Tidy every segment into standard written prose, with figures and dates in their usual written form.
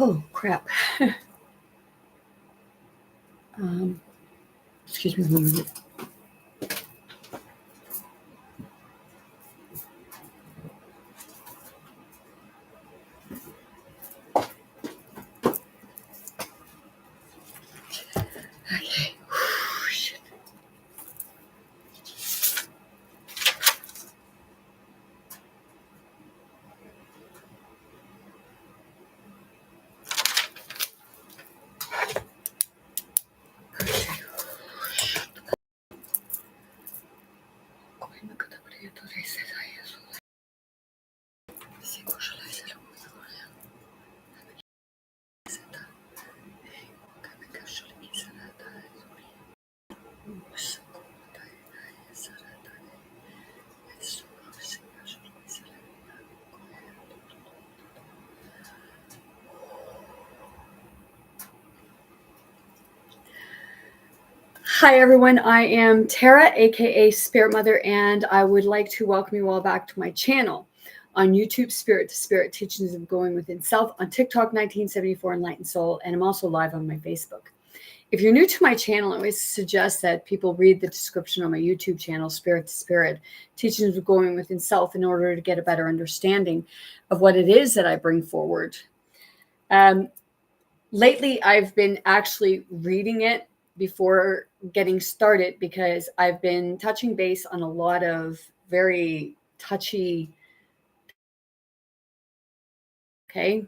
Oh, crap. Excuse me one minute. Okay. Shit. Hi, everyone. I am Tara, aka Spirit Mother, and I would like to welcome you all back to my channel on YouTube, Spirit to Spirit Teachings of Going Within Self, on TikTok, 1974 Enlightened Soul, and I'm also live on my Facebook. If you're new to my channel, I always suggest that people read the description on my YouTube channel, Spirit to Spirit Teachings of Going Within Self, in order to get a better understanding of what it is that I bring forward. Lately, I've been actually reading it before getting started because I've been touching base on a lot of very touchy, a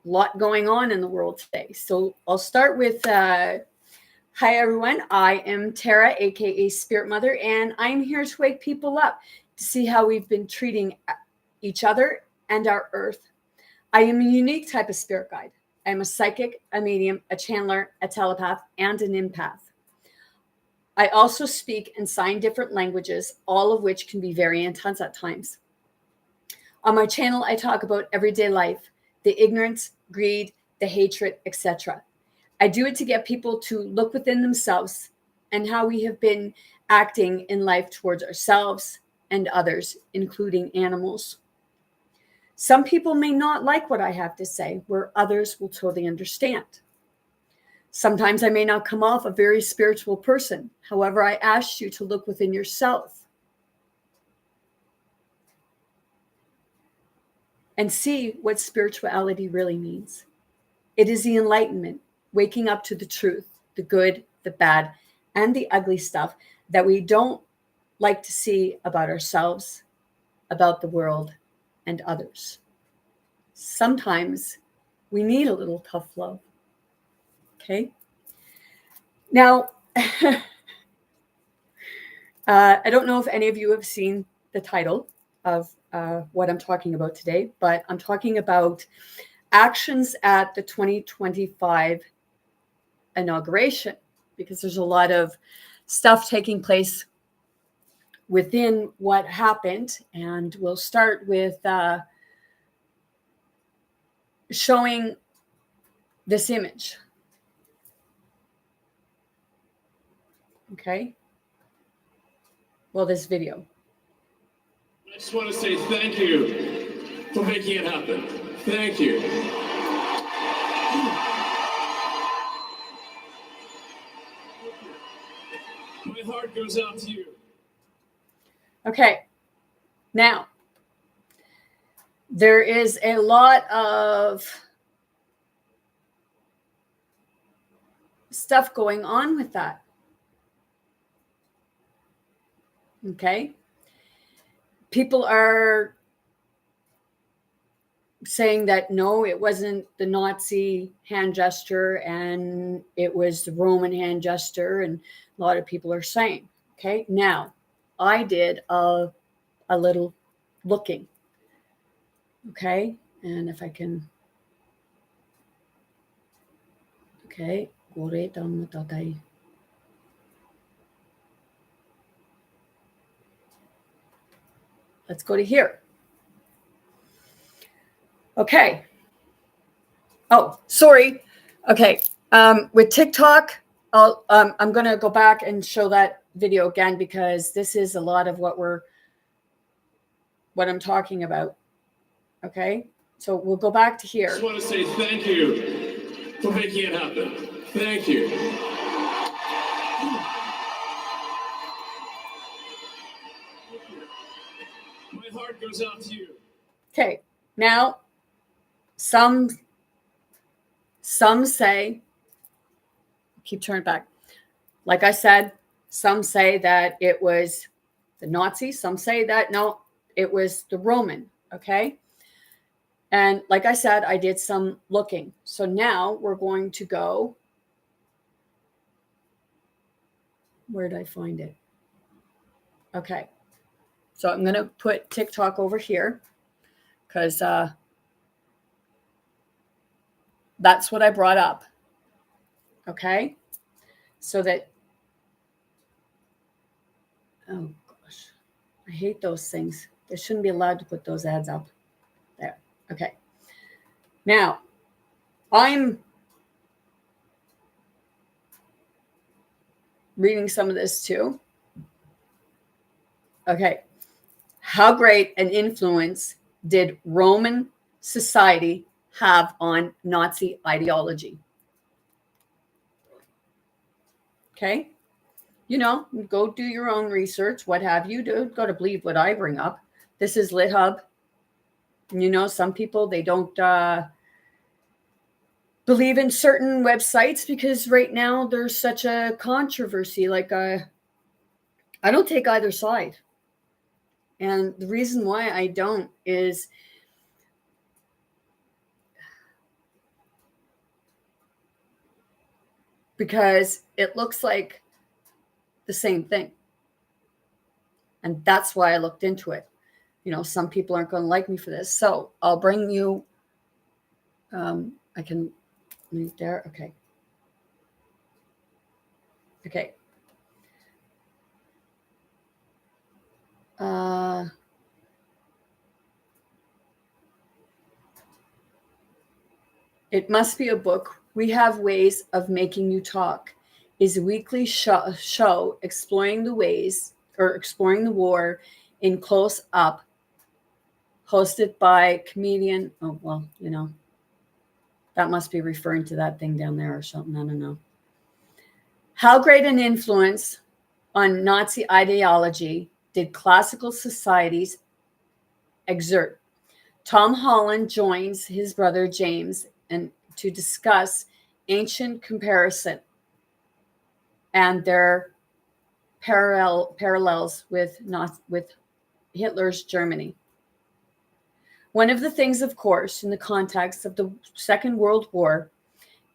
lot going on in the world today. So I'll start with, hi everyone, I am Tara, aka Spirit Mother, and I'm here to wake people up to see how we've been treating each other and our earth. I am a unique type of spirit guide. I'm a psychic, a medium, a channeler, a telepath, and an empath. I also speak and sign different languages, all of which can be very intense at times. On my channel, I talk about everyday life, the ignorance, greed, the hatred, etc. I do it to get people to look within themselves and how we have been acting in life towards ourselves and others, including animals. Some people may not like what I have to say, where others will totally understand. Sometimes I may not come off a very spiritual person. However, I ask you to look within yourself and see what spirituality really means. It is the enlightenment, waking up to the truth, the good, the bad, and the ugly stuff that we don't like to see about ourselves, about the world, and others. Sometimes we need a little tough love. Okay. Now, I don't know if any of you have seen the title of what I'm talking about today, but I'm talking about actions at the 2025 inauguration, because there's a lot of stuff taking place within what happened. And we'll start with showing this image. Okay. Well, this video. I just want to say thank you for making it happen. Thank you. My heart goes out to you. Okay. Now, there is a lot of stuff going on with that. Okay. People are saying that no, it wasn't the Nazi hand gesture and it was the Roman hand gesture, and a lot of people are saying, okay, now I did a little looking. Okay. And if I can, okay. Let's go to here. Okay. Oh, sorry. Okay. With TikTok, I'm going to go back and show that video again, because this is a lot of what I'm talking about. Okay. So we'll go back to I here. just want to say thank you for making it happen. Thank you. My heart goes out to you. Okay, now some say, keep turning back. Like I said, some say that it was the Nazis. Some say that no, it was the Roman. Okay. And like I said, I did some looking. So now we're going to go. Where did I find it? Okay. So I'm going to put TikTok over here because that's what I brought up. Okay. So that, oh gosh, I hate those things. They shouldn't be allowed to put those ads up. There. Okay. Now, I'm reading some of this too. Okay. How great an influence did Roman society have on Nazi ideology? Okay. You know, go do your own research, what have you. Don't go to believe what I bring up. This is LitHub. You know, some people, they don't believe in certain websites because right now there's such a controversy. Like, I don't take either side. And the reason why I don't is because it looks like the same thing. And that's why I looked into it. You know, some people aren't going to like me for this. So I'll bring you, I can move there. Okay. Okay. It must be a book. We have ways of making you talk. Is a weekly show exploring the ways or exploring the war in close up, hosted by comedian. Oh well, you know, that must be referring to that thing down there or something. I don't know. How great an influence on Nazi ideology did classical societies exert? Tom Holland joins his brother James and to discuss ancient comparison and their parallels with Hitler's Germany. One of the things, of course, in the context of the Second World War,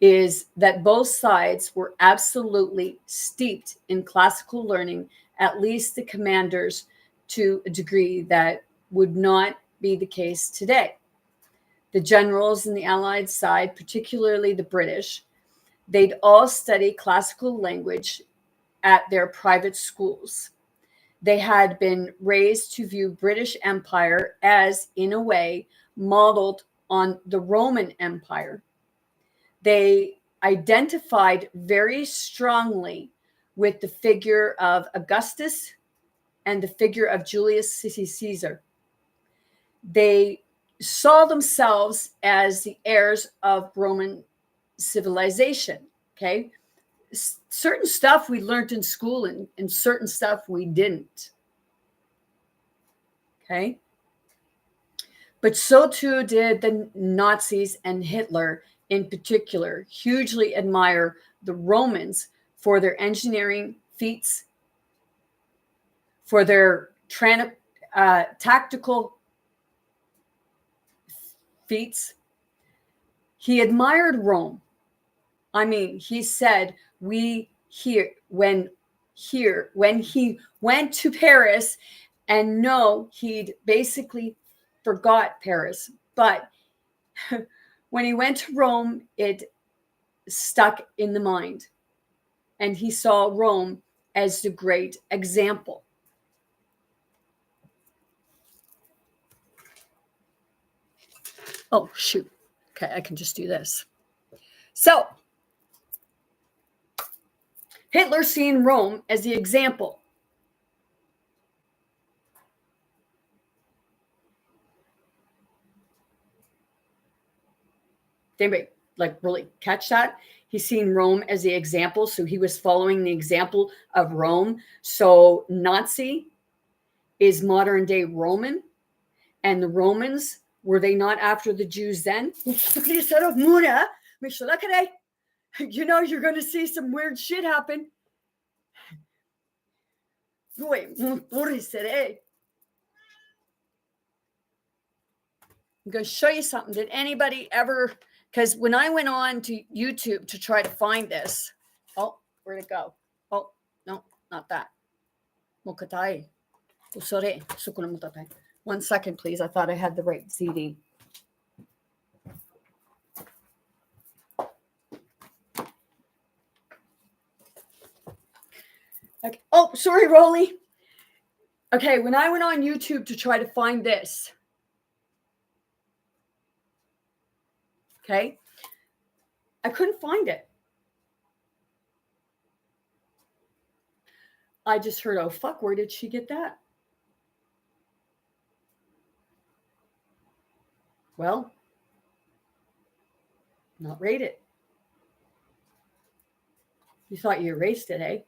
is that both sides were absolutely steeped in classical learning, at least the commanders, to a degree that would not be the case today. The generals in the Allied side, particularly the British, they'd all study classical language at their private schools. They had been raised to view British Empire as, in a way, modeled on the Roman Empire. They identified very strongly with the figure of Augustus and the figure of Julius Caesar. They saw themselves as the heirs of Roman civilization. Okay. Certain stuff we learned in school and certain stuff we didn't. Okay. But so too did the Nazis, and Hitler in particular hugely admire the Romans for their engineering feats, for their tactical feats. He admired Rome. I mean, he said when he went to Paris, and no, he'd basically forgot Paris, but when he went to Rome, it stuck in the mind, and he saw Rome as the great example. Oh, shoot. Okay, I can just do this. So, Hitler seen Rome as the example. Did anybody like really catch that? He's seen Rome as the example, so he was following the example of Rome. So Nazi is modern day Roman, and the Romans, were they not after the Jews then? You know, you're going to see some weird shit happen. I'm going to show you something. Did anybody ever, because when I went on to YouTube to try to find this, oh, where'd it go? Oh, no, not that. Sorry. 1 second, please. I thought I had the right CD. Okay. Oh, sorry, Rolly. Okay, when I went on YouTube to try to find this, okay, I couldn't find it. I just heard, oh, fuck, where did she get that? Well, not rated. You thought you erased it, eh?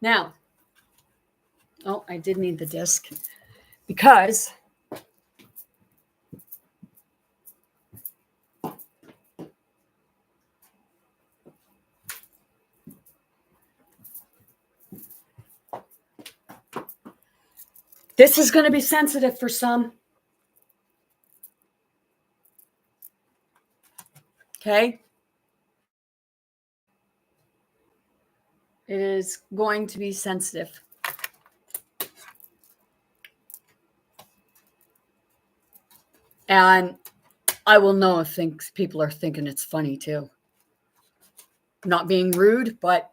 Now, oh, I did need the disc because this is going to be sensitive for some. Okay. It is going to be sensitive. And I will know if people are thinking it's funny too. Not being rude, but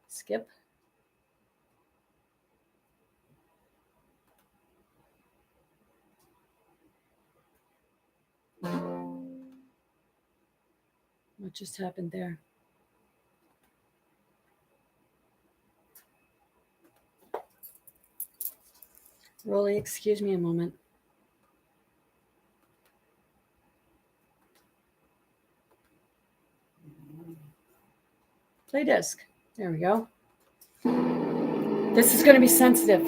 skip. What just happened there? Rolly, excuse me a moment. Play disc. There we go. This is going to be sensitive.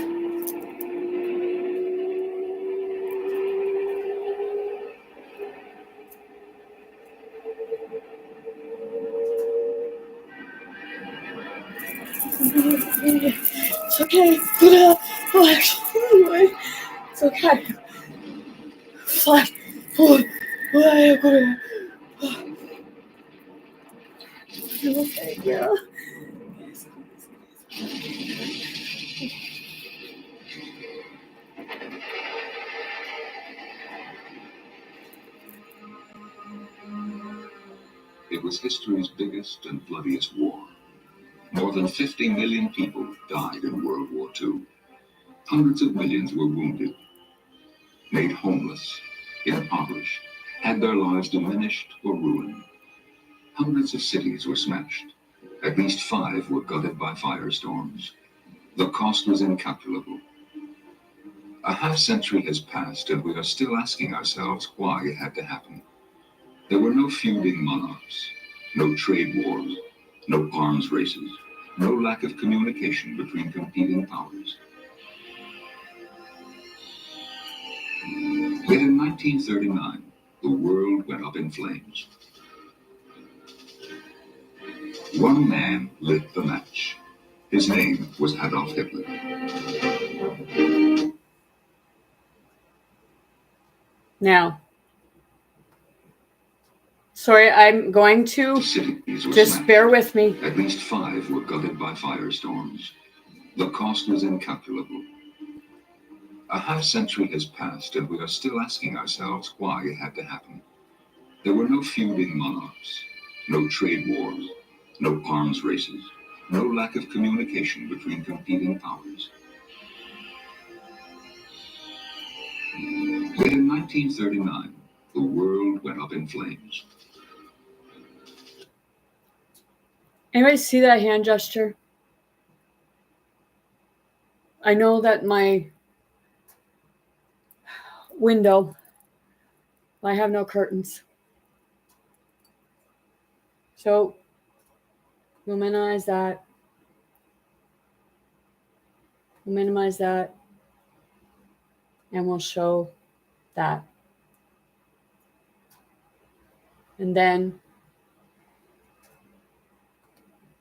It's okay. It's okay. Flash. Okay, yeah. It was history's biggest and bloodiest war. More than 50 million people died in World War II. Hundreds of millions were wounded, made homeless, impoverished, had their lives diminished or ruined. Hundreds of cities were smashed. At least 5 were gutted by firestorms. The cost was incalculable. A half-century has passed, and we are still asking ourselves why it had to happen. There were no feuding monarchs, no trade wars, no arms races, no lack of communication between competing powers. Yet in 1939, the world went up in flames. One man lit the match. His name was Adolf Hitler. Now, sorry, I'm going to just smashed. Bear with me. At least 5 were gutted by firestorms. The cost was incalculable. A half-century has passed, and we are still asking ourselves why it had to happen. There were no feuding monarchs, no trade wars, no arms races, no lack of communication between competing powers. Yet in 1939, the world went up in flames. Anybody see that hand gesture? I know that my window, I have no curtains. So we'll minimize that. We'll minimize that. And we'll show that. And then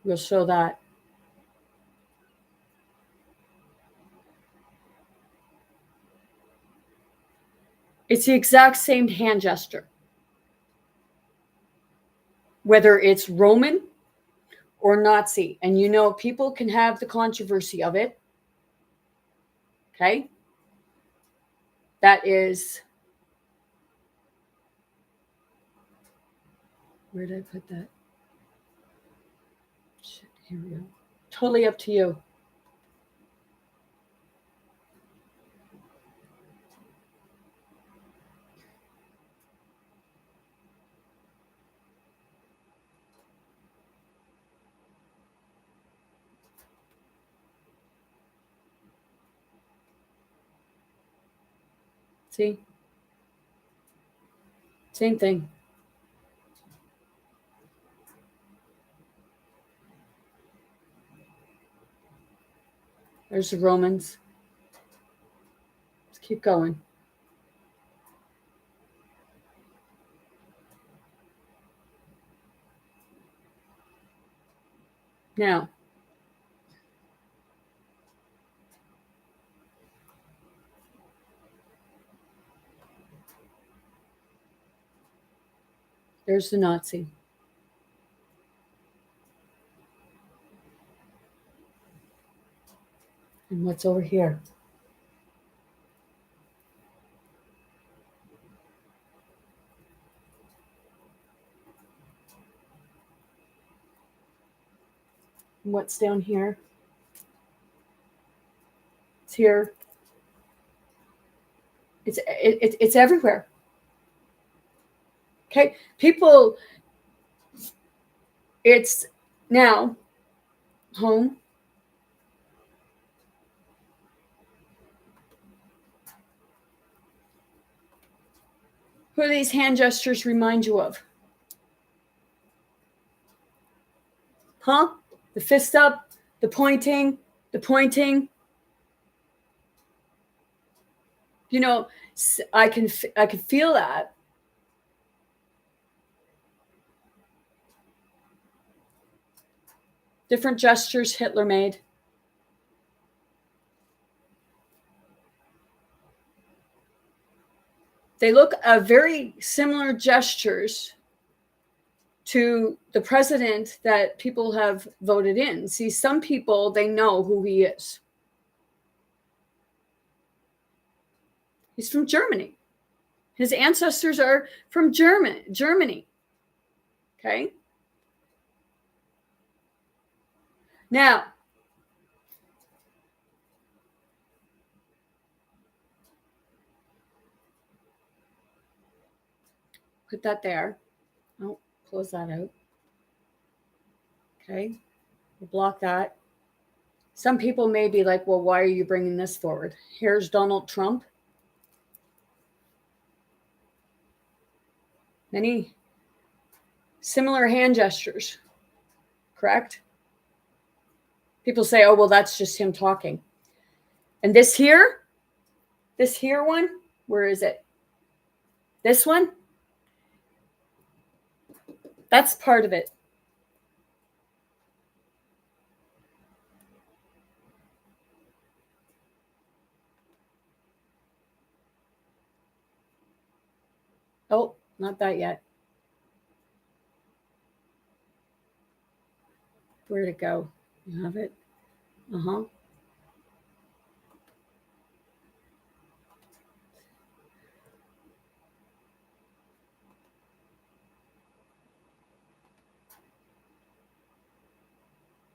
we'll show that. It's the exact same hand gesture. Whether it's Roman or Nazi. And you know, people can have the controversy of it. Okay? That is, where did I put that? Shit, here we go. Totally up to you. See? Same thing. There's the Romans. Let's keep going. Now, there's the Nazi. And what's over here? And what's down here? It's here. It's everywhere. Okay, people. It's now home. Who do these hand gestures remind you of? Huh? The fist up, the pointing, the pointing. You know, I can feel that. Different gestures Hitler made. They look very similar gestures to the president that people have voted in. See, some people, they know who he is. He's from Germany. His ancestors are from Germany. Okay? Now, put that there. Oh, close that out. Okay? We'll block that. Some people may be like, well, why are you bringing this forward? Here's Donald Trump. Many similar hand gestures, correct? People say, oh, well, that's just him talking. And this here one, where is it? This one? That's part of it. Oh, not that yet. Where'd it go? You have it? Uh-huh.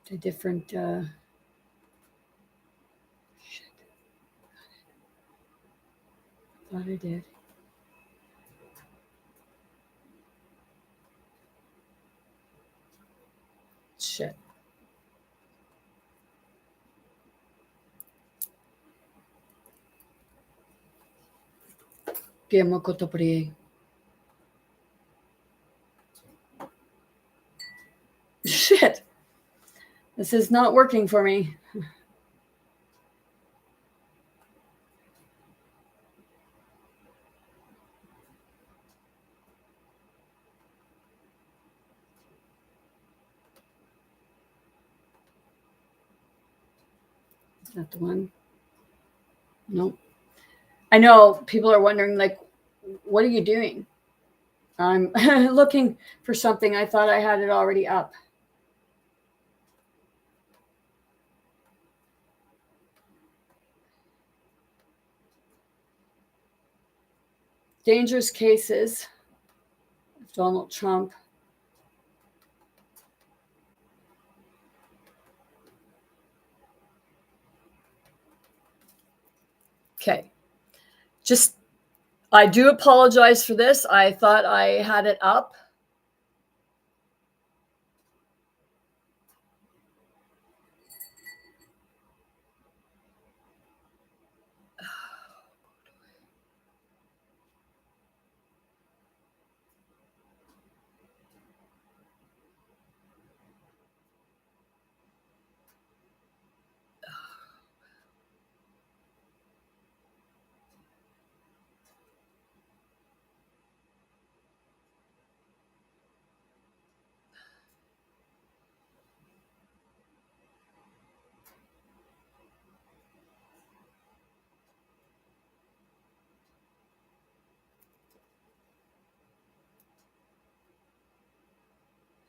the different shit. Thought I did. Shit. Shit. This is not working for me. Is that the one? Nope. I know people are wondering, like, what are you doing? I'm looking for something. I thought I had it already up. Dangerous cases of Donald Trump. Okay. I do apologize for this. I thought I had it up.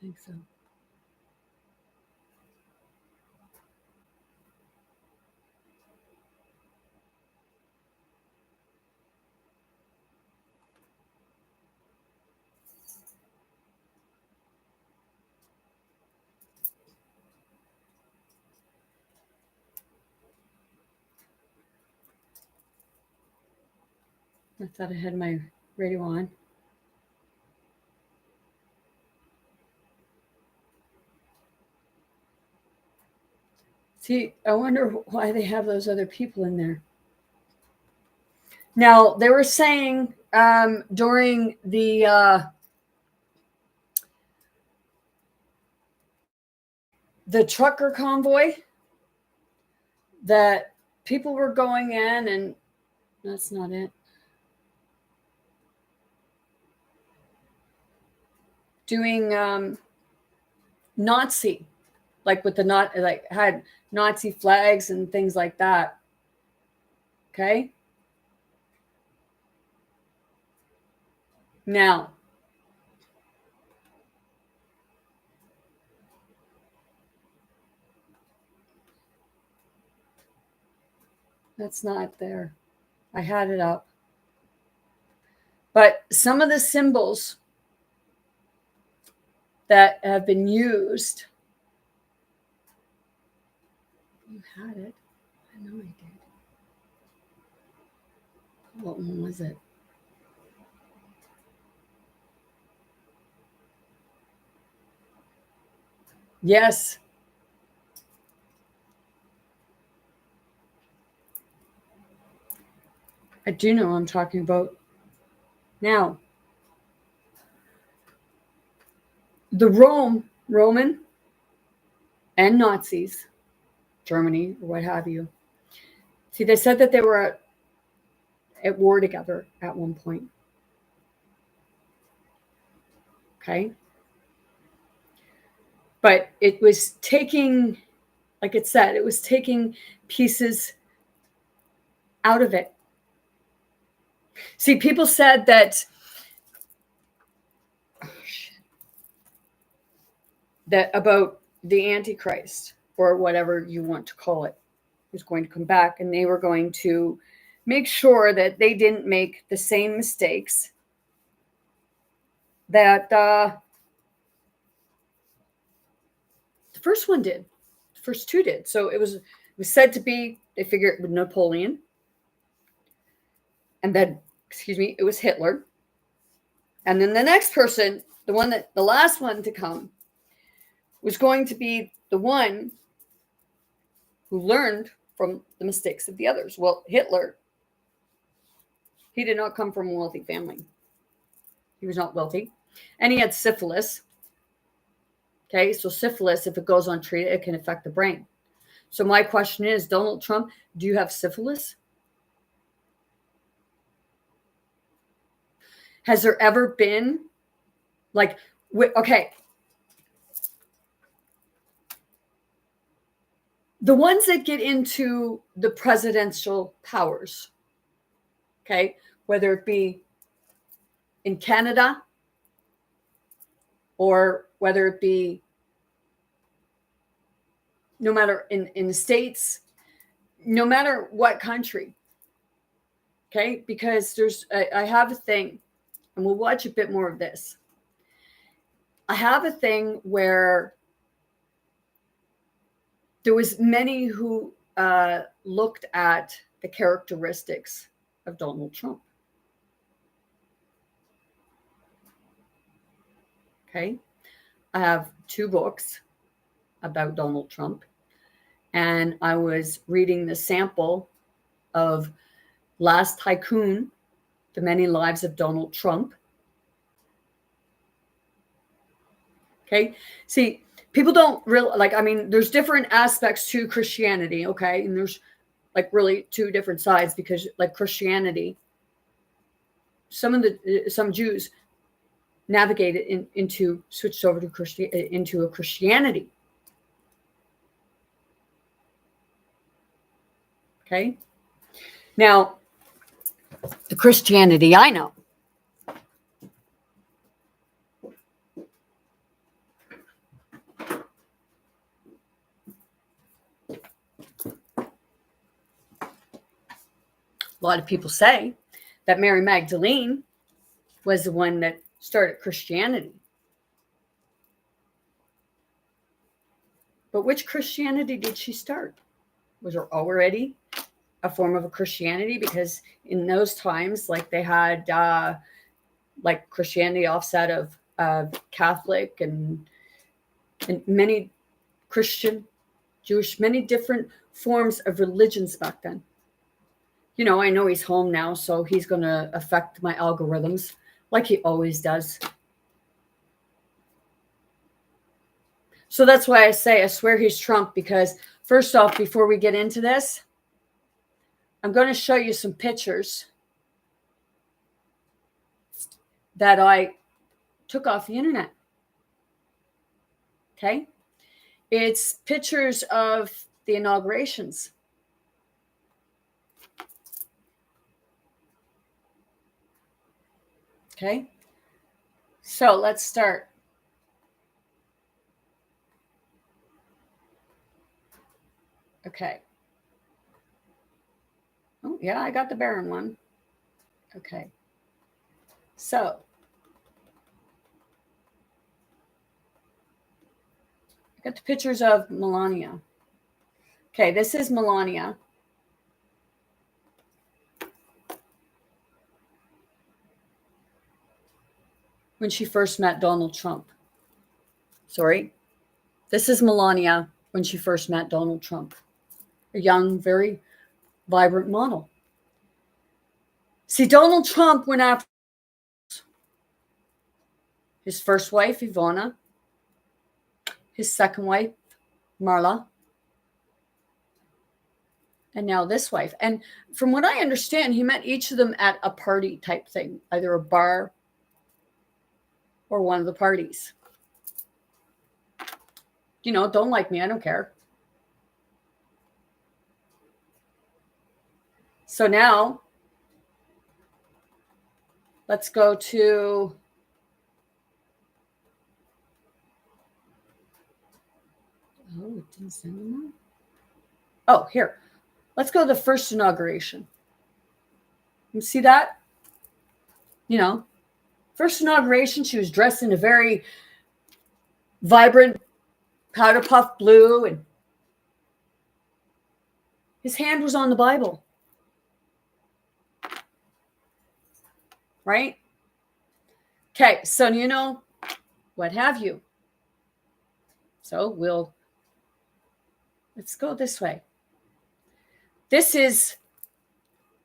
I think so. I thought I had my radio on. See, I wonder why they have those other people in there. Now, they were saying during the trucker convoy that people were going in, and that's not it. Doing Nazi, like with like had Nazi flags and things like that. Okay. Now, that's not there. I had it up. But some of the symbols that have been used. You had it. I know I did. What one was it? Yes. I do know what I'm talking about. Now, the Roman and Nazis, Germany, or what have you. See, they said that they were at war together at one point. Okay. But it was taking, like it said, it was taking pieces out of it. See, people said that about the Antichrist, or whatever you want to call it, was going to come back, and they were going to make sure that they didn't make the same mistakes that the first one did. first two did. So it was said to be, they figure it was Napoleon. And then, it was Hitler. And then the next person, the last one to come, was going to be the one who learned from the mistakes of the others. Well, Hitler, he did not come from a wealthy family. He was not wealthy. And he had syphilis. Okay, so syphilis, if it goes untreated, it can affect the brain. So my question is, Donald Trump, do you have syphilis? Has there ever been, okay, the ones that get into the presidential powers, okay, whether it be in Canada or whether it be no matter in the States, no matter what country, okay, because I have a thing, and we'll watch a bit more of this. I have a thing where there was many who looked at the characteristics of Donald Trump. Okay. I have 2 books about Donald Trump, and I was reading the sample of Last Tycoon, The Many Lives of Donald Trump. Okay. See, people don't really there's different aspects to Christianity. Okay. And there's really 2 different sides, because Christianity, some Jews navigated switched over to into a Christianity. Okay. Now, the Christianity I know, a lot of people say that Mary Magdalene was the one that started Christianity. But which Christianity did she start? Was there already a form of a Christianity? Because in those times, they had Christianity offset of Catholic and many Christian, Jewish, many different forms of religions back then. I know he's home now, so he's going to affect my algorithms like he always does. So that's why I say I swear he's Trump, because first off, before we get into this, I'm going to show you some pictures that I took off the internet. Okay? It's pictures of the inaugurations. Okay? So let's start. Okay. Oh, yeah, I got the Baron one. Okay. So, I got the pictures of Melania. Okay, this is Melania. When she first met Donald Trump. Sorry. This is Melania when she first met Donald Trump. A young, very vibrant model. See, Donald Trump went after his first wife, Ivana, his second wife, Marla, and now this wife. And from what I understand, he met each of them at a party type thing, either a bar or one of the parties. Don't like me, I don't care. So now, let's go to it didn't send them out. Oh, here. Let's go to the first inauguration. You see that? First inauguration, she was dressed in a very vibrant powder puff blue, and His hand was on the Bible. Right? Okay, so what have you. So let's go this way. This is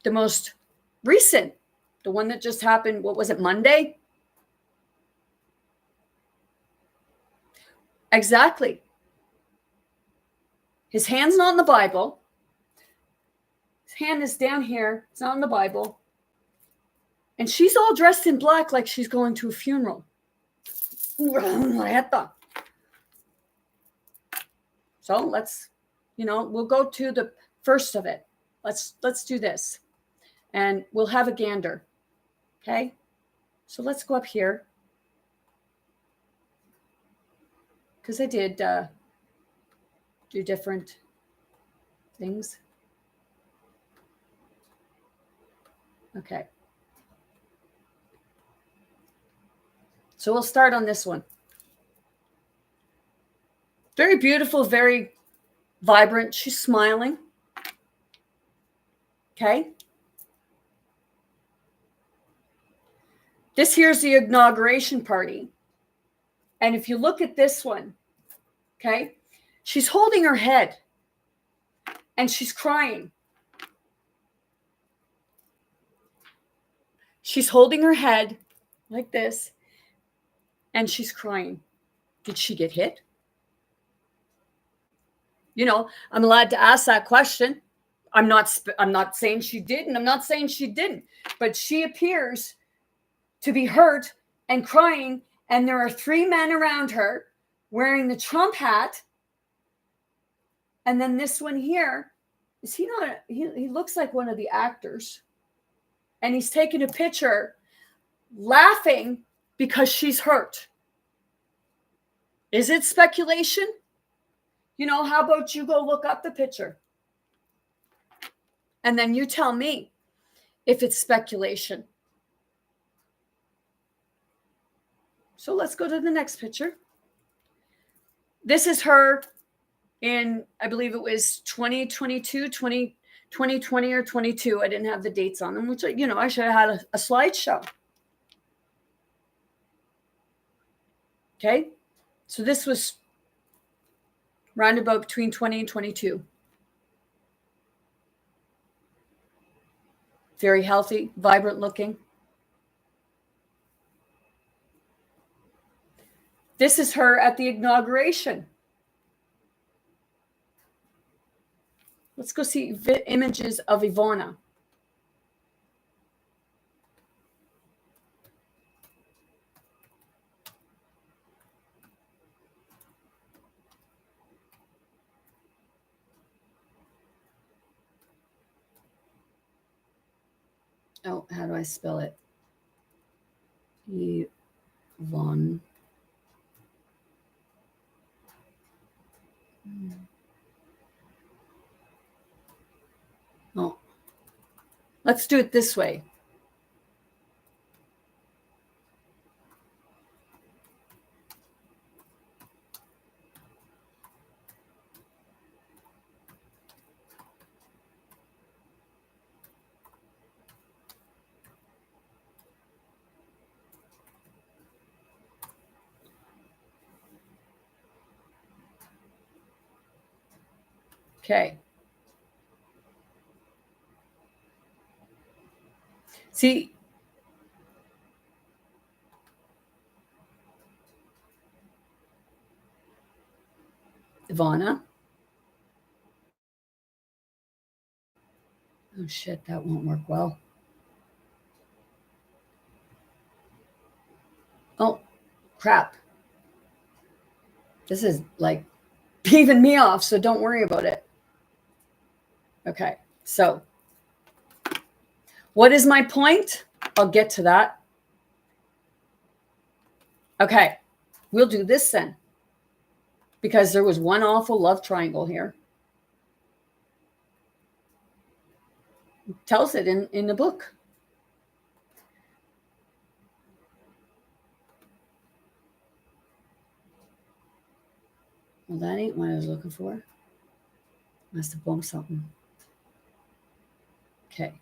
the most recent, the one that just happened. What was it, Monday? Exactly. His hand's not in the Bible. His hand is down here. It's not in the Bible. And she's all dressed in black like she's going to a funeral. So let's, we'll go to the first of it. Let's do this. And we'll have a gander. Okay? So let's go up here. Because I did do different things. Okay. So we'll start on this one. Very beautiful, very vibrant. She's smiling. Okay. This here's the inauguration party. And if you look at this one, okay, she's holding her head and she's crying. She's holding her head like this and she's crying. Did she get hit? I'm allowed to ask that question. I'm not saying she did, and I'm not saying she didn't, but she appears to be hurt and crying, and there are 3 men around her wearing the Trump hat. And then this one here, is he not? He looks like one of the actors, and he's taking a picture, laughing because she's hurt. Is it speculation? How about you go look up the picture? And then you tell me if it's speculation. So let's go to the next picture. This is her in, I believe it was 2022, 2020 or 22. I didn't have the dates on them, which, I should have had a slideshow. Okay. So this was roundabout between 20 and 22. Very healthy, vibrant looking. This is her at the inauguration. Let's go see images of Ivana. Oh, how do I spell it? Yvonne. Oh, let's do it this way. Okay. See, Ivana. Oh shit, that won't work well. Oh, crap. This is like peeving me off, so don't worry about it. Okay, so what is my point? I'll get to that. Okay, we'll do this then, because there was one awful love triangle here. It tells it in the book. Well, that ain't what I was looking for. Must have bumped something. Okay.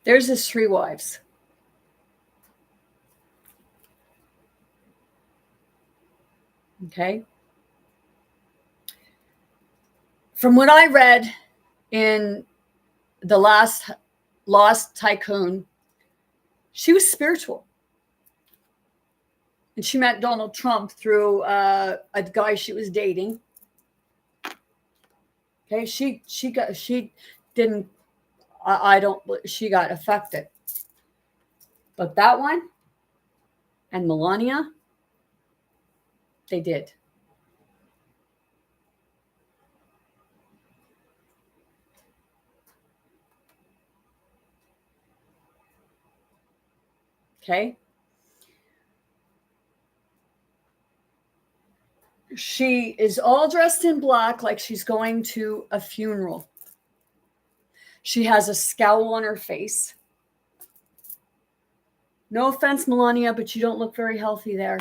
There's his 3 wives. Okay. From what I read in the last Lost Tycoon, she was spiritual. And she met Donald Trump through a guy she was dating. Okay, she didn't. I don't. She got affected. But that one and Melania, they did. Okay. She is all dressed in black like she's going to a funeral. She has a scowl on her face. No offense, Melania, but you don't look very healthy there.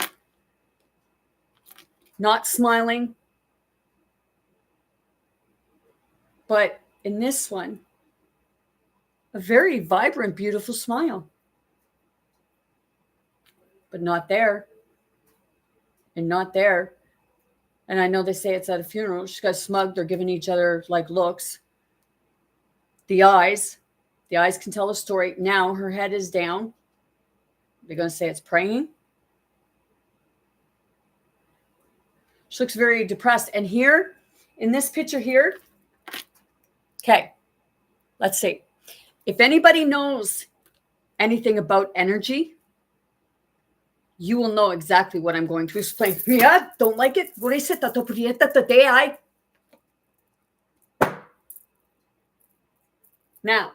Not smiling. But in this one, a very vibrant, beautiful smile. But not there. And not there. And I know they say it's at a funeral. She got smug. They're giving each other like looks. The eyes can tell a story. Now her head is down. They're going to say it's praying. She looks very depressed. And here, in this picture here, okay, let's see. If anybody knows anything about energy, you will know exactly what I'm going to explain. Yeah, don't like it? Now,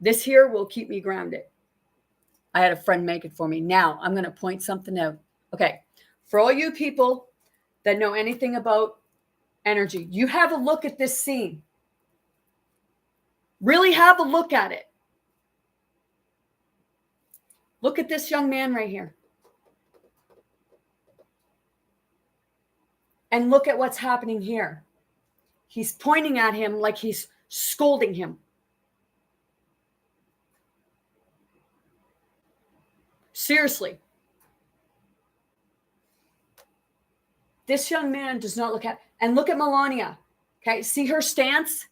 this here will keep me grounded. I had a friend make it for me. Now, I'm going to point something out. Okay, for all you people that know anything about energy, you have a look at this scene. Really have a look at it. Look at this young man right here. And look at what's happening here. He's pointing at him like he's scolding him. Seriously. This young man does not look at, and look at Melania. Okay, see her stance?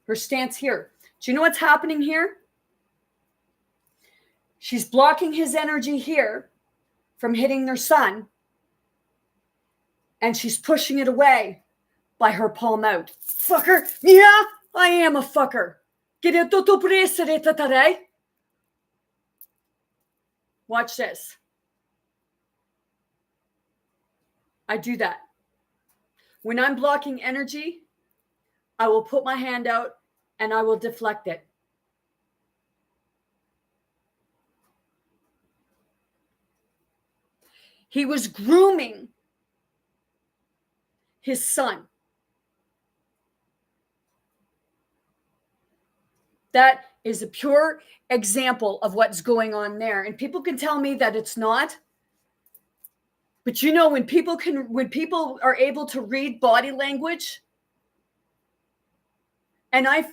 Her stance here. Do you know what's happening here? She's blocking his energy here from hitting their son. And she's pushing it away by her palm out. Fucker. Yeah, I am a fucker. Watch this. I do that. When I'm blocking energy, I will put my hand out and I will deflect it. He was grooming his son. That is a pure example of what's going on there. And people can tell me that it's not. But you know, when people are able to read body language, and I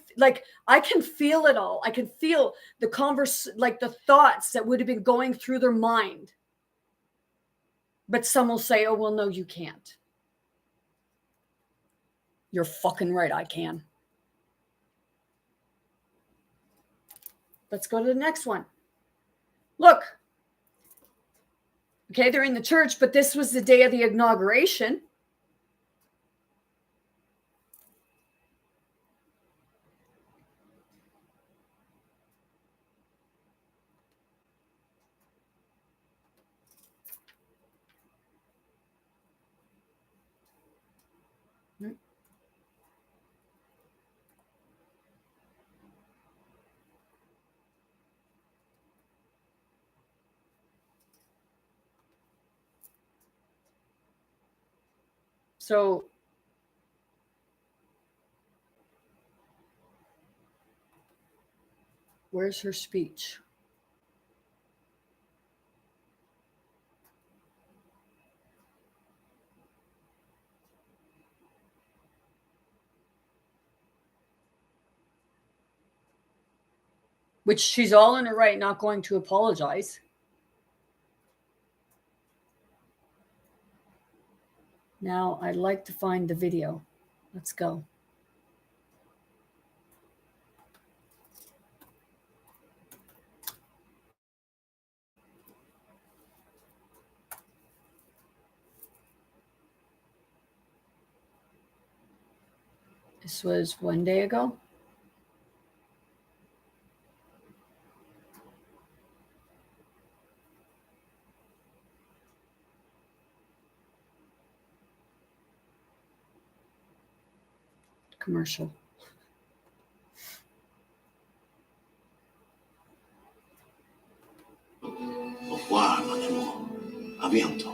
can feel it all. I can feel the the thoughts that would have been going through their mind. But some will say, oh, well, no, you can't. You're fucking right, I can. Let's go to the next one. Look. Okay, they're in the church, but this was the day of the inauguration. So where's her speech? which she's all in her right not going to apologize. Now, I'd like to find the video. Let's go. This was 1 day ago. Commercial. Au revoir, Maman. À bientôt.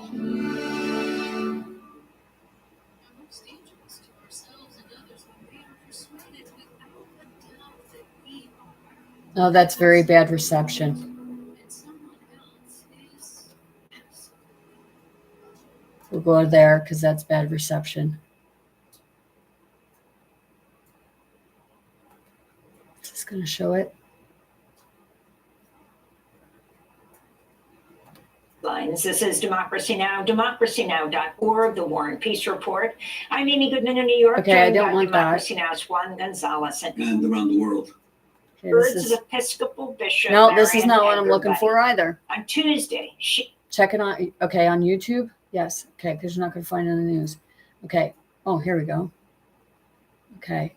Oh, that's very bad reception. We'll go there because that's bad reception. Is this going to show it? This is Democracy Now!, democracynow.org, the War and Peace Report. I'm Amy Goodman in New York. Okay, I don't want Democracy that. Now!'s Juan Gonzalez And around the world. Okay, Birds this is, Episcopal Bishop. no, this is Marian not what I'm looking Eggerbody. for either. On Tuesday, Check it on, okay, on YouTube? Yes, okay, because you're not going to find it in the news. Okay, oh, here we go. Okay.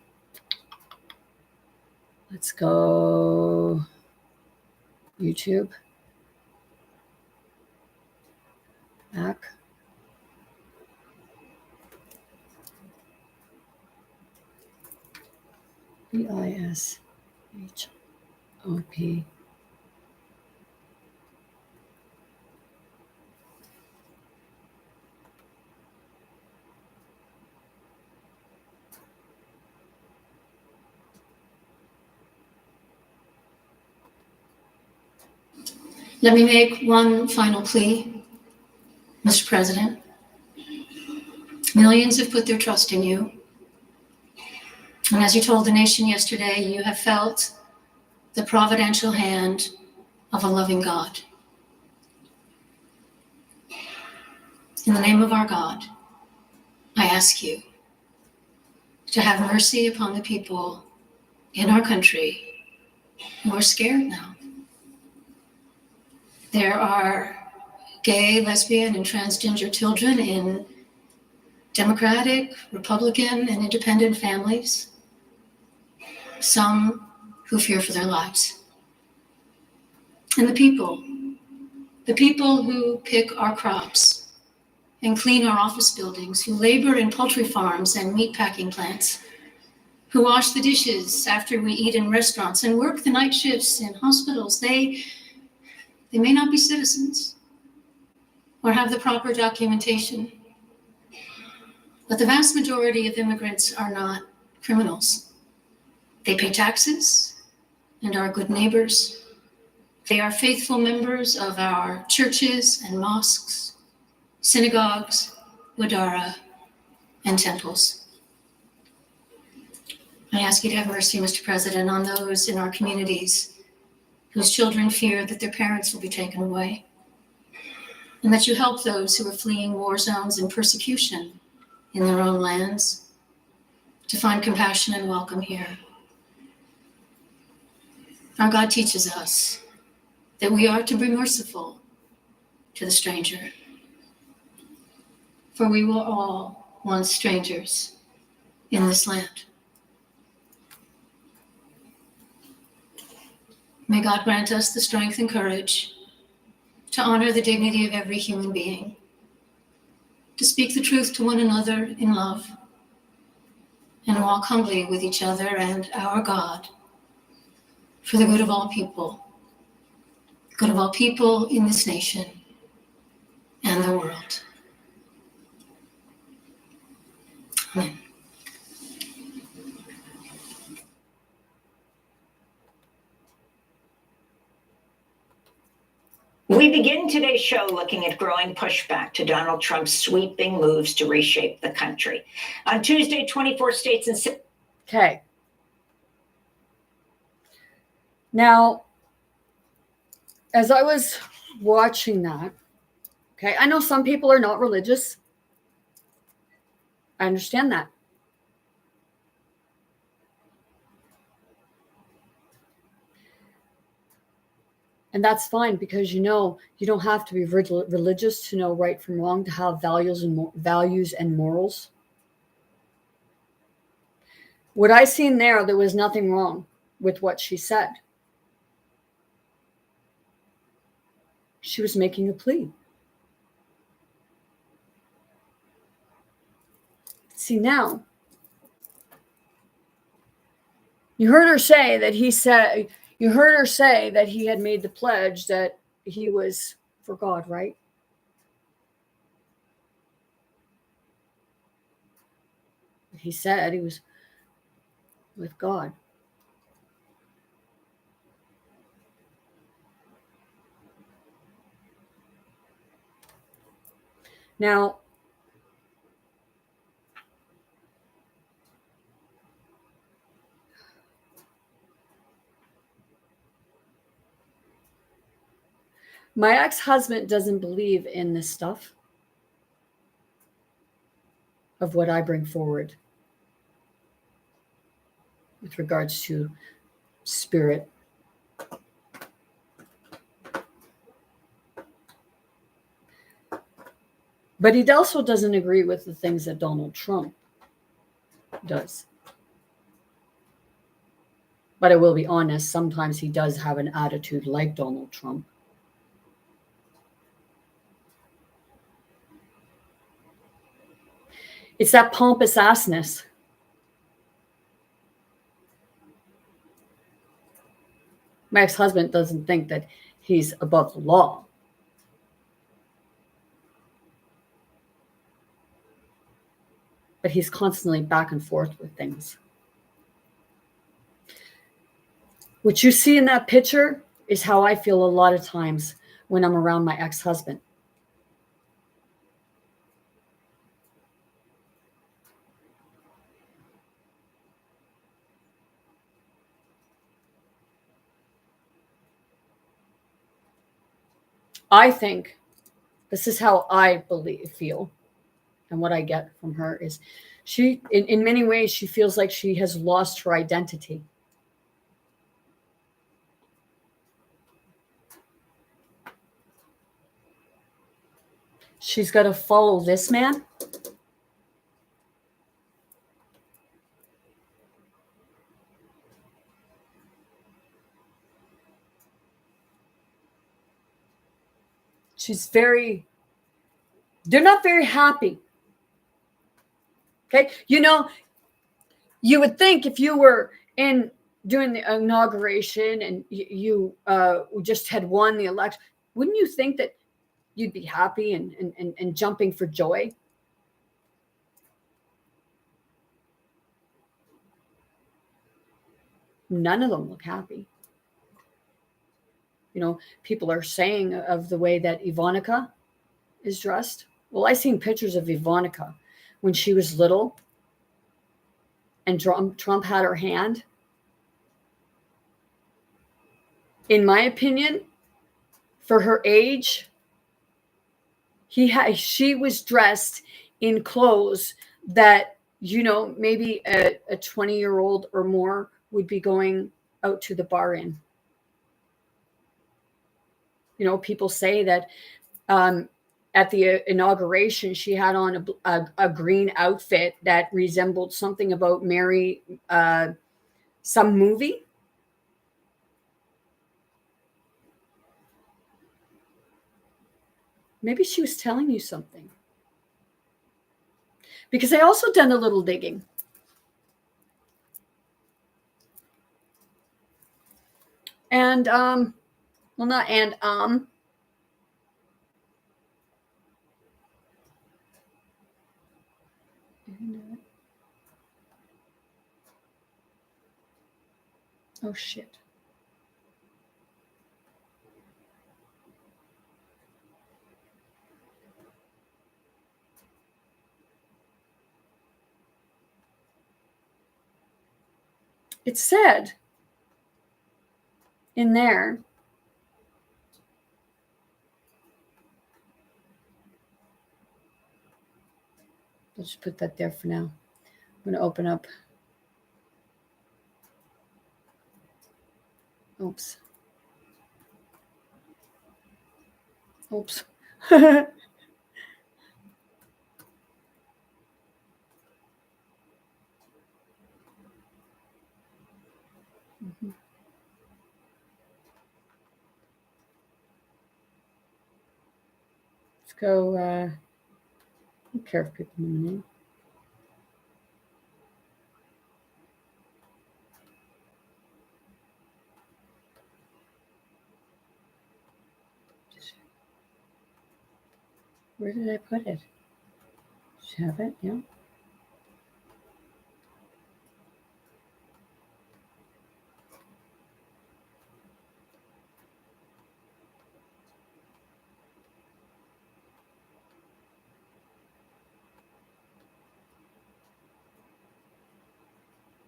Let's go YouTube. Back. BISHOP. Let me make one final plea, Mr. President. Millions have put their trust in you. And as you told the nation yesterday, you have felt the providential hand of a loving God. In the name of our God, I ask you to have mercy upon the people in our country who are scared now. There are gay, lesbian, and transgender children in Democratic, Republican, and independent families, some who fear for their lives. And the people who pick our crops and clean our office buildings, who labor in poultry farms and meatpacking plants, who wash the dishes after we eat in restaurants and work the night shifts in hospitals, they may not be citizens or have the proper documentation, but the vast majority of immigrants are not criminals. They pay taxes and are good neighbors. They are faithful members of our churches and mosques, synagogues, wadara, and temples. I ask you to have mercy, Mr. President, on those in our communities whose children fear that their parents will be taken away, and that you help those who are fleeing war zones and persecution in their own lands to find compassion and welcome here. Our God teaches us that we are to be merciful to the stranger, for we were all once strangers in this land. May God grant us the strength and courage to honor the dignity of every human being, to speak the truth to one another in love, and walk humbly with each other and our God for the good of all people in this nation and the world. Amen. We begin today's show looking at growing pushback to Donald Trump's sweeping moves to reshape the country. On Tuesday, 24 states and... Okay. Now, as I was watching that, okay, I know some people are not religious. I understand that. And that's fine, because you don't have to be religious to know right from wrong, to have values and morals. What I seen there was nothing wrong with what she said. She was making a plea. See, now, you heard her say that he had made the pledge that he was for God, right? He said he was with God. Now, my ex-husband doesn't believe in this stuff of what I bring forward with regards to spirit. But he also doesn't agree with the things that Donald Trump does. But I will be honest, sometimes he does have an attitude like Donald Trump. It's that pompous assness. My ex-husband doesn't think that he's above the law. But he's constantly back and forth with things. What you see in that picture is how I feel a lot of times when I'm around my ex-husband. I think this is how I feel, and what I get from her is she, in many ways, she feels like she has lost her identity. She's got to follow this man. They're not very happy. Okay. You would think if you were doing the inauguration and you just had won the election, wouldn't you think that you'd be happy and jumping for joy? None of them look happy. People are saying of the way that Ivanka is dressed. Well, I seen pictures of Ivanka when she was little and Trump had her hand. In my opinion, for her age, she was dressed in clothes that, maybe a 20-year-old or more would be going out to the bar in. People say that at the inauguration, she had on a green outfit that resembled something about Mary, some movie. Maybe she was telling you something. Because I also done a little digging. And, well, not and, oh, shit. It said in there Let's just put that there for now. I'm going to open up. Oops. Oops. Mhm. Let's go. I don't care if people know my name. Where did I put it? Should have it, yeah.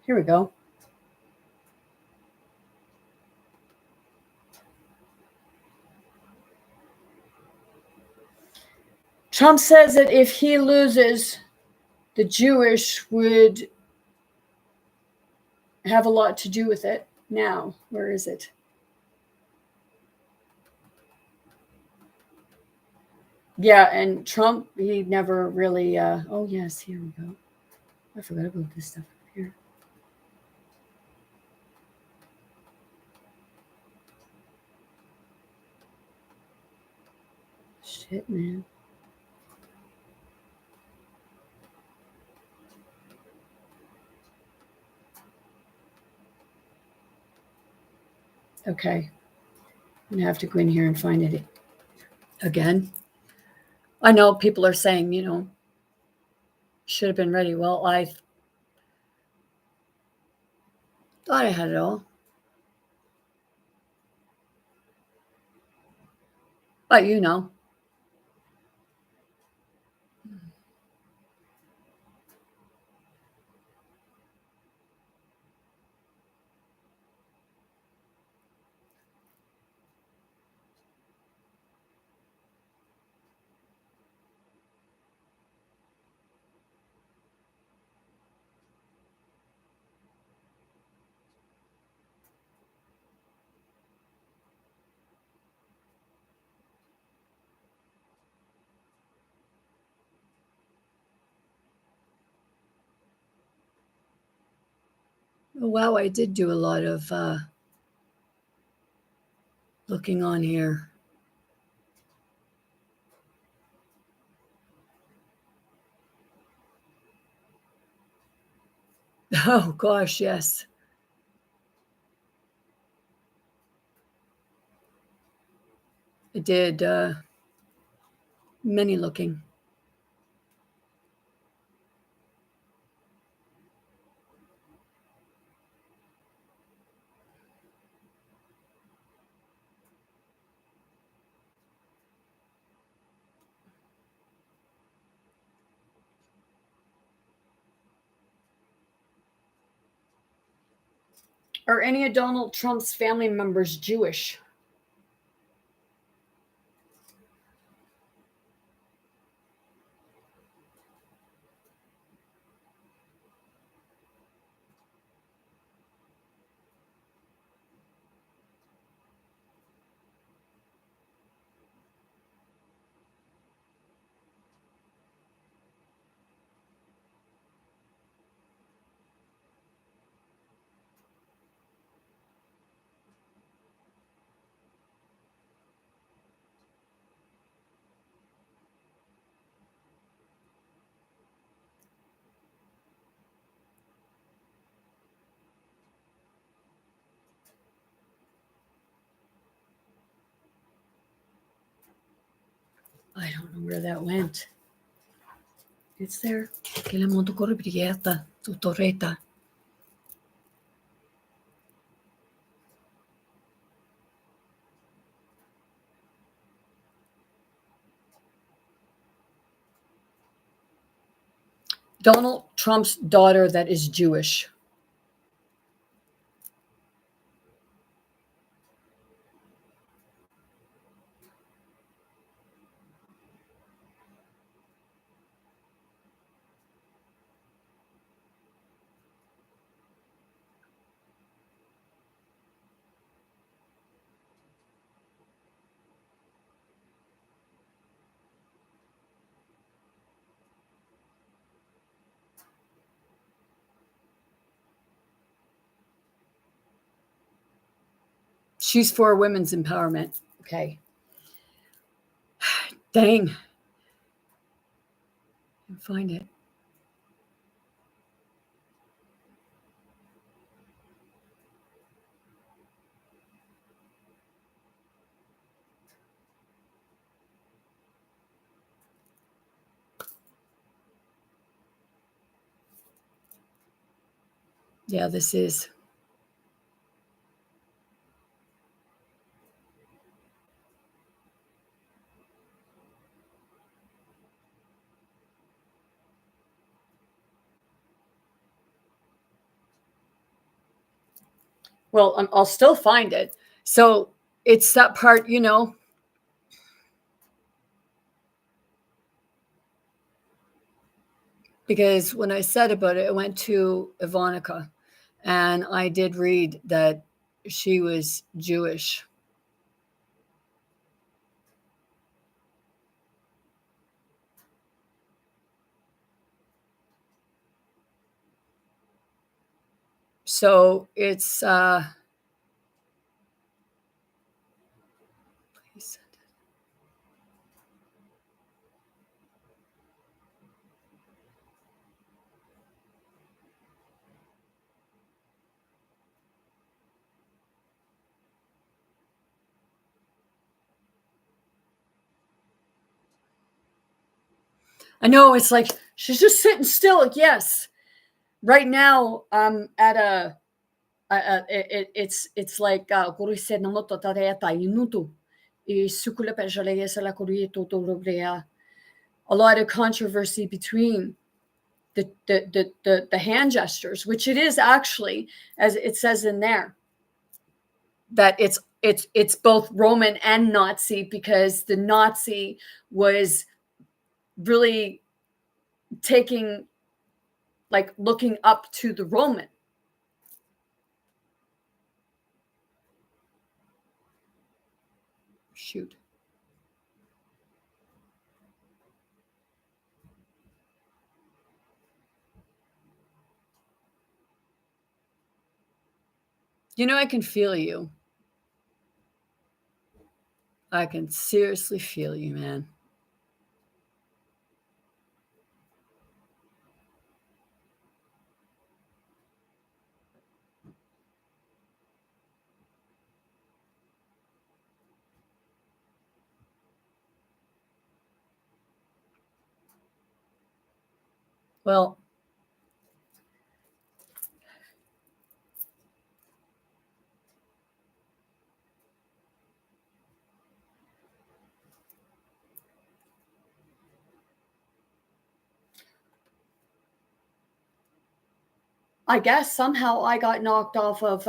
Here we go. Trump says that if he loses, the Jewish would have a lot to do with it. Now, where is it? Yeah, and Trump, he never really, oh yes, here we go. I forgot about this stuff up here. Shit, man. Okay. I'm going to have to go in here and find it again. I know people are saying, should have been ready. Well, I thought I had it all. But wow, I did do a lot of looking on here. Oh, gosh, yes. I did many looking. Are any of Donald Trump's family members Jewish? I don't know where that went. It's there. Che la monto corre brigata, tutto reta. Donald Trump's daughter that is Jewish. She's for women's empowerment. Okay. Dang. Can't find it. Yeah, this is. Well, I'll still find it. So it's that part, you know. Because when I said about it, I went to Ivanka, and I did read that she was Jewish. So it's please. I know it's like she's just sitting still. Yes, right now I'm at it's like kuri se namoto tareta inutu I sukule pejale la kuri toto robrea. A lot of controversy between the hand gestures, which it is actually, as it says in there, that it's both Roman and Nazi, because the Nazi was really taking, like, looking up to the Roman. Shoot. You know, I can feel you. I can seriously feel you, man. Well, I guess somehow I got knocked off of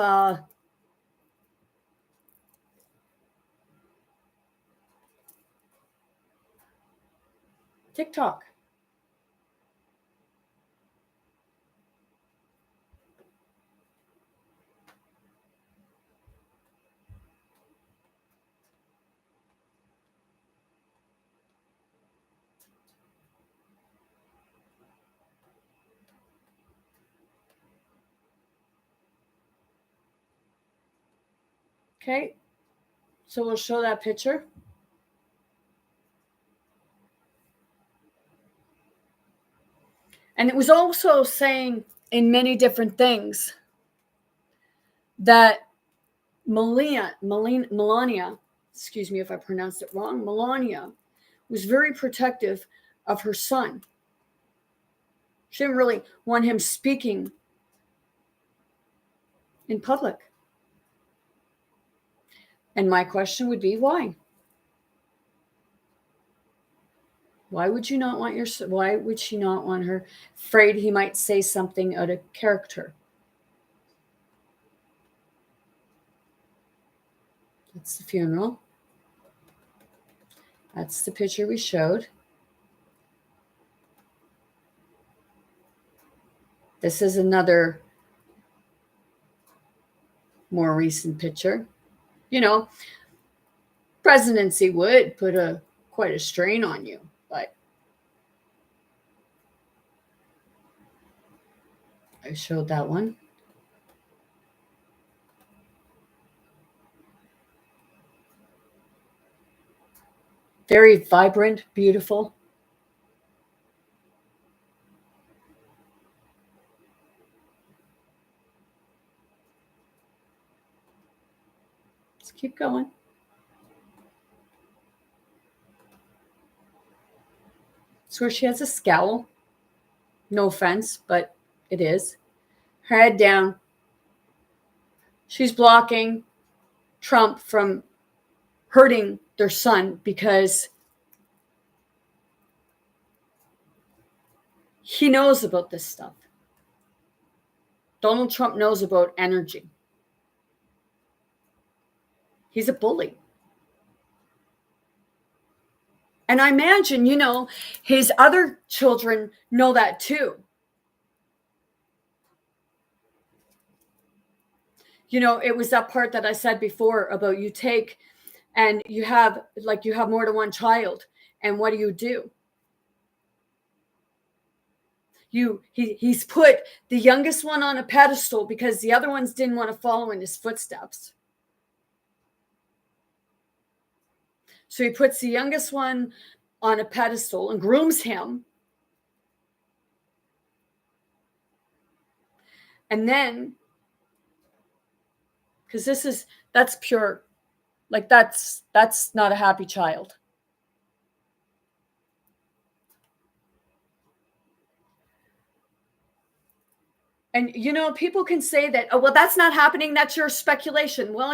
TikTok. Okay, so we'll show that picture. And it was also saying in many different things that Melania, excuse me if I pronounced it wrong, Melania was very protective of her son. She didn't really want him speaking in public. And my question would be, why? Why would you not want why would she not want her? Afraid he might say something out of character. That's the funeral. That's the picture we showed. This is another more recent picture. You know, presidency would put quite a strain on you, but I showed that one. Very vibrant, beautiful. Let's keep going. So she has a scowl. No offense, but it is. Her head down. She's blocking Trump from hurting their son because he knows about this stuff. Donald Trump knows about energy. He's a bully. And I imagine, his other children know that too. It was that part that I said before about you take and you have more than one child. And what do? He's put the youngest one on a pedestal because the other ones didn't want to follow in his footsteps. So he puts the youngest one on a pedestal and grooms him. And then, because that's pure, like that's not a happy child. And, people can say that, oh, well, that's not happening. That's your speculation. Well,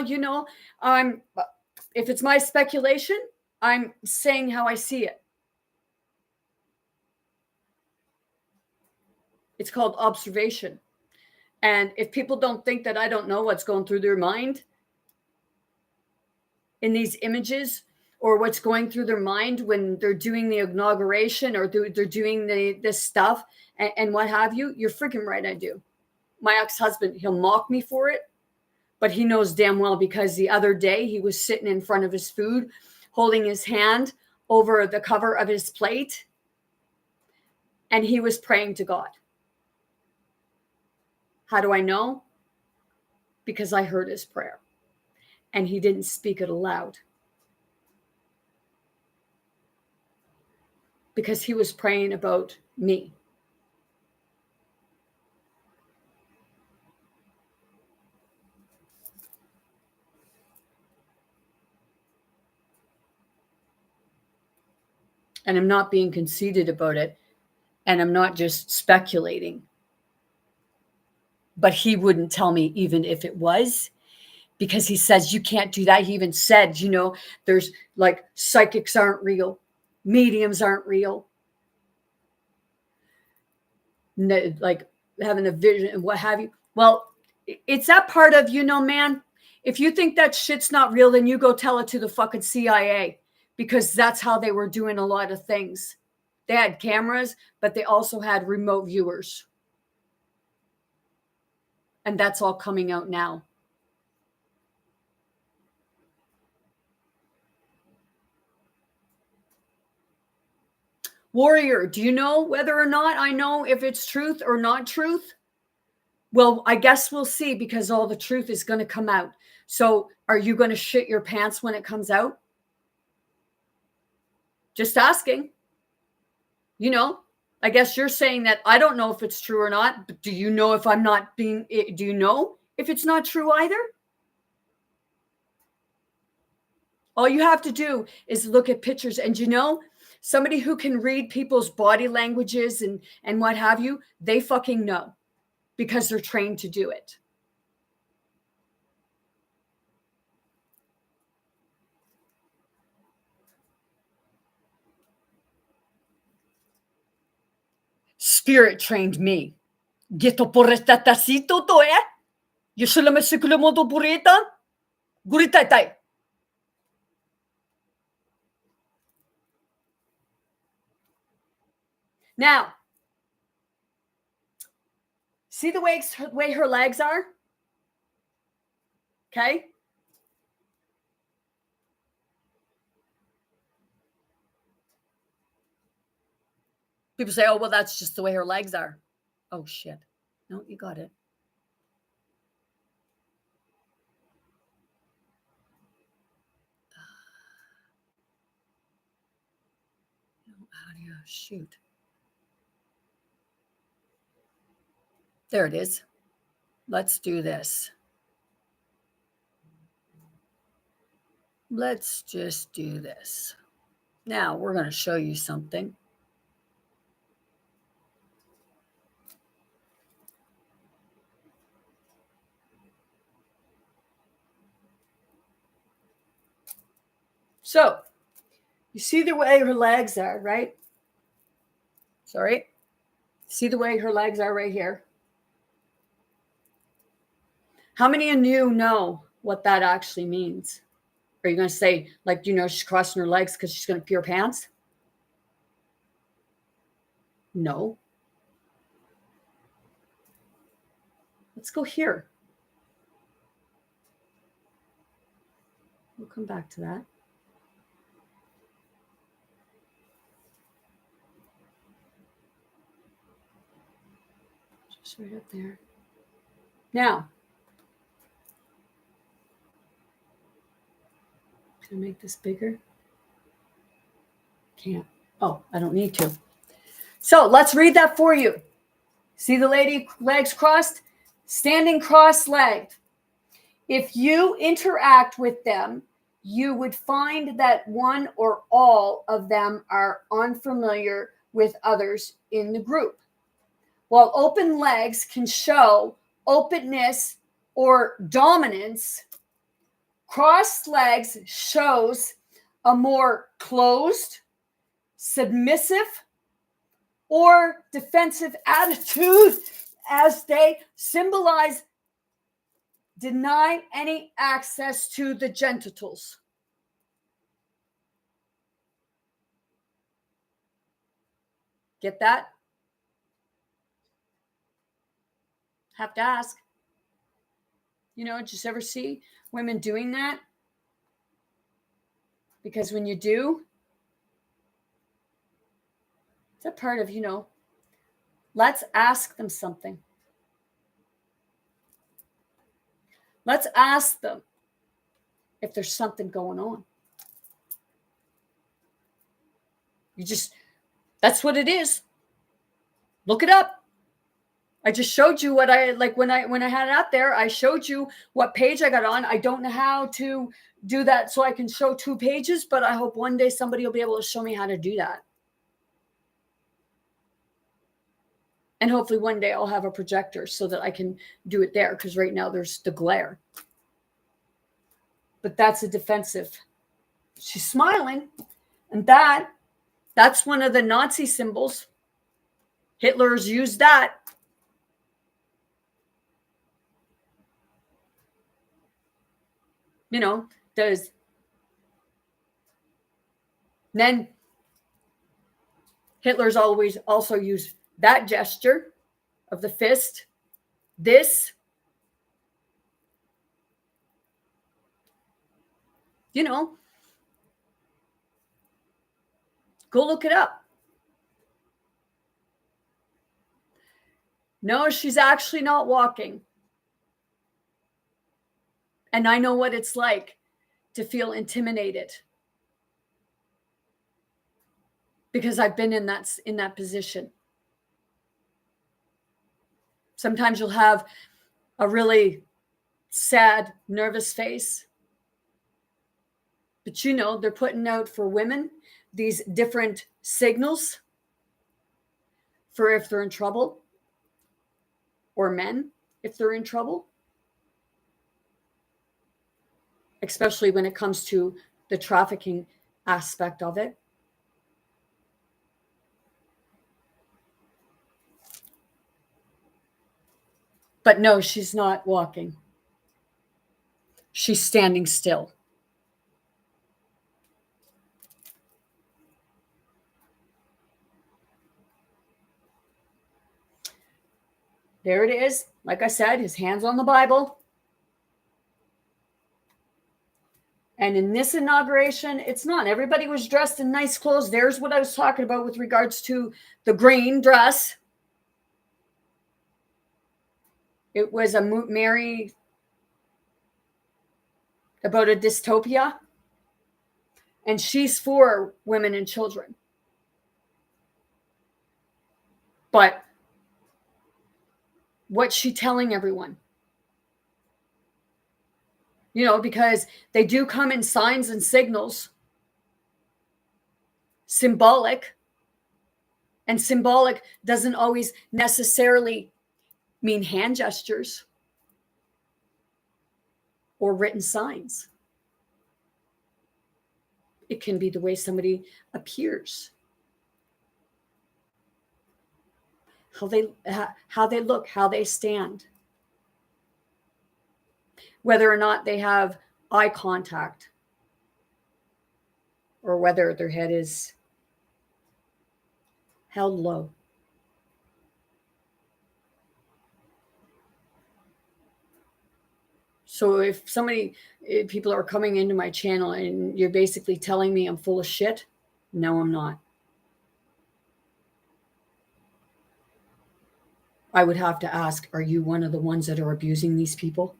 if it's my speculation, I'm saying how I see it. It's called observation. And if people don't think that I don't know what's going through their mind in these images, or what's going through their mind when they're doing the inauguration or they're doing this stuff and what have you, you're freaking right, I do. My ex-husband, he'll mock me for it, but he knows damn well because the other day he was sitting in front of his food, holding his hand over the cover of his plate, and he was praying to God. How do I know? Because I heard his prayer, and he didn't speak it aloud. Because he was praying about me. And I'm not being conceited about it. And I'm not just speculating. But he wouldn't tell me even if it was, because he says you can't do that. He even said, there's like psychics aren't real. Mediums aren't real. Like having a vision and what have you. Well, it's that part of, man, if you think that shit's not real, then you go tell it to the fucking CIA, because that's how they were doing a lot of things. They had cameras, but they also had remote viewers. And that's all coming out now. Warrior, do you know whether or not I know if it's truth or not truth? Well, I guess we'll see, because all the truth is going to come out. So are you going to shit your pants when it comes out? Just asking. I guess you're saying that I don't know if it's true or not, but do you know if I'm not being, do you know if it's not true either? All you have to do is look at pictures, and somebody who can read people's body languages and what have you, they fucking know, because they're trained to do it. Spirit trained me. Gito poresta tacito to You should have modo burita. Guritai. Now, see the way her legs are? Okay. People say, oh, well, that's just the way her legs are. Oh, shit. No, you got it. Audio, shoot. There it is. Let's do this. Let's just do this. Now we're going to show you something. So, you see the way her legs are, right? Sorry. See the way her legs are right here? How many of you know what that actually means? Are you going to say, like, she's crossing her legs because she's going to pee her pants? No. Let's go here. We'll come back to that. Just right up there. Now, can I make this bigger? Can't. Oh, I don't need to. So let's read that for you. See the lady, legs crossed? Standing cross-legged. If you interact with them, you would find that one or all of them are unfamiliar with others in the group. While open legs can show openness or dominance, crossed legs shows a more closed, submissive, or defensive attitude, as they symbolize deny any access to the genitals. Get that? Have to ask. Just ever see women doing that? Because when you do, it's a part of, let's ask them something. Let's ask them if there's something going on. That's what it is. Look it up. I just showed you what I like when I had it out there. I showed you what page I got on. I don't know how to do that so I can show 2 pages, but I hope one day somebody will be able to show me how to do that. And hopefully one day I'll have a projector so that I can do it there, because right now there's the glare. But that's a defensive. She's smiling. And that's one of the Nazi symbols. Hitler's used that. Then Hitler's always also used that gesture of the fist. This. Go look it up. No, she's actually not walking. And I know what it's like to feel intimidated, because I've been in that position. Sometimes you'll have a really sad, nervous face. But they're putting out for women these different signals for if they're in trouble, or men if they're in trouble, especially when it comes to the trafficking aspect of it. But no, she's not walking. She's standing still. There it is. Like I said, his hands on the Bible. And in this inauguration, it's not. Everybody was dressed in nice clothes. There's what I was talking about with regards to the green dress. It was a Mary about a dystopia. And she's for women and children. But what's she telling everyone? Because they do come in signs and signals, symbolic. And symbolic doesn't always necessarily mean hand gestures or written signs. It can be the way somebody appears, how they look, how they stand, whether or not they have eye contact, or whether their head is held low. So if people are coming into my channel and you're basically telling me I'm full of shit, no, I'm not. I would have to ask, are you one of the ones that are abusing these people?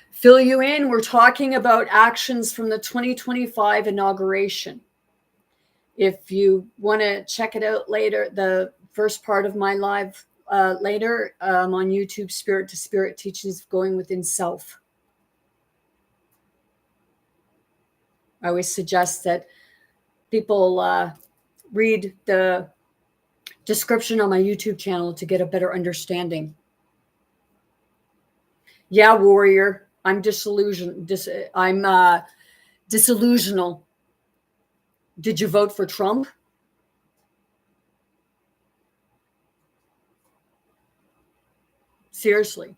Fill you in, we're talking about actions from the 2025 inauguration. If you want to check it out later, the first part of my live later on YouTube, Spirit to Spirit Teachings of Going Within Self. I always suggest that people read the description on my YouTube channel to get a better understanding. Yeah, warrior, I'm disillusioned. I'm disillusional. Did you vote for Trump? Seriously.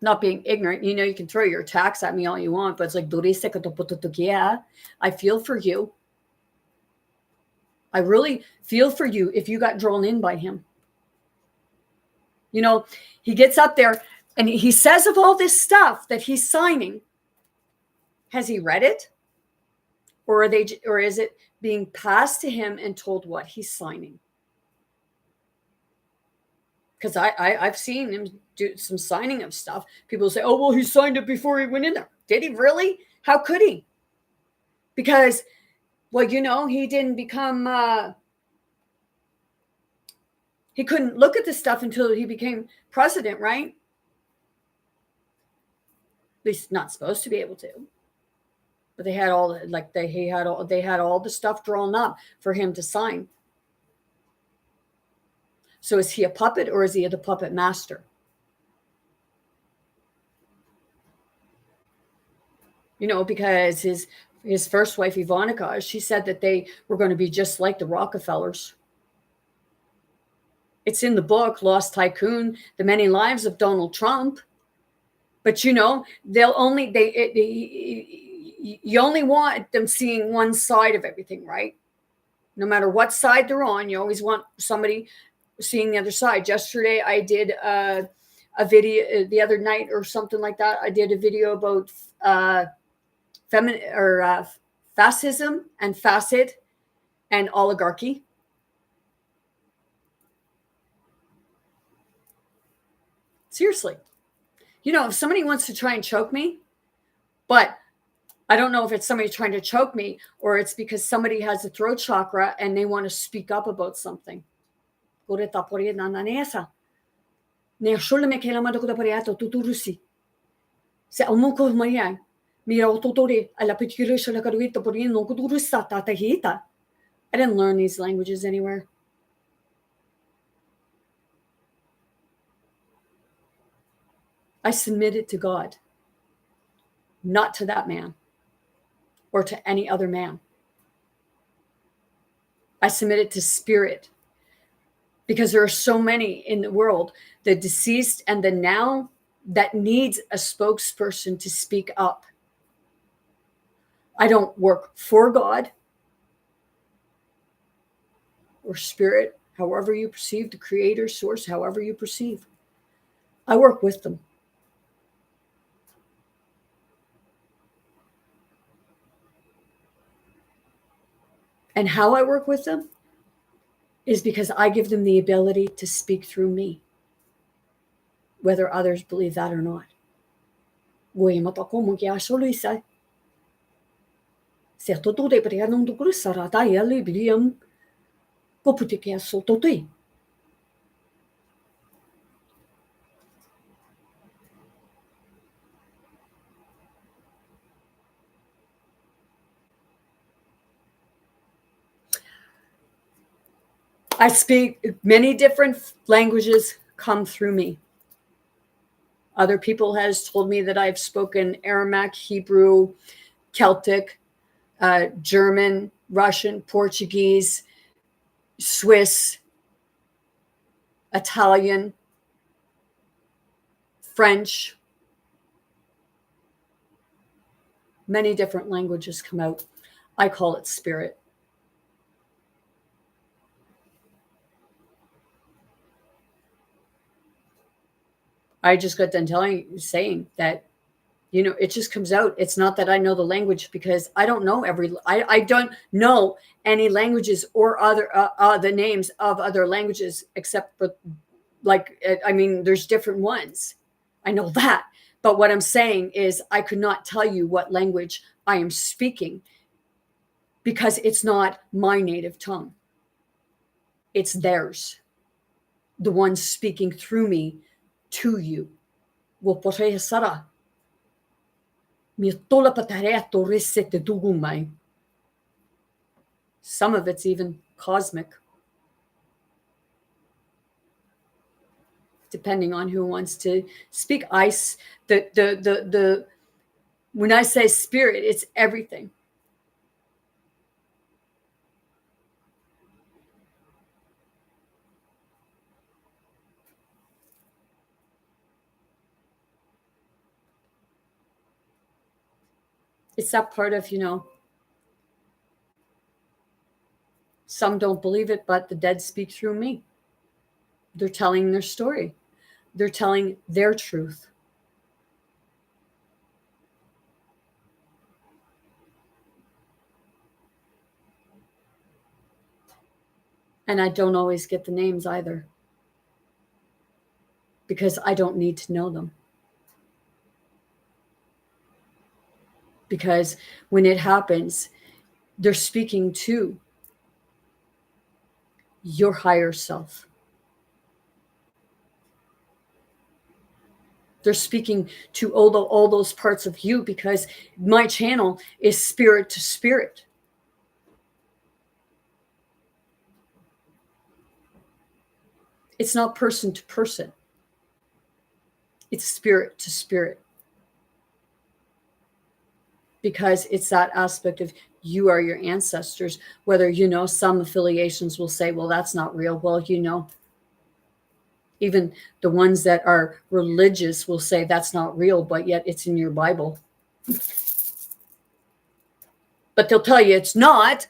Not being ignorant, you can throw your attacks at me all you want, but it's like, I feel for you. I really feel for you if you got drawn in by him. He gets up there and he says of all this stuff that he's signing. Has he read it? Or is it being passed to him and told what he's signing? Because I've seen him do some signing of stuff. People say, oh, well, he signed it before he went in there. Did he really? How could he? Because, well, he didn't become, he couldn't look at this stuff until he became president, right? At least not supposed to be able to. But they had all the stuff drawn up for him to sign. So is he a puppet or is he the puppet master? Because his first wife, Ivanka, she said that they were going to be just like the Rockefellers. It's in the book, Lost Tycoon, The Many Lives of Donald Trump. But, you only want them seeing one side of everything, right? No matter what side they're on, you always want somebody seeing the other side. Yesterday, I did a video, the other night or something like that. I did a video about fascism and facet and oligarchy. Seriously. If somebody wants to try and choke me, but I don't know if it's somebody trying to choke me or it's because somebody has a throat chakra and they want to speak up about something. I didn't learn these languages anywhere. I submitted to God, not to that man or to any other man. I submitted to spirit because there are so many in the world, the deceased and the now, that needs a spokesperson to speak up. I don't work for God or spirit, however you perceive, the creator, source, however you perceive. I work with them. And how I work with them is because I give them the ability to speak through me. whether others believe that or not. I speak many different languages come through me. Other people has told me that I've spoken Aramaic, Hebrew, Celtic, German, Russian, Portuguese, Swiss, Italian, French. Many different languages come out. I call it spirit. I just got done saying that, it just comes out. It's not that I know the language, because I don't know I don't know any languages or other the names of other languages, except for there's different ones. I know that. But what I'm saying is I could not tell you what language I am speaking, because it's not my native tongue. It's theirs. The one speaking through me to you. Some of it's even cosmic, depending on who wants to speak. When I say spirit, it's everything. It's that part of, some don't believe it, but the dead speak through me. They're telling their story. They're telling their truth. And I don't always get the names either, because I don't need to know them. Because when it happens, they're speaking to your higher self. They're speaking to all those parts of you, because my channel is spirit to spirit. It's not person to person. It's spirit to spirit. Because it's that aspect of you are your ancestors. Whether, some affiliations will say, well, that's not real. Well, even the ones that are religious will say that's not real, but yet it's in your Bible. But they'll tell you it's not.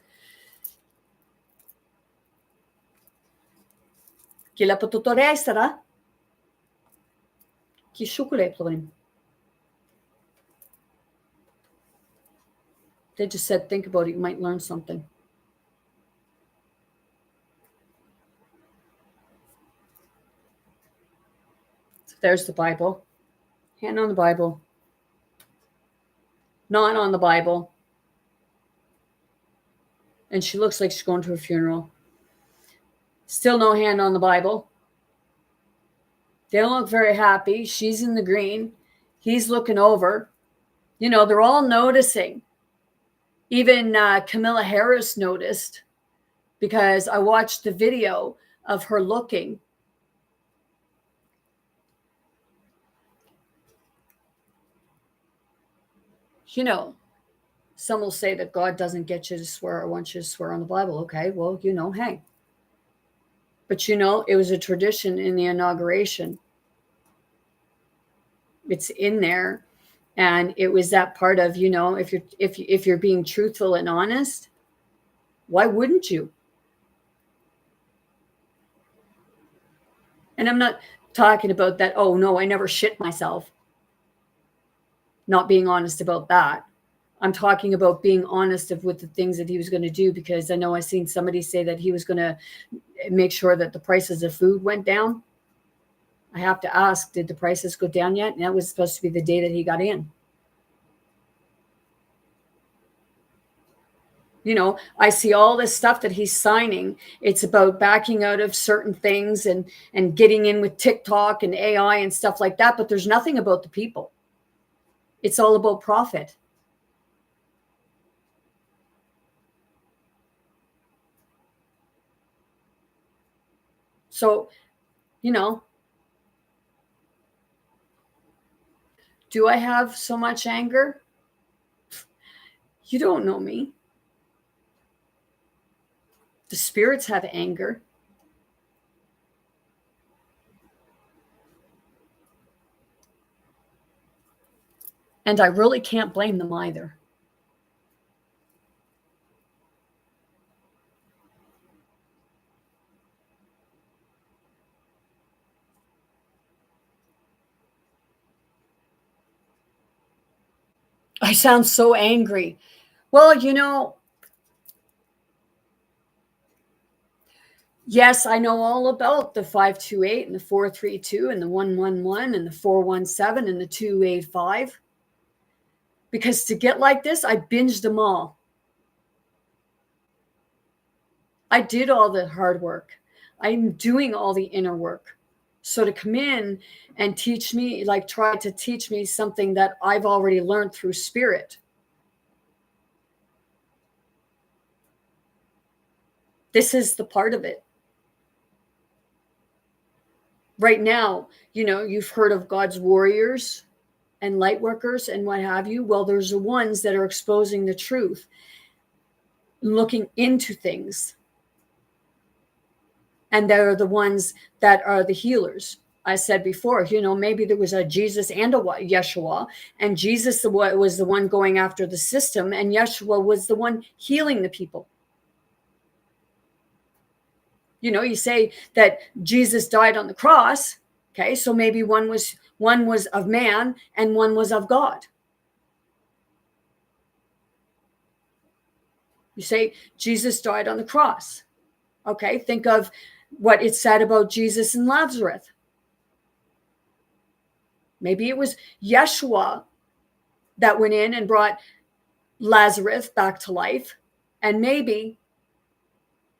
They just said, think about it, you might learn something. So there's the Bible. Hand on the Bible. Not on the Bible. And she looks like she's going to a funeral. Still no hand on the Bible. They don't look very happy. She's in the green. He's looking over. They're all noticing. Even Camilla Harris noticed, because I watched the video of her looking. Some will say that God doesn't get you to swear or wants you to swear on the Bible. Okay, well, hey. But it was a tradition in the inauguration. It's in there. And it was that part of, if you're being truthful and honest, why wouldn't you? And I'm not talking about that, oh no, I never shit myself. Not being honest about that. I'm talking about being honest with the things that he was going to do, because I know I seen somebody say that he was going to make sure that the prices of food went down. I have to ask, did the prices go down yet? And that was supposed to be the day that he got in. You know, I see all this stuff that he's signing. It's about backing out of certain things and getting in with TikTok and AI and stuff like that. But there's nothing about the people. It's all about profit. So, you know, do I have so much anger? You don't know me. The spirits have anger. And I really can't blame them either. I sound so angry. Well, you know, yes, I know all about the 528 and the 432 and the 111 and the 417 and the 285. Because to get like this, I binged them all. I did all the hard work. I'm doing all the inner work. So to come in and teach me, like try to teach me something that I've already learned through spirit. This is the part of it. Right now, you know, you've heard of God's warriors and light workers and what have you. Well, there's the ones that are exposing the truth, looking into things. And they're the ones that are the healers. I said before, you know, maybe there was a Jesus and a Yeshua, and Jesus was the one going after the system, and Yeshua was the one healing the people. You know, you say that Jesus died on the cross. Okay, so maybe one was of man and one was of God. You say Jesus died on the cross. Okay, think of what it said about Jesus and Lazarus. Maybe it was Yeshua that went in and brought Lazarus back to life. And maybe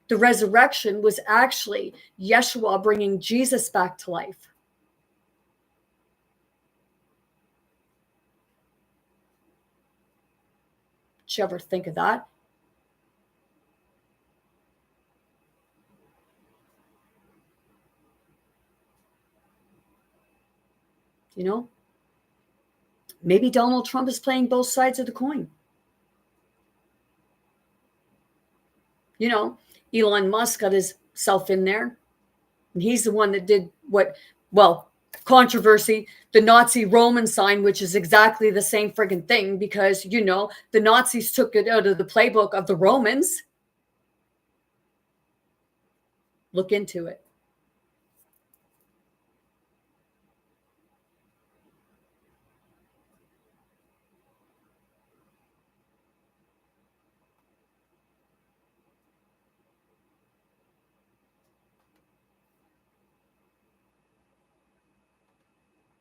the resurrection was actually Yeshua bringing Jesus back to life. Did you ever think of that? You know, maybe Donald Trump is playing both sides of the coin. You know, Elon Musk got himself in there. And he's the one that did controversy, the Nazi Roman sign, which is exactly the same friggin' thing because, you know, the Nazis took it out of the playbook of the Romans. Look into it.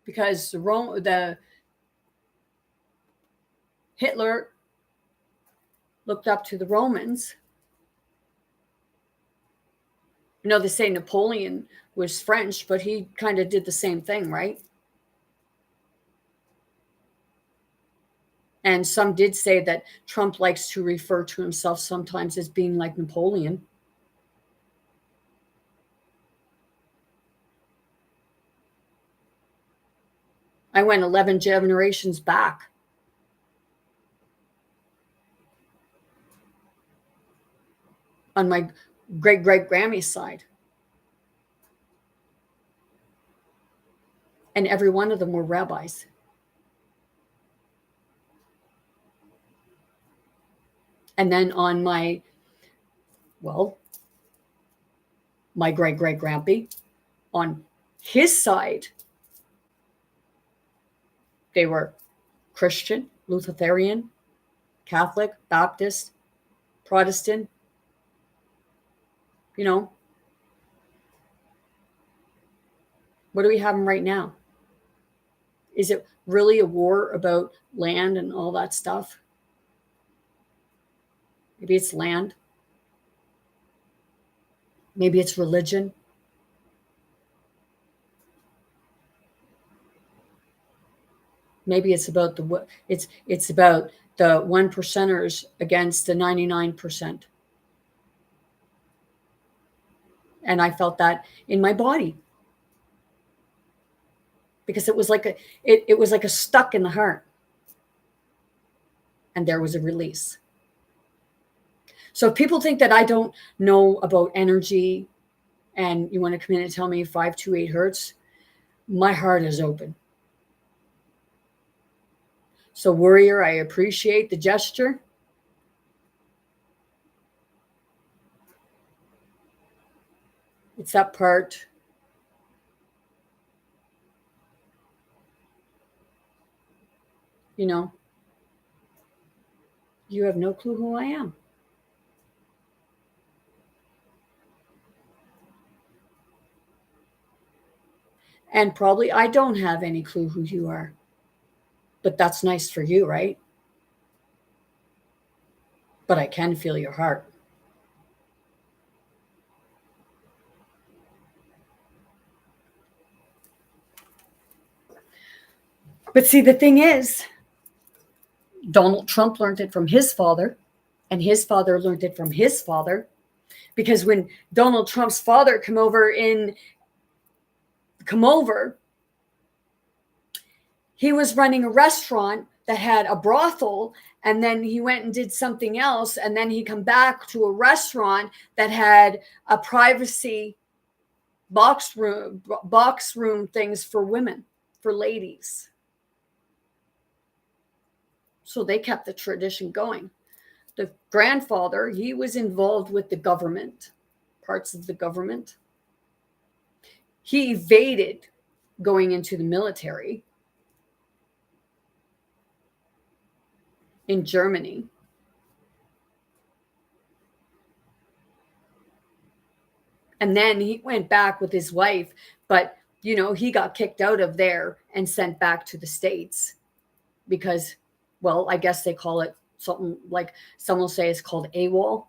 Because the Hitler looked up to the Romans. You know, they say Napoleon was French, but he kind of did the same thing, right? And some did say that Trump likes to refer to himself sometimes as being like Napoleon. I went 11 generations back. On my great-great-Grammy's side. And every one of them were rabbis. And then on my great-great-grandpa, on his side, they were Christian, Lutheran, Catholic, Baptist, Protestant, you know, What are we having right now? Is it really a war about land and all that stuff? Maybe it's land. Maybe it's religion. Maybe it's about it's about the 1%ers against the 99%. And I felt that in my body. Because it was like it was like a stuck in the heart. And there was a release. So if people think that I don't know about energy and you want to come in and tell me 528 hertz, my heart is open. So warrior, I appreciate the gesture. It's that part. You know, you have no clue who I am. And probably I don't have any clue who you are. But that's nice for you, right? But I can feel your heart. But see, the thing is, Donald Trump learned it from his father, and his father learned it from his father. Because when Donald Trump's father come over, he was running a restaurant that had a brothel, and then he went and did something else, and then he come back to a restaurant that had a privacy box room things for women, for ladies. So they kept the tradition going. The grandfather, he was involved with the government, parts of the government. He evaded going into the military in Germany. And then he went back with his wife, but he got kicked out of there and sent back to the States because, well, I guess they call it something like, some will say it's called AWOL.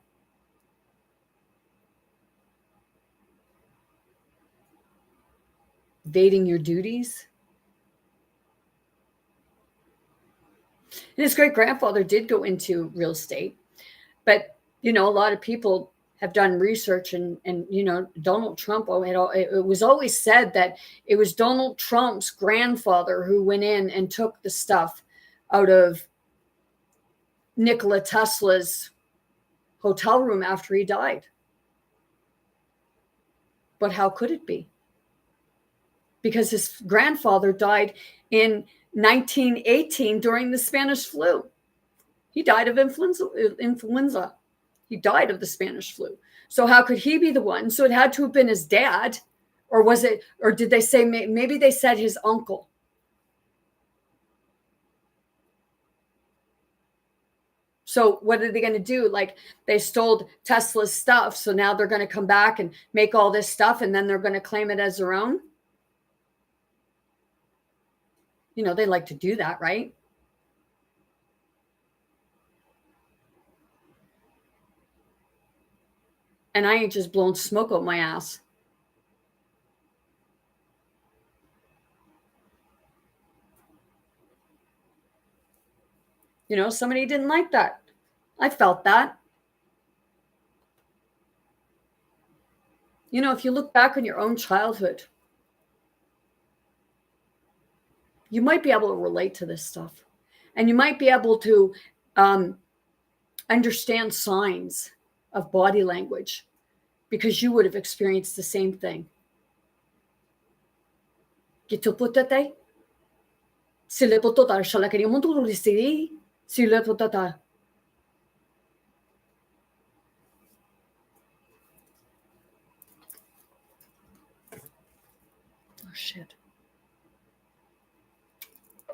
Evading your duties. And his great grandfather did go into real estate, but a lot of people have done research, and Donald Trump, it was always said that it was Donald Trump's grandfather who went in and took the stuff out of Nikola Tesla's hotel room after he died. But how could it be? Because his grandfather died in 1918 during the Spanish flu. He died of influenza. He died of the Spanish flu. So how could he be the one? So it had to have been his dad, or did they say, maybe they said his uncle? So what are they going to do? Like, they stole Tesla's stuff, so now they're going to come back and make all this stuff, and then they're going to claim it as their own? They like to do that, right? And I ain't just blowing smoke up my ass. Somebody didn't like that. I felt that. If you look back on your own childhood, you might be able to relate to this stuff. And you might be able to understand signs of body language because you would have experienced the same thing. Oh shit.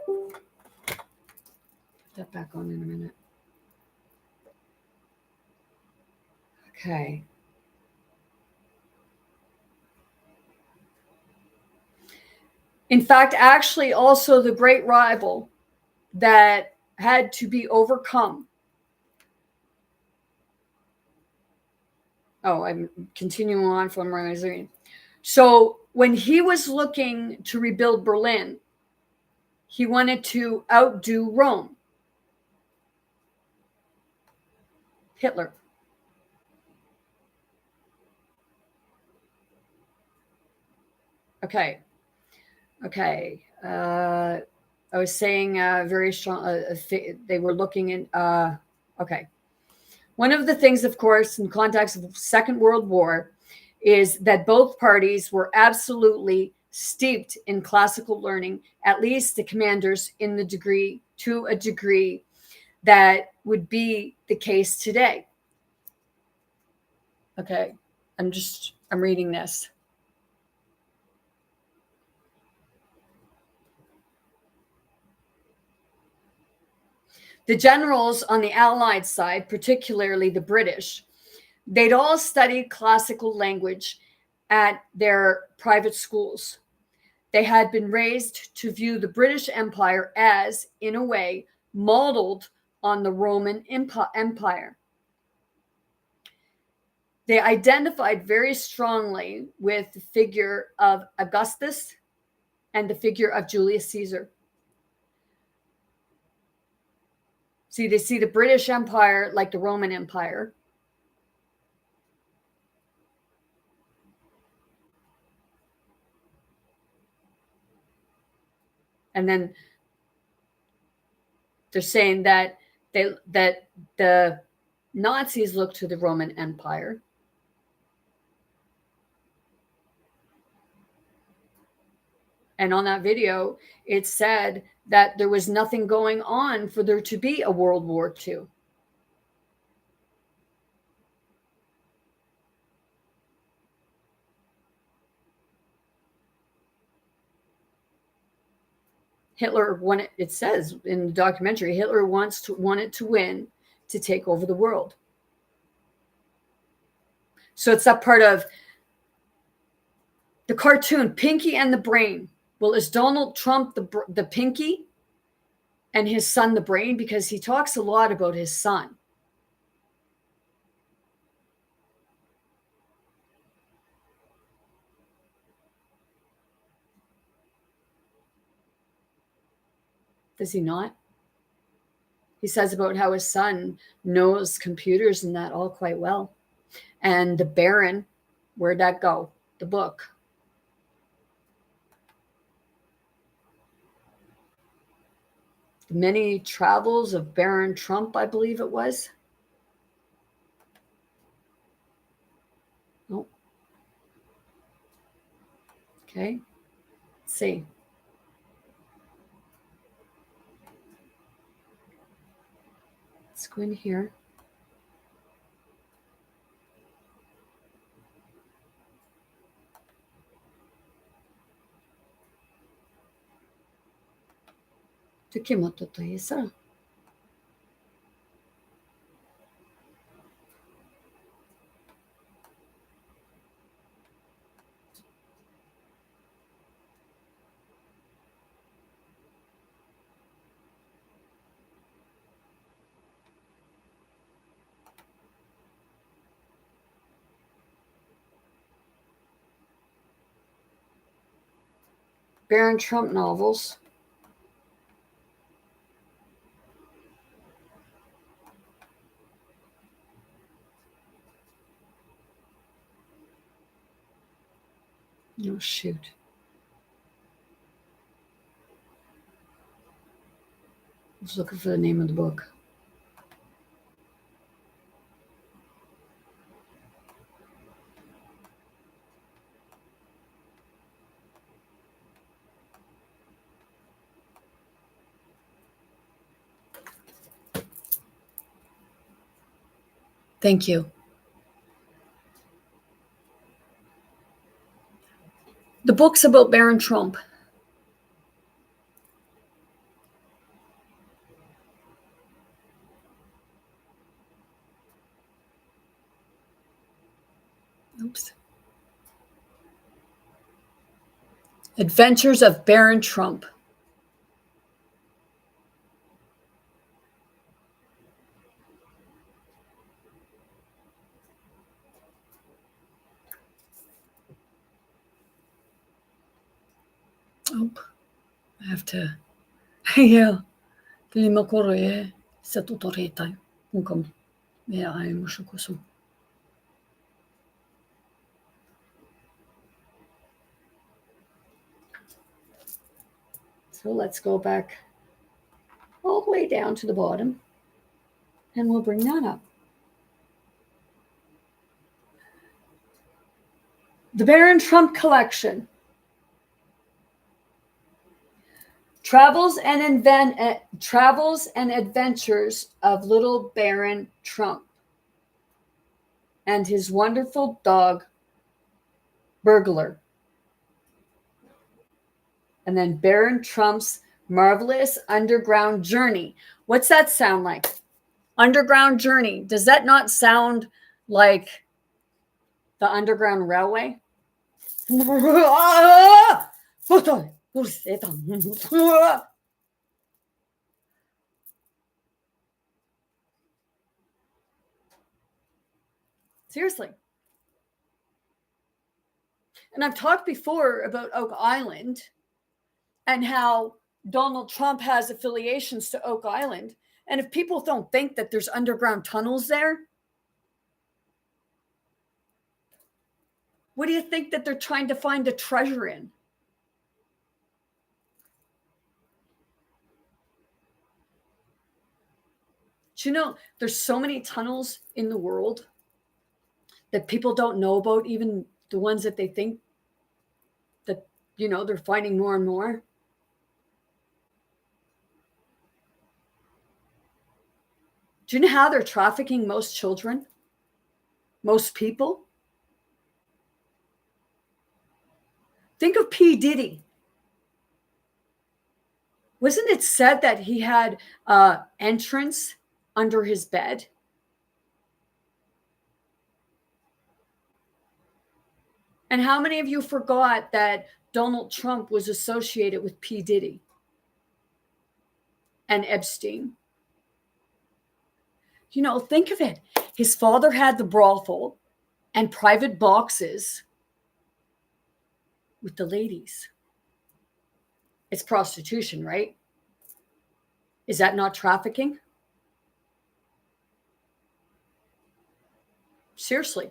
Put that back on in a minute. Okay. In fact, actually, also the great rival that had to be overcome. Oh, I'm continuing on from where I was reading. So when he was looking to rebuild Berlin, he wanted to outdo Rome. Hitler. Okay. I was saying very strong. They were looking in. Okay. One of the things, of course, in context of the Second World War, is that both parties were absolutely steeped in classical learning, at least the commanders to a degree that would be the case today. Okay, I'm reading this. The generals on the Allied side, particularly the British, they'd all studied classical language at their private schools. They had been raised to view the British Empire as, in a way, modeled on the Roman Empire. They identified very strongly with the figure of Augustus and the figure of Julius Caesar. See, they see the British Empire like the Roman Empire. And then they're saying that the Nazis look to the Roman Empire. And on that video, it said that there was nothing going on for there to be a World War II. Hitler wanted, it says in the documentary, Hitler wanted to win to take over the world. So it's that part of the cartoon, Pinky and the Brain. Well, is Donald Trump the Pinky and his son the Brain? Because he talks a lot about his son. Does he not? He says about how his son knows computers and that all quite well. And the Baron, where'd that go? The book. The Many Travels of Baron Trump, I believe it was. Oh. Okay. Let's see. Let's go in here. Baron Trump novels. Oh, shoot. I was looking for the name of the book. Thank you. The book's about Baron Trump. Oops. Adventures of Baron Trump. Oh, I have to. Yeah. Lima koroe sa tutoreta. Ungkom. Yeah, I am mushukusu. So let's go back all the way down to the bottom, and we'll bring that up. The Baron Trump Collection. Travels and Adventures of Little Baron Trump and his wonderful dog, Burglar. And then Baron Trump's Marvelous Underground Journey. What's that sound like? Underground Journey. Does that not sound like the Underground Railway? Seriously. And I've talked before about Oak Island and how Donald Trump has affiliations to Oak Island. And if people don't think that there's underground tunnels there, what do you think that they're trying to find a treasure in? Do you know there's so many tunnels in the world that people don't know about, even the ones that they think that, they're finding more and more? Do you know how they're trafficking most children? Most people? Think of P. Diddy. Wasn't it said that he had entrance under his bed? And how many of you forgot that Donald Trump was associated with P. Diddy and Epstein? Think of it. His father had the brothel and private boxes with the ladies. It's prostitution, right? Is that not trafficking? Seriously.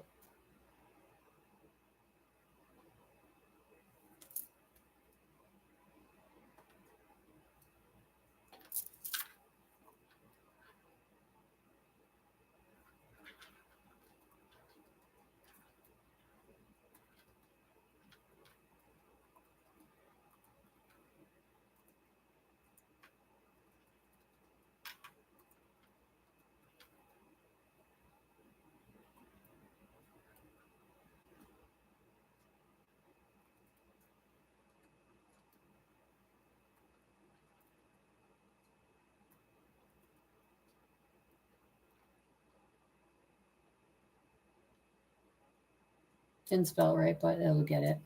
Didn't spell right, but it'll get it.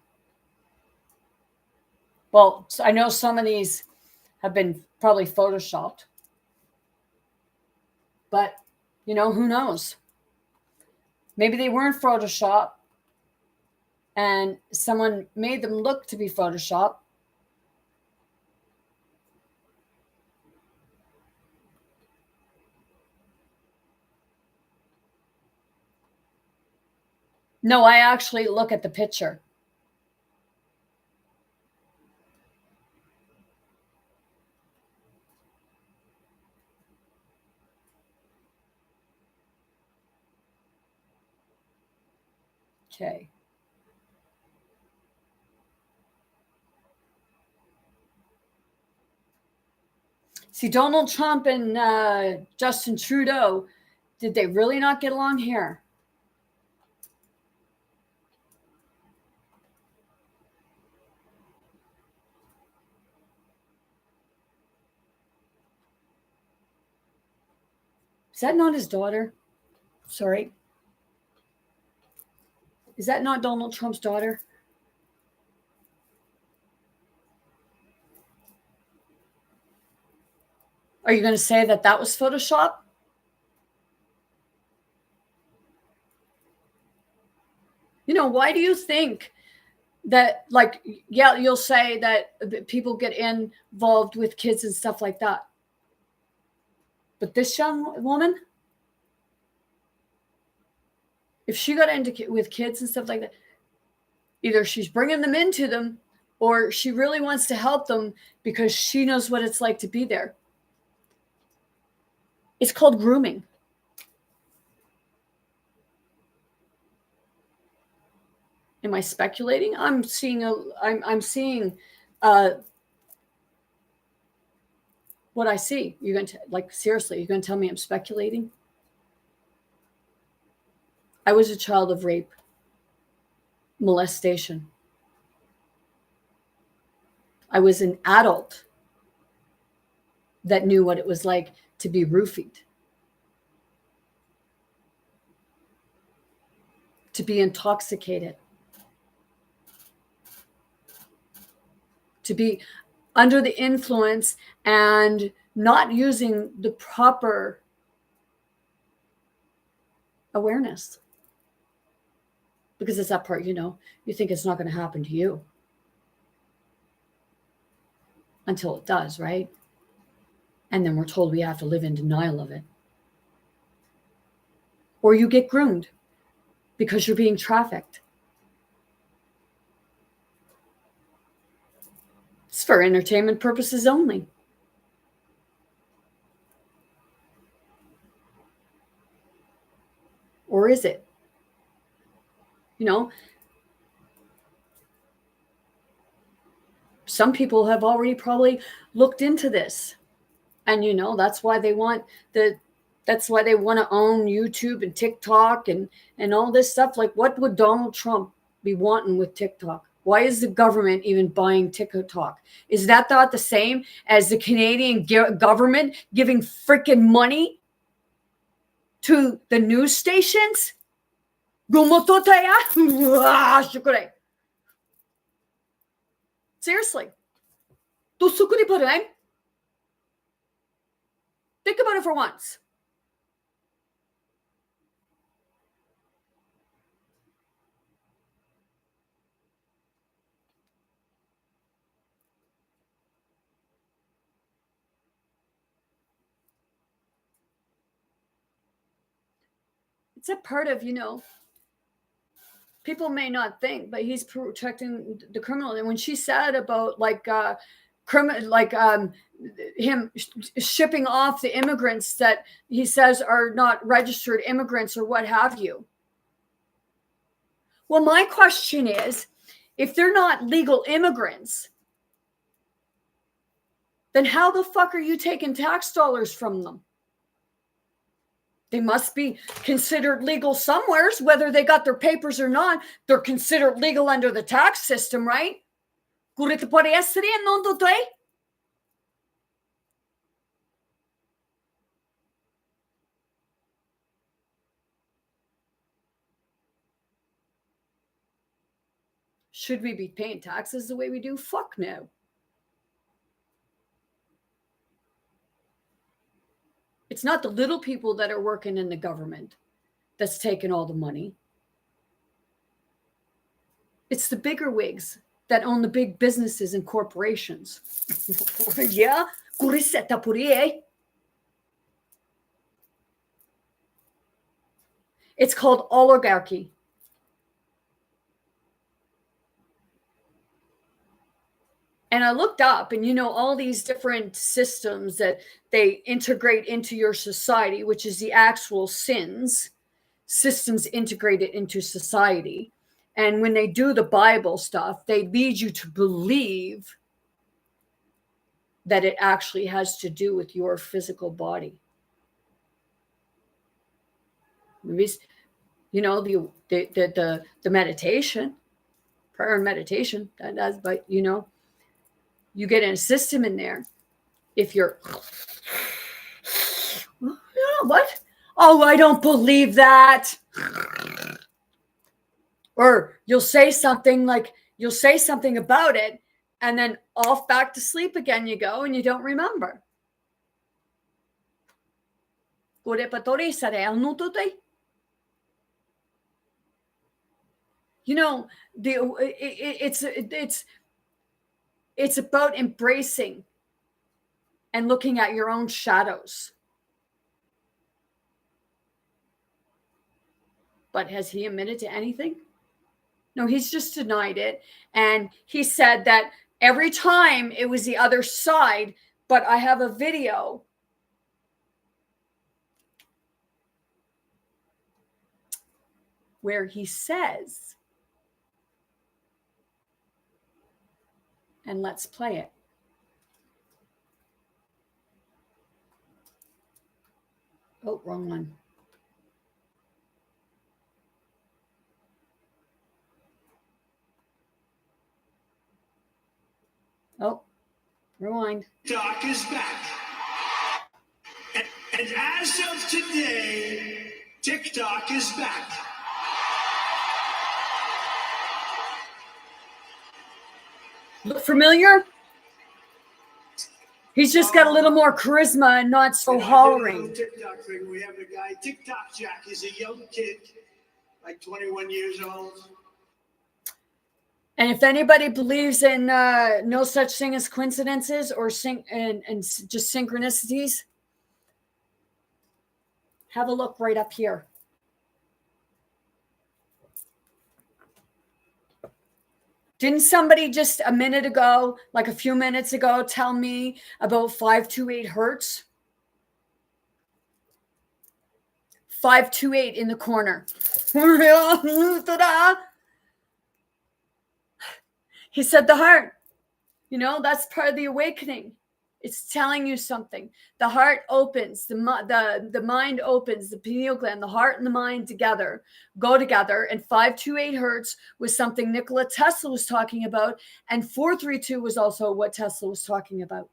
Well, I know some of these have been probably photoshopped, but who knows? Maybe they weren't photoshopped and someone made them look to be photoshopped. No, I actually look at the picture. Okay. See, Donald Trump and Justin Trudeau, did they really not get along here? Is that not his daughter? Sorry. Is that not Donald Trump's daughter? Are you going to say that that was Photoshop? You know, why do you think that, like, yeah, you'll say that people get involved with kids and stuff like that. But this young woman, if she got into with kids and stuff like that, either she's bringing them into them or she really wants to help them because she knows what it's like to be there. It's called grooming. Am I speculating? I'm seeing what I see. You're going to, like, seriously, you're going to tell me I'm speculating? I was a child of rape, molestation. I was an adult that knew what it was like to be roofied, to be intoxicated, to be under the influence and not using the proper awareness. Because it's that part, you know, you think it's not going to happen to you until it does, right? And then we're told we have to live in denial of it. Or you get groomed because you're being trafficked. It's for entertainment purposes only. Or is it? You know, some people have already probably looked into this. And, you know, that's why they want to own YouTube and TikTok and all this stuff. Like, what would Donald Trump be wanting with TikTok? Why is the government even buying TikTok? Is that not the same as the Canadian government giving freaking money to the news stations? Seriously. Think about it for once. It's a part of, you know, people may not think, but he's protecting the criminal. And when she said about him shipping off the immigrants that he says are not registered immigrants or what have you. Well, my question is, if they're not legal immigrants, then how the fuck are you taking tax dollars from them? They must be considered legal somewheres, whether they got their papers or not. They're considered legal under the tax system, right? Should we be paying taxes the way we do? Fuck no. It's not the little people that are working in the government that's taking all the money. It's the bigger wigs that own the big businesses and corporations. Yeah? It's called oligarchy. And I looked up, and, you know, all these different systems that they integrate into your society, which is the actual systems integrated into society. And when they do the Bible stuff, they lead you to believe that it actually has to do with your physical body. You know, the meditation, prayer and meditation, that's, but, you know, you get in a system in there. If you're, what? Oh, I don't believe that. Or you'll say something about it, and then off back to sleep again you go, and you don't remember. You know, it's about embracing and looking at your own shadows. But has he admitted to anything? No, he's just denied it. And he said that every time it was the other side, but I have a video where he says, and let's play it. Oh, wrong one. Oh, rewind. TikTok is back. And as of today, TikTok is back. Look familiar? He's just got a little more charisma and not so hollering. TikTok thing. We have a guy, TikTok Jack. He's a young kid, like 21 years old. And if anybody believes in no such thing as coincidences or and just synchronicities, have a look right up here. Didn't somebody just a minute ago, like a few minutes ago, tell me about 528 hertz? 528 in the corner. He said the heart, you know, that's part of the awakening. It's telling you something. The heart opens, the mind opens, the pineal gland, the heart and the mind together, go together. And 528 hertz was something Nikola Tesla was talking about. And 432 was also what Tesla was talking about.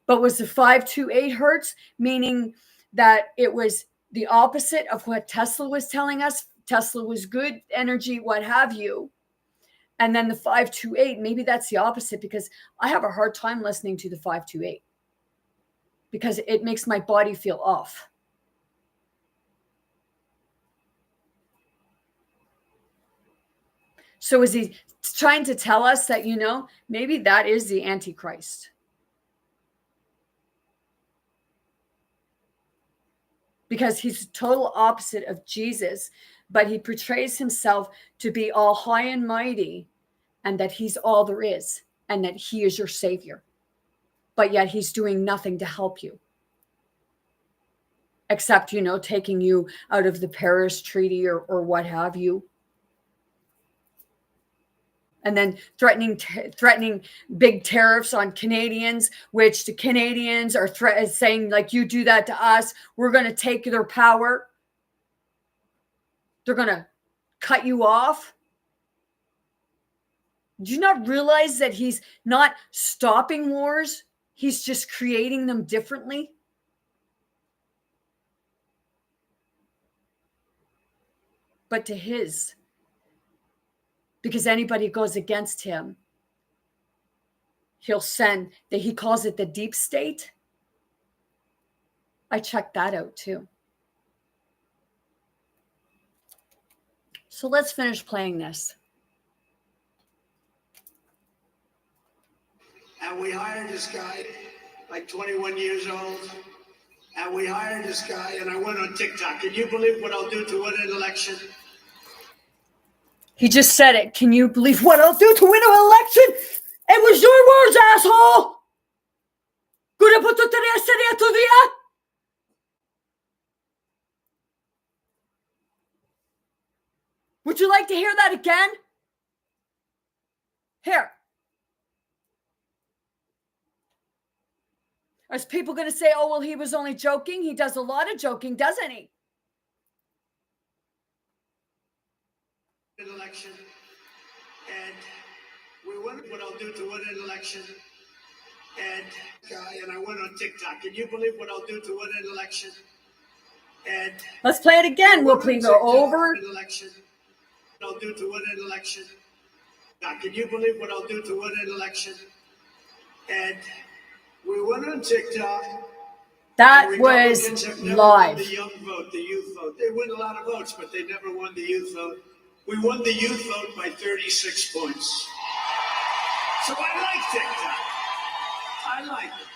But was the 528 hertz, meaning that it was the opposite of what Tesla was telling us? Tesla was good energy, what have you. And then the 528, maybe that's the opposite, because I have a hard time listening to the 528 because it makes my body feel off. So is he trying to tell us that, you know, maybe that is the Antichrist? Because he's total opposite of Jesus, but he portrays himself to be all high and mighty and that he's all there is and that he is your savior. But yet he's doing nothing to help you. Except, you know, taking you out of the Paris Treaty or what have you. And then threatening big tariffs on Canadians, which the Canadians are saying, like, you do that to us, we're going to take their power. They're going to cut you off. Do you not realize that he's not stopping wars? He's just creating them differently. But to his, because anybody goes against him, he'll send that he calls it the deep state. I checked that out too. So let's finish playing this. And we hired this guy, like 21 years old. And we hired this guy, and I went on TikTok. Can you believe what I'll do to win an election? He just said it. Can you believe what I'll do to win an election? It was your words, asshole. Would you like to hear that again? Here. Are people going to say, oh, well, he was only joking? He does a lot of joking, doesn't he? An election. And we went what I'll do to win an election. And I went on TikTok. Can you believe what I'll do to win an election? And let's play it again. We'll please go over. Election. I'll do to win an election. Now, can you believe what I'll do to win an election? And we went on TikTok, That And was Republicans have never won live. the young vote, the youth vote. They win a lot of votes, but they never won the youth vote. We won the youth vote by 36 points. So I like TikTok. I like it.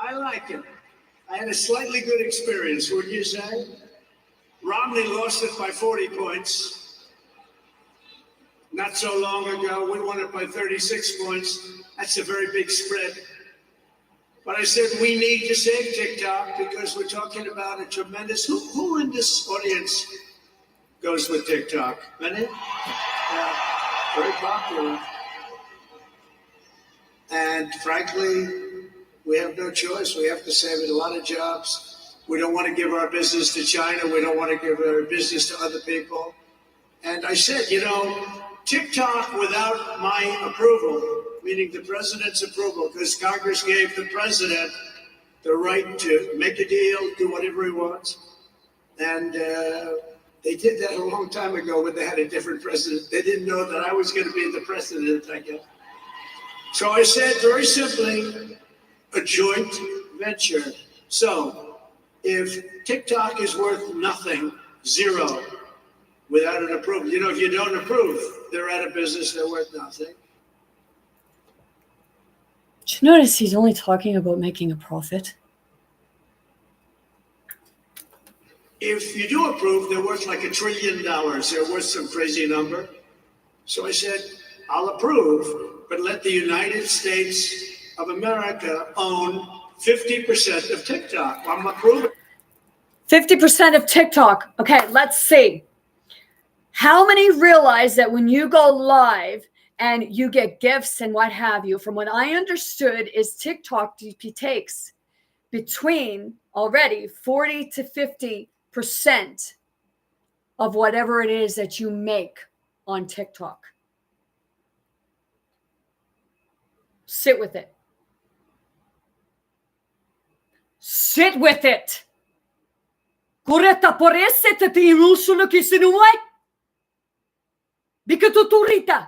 I like it. I had a slightly good experience, wouldn't you say? Romney lost it by 40 points. Not so long ago, we won it by 36 points. That's a very big spread. But I said we need to save TikTok because we're talking about a tremendous. Who in this audience goes with TikTok? Many? Yeah, very popular. And frankly, we have no choice. We have to save it. A lot of jobs. We don't want to give our business to China. We don't want to give our business to other people. And I said, TikTok without my approval, meaning the president's approval, because Congress gave the president the right to make a deal, do whatever he wants. And they did that a long time ago when they had a different president. They didn't know that I was going to be the president, I guess. So I said very simply, a joint venture. So if TikTok is worth nothing, zero, without an approval, if you don't approve, they're out of business, they're worth nothing. Did you notice he's only talking about making a profit? If you do approve, they're worth like $1 trillion. They're worth some crazy number. So I said, I'll approve, but let the United States of America own 50% of TikTok. I'm approving. 50% of TikTok. Okay, let's see. How many realize that when you go live and you get gifts and what have you, from what I understood is TikTok takes between already 40 to 50% of whatever it is that you make on TikTok. Sit with it. Sit with it. Kureta porese te tinusuno kisinuwe. Bikatuturita.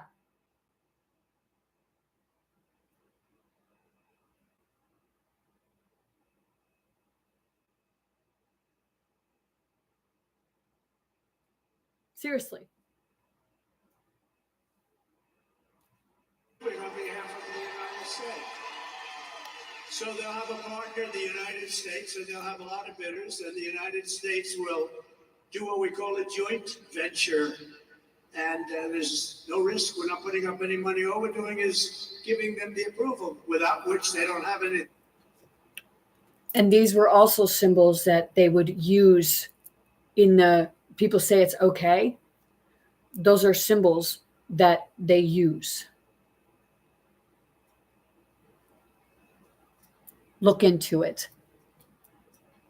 Seriously. On behalf of the United States. So they'll have a partner, the United States, and they'll have a lot of bidders, and the United States will do what we call a joint venture. And there's no risk. We're not putting up any money. All we're doing is giving them the approval, without which they don't have any. And these were also symbols that they would use in the, people say it's okay. Those are symbols that they use. Look into it.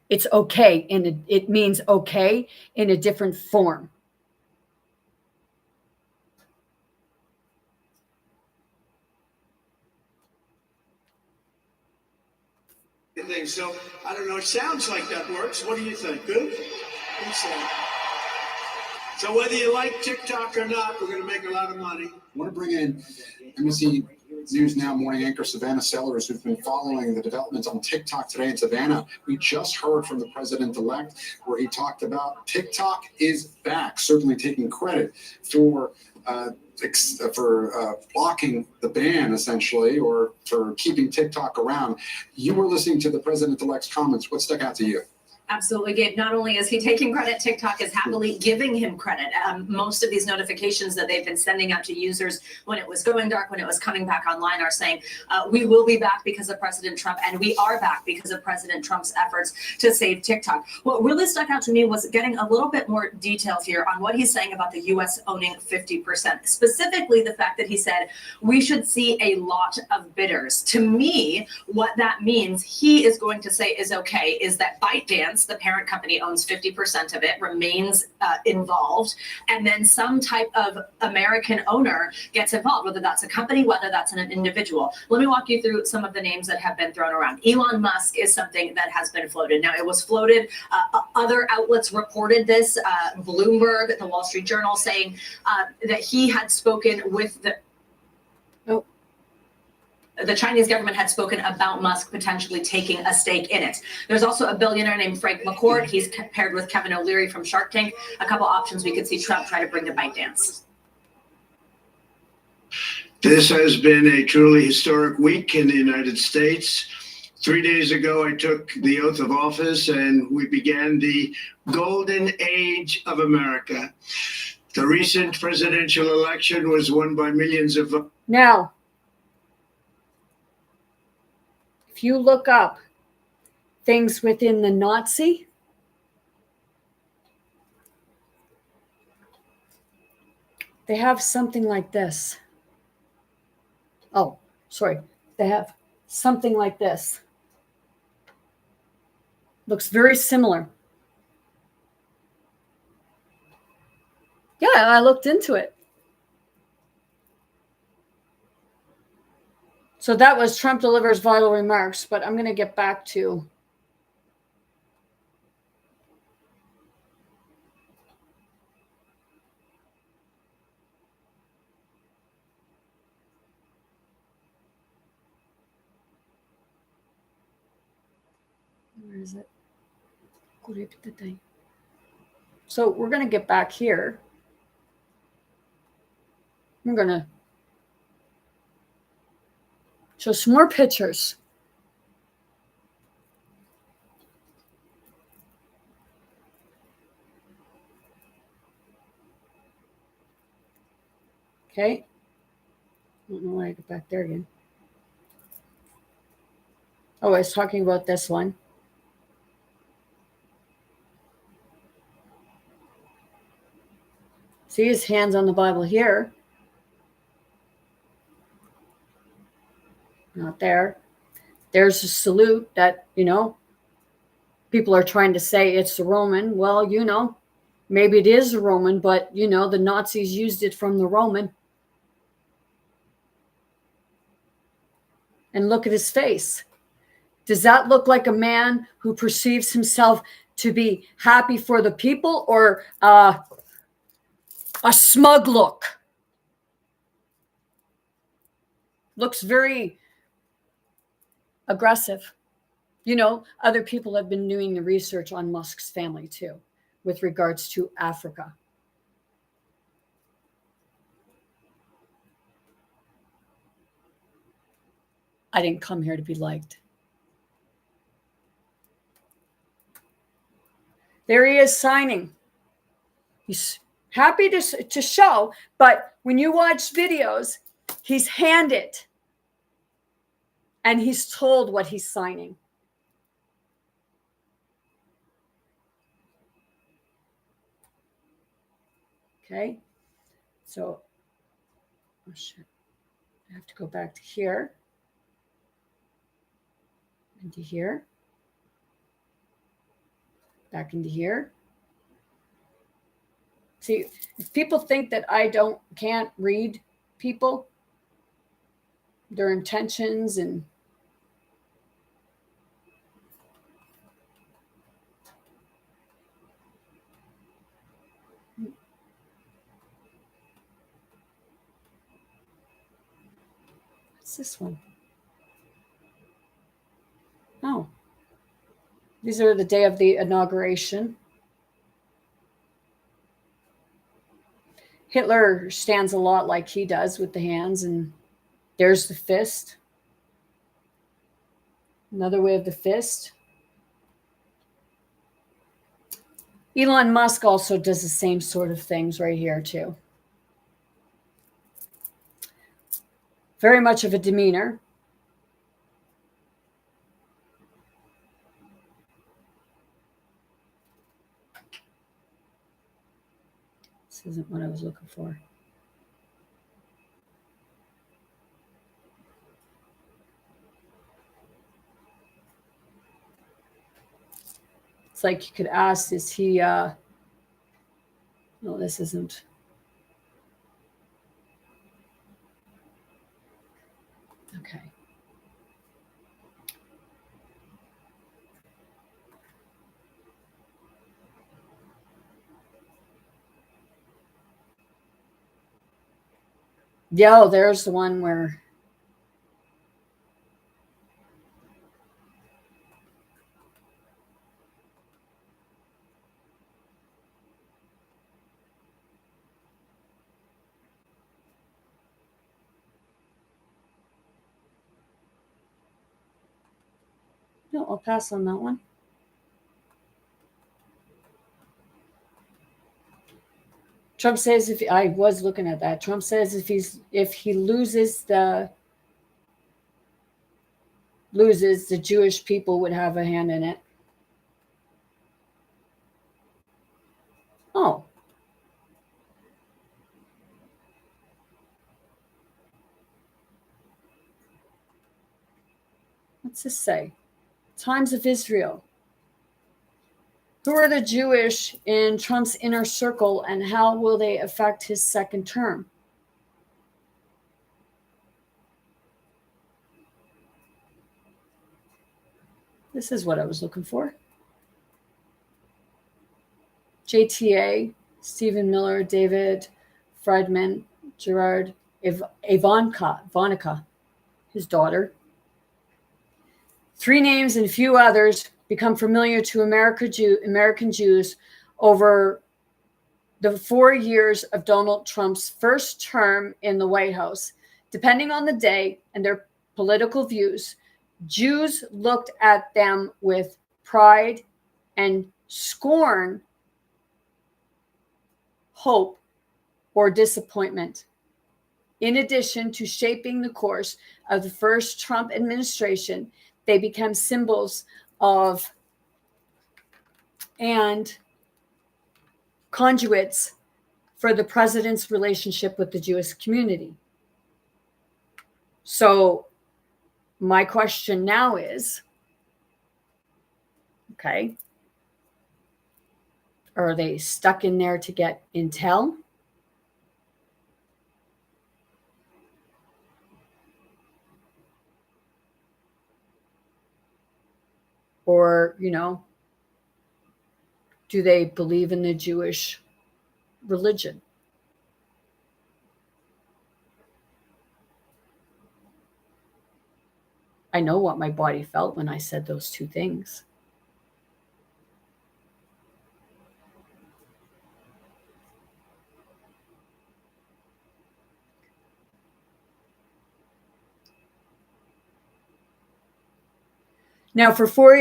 It's okay, and it means okay in a different form. So I don't know. It sounds like that works. What do you think? Good? So whether you like TikTok or not, we're going to make a lot of money. I want to bring in NBC News Now morning anchor Savannah Sellers, who's been following the developments on TikTok today. In Savannah, we just heard from the president-elect where he talked about TikTok is back, certainly taking credit for blocking the ban, essentially, or for keeping TikTok around. You were listening to the president-elect's comments. What stuck out to you? Absolutely, Gabe. Not only is he taking credit, TikTok is happily giving him credit. Most of these notifications that they've been sending out to users when it was going dark, when it was coming back online, are saying, we will be back because of President Trump, and we are back because of President Trump's efforts to save TikTok. What really stuck out to me was getting a little bit more details here on what he's saying about the U.S. owning 50%. Specifically, the fact that he said, we should see a lot of bidders. To me, what that means, he is going to say is okay, is that ByteDance, the parent company, owns 50% of it, remains involved, and then some type of American owner gets involved, whether that's a company, whether that's an individual. Let me walk you through some of the names that have been thrown around. Elon Musk is something that has been floated. Now, it was floated. Other outlets reported this. Bloomberg, the Wall Street Journal, saying that he had spoken with the the Chinese government had spoken about Musk potentially taking a stake in it. There's also a billionaire named Frank McCourt. He's paired with Kevin O'Leary from Shark Tank. A couple options we could see Trump try to bring to ByteDance. This has been a truly historic week in the United States. 3 days ago, I took the oath of office and we began the golden age of America. The recent presidential election was won by millions of votes. Now, if you look up things within the Nazi, they have something like this. Oh, sorry. They have something like this. Looks very similar. Yeah, I looked into it. So that was Trump delivers vital remarks, but I'm going to get back to where is it? So we're going to get back here. I'm going to show some more pictures. Okay. I don't know why I get back there again. Oh, I was talking about this one. See his hands on the Bible here. Not there. There's a salute that, people are trying to say it's the Roman. Well, maybe it is a Roman, but, the Nazis used it from the Roman. And look at his face. Does that look like a man who perceives himself to be happy for the people, or a smug look? Looks very aggressive. Other people have been doing the research on Musk's family too, with regards to Africa. I didn't come here to be liked. There he is signing. He's happy to show, but when you watch videos, he's handed and he's told what he's signing. Okay, so, oh shit, I have to go back to here, into here, back into here. See, if people think that I can't read people, their intentions and what's this one? Oh, these are the day of the inauguration. Hitler stands a lot like he does with the hands, and there's the fist. Another way of the fist. Elon Musk also does the same sort of things right here too. Very much of a demeanor. This isn't what I was looking for. It's like you could ask, is he, no, this isn't. Okay. Yeah, there's the one where No, I'll pass on that one. Trump says I was looking at that. Trump says if he loses, the Jewish people would have a hand in it. Oh. What's this say? Times of Israel. Who are the Jewish in Trump's inner circle, and how will they affect his second term? This is what I was looking for. JTA, Stephen Miller, David Friedman, Gerard, Ivanka, his daughter. 3 names and a few others become familiar to American Jews over the 4 years of Donald Trump's first term in the White House. Depending on the day and their political views, Jews looked at them with pride and scorn, hope, or disappointment. In addition to shaping the course of the first Trump administration, they became symbols of and conduits for the president's relationship with the Jewish community. So my question now is, okay, are they stuck in there to get intel? Or, do they believe in the Jewish religion? I know what my body felt when I said those 2 things. Now, 4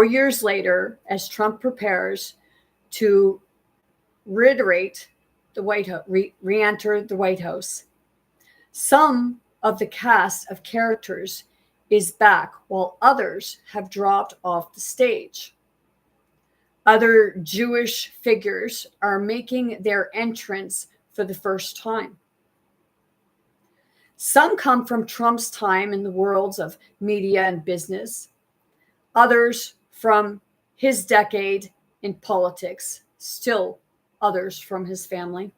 years later, as Trump prepares to reiterate the White House, re-enter the White House, some of the cast of characters is back, while others have dropped off the stage. Other Jewish figures are making their entrance for the first time. Some come from Trump's time in the worlds of media and business, others from his decade in politics, still others from his family.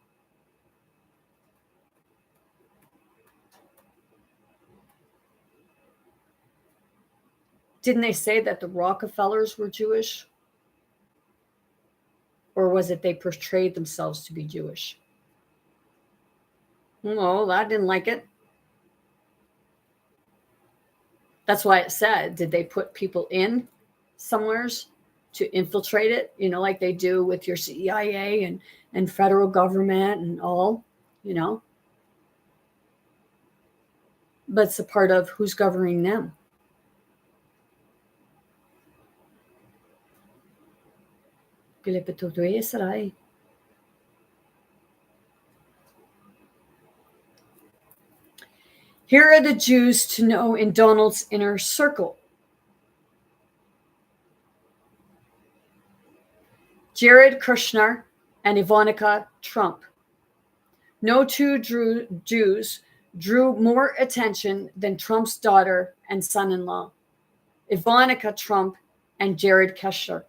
Didn't they say that the Rockefellers were Jewish? Or was it they portrayed themselves to be Jewish? No, I didn't like it. That's why it said, did they put people in somewheres to infiltrate it? Like they do with your CIA and federal government and all, But it's a part of who's governing them. Here are the Jews to know in Donald's inner circle. Jared Kushner and Ivanka Trump. No 2 Jews drew more attention than Trump's daughter and son-in-law, Ivanka Trump and Jared Kushner.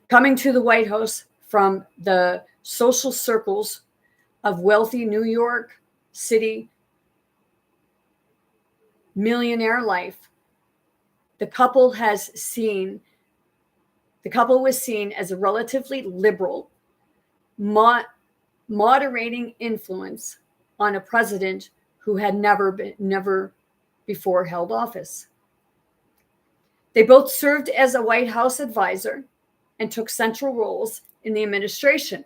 Coming to the White House from the social circles of wealthy New York City millionaire life, the couple was seen as a relatively liberal, moderating influence on a president who had never before held office. They both served as a White House advisor and took central roles in the administration.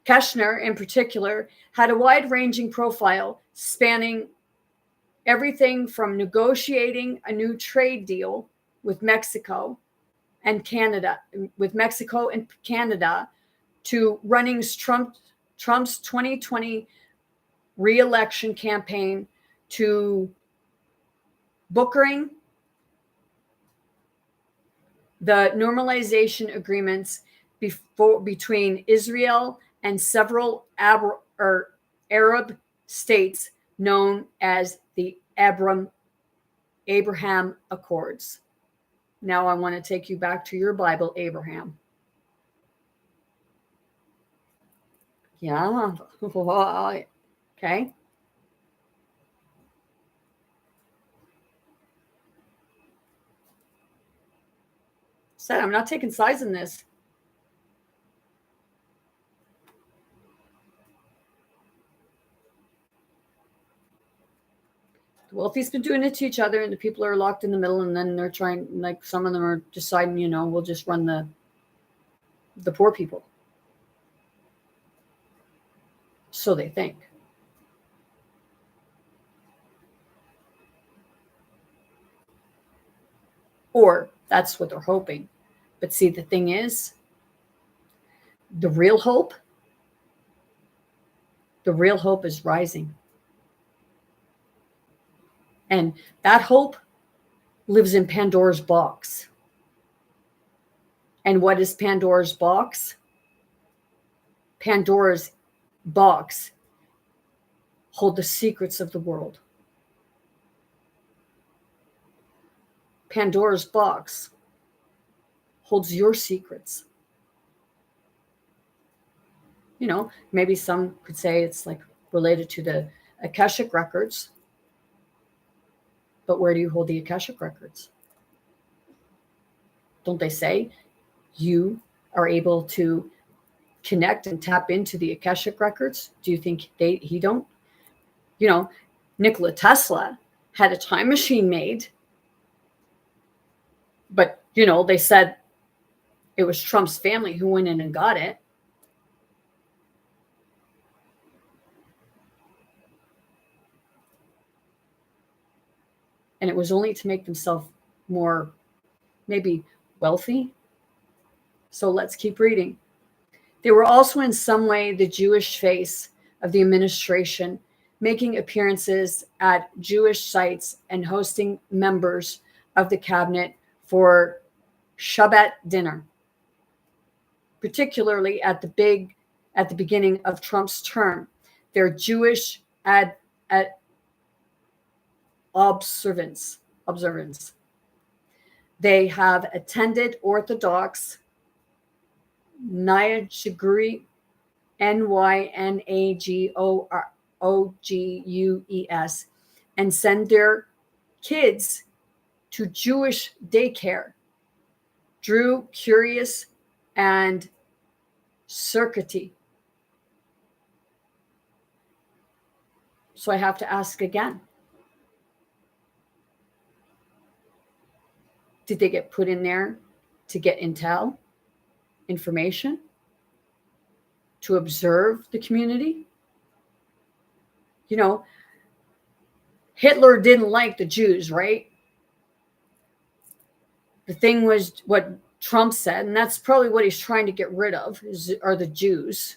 Kushner, in particular, had a wide-ranging profile spanning everything from negotiating a new trade deal with Mexico and Canada, to running Trump's 2020 re-election campaign, to brokering the normalization agreements between Israel and several Arab states known as the Abraham Accords. Now I want to take you back to your Bible, Abraham. Yeah. Okay. Said I'm not taking sides in this. The wealthy's been doing it to each other, and the people are locked in the middle, and then they're trying, like some of them are deciding, we'll just run the poor people. So they think. Or that's what they're hoping. But see, the thing is, the real hope is rising. And that hope lives in Pandora's box. And what is Pandora's box? Pandora's box holds the secrets of the world. Pandora's box holds your secrets. Maybe some could say it's like related to the Akashic records. But where do you hold the Akashic records? Don't they say you are able to connect and tap into the Akashic records? Do you think he don't? Nikola Tesla had a time machine made, but they said it was Trump's family who went in and got it. And it was only to make themselves more, maybe, wealthy. So let's keep reading. They were also in some way the Jewish face of the administration, making appearances at Jewish sites and hosting members of the cabinet for Shabbat dinner, particularly at the beginning of Trump's term. Their Jewish observance. They have attended Orthodox Nyaguri, Nynagogues, and send their kids to Jewish daycare. Drew, Curious, and Circuity. So I have to ask again. Did they get put in there to get intel, information, to observe the community? Hitler didn't like the Jews, right? The thing was what Trump said, and that's probably what he's trying to get rid of, are the Jews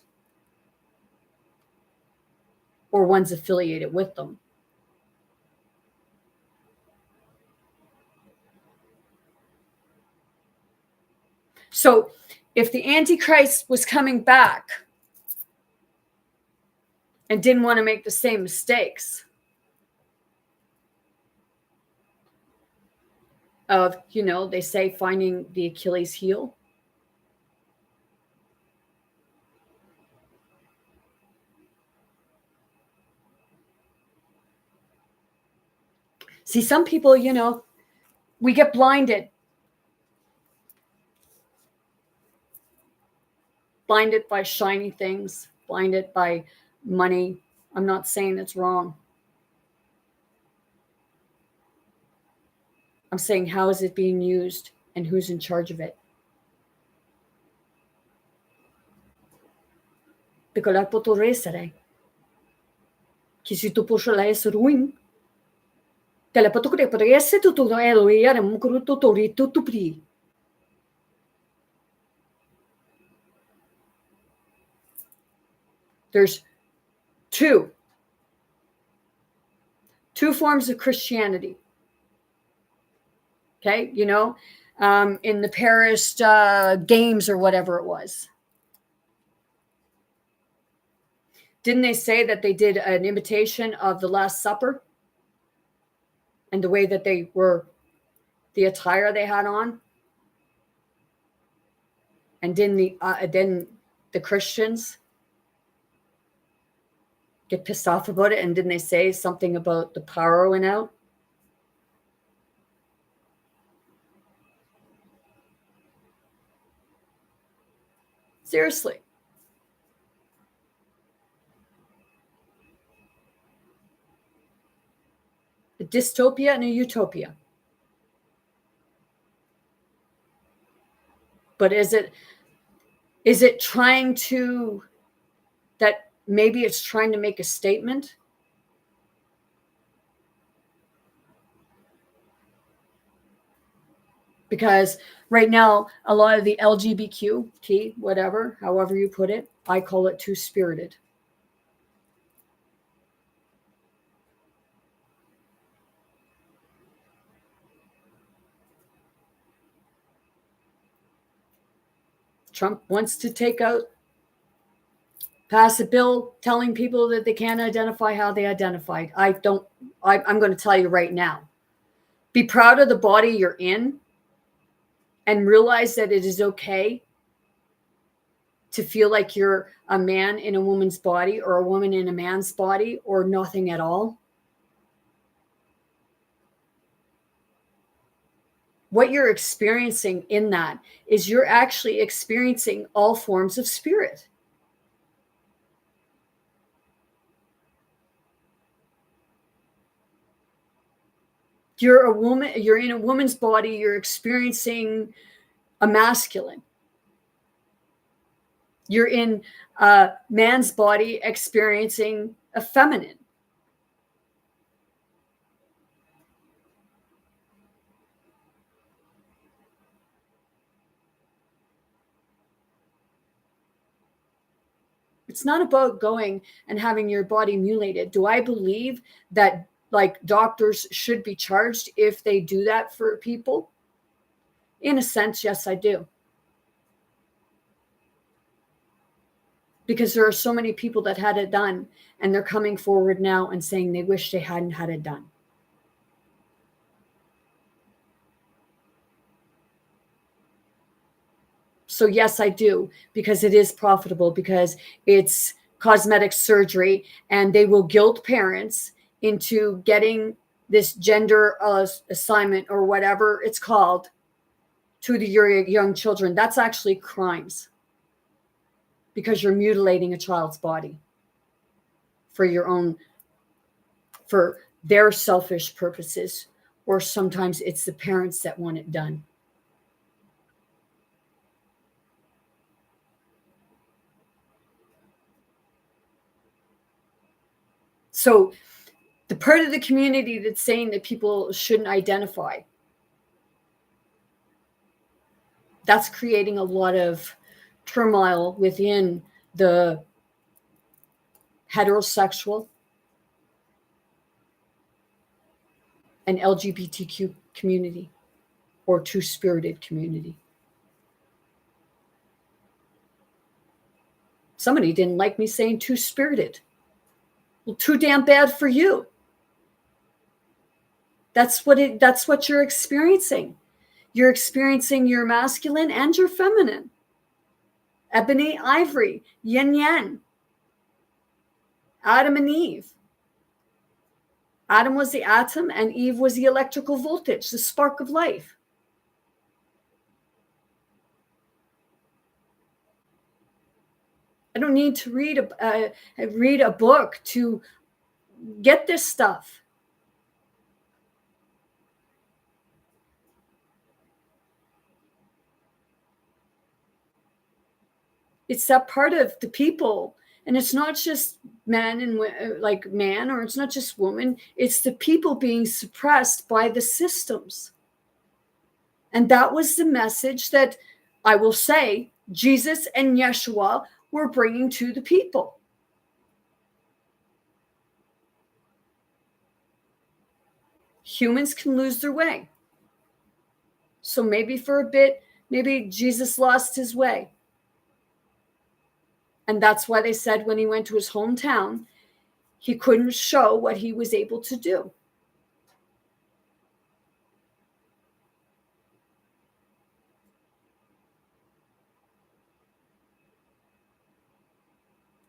or ones affiliated with them. So if the Antichrist was coming back and didn't want to make the same mistakes of, they say finding the Achilles heel. See, some people, we get blinded. Blinded by shiny things, blinded by money. I'm not saying it's wrong. I'm saying, how is it being used and who's in charge of it? Because la potrebbe essere che se tu posso essere ruim, There's two forms of Christianity. Okay, you know, in the Paris games or whatever it was. Didn't they say that they did an imitation of the Last Supper? And the way that they were, the attire they had on? And didn't the Christians get pissed off about it? And didn't they say something about the power went out? Seriously. A dystopia and a utopia. But is it trying to, that maybe it's trying to make a statement? Because right now, a lot of the LGBTQ, whatever, however you put it, I call it two-spirited. Trump wants to pass a bill telling people that they can't identify how they identified. I'm going to tell you right now. Be proud of the body you're in and realize that it is okay to feel like you're a man in a woman's body or a woman in a man's body or nothing at all. What you're experiencing in that is you're actually experiencing all forms of spirit. You're a woman, you're in a woman's body, you're experiencing a masculine. You're in a man's body experiencing a feminine. It's not about going and having your body mutilated. Do I believe that like doctors should be charged if they do that for people? In a sense, yes, I do. Because there are so many people that had it done and they're coming forward now and saying they wish they hadn't had it done. So yes, I do, because it is profitable, because it's cosmetic surgery, and they will guilt parents into getting this gender assignment or whatever it's called to your young children. That's actually crimes, because you're mutilating a child's body for their selfish purposes, or sometimes it's the parents that want it done. So the part of the community that's saying that people shouldn't identify, that's creating a lot of turmoil within the heterosexual and LGBTQ community, or two-spirited community. Somebody didn't like me saying two-spirited. Well, too damn bad for you. That's what you're experiencing. You're experiencing your masculine and your feminine. Ebony, ivory, yin yang. Adam and Eve. Adam was the atom and Eve was the electrical voltage, the spark of life. I don't need to read a book to get this stuff. It's that part of the people, and it's not just man and like man, or it's not just woman. It's the people being suppressed by the systems. And that was the message that I will say Jesus and Yeshua were bringing to the people. Humans can lose their way. So maybe for a bit, maybe Jesus lost his way. And that's why they said when he went to his hometown, he couldn't show what he was able to do.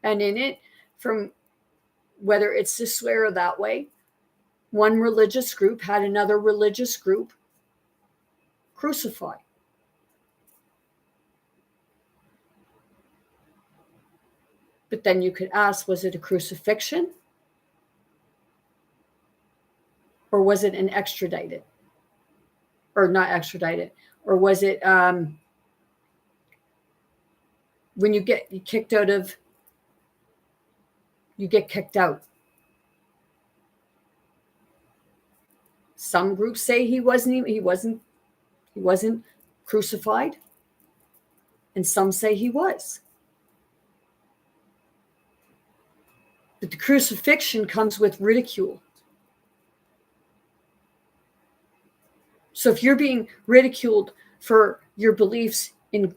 And in it, from whether it's this way or that way, one religious group had another religious group crucify. But then you could ask, was it a crucifixion? Or was it an extradited? Or not extradited? Or was it when you get kicked out of, you get kicked out? Some groups say he wasn't crucified, and some say he was. But the crucifixion comes with ridicule. So if you're being ridiculed for your beliefs in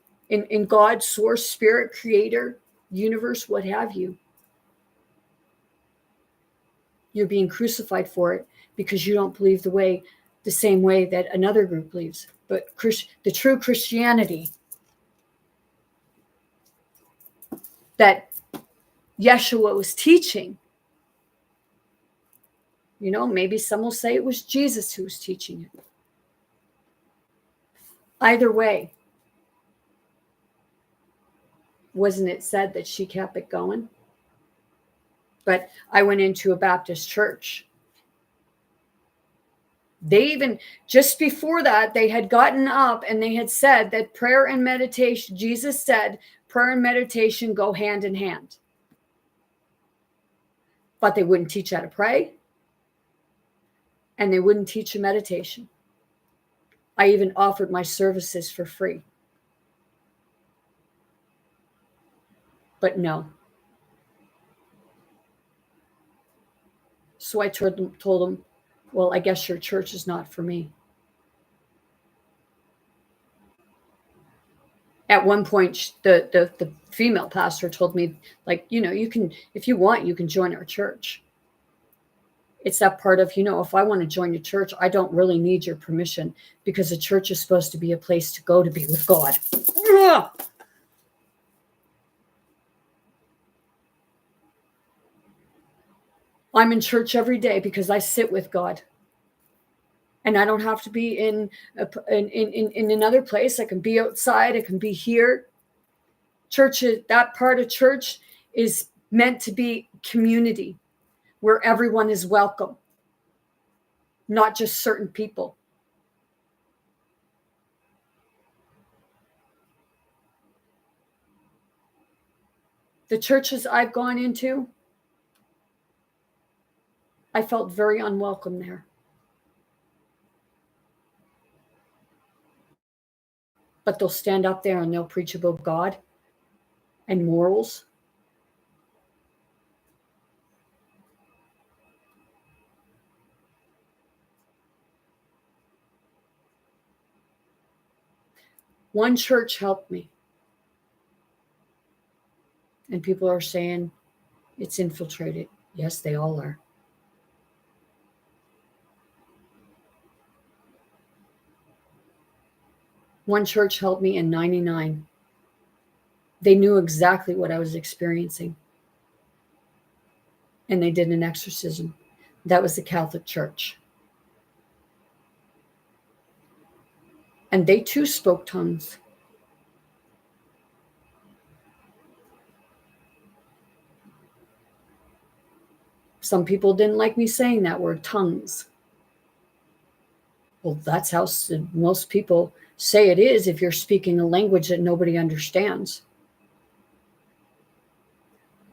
God, source, spirit, creator, universe, what have you, you're being crucified for it because you don't believe the same way that another group believes. But the true Christianity that Yeshua was teaching, maybe some will say it was Jesus who was teaching it. Either way, wasn't it said that she kept it going? But I went into a Baptist church. They even, just before that, they had gotten up and they had said that prayer and meditation, Jesus said, prayer and meditation go hand in hand. But they wouldn't teach how to pray. And they wouldn't teach a meditation. I even offered my services for free. But no. So I told them, well, I guess your church is not for me. At one point, the female pastor told me, like, you can, if you want, you can join our church. It's that part of, if I want to join your church, I don't really need your permission because the church is supposed to be a place to go to be with God. Ugh! I'm in church every day because I sit with God. And I don't have to be in another place. I can be outside. I can be here. Church, that part of church is meant to be community where everyone is welcome, not just certain people. The churches I've gone into, I felt very unwelcome there. But they'll stand up there and they'll preach about God and morals. One church helped me. And people are saying it's infiltrated. Yes, they all are. One church helped me in 99. They knew exactly what I was experiencing. And they did an exorcism. That was the Catholic Church. And they too spoke tongues. Some people didn't like me saying that word, tongues. Well, that's how most people say it is if you're speaking a language that nobody understands.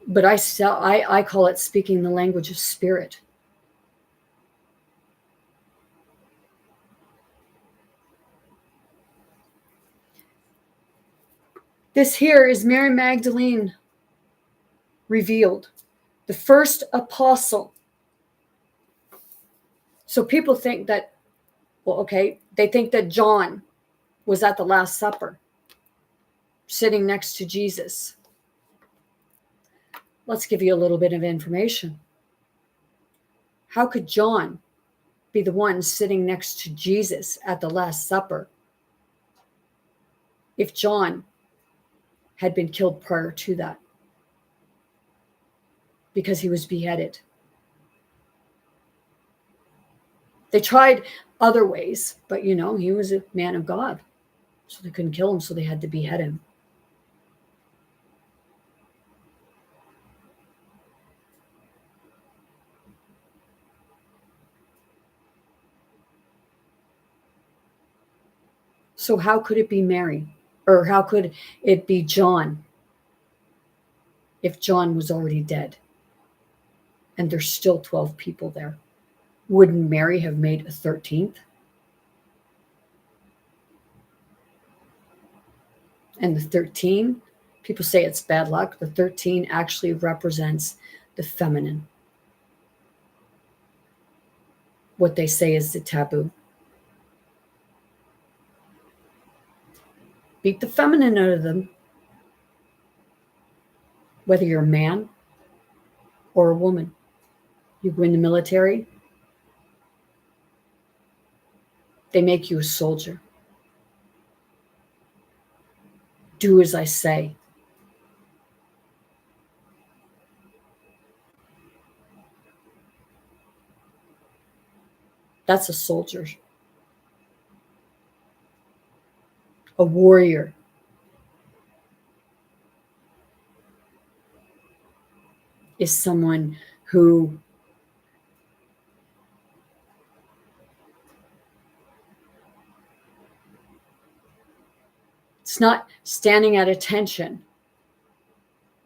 But I call it speaking the language of spirit. This here is Mary Magdalene revealed, the first apostle. So people think that, well, okay, they think that John was at the Last Supper, sitting next to Jesus. Let's give you a little bit of information. How could John be the one sitting next to Jesus at the Last Supper if John had been killed prior to that? Because he was beheaded. They tried other ways, but he was a man of God. So they couldn't kill him, so they had to behead him. So how could it be Mary? Or how could it be John if John was already dead? And there's still 12 people there. Wouldn't Mary have made a 13th? And the 13, people say it's bad luck. The 13 actually represents the feminine. What they say is the taboo. Beat the feminine out of them. Whether you're a man or a woman. You go in the military, they make you a soldier. Do as I say. That's a soldier. A warrior. Is someone who it's not standing at attention.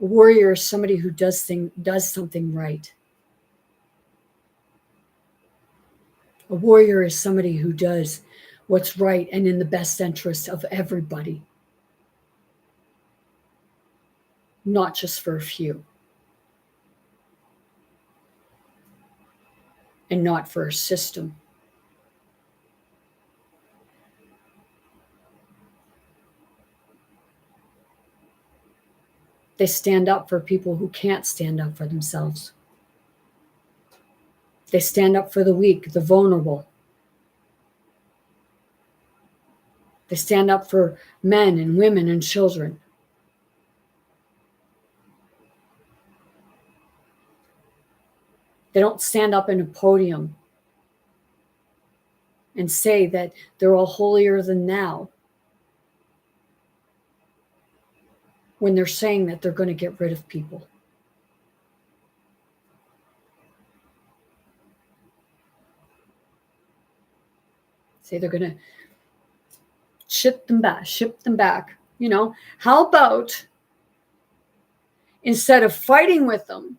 A warrior is somebody who does something right. A warrior is somebody who does what's right and in the best interest of everybody, not just for a few, and not for a system. They stand up for people who can't stand up for themselves. They stand up for the weak, the vulnerable. They stand up for men and women and children. They don't stand up in a podium and say that they're all holier than thou when they're saying that they're going to get rid of people. Say they're going to ship them back. How about instead of fighting with them,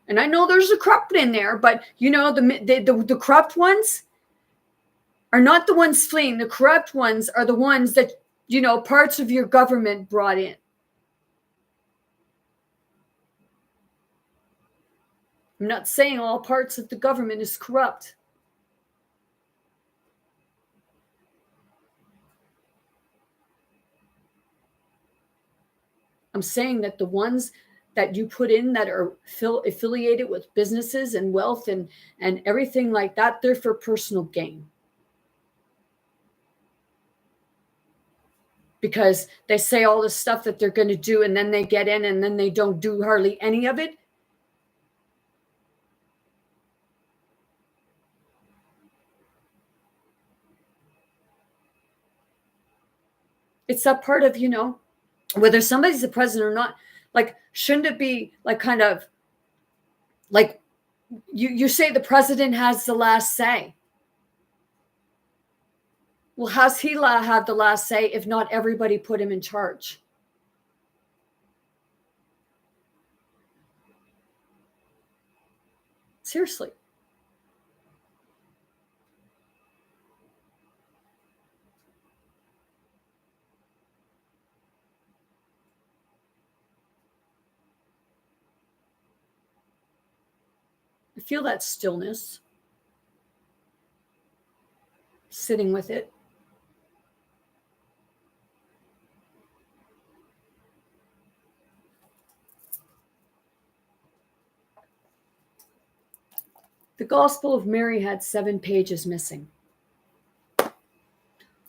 and I know there's a corrupt in there, but the corrupt ones are not the ones fleeing. The corrupt ones are the ones that, parts of your government brought in. I'm not saying all parts of the government is corrupt. I'm saying that the ones that you put in that are affiliated with businesses and wealth and everything like that, they're for personal gain. Because they say all this stuff that they're going to do, and then they get in and then they don't do hardly any of it. It's that part of, whether somebody's the president or not, like, shouldn't it be like kind of like you say the president has the last say? Well, how's he have the last say if not everybody put him in charge? Seriously. I feel that stillness, sitting with it. The Gospel of Mary had 7 pages missing.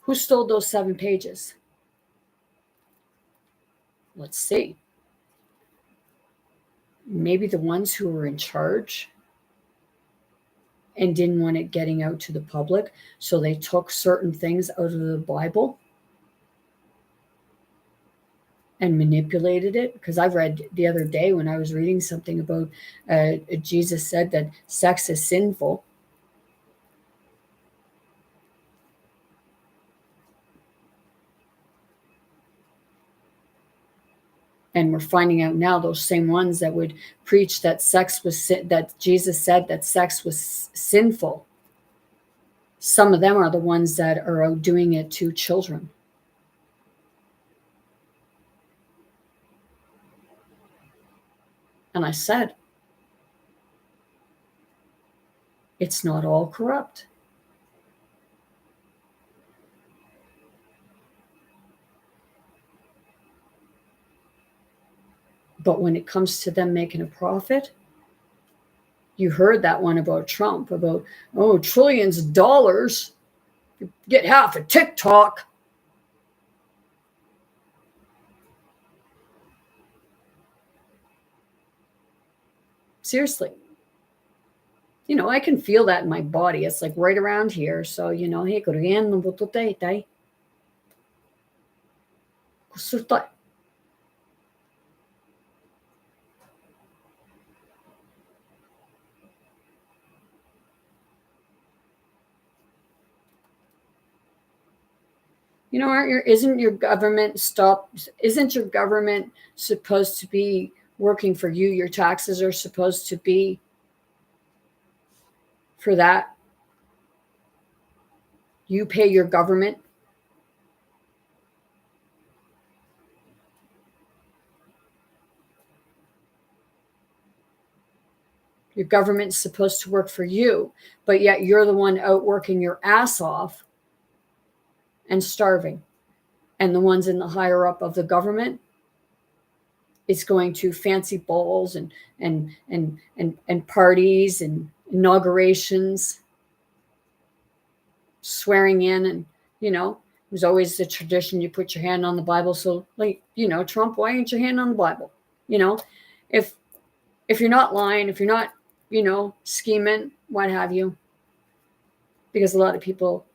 Who stole those 7 pages? Let's see. Maybe the ones who were in charge and didn't want it getting out to the public, so they took certain things out of the Bible and manipulated it. Because I read the other day when I was reading something about Jesus said that sex is sinful. And we're finding out now those same ones that would preach that sex was that Jesus said that sex was sinful. Some of them are the ones that are out doing it to children. And I said, it's not all corrupt. But when it comes to them making a profit, you heard that one about Trump, about, oh, trillions of dollars, you get half a TikTok. Seriously. You know, I can feel that in my body. It's like right around here. So, you know, hey, you know, isn't your government supposed to be working for you? Your taxes are supposed to be for that. You pay your government. Your government's supposed to work for you, but yet you're the one out working your ass off and starving. And the ones in the higher up of the government, it's going to fancy balls and parties and inaugurations, swearing in, and you know, there's always the tradition you put your hand on the Bible. So, like, you know, Trump, why ain't your hand on the Bible? You know, if you're not lying, if you're not, you know, scheming, what have you, because a lot of people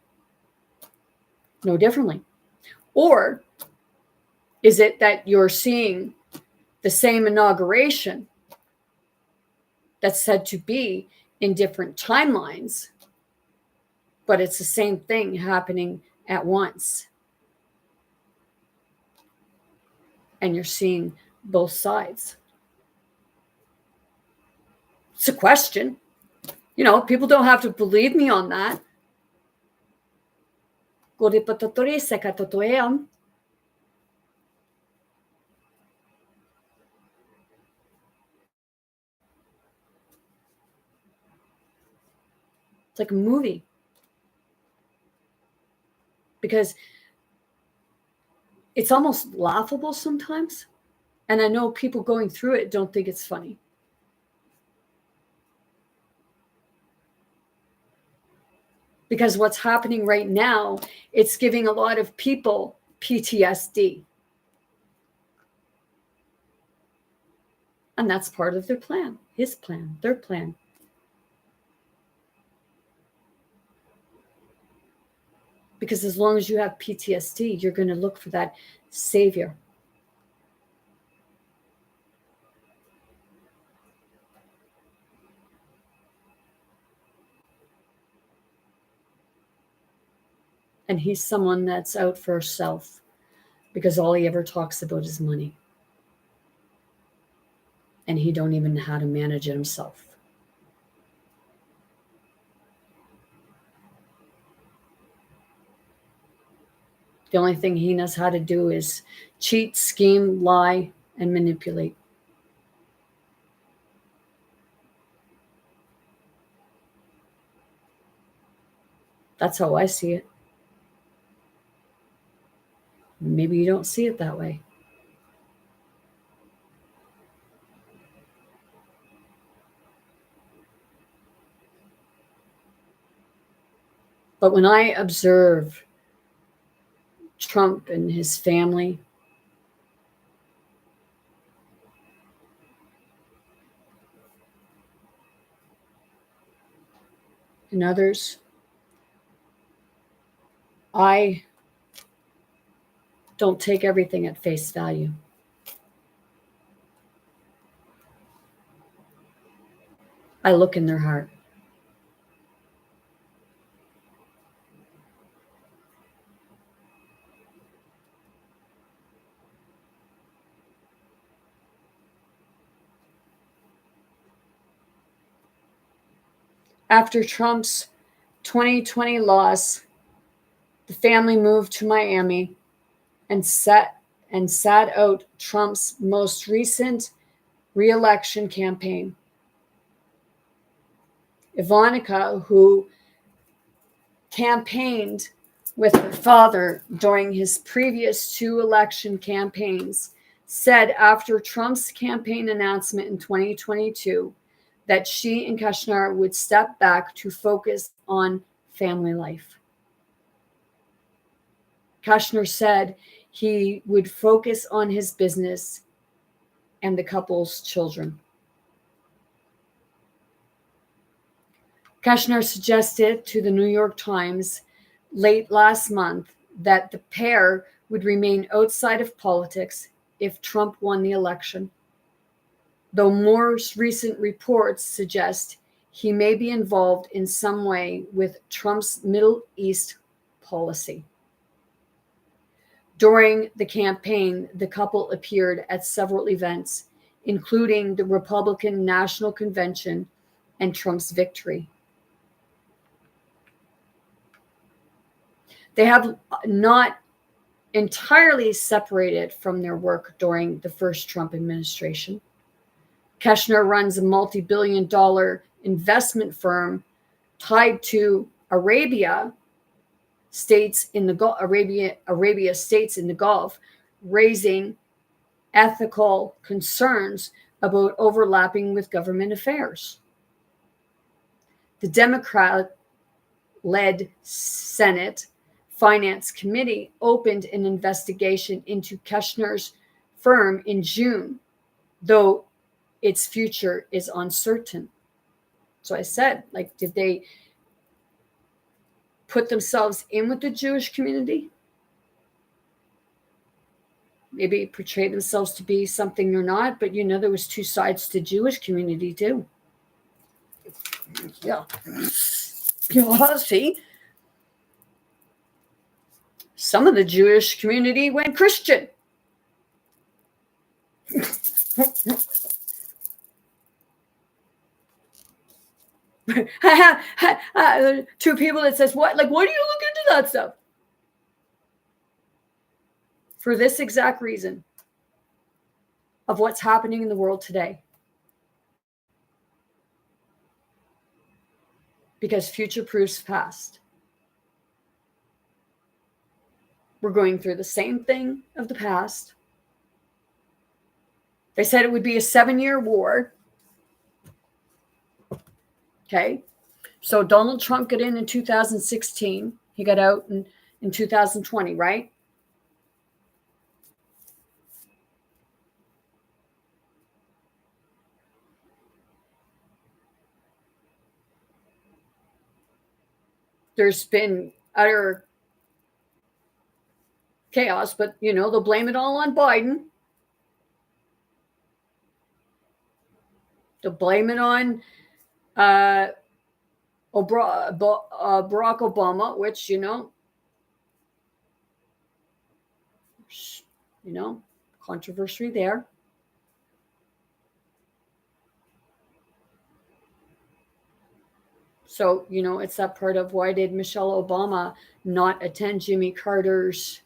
know differently. Or is it that you're seeing the same inauguration that's said to be in different timelines, but it's the same thing happening at once? And you're seeing both sides. It's a question. You know, people don't have to believe me on that. It's like a movie. Because it's almost laughable sometimes. And I know people going through it don't think it's funny. Because what's happening right now, it's giving a lot of people PTSD. And that's part of their plan, his plan, their plan. Because as long as you have PTSD, you're going to look for that savior. And he's someone that's out for self, because all he ever talks about is money. And he don't even know how to manage it himself. The only thing he knows how to do is cheat, scheme, lie, and manipulate. That's how I see it. Maybe you don't see it that way. But when I observe Trump and his family, and others, I don't take everything at face value. I look in their heart. After Trump's 2020 loss, the family moved to Miami and sat out Trump's most recent re-election campaign. Ivanka, who campaigned with her father during his previous 2 election campaigns, said after Trump's campaign announcement in 2022 that she and Kushner would step back to focus on family life. Kushner said he would focus on his business and the couple's children. Kushner suggested to the New York Times late last month that the pair would remain outside of politics if Trump won the election, though more recent reports suggest he may be involved in some way with Trump's Middle East policy. During the campaign, the couple appeared at several events, including the Republican National Convention and Trump's victory. They have not entirely separated from their work during the first Trump administration. Kushner runs a multi-billion-dollar investment firm tied to Arabia states in the Gulf, raising ethical concerns about overlapping with government affairs. The Democrat-led Senate Finance Committee opened an investigation into Kushner's firm in June, though its future is uncertain. So I said, did they put themselves in with the Jewish community? Maybe portray themselves to be something they're not, but there was 2 sides to the Jewish community too. Yeah. See? Some of the Jewish community went Christian. 2 people that says, what do you look into that stuff? For this exact reason of what's happening in the world today. Because future proofs past. We're going through the same thing of the past. They said it would be a 7-year war. Okay. So Donald Trump got in 2016. He got out in 2020, right? There's been utter chaos, but they'll blame it all on Biden. They'll blame it on Barack Obama, which controversy there. So, it's that part of why did Michelle Obama not attend Jimmy Carter's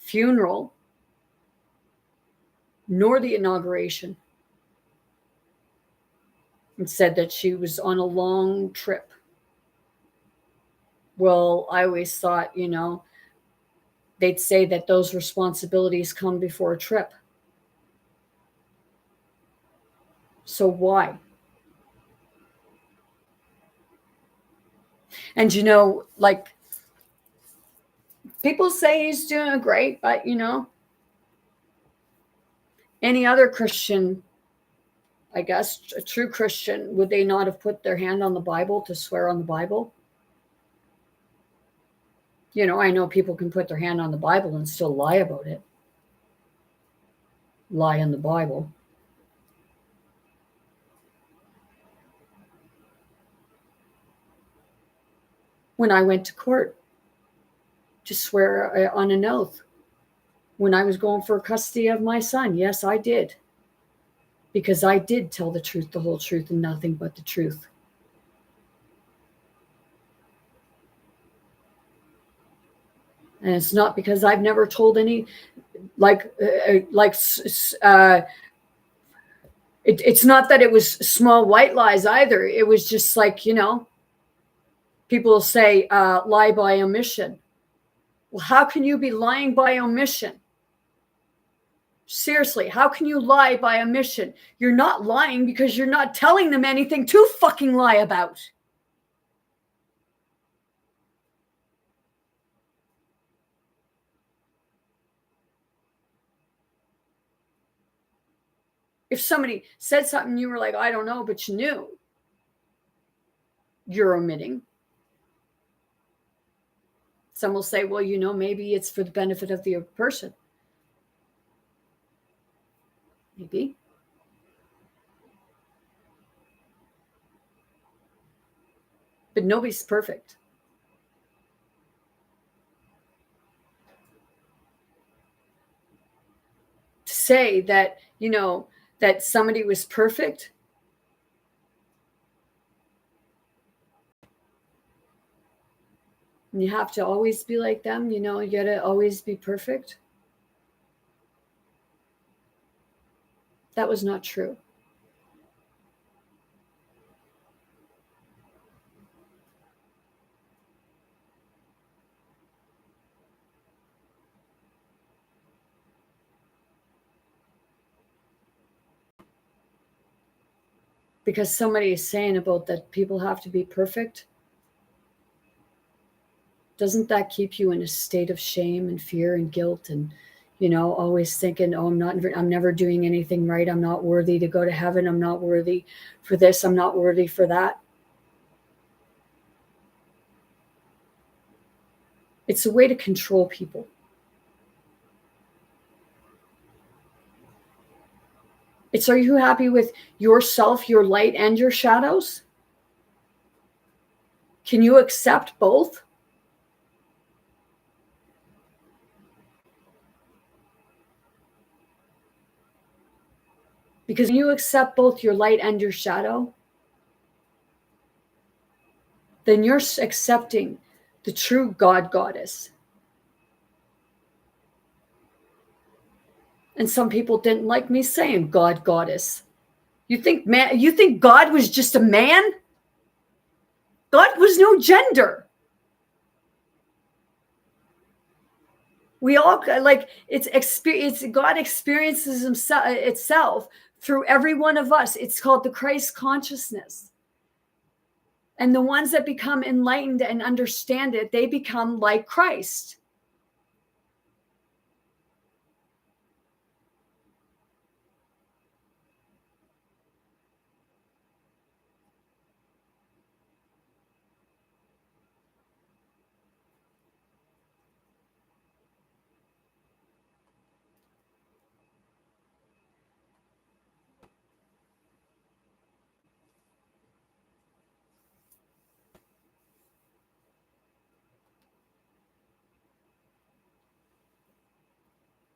funeral nor the inauguration. And said that she was on a long trip. Well, I always thought, they'd say that those responsibilities come before a trip. So why? And like, people say he's doing great, but any other Christian, I guess, a true Christian, would they not have put their hand on the Bible to swear on the Bible? I know people can put their hand on the Bible and still lie about it. Lie on the Bible. When I went to court to swear on an oath, when I was going for custody of my son, yes, I did. Because I did tell the truth, the whole truth, and nothing but the truth. And it's not because I've never told any, it's not that it was small white lies either. It was just like, people say lie by omission. Well, how can you be lying by omission? Seriously, how can you lie by omission? You're not lying because you're not telling them anything to fucking lie about. If somebody said something, you were like, I don't know, but you knew. You're omitting. Some will say, well, maybe it's for the benefit of the person. Maybe. But nobody's perfect. To say that, that somebody was perfect, and you have to always be like them, you gotta always be perfect. That was not true. Because somebody is saying about that people have to be perfect, doesn't that keep you in a state of shame and fear and guilt and, always thinking, oh, I'm never doing anything right. I'm not worthy to go to heaven. I'm not worthy for this. I'm not worthy for that. It's a way to control people. It's, are you happy with yourself, your light, and your shadows? Can you accept both? Because when you accept both your light and your shadow, then you're accepting the true God goddess. And some people didn't like me saying God goddess. You think God was just a man? God was no gender. We all God experiences himself itself through every one of us. It's called the Christ consciousness. And the ones that become enlightened and understand it, they become like Christ.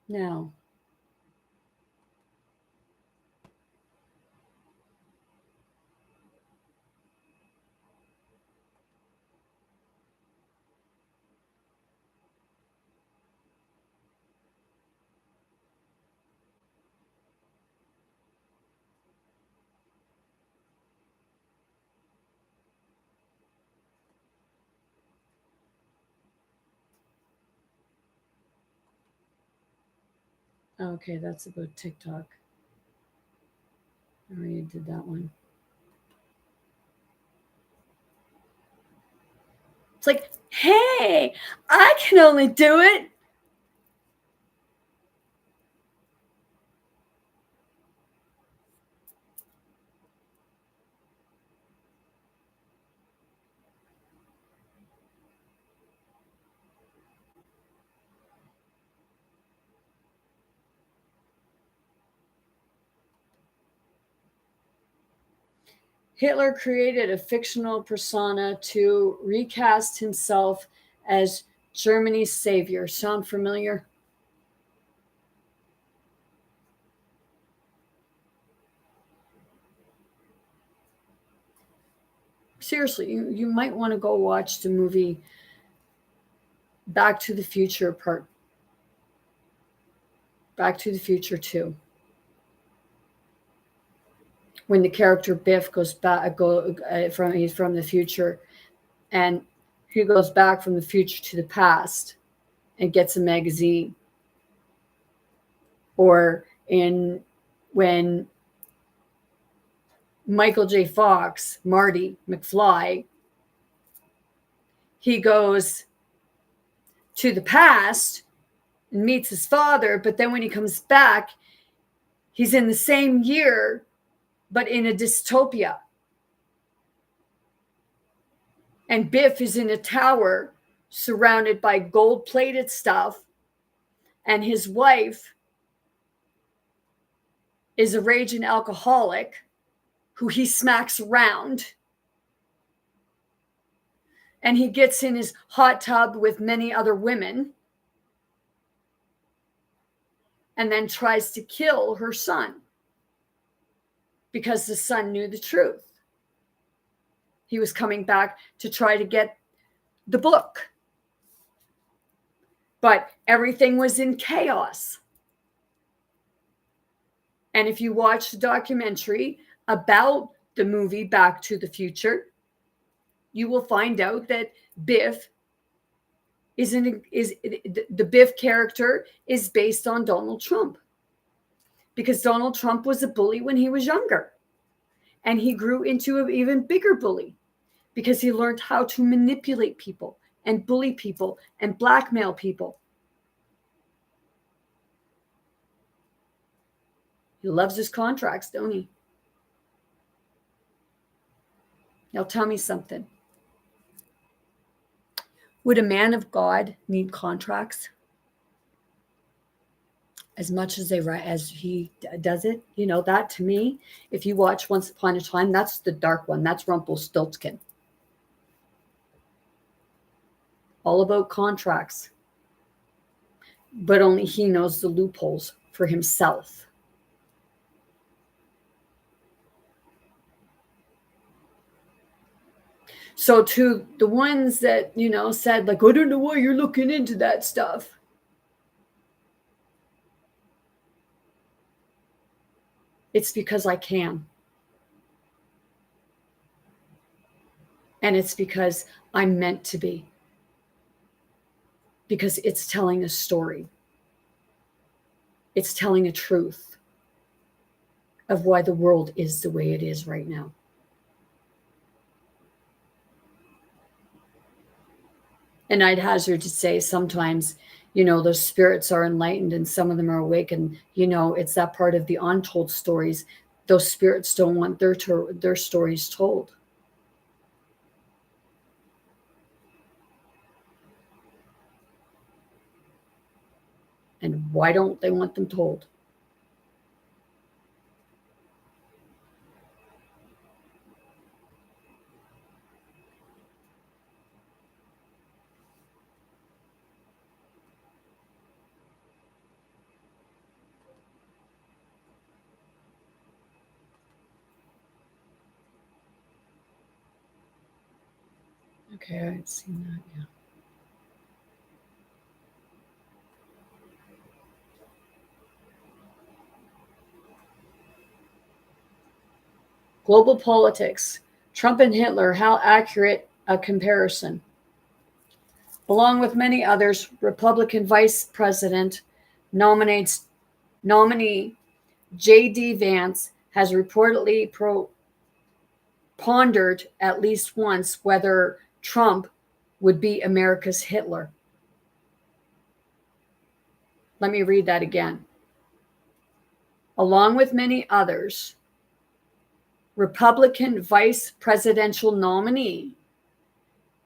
Now, Okay, that's about TikTok. I already did that one. It's like, hey, I can only do it. Hitler created a fictional persona to recast himself as Germany's savior. Sound familiar? Seriously, you might want to go watch the movie Back to the Future Back to the Future 2. When the character Biff goes back, he's from the future, and he goes back from the future to the past and gets a magazine. Or when Michael J. Fox, Marty McFly, he goes to the past and meets his father, but then when he comes back, he's in the same year, but in a dystopia. And Biff is in a tower surrounded by gold-plated stuff, and his wife is a raging alcoholic who he smacks around. And he gets in his hot tub with many other women and then tries to kill her son because the son knew the truth. He was coming back to try to get the book. But everything was in chaos. And if you watch the documentary about the movie Back to the Future, you will find out that Biff the Biff character is based on Donald Trump, because Donald Trump was a bully when he was younger, and he grew into an even bigger bully because he learned how to manipulate people and bully people and blackmail people. He loves his contracts, don't he? Now tell me something. Would a man of God need contracts as much as he does it? You know, that to me, if you watch Once Upon a Time, that's the dark one. That's Rumpelstiltskin. All about contracts. But only he knows the loopholes for himself. So to the ones that, said like, I don't know why you're looking into that stuff. It's because I can. And it's because I'm meant to be. Because it's telling a story. It's telling a truth of why the world is the way it is right now. And I'd hazard to say sometimes, those spirits are enlightened and some of them are awake. And, it's that part of the untold stories. Those spirits don't want their stories told. And why don't they want them told? Okay, I haven't seen that yet. Global politics. Trump and Hitler, how accurate a comparison? Along with many others, Republican Vice President nominates nominee J.D. Vance has reportedly pondered at least once whether Trump would be America's Hitler. Let me read that again. Along with many others, Republican vice presidential nominee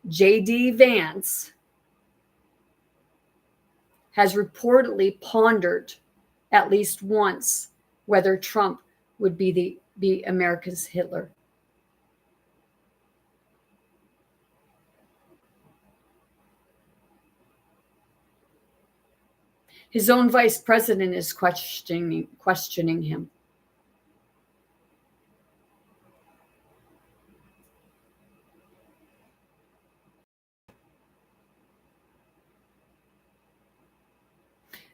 J.D. Vance has reportedly pondered at least once whether Trump would be America's Hitler. His own vice president is questioning him.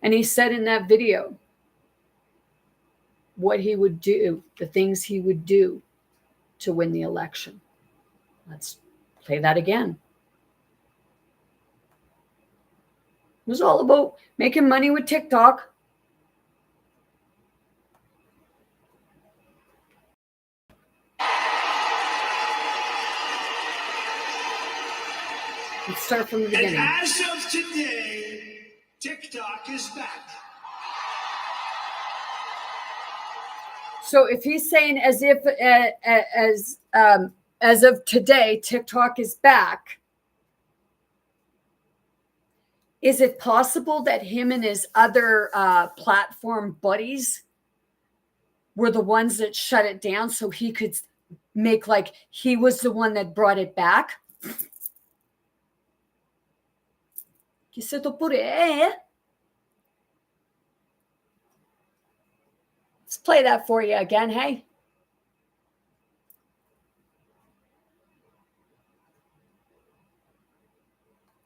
And he said in that video what he would do, the things he would do to win the election. Let's play that again. It was all about making money with TikTok. Let's start from the beginning. And as of today, TikTok is back. So if he's saying as of today, TikTok is back, is it possible that him and his other platform buddies were the ones that shut it down so he could make like he was the one that brought it back? Let's play that for you again, hey?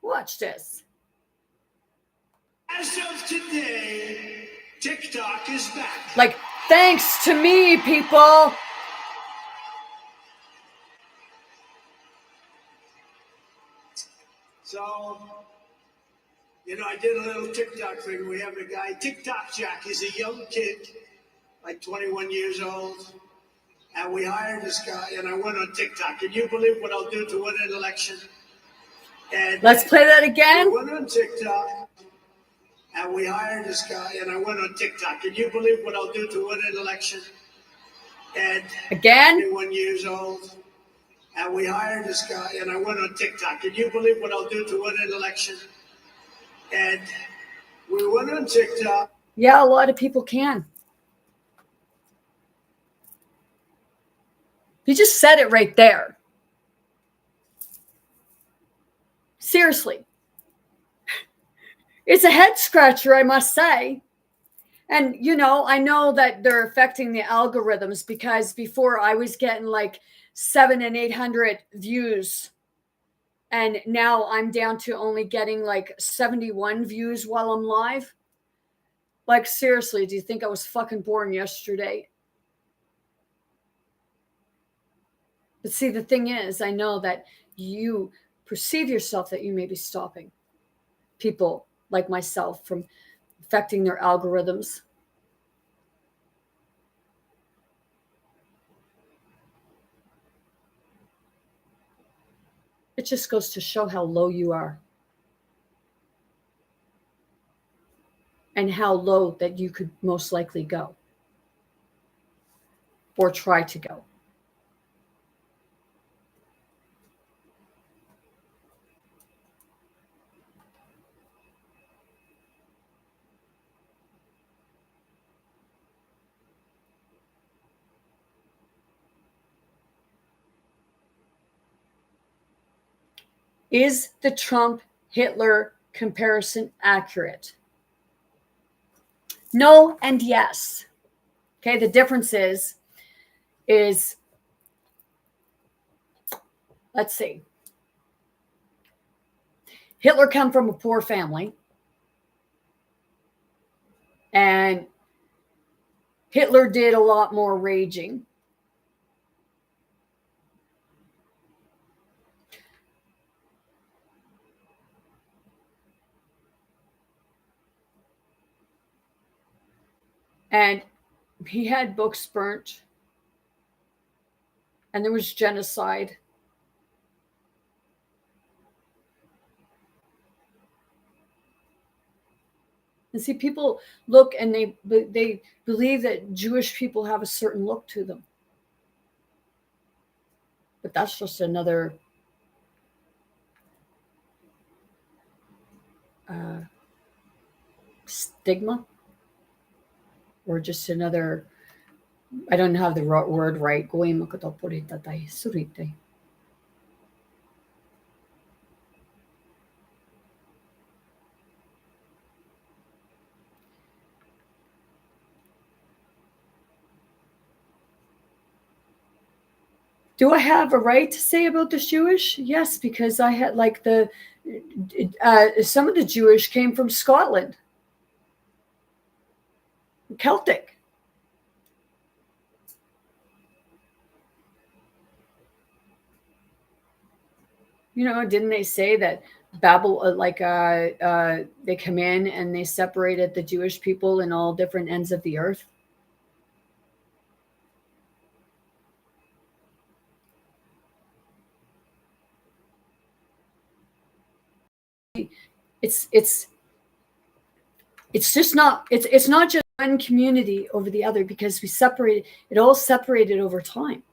Watch this. As of today, TikTok is back. Like, thanks to me, people. So, I did a little TikTok thing. We have a guy, TikTok Jack. He's a young kid, like 21 years old. And we hired this guy, and I went on TikTok. Can you believe what I'll do to win an election? And let's play that again. We went on TikTok, and we hired this guy, and I went on TikTok. Can you believe what I'll do to win an election? And again, 21 years old. And we hired this guy, and I went on TikTok. Can you believe what I'll do to win an election? And we went on TikTok. Yeah, a lot of people can. He just said it right there. Seriously. It's a head scratcher, I must say. And, I know that they're affecting the algorithms because before I was getting like 700 and 800 views. And now I'm down to only getting like 71 views while I'm live. Like, seriously, do you think I was fucking born yesterday? But see, the thing is, I know that you perceive yourself that you may be stopping people like myself from affecting their algorithms. It just goes to show how low you are. And how low that you could most likely go. Or try to go. Is the Trump-Hitler comparison accurate? No and yes. Okay, the difference is let's see. Hitler came from a poor family. And Hitler did a lot more raging. And he had books burnt. And there was genocide. And see, people look and they believe that Jewish people have a certain look to them. But that's just another stigma, or just another, I don't have the word right. Do I have a right to say about the Jewish? Yes, because I had like some of the Jewish came from Scotland, Celtic. You know, didn't they say that they come in and they separated the Jewish people in all different ends of the earth? It's just not, it's not just one community over the other, because it all separated over time.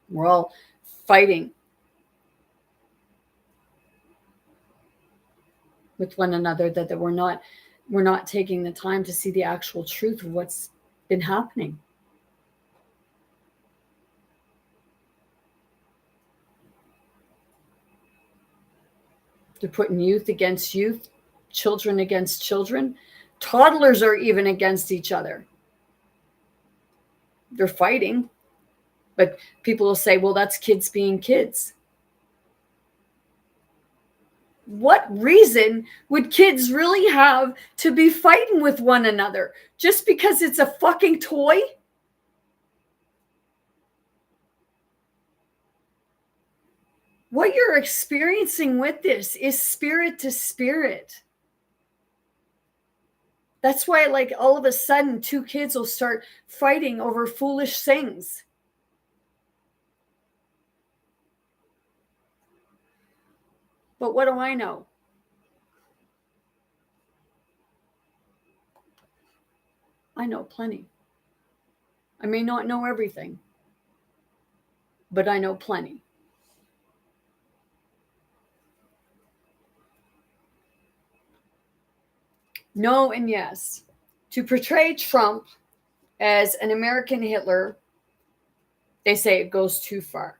We're all fighting with one another, that we're not taking the time to see the actual truth of what's been happening. They're putting youth against youth, children against children. Toddlers are even against each other. They're fighting. But people will say, well, that's kids being kids. What reason would kids really have to be fighting with one another? Just because it's a fucking toy? What you're experiencing with this is spirit to spirit. That's why, like, all of a sudden, two kids will start fighting over foolish things. But what do I know? I know plenty. I may not know everything, but I know plenty. No and yes. To portray Trump as an American Hitler, they say it goes too far.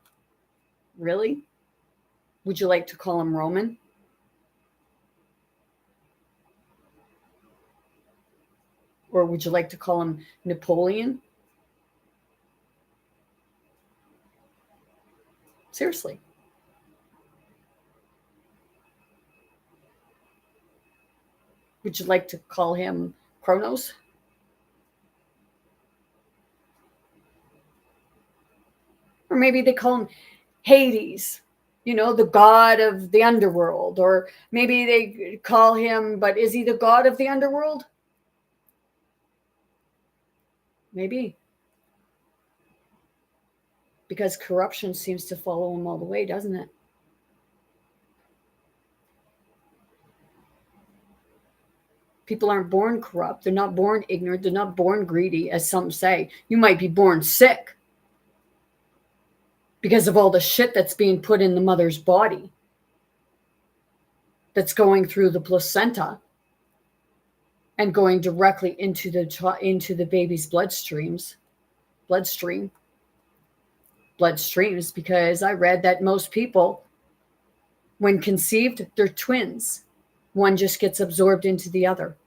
Really? Would you like to call him Roman? Or would you like to call him Napoleon? Seriously. Would you like to call him Kronos? Or maybe they call him Hades, the god of the underworld. Or maybe they call him, but is he the god of the underworld? Maybe. Because corruption seems to follow him all the way, doesn't it? People aren't born corrupt. They're not born ignorant. They're not born greedy, as some say. You might be born sick because of all the shit that's being put in the mother's body, that's going through the placenta and going directly into the baby's bloodstreams, because I read that most people, when conceived, they're twins. One just gets absorbed into the other.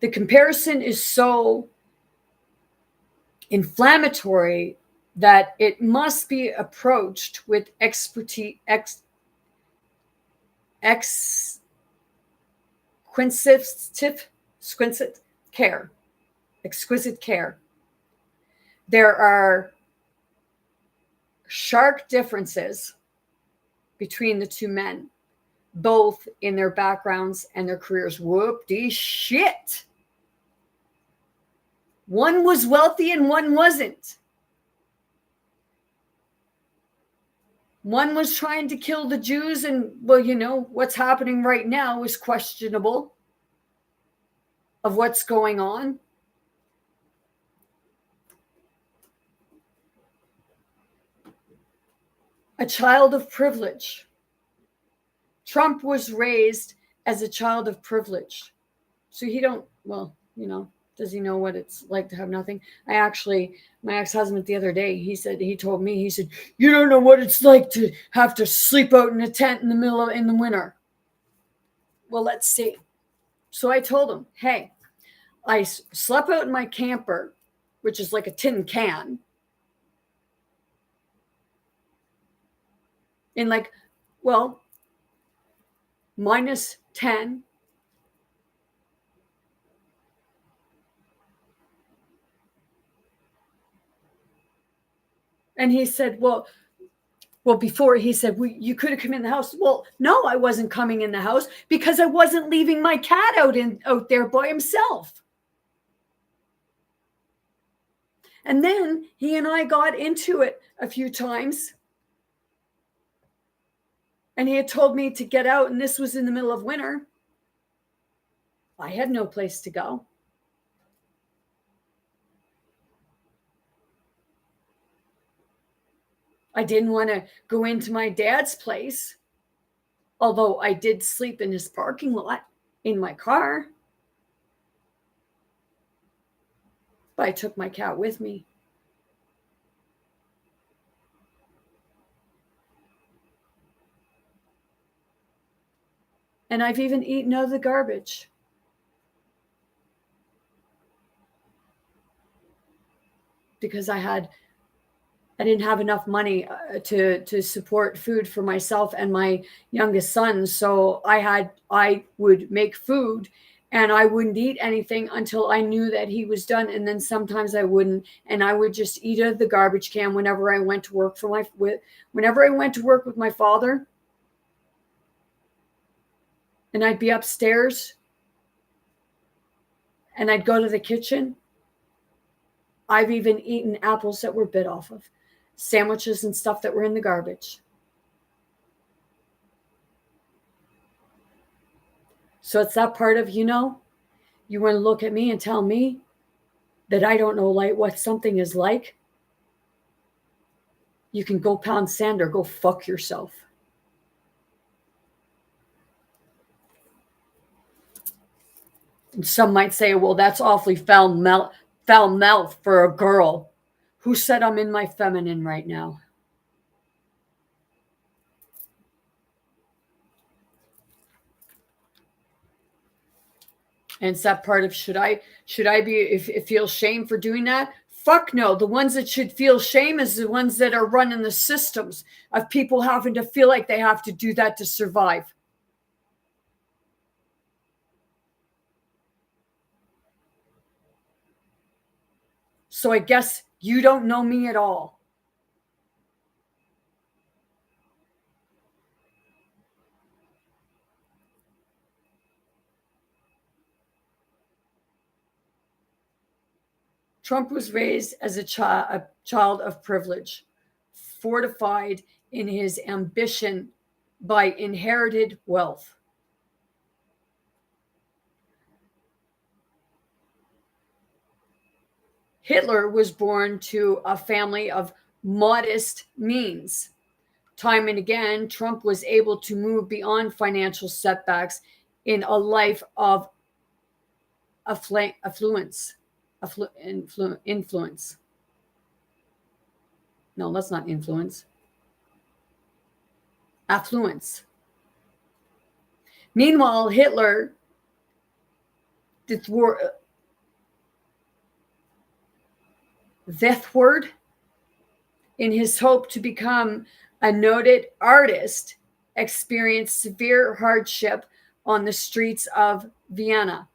The comparison is so inflammatory that it must be approached with expertise, exquisite care. Exquisite care. There are stark differences between the two men, both in their backgrounds and their careers. Whoop-de shit. One was wealthy and one wasn't. One was trying to kill the Jews, and, well, you know, what's happening right now is questionable of what's going on. A child of privilege. Trump was raised as a child of privilege. So he don't, well, you know, does he know what it's like to have nothing? My ex-husband the other day, he told me, you don't know what it's like to have to sleep out in a tent in the winter. Well, let's see. So I told him, hey, I slept out in my camper, which is like a tin can, in like, well, -10. And he said, well, before he said, well, you could have come in the house. Well, no, I wasn't coming in the house because I wasn't leaving my cat out there by himself. And then he and I got into it a few times. And he had told me to get out, and this was in the middle of winter. I had no place to go. I didn't want to go into my dad's place, although I did sleep in his parking lot in my car. But I took my cat with me. And I've even eaten out of the garbage. Because I didn't have enough money to support food for myself and my youngest son. So I would make food, and I wouldn't eat anything until I knew that he was done. And then sometimes I wouldn't, and I would just eat out of the garbage can whenever I went to work whenever I went to work with my father. And I'd be upstairs and I'd go to the kitchen. I've even eaten apples that were bit off of, sandwiches and stuff that were in the garbage. So it's that part of, you want to look at me and tell me that I don't know what something is like. You can go pound sand or go fuck yourself. And some might say, well, that's awfully foul mouth for a girl. Who said I'm in my feminine right now? And it's that part of, should I feel shame for doing that? Fuck no. The ones that should feel shame is the ones that are running the systems of people having to feel like they have to do that to survive. So I guess you don't know me at all. Trump was raised as a child of privilege, fortified in his ambition by inherited wealth. Hitler was born to a family of modest means. Time and again, Trump was able to move beyond financial setbacks in a life of affluence. Influence. No, that's not influence. Affluence. Meanwhile, Hitler deathward in his hope to become a noted artist, experienced severe hardship on the streets of Vienna.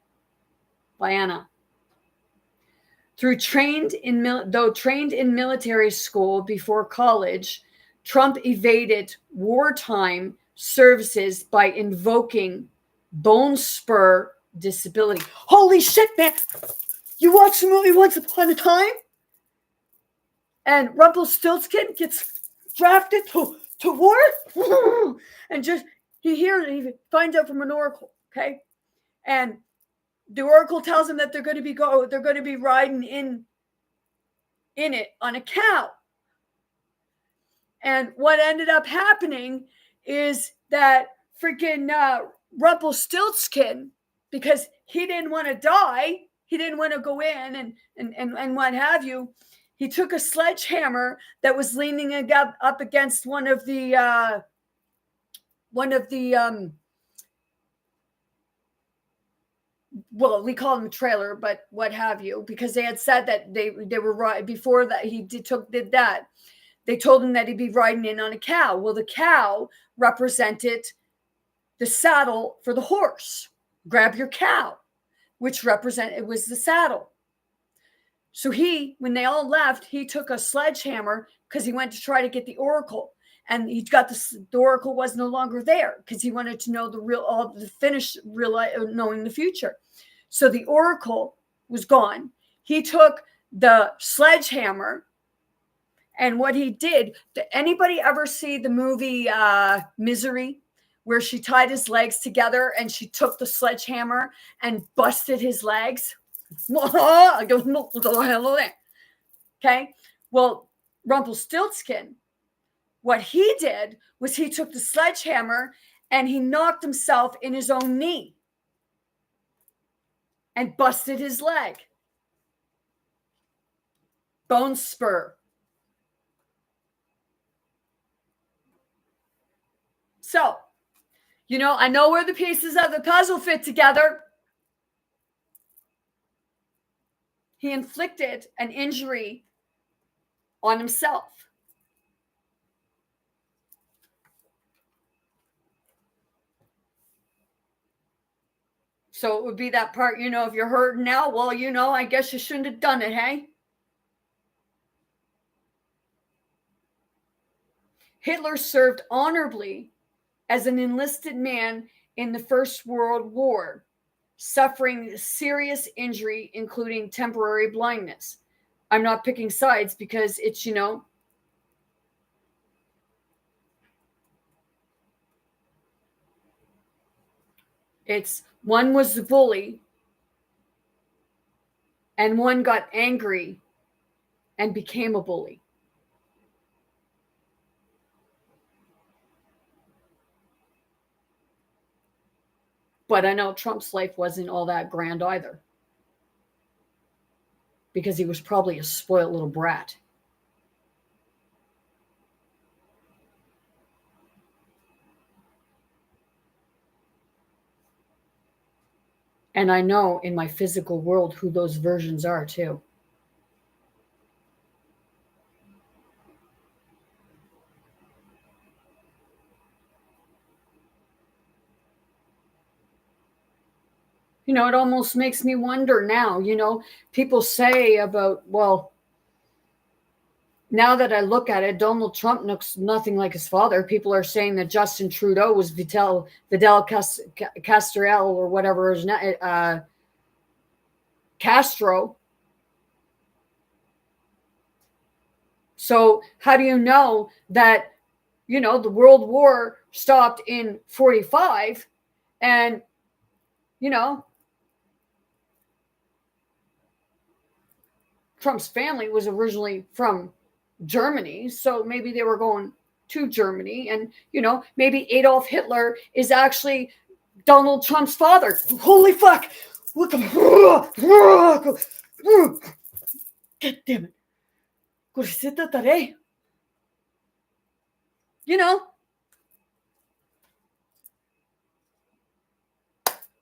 Though trained in military school before college, Trump evaded wartime services by invoking bone spur disability. Holy shit, man! You watched the movie Once Upon a Time? And Rumpelstiltskin gets drafted to war? And just he finds out from an oracle, okay? And the oracle tells him that they're going to be riding in it on a cow. And what ended up happening is that freaking Rumpelstiltskin, because he didn't want to die, he didn't want to go in and what have you, he took a sledgehammer that was leaning up against one of the well, we call them a trailer, but what have you, because they had said that they were right before that he did that. They told him that he'd be riding in on a cow. Well, the cow represented the saddle for the horse. Grab your cow, which it was the saddle. So when they all left, he took a sledgehammer because he went to try to get the oracle. And he got the oracle was no longer there because he wanted to know knowing the future. So the oracle was gone. He took the sledgehammer, and what he did, anybody ever see the movie Misery, where she tied his legs together and she took the sledgehammer and busted his legs? I don't know what the hell is that. Okay. Well, Rumpelstiltskin, what he did was he took the sledgehammer and he knocked himself in his own knee and busted his leg. Bone spur. So, I know where the pieces of the puzzle fit together. He inflicted an injury on himself. So it would be that part, if you're hurting now, well, I guess you shouldn't have done it, hey? Hitler served honorably as an enlisted man in the First World War, suffering serious injury, including temporary blindness. I'm not picking sides because it's, it's one was the bully and one got angry and became a bully. But I know Trump's life wasn't all that grand either, because he was probably a spoiled little brat. And I know in my physical world who those versions are too. It almost makes me wonder now, people say about, well, now that I look at it, Donald Trump looks nothing like his father. People are saying that Justin Trudeau was Fidel Castro or whatever is Castro. So how do you know that, the World War stopped in 1945 and, Trump's family was originally from Germany, so maybe they were going to Germany, and maybe Adolf Hitler is actually Donald Trump's father. Holy fuck! What the? God damn it!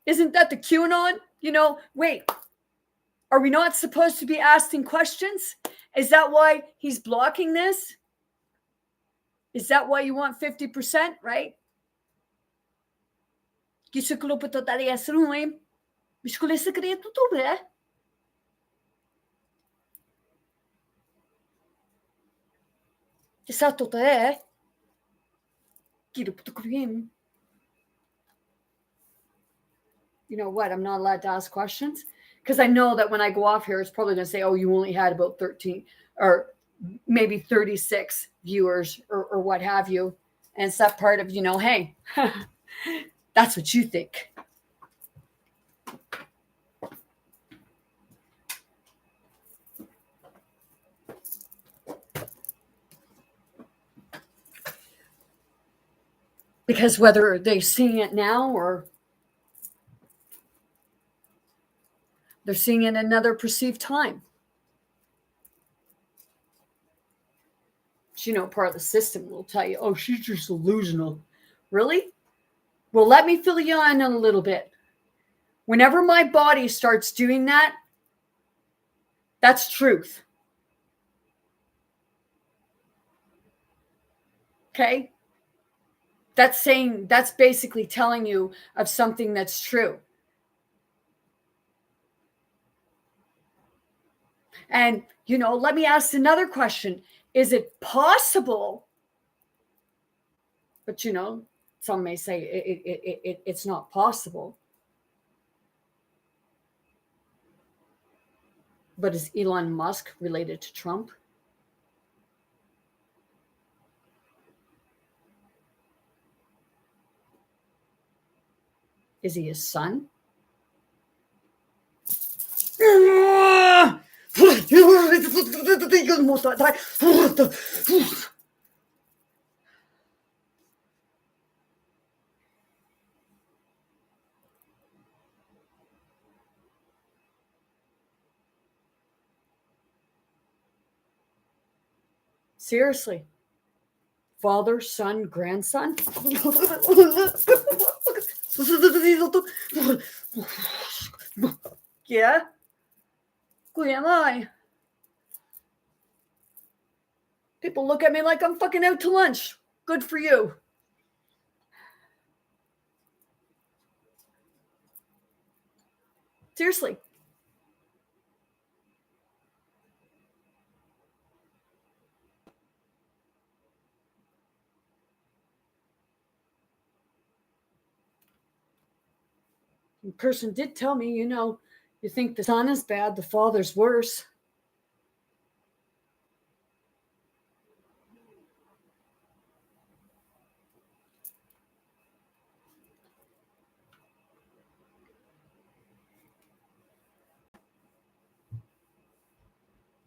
Isn't that the QAnon? Wait. Are we not supposed to be asking questions? Is that why he's blocking this? Is that why you want 50%, right? Escolher secreto tudo, é? Sa tudo é? You know what? I'm not allowed to ask questions because I know that when I go off here, it's probably going to say, oh, you only had about 13 or maybe 36 viewers or what have you. And it's that part of, you know, hey, that's what you think. Because whether they're seeing it now or they're seeing it another perceived time. You know, part of the system will tell you, oh, she's just delusional. Really? Well, let me fill you in a little bit. Whenever my body starts doing that, that's truth. Okay? That's basically telling you of something that's true. And, you know, let me ask another question. Is it possible? But, you know, some may say it's not possible. But is Elon Musk related to Trump? Is he his son? Seriously. Father, son, grandson? Yeah? Who am I? People look at me like I'm fucking out to lunch. Good for you. Seriously. The person did tell me, you know, you think the son is bad, the father's worse.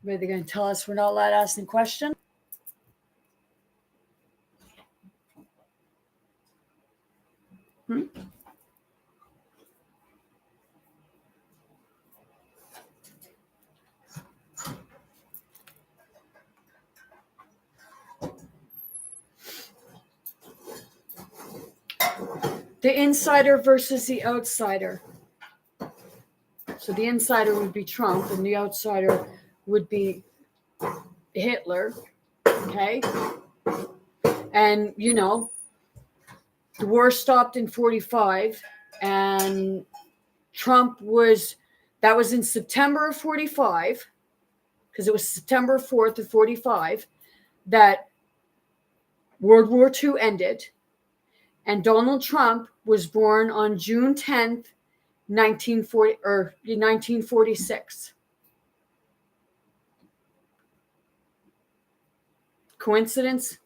Are they going to tell us we're not allowed to ask any questions? The insider versus the outsider. So the insider would be Trump and the outsider would be Hitler. Okay. And, you know, the war stopped in 45 and that was in September of 45, because it was September 4th of 45 that World War II ended. And Donald Trump was born on June 10th, 1946. Coincidence?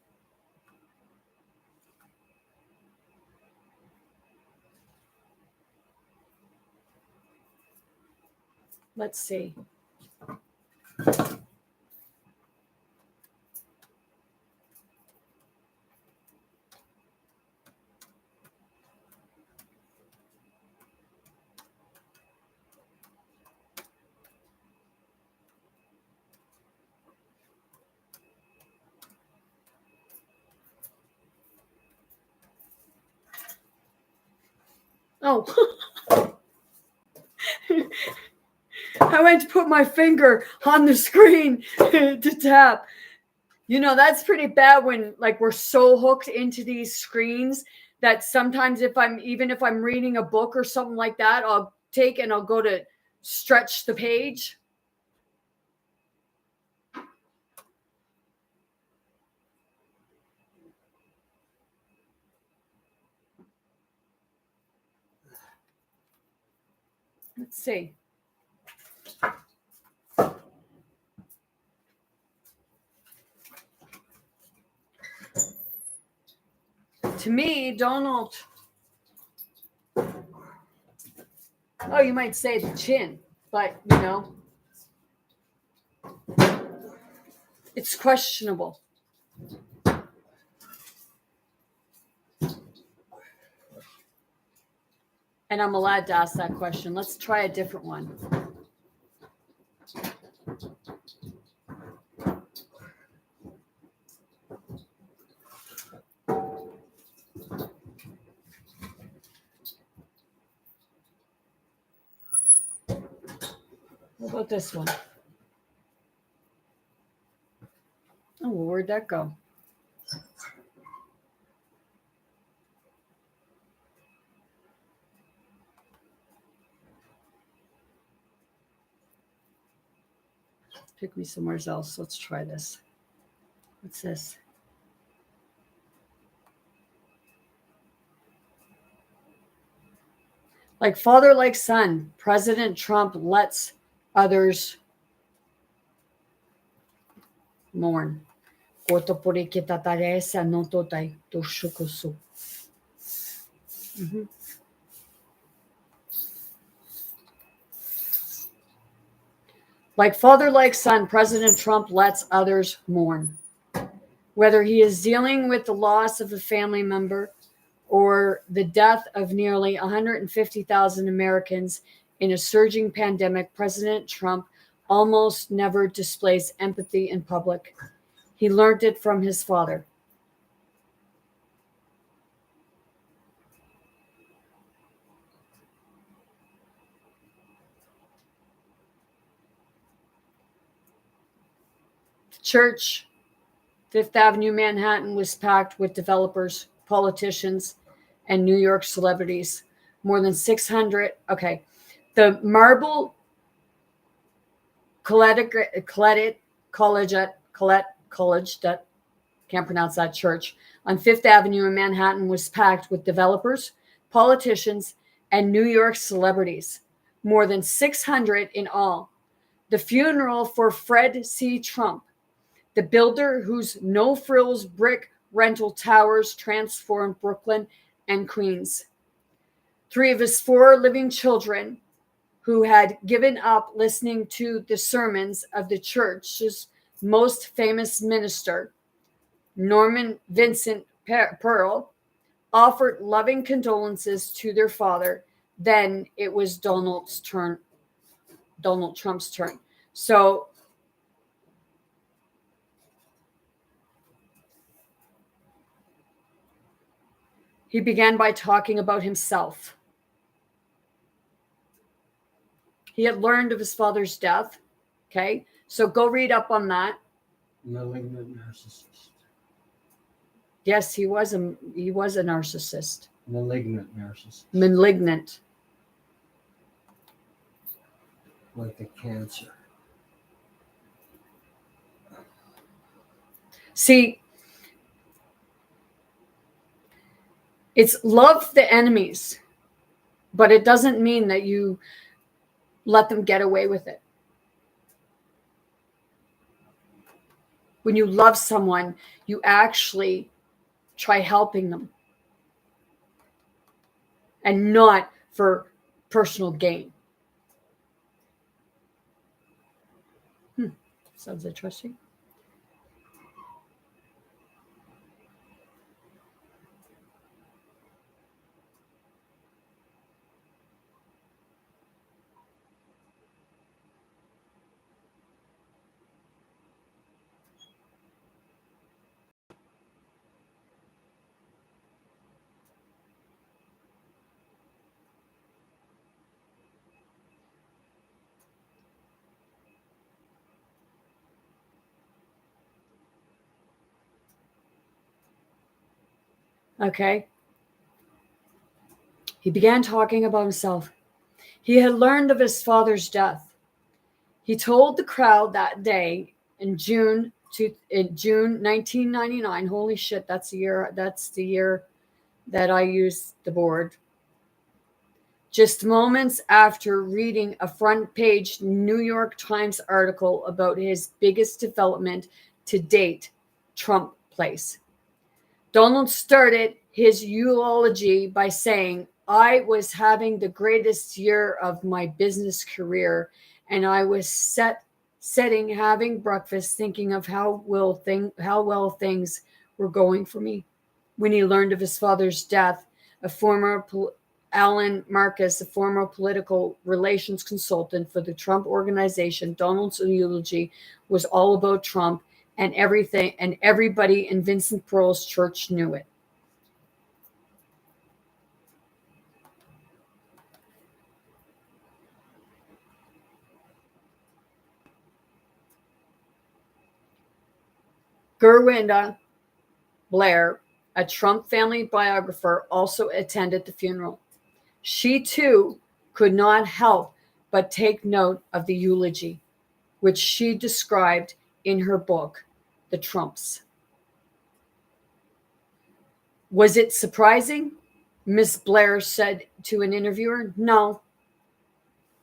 Let's see. Oh. I went to put my finger on the screen to tap. You know, that's pretty bad when like we're so hooked into these screens that sometimes if I'm reading a book or something like that, I'll take and I'll go to stretch the page. Let's see. To me, Donald, oh, you might say the chin, but it's questionable. And I'm allowed to ask that question. Let's try a different one. What about this one? Oh, well, where'd that go? Took me somewhere else. Let's try this. What's this? Like father, like son, President Trump lets others mourn. Like father, like son, President Trump lets others mourn. Whether he is dealing with the loss of a family member or the death of nearly 150,000 Americans in a surging pandemic, President Trump almost never displays empathy in public. He learned it from his father. The church, Fifth Avenue, Manhattan, was packed with developers, politicians, and New York celebrities. More than 600. Okay. The Marble Collegiate College, that can't pronounce that church, on Fifth Avenue in Manhattan was packed with developers, politicians, and New York celebrities. More than 600 in all. The funeral for Fred C. Trump, the builder whose no-frills brick rental towers transformed Brooklyn and Queens. 3 of his 4 living children, who had given up listening to the sermons of the church's most famous minister, Norman Vincent Pearl, offered loving condolences to their father. Then it was Donald Trump's turn. So he began by talking about himself. He had learned of his father's death. Okay, so go read up on that. Malignant narcissist. Yes, he was a narcissist. Malignant narcissist. Malignant. Like the cancer. See, it's love the enemies, but it doesn't mean that you let them get away with it. When you love someone, you actually try helping them and not for personal gain. Sounds interesting. Okay. He began talking about himself. He had learned of his father's death. He told the crowd that day in June 1999. Holy shit, that's the year that I used the board. Just moments after reading a front page New York Times article about his biggest development to date, Trump Place. Donald started his eulogy by saying, "I was having the greatest year of my business career, and I was having breakfast, thinking of how well things were going for me." When he learned of his father's death, Alan Marcus, a former political relations consultant for the Trump organization, Donald's eulogy was all about Trump and everything, and everybody in Vincent Pearl's church knew it. Gerwinda Blair, a Trump family biographer, also attended the funeral. She too could not help but take note of the eulogy, which she described in her book, The Trumps. Was it surprising? Miss Blair said to an interviewer. No.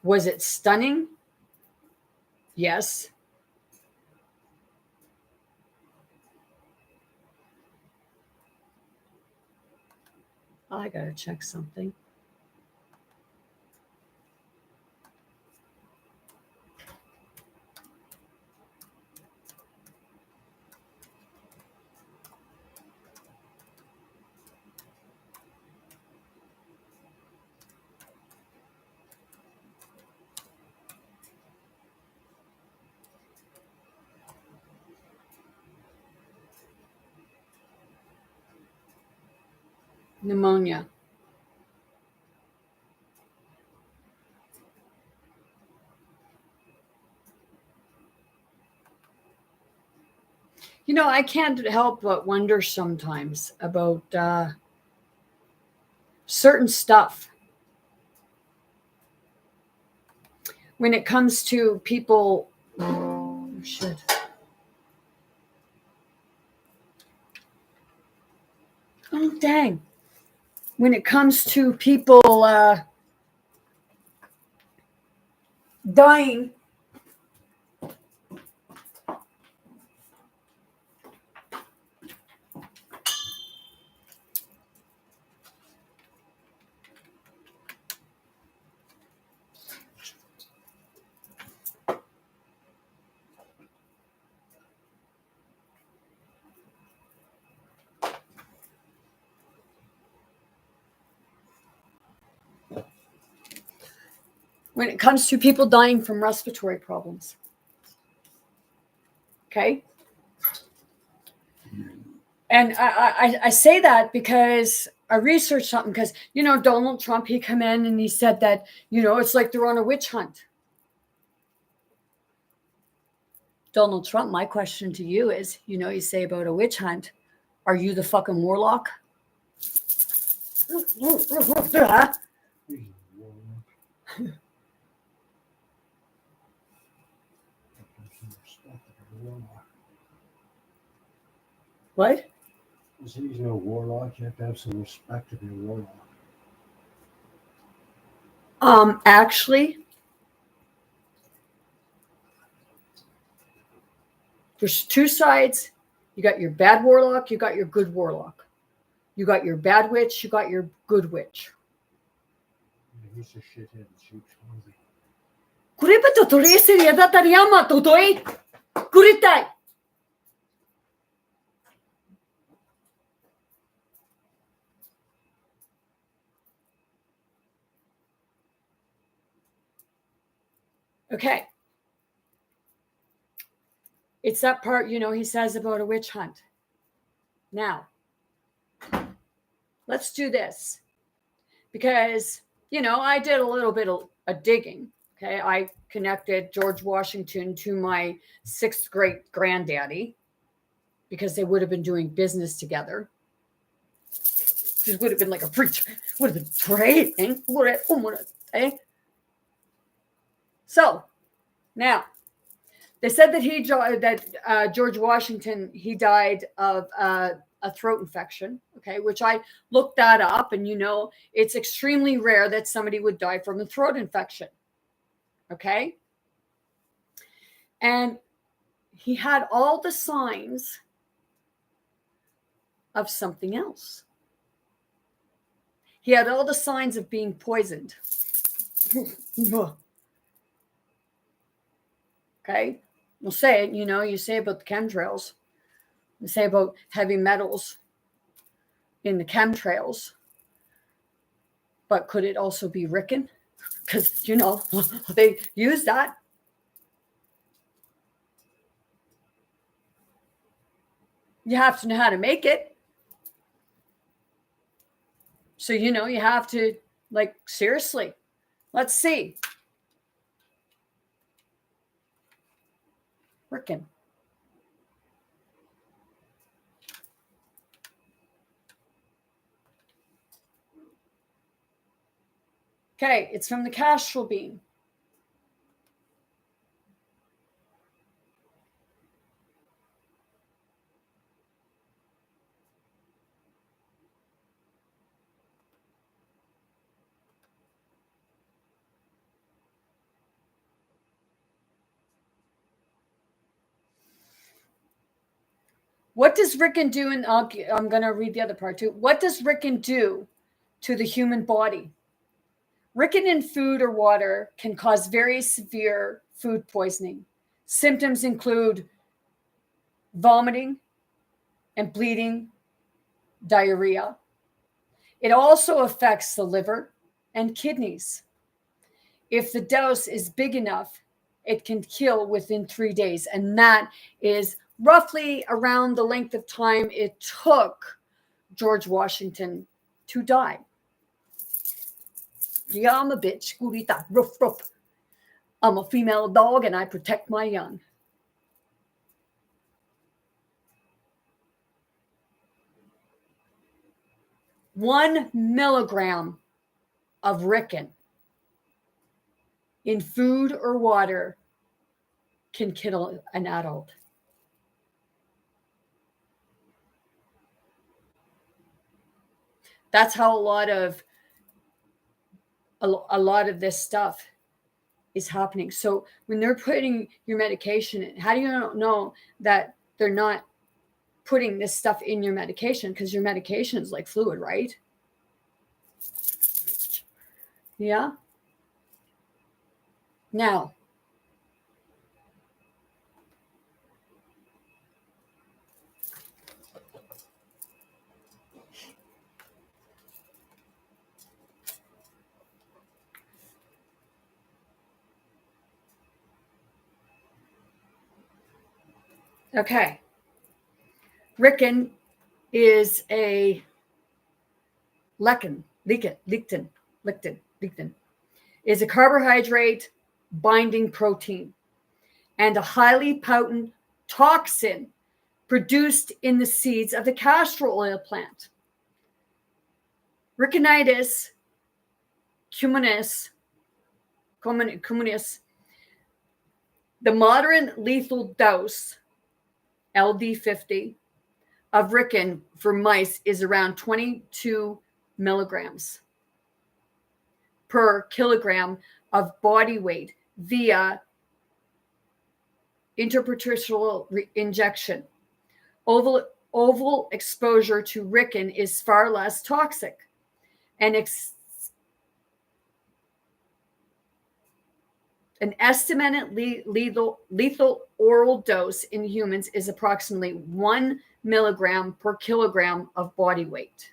Was it stunning? Yes. I gotta check something. Pneumonia. You know, I can't help but wonder sometimes about certain stuff. When it comes to people, oh, shit. Oh, dang. When it comes to people dying, from respiratory problems. Okay? And I say that because I researched something because, you know, Donald Trump, he come in and he said that, you know, it's like they're on a witch hunt. Donald Trump, my question to you is, you know, you say about a witch hunt, are you the fucking warlock? What? He's no warlock. You have to have some respect to be a warlock. Actually, there's two sides. You got your bad warlock, you got your good warlock. You got your bad witch, you got your good witch. He's a shithead in sheep's clothing. Okay. It's that part, you know, he says about a witch hunt. Now, let's do this. Because, you know, I did a little bit of digging. Okay. I connected George Washington to my 6th great granddaddy because they would have been doing business together. It would have been like a preacher. Would have been trading. So now they said that George Washington, he died of a throat infection. Okay, which I looked that up, and it's extremely rare that somebody would die from a throat infection. Okay, and he had all the signs of something else. He had all the signs of being poisoned. Okay, we'll say it. You say about the chemtrails. You say about heavy metals in the chemtrails. But could it also be Rickon? Because, they use that. You have to know how to make it. So, you have to, seriously, let's see. Rickon. Okay, it's from the Castrol bean. What does Rickon do? And I'm going to read the other part too. What does Rickon do to the human body? Rickon in food or water can cause very severe food poisoning. Symptoms include vomiting and bleeding, diarrhea. It also affects the liver and kidneys. If the dose is big enough, it can kill within 3 days. And that is roughly around the length of time it took George Washington to die. Yeah, I'm a bitch. Gurita, ruff, ruff. I'm a female dog and I protect my young. One milligram of Rickon in food or water can kill an adult. That's how a lot of this stuff is happening. So when they're putting your medication in, how do you know that they're not putting this stuff in your medication? Because your medication is like fluid, right? Yeah. Now, okay. Rickon is a lectin is a carbohydrate binding protein and a highly potent toxin produced in the seeds of the castor oil plant. Rickonitis communis, the moderate lethal dose, LD50, of Rickon for mice is around 22 milligrams per kilogram of body weight via intraparenteral injection. Oval exposure to Rickon is far less toxic. An estimated lethal oral dose in humans is approximately 1 milligram per kilogram of body weight.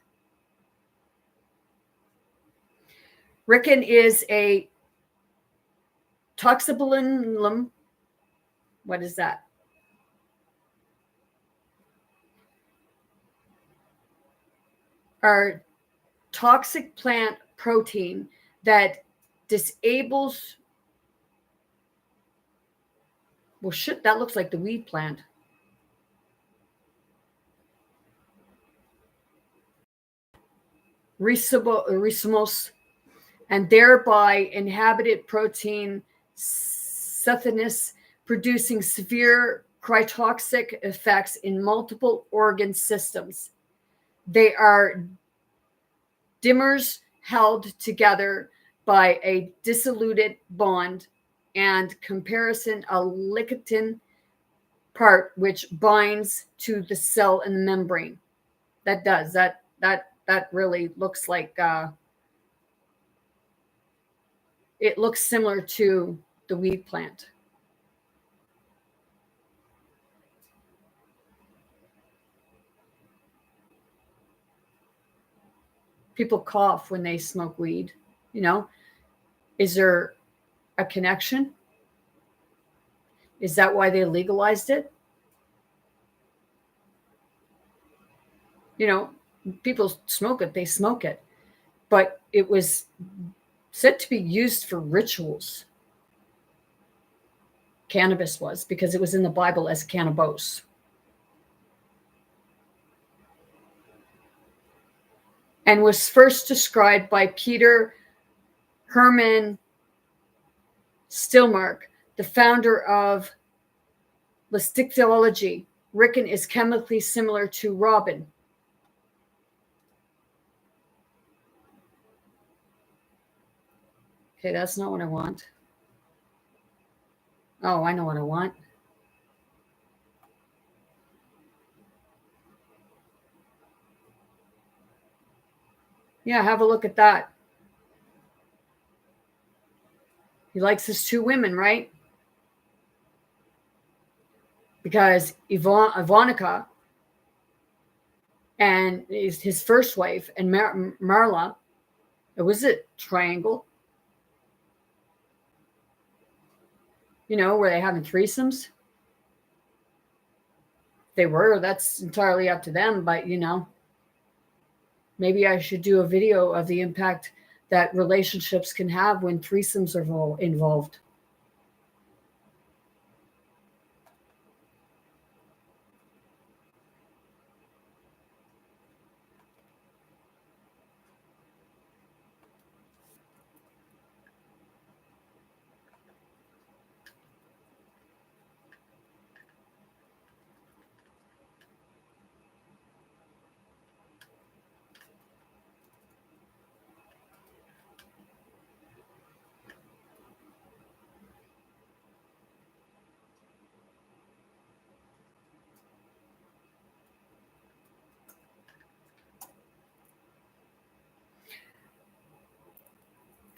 Rickon is a toxobolinum. What is that? Our toxic plant protein that disables. Well, shit, that looks like the weed plant. Rhizomos, and thereby inhabited protein Sethinus, producing severe cryotoxic effects in multiple organ systems. They are dimers held together by a dissoluted bond and comparison a lictin part which binds to the cell in the membrane. That really looks like it looks similar to the weed plant. People cough when they smoke weed, you know. Is there a connection? Is that why they legalized it? You know, people smoke it, they smoke it. But it was said to be used for rituals. Cannabis was, because it was in the Bible as cannabis. And was first described by Peter Herman Stillmark, the founder of Listichology. Rickon is chemically similar to robin. Okay, that's not what I want. Oh, I know what I want. Yeah, have a look at that. He likes his two women, right? Because Ivanka and his first wife and Marla, it was a triangle. You know, were they having threesomes? They were. That's entirely up to them. But, you know, maybe I should do a video of the impact that relationships can have when threesomes are involved.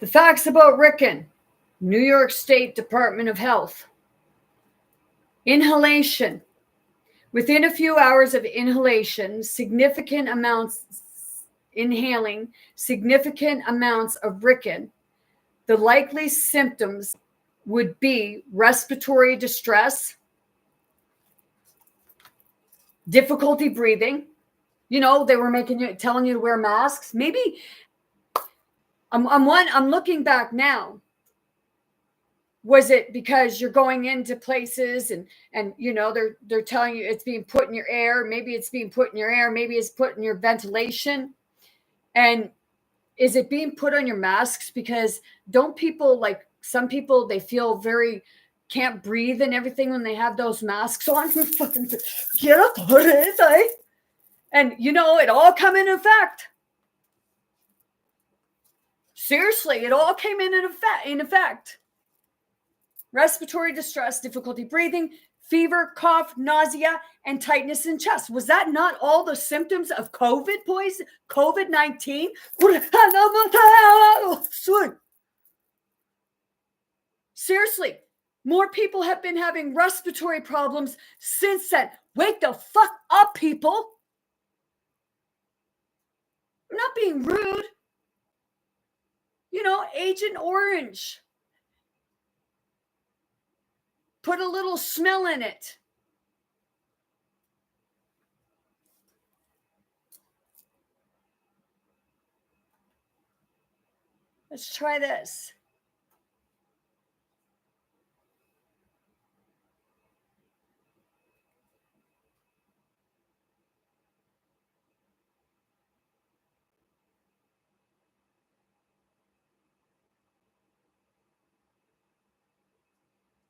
The facts about Rickon, New York State Department of Health. Inhalation. Within a few hours of inhalation, inhaling significant amounts of Rickon, the likely symptoms would be respiratory distress, difficulty breathing. You know, they were telling you to wear masks. Maybe I'm looking back now. Was it because you're going into places and you know they're telling you it's being put in your air? Maybe it's being put in your air. Maybe it's put in your ventilation. And is it being put on your masks? Because don't people, like some people, they feel very can't breathe and everything when they have those masks on. Fucking get up on it, eh? And you know it all come in effect. Seriously, it all came in effect. Respiratory distress, difficulty breathing, fever, cough, nausea, and tightness in chest. Was that not all the symptoms of COVID, boys? COVID-19? Seriously, more people have been having respiratory problems since then. Wake the fuck up, people. I'm not being rude. You know, Agent Orange. Put a little smell in it. Let's try this.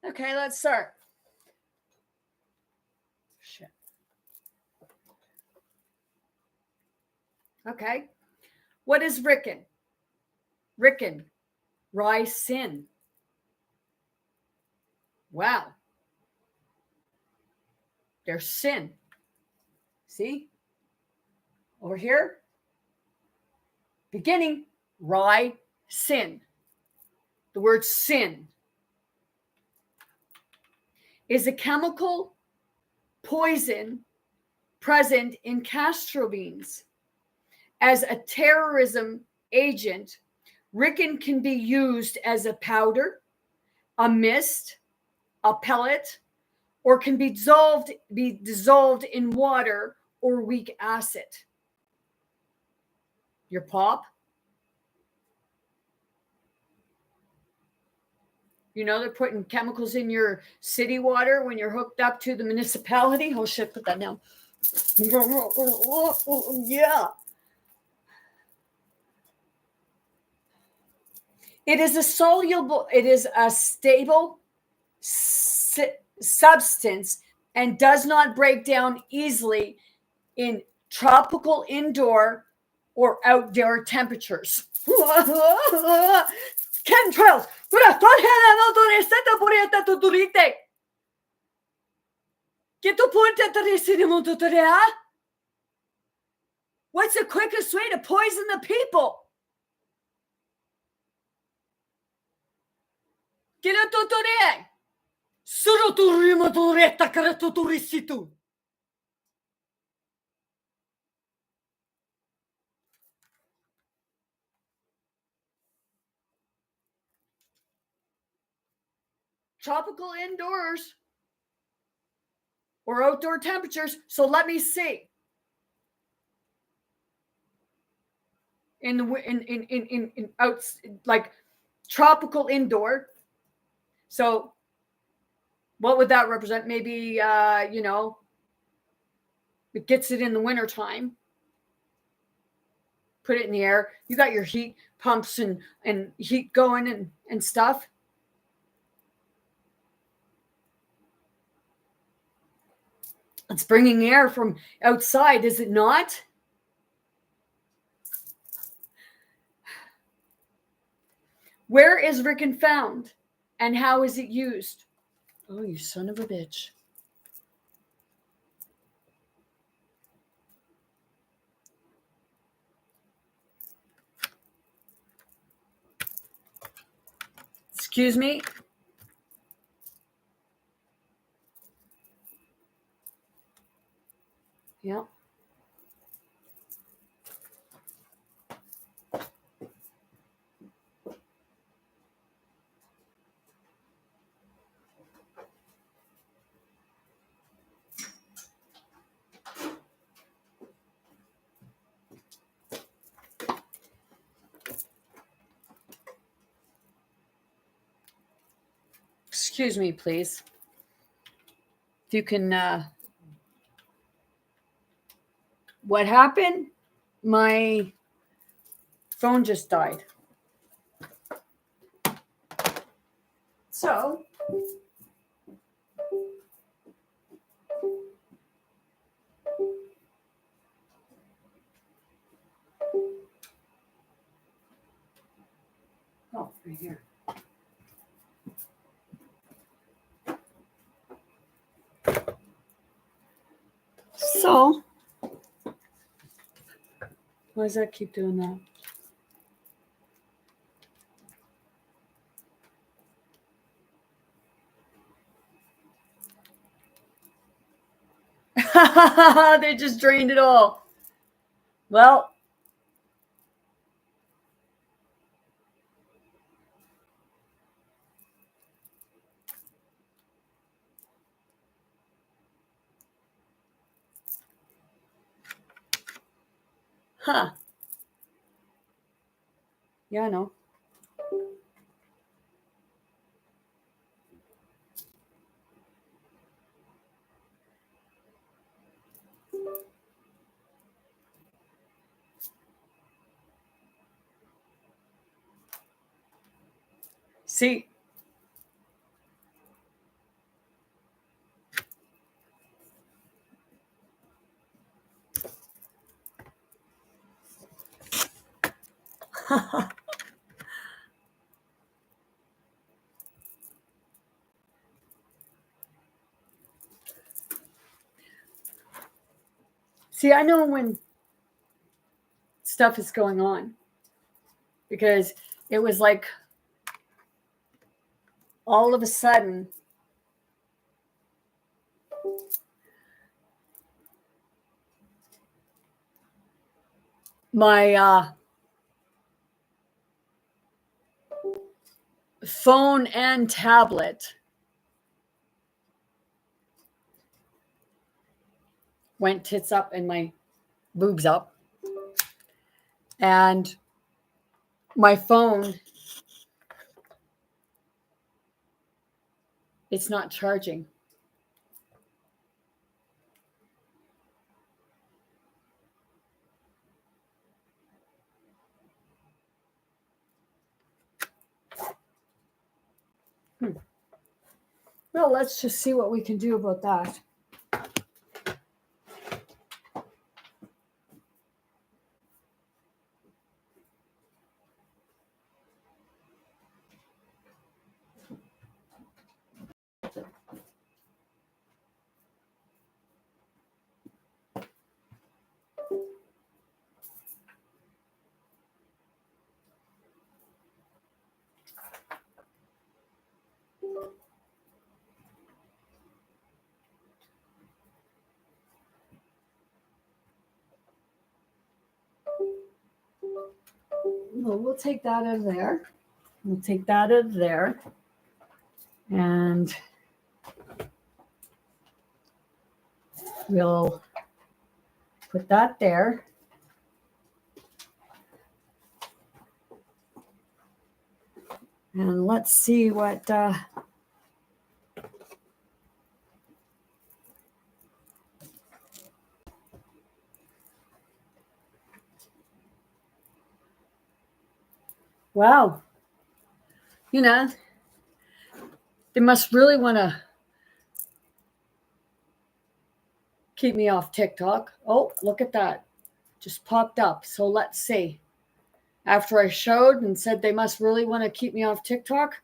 Okay, let's start. Shit. Okay. What is Rickon? Rickon, ricin. Wow. There's sin. See? Over here. Beginning, ricin. The word sin is a chemical poison present in castor beans. As a terrorism agent, Rickon can be used as a powder, a mist, a pellet, or can be dissolved in water or weak acid. Your pop. You know, they're putting chemicals in your city water when you're hooked up to the municipality. Oh shit, put that down. Yeah. It is a stable substance and does not break down easily in tropical indoor or outdoor temperatures. Chemtrails. What's the quickest way to poison the people? Tropical indoors or outdoor temperatures. So let me see. In out, like tropical indoor. So what would that represent? Maybe it gets it in the wintertime. Put it in the air. You got your heat pumps and heat going and stuff. It's bringing air from outside, is it not? Where is Rickon found and how is it used? Oh, you son of a bitch. Excuse me. Yeah. Excuse me, please. If you can, what happened? My phone just died. So, oh, right here. So, why does that keep doing that? They just drained it all. Well, huh. Yeah, I know. See, See, I know when stuff is going on because it was like all of a sudden my phone and tablet went tits up and my boobs up. And my phone, it's not charging. Well, let's just see what we can do about that. Well, we'll take that out of there. We'll take that out of there. And we'll put that there. And let's see what wow. You know, they must really want to keep me off TikTok. Oh, look at that. Just popped up. So let's see. After I showed and said they must really want to keep me off TikTok,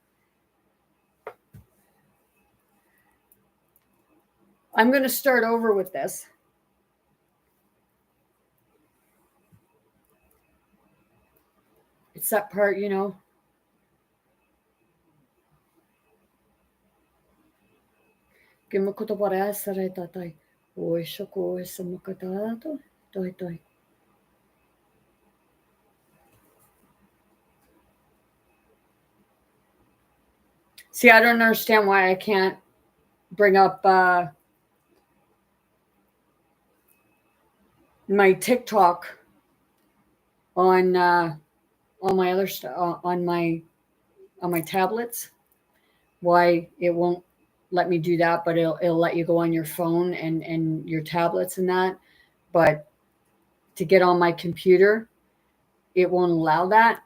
I'm going to start over with this. It's that part, you know. See, I don't understand why I can't bring up my TikTok on my other stuff on my tablets. Why it won't let me do that, but it'll let you go on your phone and your tablets and that. But to get on my computer, it won't allow that.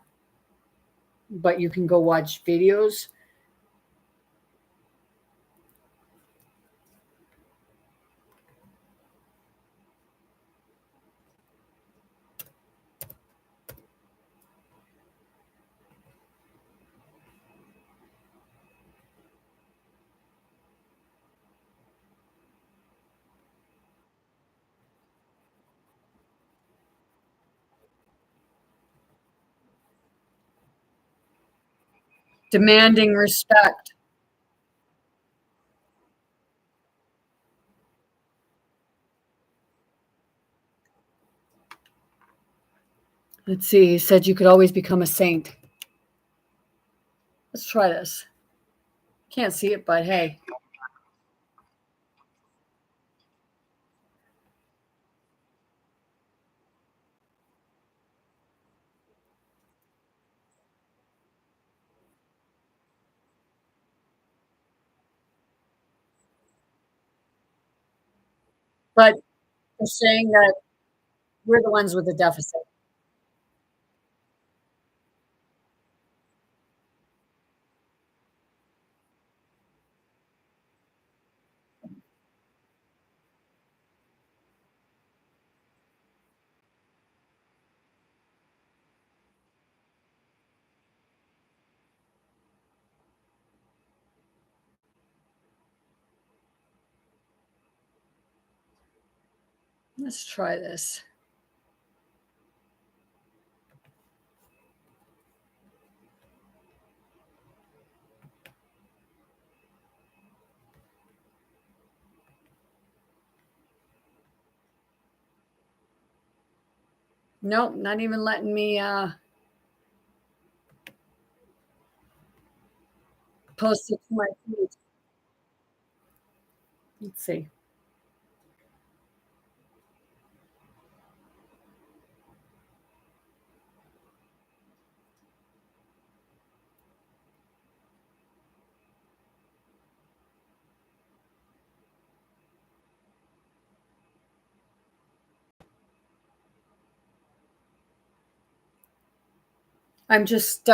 But you can go watch videos. Demanding respect. Let's see. He said you could always become a saint. Let's try this. Can't see it, but hey. But they're saying that we're the ones with the deficit. Let's try this. Nope, not even letting me post it to my feed. Let's see. I'm just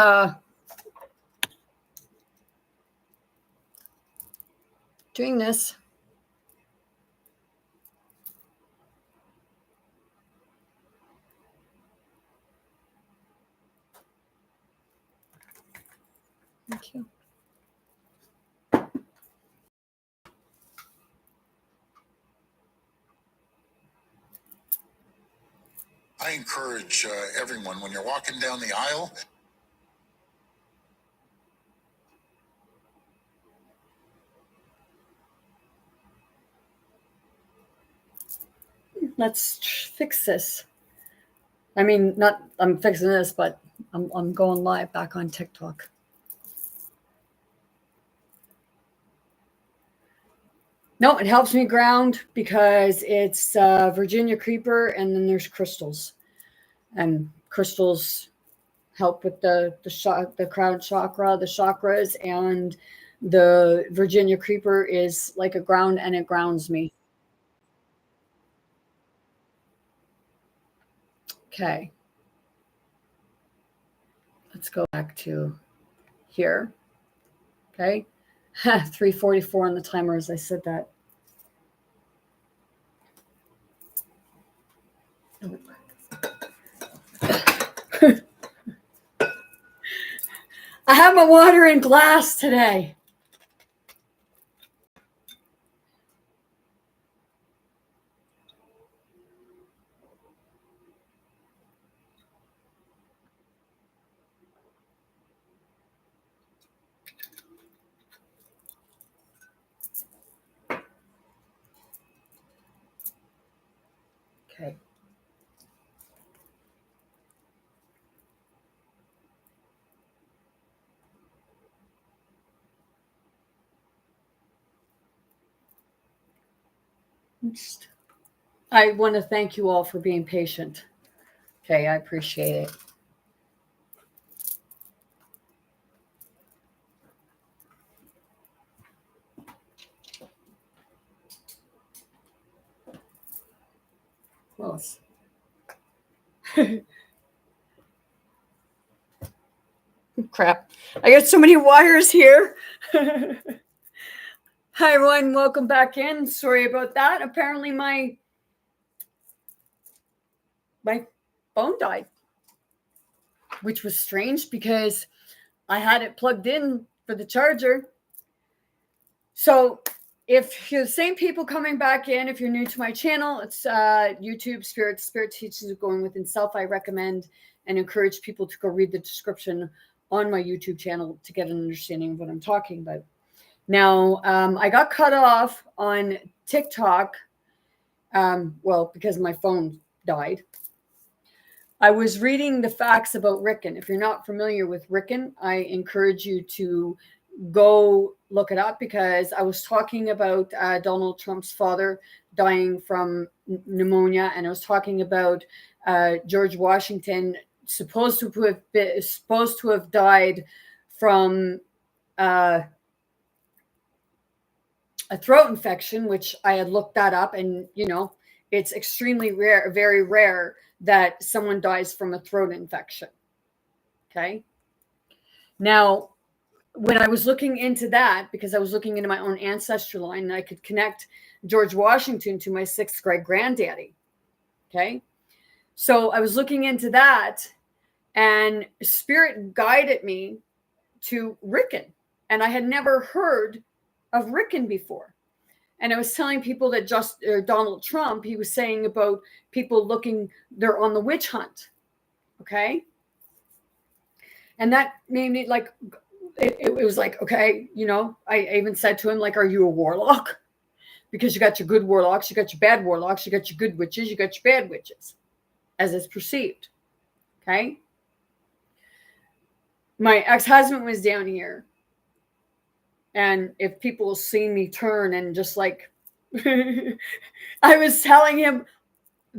doing this. Thank you. I encourage everyone, when you're walking down the aisle, Let's fix this. I mean, not I'm fixing this, but I'm going live back on TikTok. No, it helps me ground because it's Virginia creeper, and then there's crystals, and crystals help with the crown chakra, the chakras, and the Virginia creeper is like a ground, and it grounds me. Okay. Let's go back to here. Okay. 3:44 on the timer as I said that. I have my water in glass today. Okay. I want to thank you all for being patient. Okay, I appreciate it. Close. Crap. I got so many wires here. Hi, everyone. Welcome back in. Sorry about that. Apparently my phone died, which was strange because I had it plugged in for the charger. So if you're the same people coming back in, if you're new to my channel, it's YouTube Spirit Teachings of Going Within Self. I recommend and encourage people to go read the description on my YouTube channel to get an understanding of what I'm talking about. Now, I got cut off on TikTok, well, because my phone died. I was reading the facts about Ricken. If you're not familiar with Ricken, I encourage you to go look it up, because I was talking about Donald Trump's father dying from pneumonia, and I was talking about George Washington supposed to have died from a throat infection, which I had looked that up, and it's extremely rare, very rare, that someone dies from a throat infection. Okay. Now, when I was looking into that, because I was looking into my own ancestry line, and I could connect George Washington to my 6th great granddaddy. Okay. So I was looking into that, and Spirit guided me to Ricken. And I had never heard of Ricken before. And I was telling people that Donald Trump, he was saying about people looking, they're on the witch hunt. Okay. And that made me like, it was like, okay, you know, I even said to him, like, are you a warlock? Because you got your good warlocks, you got your bad warlocks, you got your good witches, you got your bad witches, as it's perceived. Okay. My ex-husband was down here. And if people see me turn and just like, I was telling him,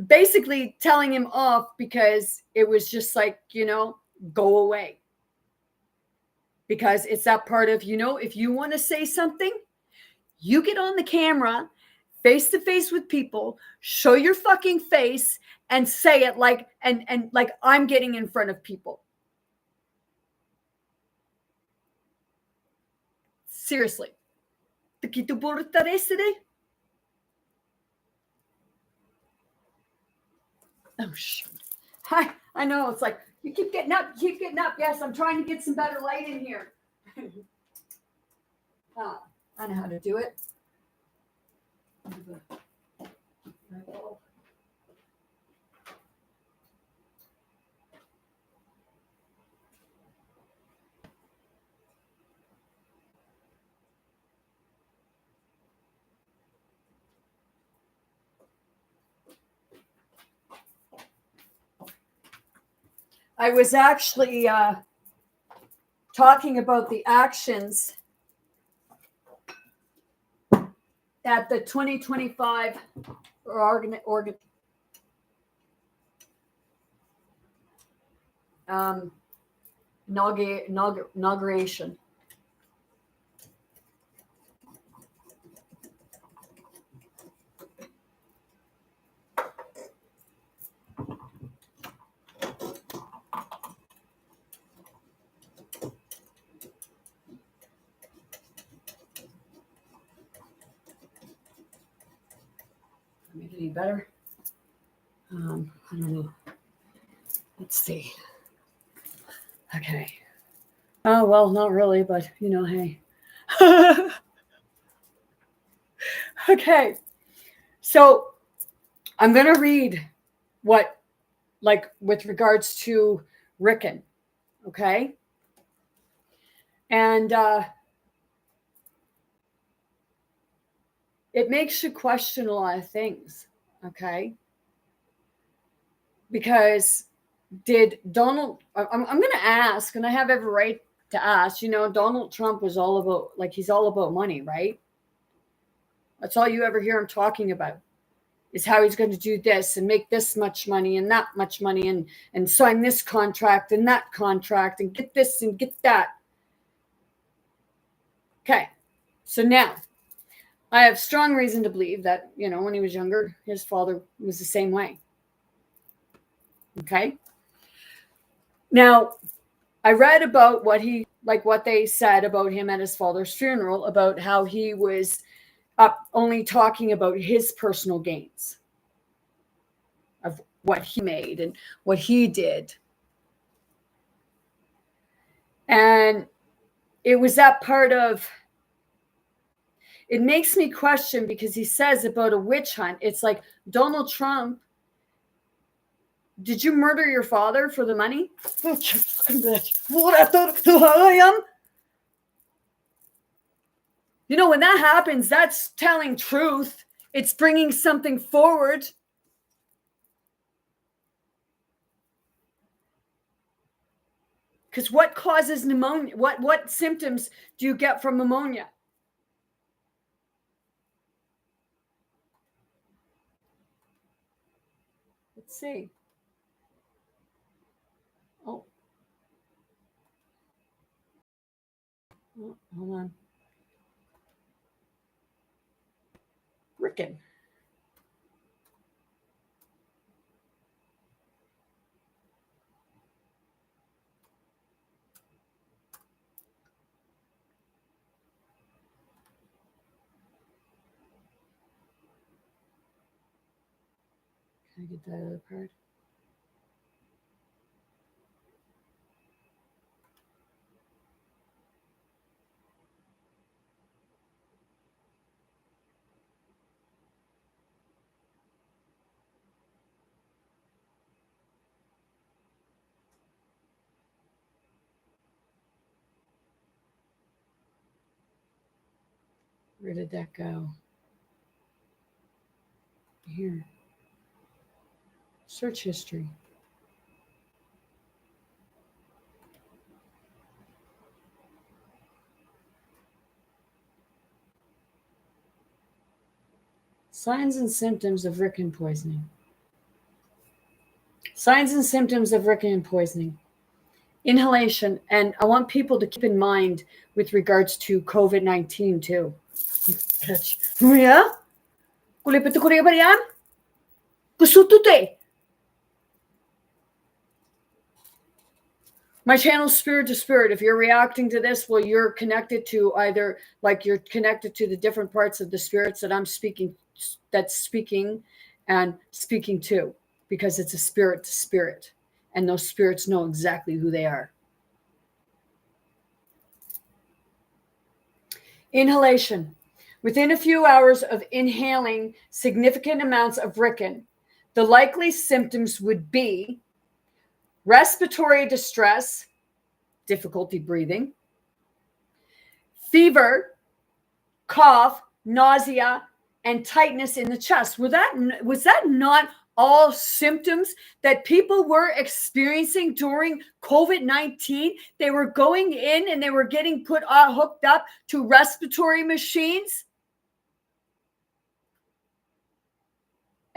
basically telling him off because it was just like, you know, go away. Because it's that part of, you know, if you want to say something, you get on the camera face to face with people, show your fucking face and say it like, and like I'm getting in front of people. Seriously. Oh, shoot. Hi. I know. It's like, you keep getting up. Yes, I'm trying to get some better light in here. I know how to do it. I was actually talking about the actions at the 2025 inauguration. Make it any better? I don't know. Let's see. Okay. Oh, well, not really, but you know, hey. Okay. So I'm going to read what, like, with regards to Rickon. Okay. And it makes you question a lot of things. Okay. Because did Donald, I'm going to ask, and I have every right to ask, you know, Donald Trump was all about, like, he's all about money, right? That's all you ever hear him talking about, is how he's going to do this and make this much money and that much money and sign this contract and that contract and get this and get that. Okay. So now I have strong reason to believe that, you know, when he was younger, his father was the same way. Okay. Now, I read about what they said about him at his father's funeral, about how he was only talking about his personal gains of what he made and what he did. And it was that part of, it makes me question, because he says about a witch hunt, it's like, Donald Trump, did you murder your father for the money? What I thought who I am? You know, when that happens, that's telling truth. It's bringing something forward. Because what causes pneumonia? What symptoms do you get from pneumonia? Let's see. Oh, hold on. Rickon. Can I get that other part? Where did that go? Here. Search history. Signs and symptoms of Rickon poisoning. Signs and symptoms of Rickon poisoning. Inhalation, and I want people to keep in mind with regards to COVID-19 too. Yeah? Kulipit ko rin ba yan? Kusutute. My channel's spirit to spirit. If you're reacting to this, well, you're connected to either, like, you're connected to the different parts of the spirits that I'm speaking, that's speaking and speaking to, because it's a spirit to spirit. And those spirits know exactly who they are. Inhalation. Within a few hours of inhaling significant amounts of Rickon, the likely symptoms would be respiratory distress, difficulty breathing, fever, cough, nausea, and tightness in the chest. Was that not all symptoms that people were experiencing during COVID-19? They were going in and they were getting hooked up to respiratory machines.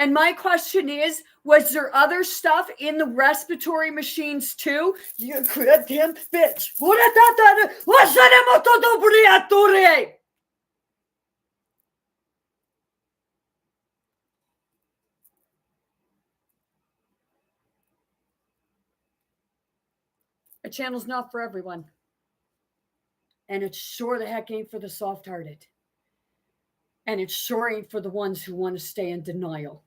And my question is, was there other stuff in the respiratory machines too? You goddamn bitch. A channel's not for everyone. And it sure the heck ain't for the soft-hearted. And it sure ain't for the ones who want to stay in denial.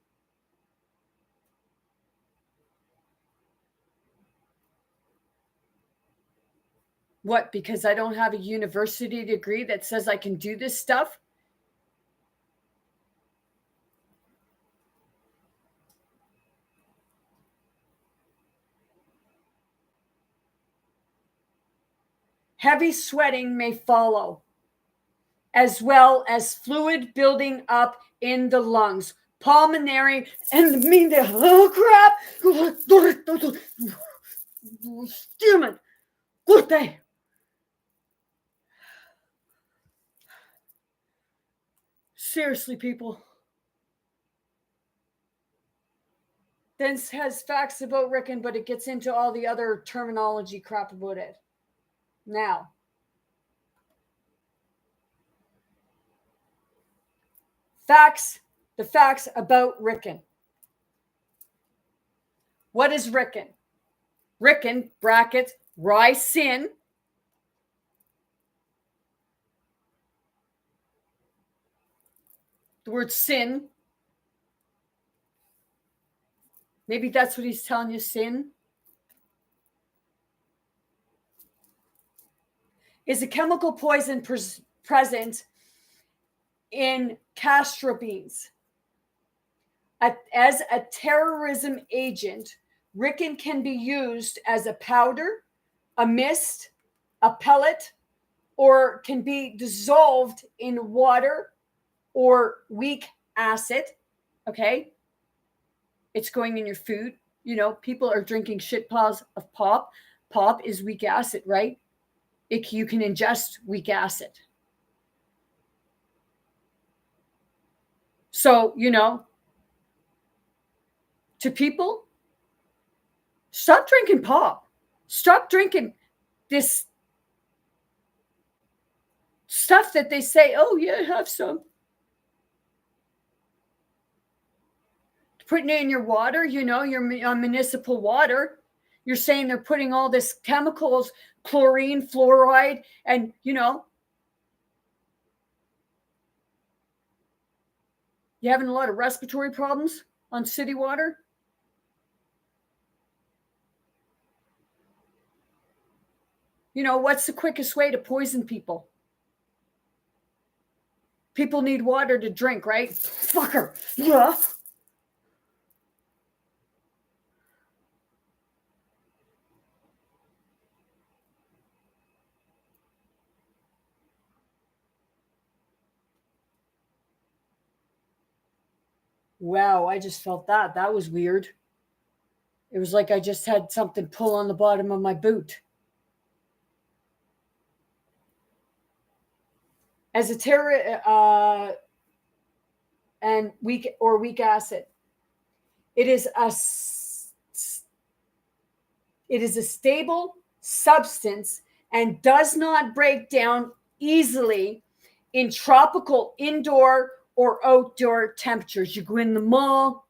What, because I don't have a university degree that says I can do this stuff? Heavy sweating may follow, as well as fluid building up in the lungs, pulmonary, and oh crap! Damn it! Good day. Seriously, people. This has facts about Rickon, but it gets into all the other terminology crap about it. Now, the facts about Rickon. What is Rickon? Rickon, bracket, ricin. The word sin. Maybe that's what he's telling you, sin. Is a chemical poison present in castor beans. As a terrorism agent, Rickon can be used as a powder, a mist, a pellet, or can be dissolved in water or weak acid. Okay? It's going in your food. You know, people are drinking shit piles of pop. Pop is weak acid, right? You can ingest weak acid. So, you know, to people, stop drinking pop. Stop drinking this stuff that they say, oh, yeah, have some. Putting it in your water, you know, your municipal water. You're saying they're putting all this chemicals, chlorine, fluoride, and, you know, you having a lot of respiratory problems on city water? You know, what's the quickest way to poison people? People need water to drink, right? Fucker. Yeah. Wow, I just felt that. That was weird. It was like I just had something pull on the bottom of my boot. As a and weak acid, it is a stable substance and does not break down easily in tropical indoor or outdoor temperatures. You go in the mall,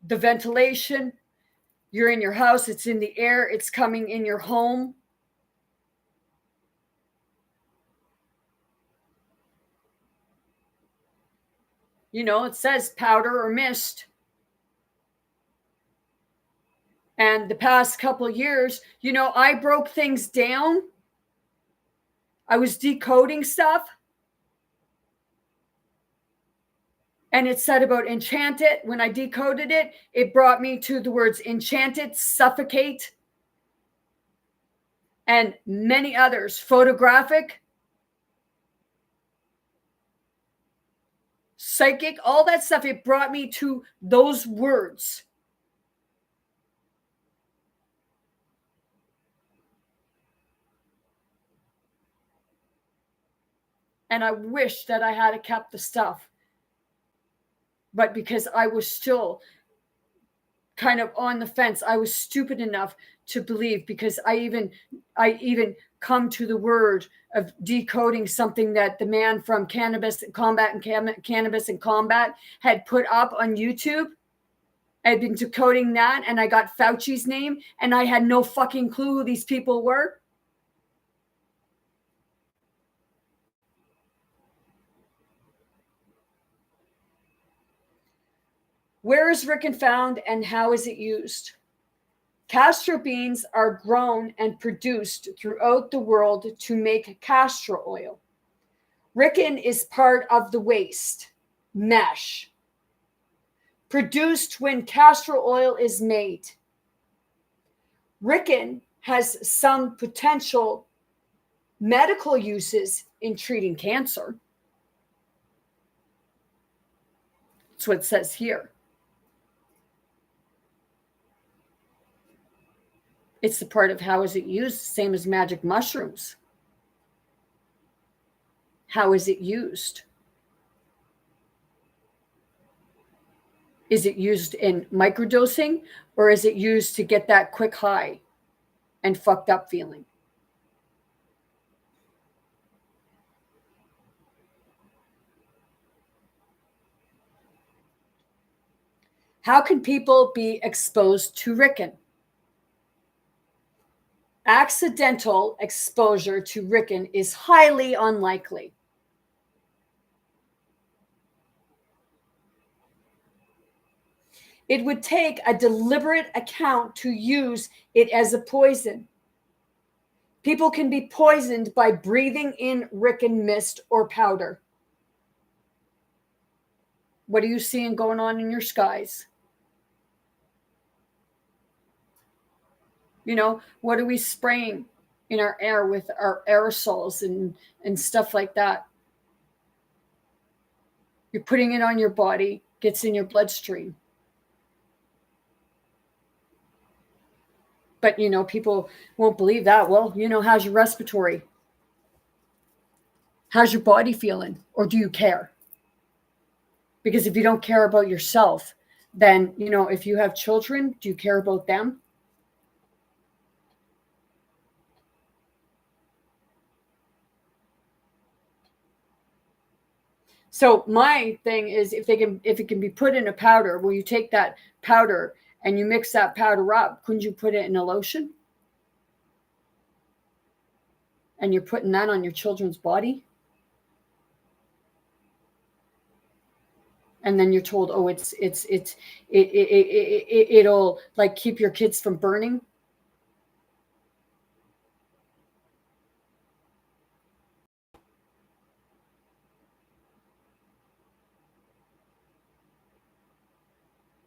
the ventilation, you're in your house, it's in the air, it's coming in your home. You know, it says powder or mist. And the past couple of years, you know, I broke things down. I was decoding stuff. And it said about enchanted. When I decoded it, it brought me to the words enchanted, suffocate, and many others. Photographic, psychic, all that stuff. It brought me to those words. And I wish that I had kept the stuff. But because I was still kind of on the fence, I was stupid enough to believe, because I even come to the word of decoding something that the man from Cannabis Combat had put up on YouTube. I had been decoding that, and I got Fauci's name, and I had no fucking clue who these people were. Where is Rickon found and how is it used? Castor beans are grown and produced throughout the world to make castor oil. Rickon is part of the waste, mesh, produced when castor oil is made. Rickon has some potential medical uses in treating cancer. That's what it says here. It's the part of how is it used, same as magic mushrooms. How is it used? Is it used in microdosing, or is it used to get that quick high and fucked up feeling? How can people be exposed to Rickon? Accidental exposure to Rickon is highly unlikely. It would take a deliberate account to use it as a poison. People can be poisoned by breathing in Rickon mist or powder. What are you seeing going on in your skies? You know, what are we spraying in our air with our aerosols and stuff like that? You're putting it on your body, gets in your bloodstream. But, you know, people won't believe that. Well, you know, how's your respiratory? How's your body feeling? Or do you care? Because if you don't care about yourself, then, you know, if you have children, do you care about them? So my thing is, if it can be put in a powder, will you take that powder and you mix that powder up? Couldn't you put it in a lotion? And you're putting that on your children's body? And then you're told, oh, it'll like keep your kids from burning.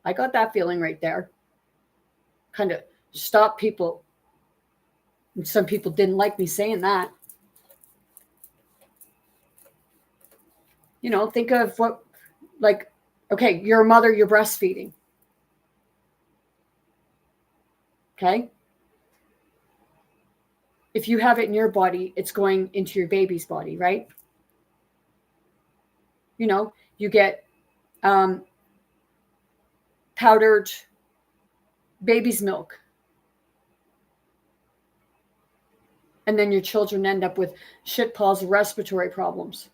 I got that feeling right there. Kind of stop people. And some people didn't like me saying that. You know, think of what, like, Okay, you're a mother, you're breastfeeding. Okay? If you have it in your body, it's going into your baby's body, right? You know, you get powdered baby's milk. And then your children end up with shit paws of respiratory problems.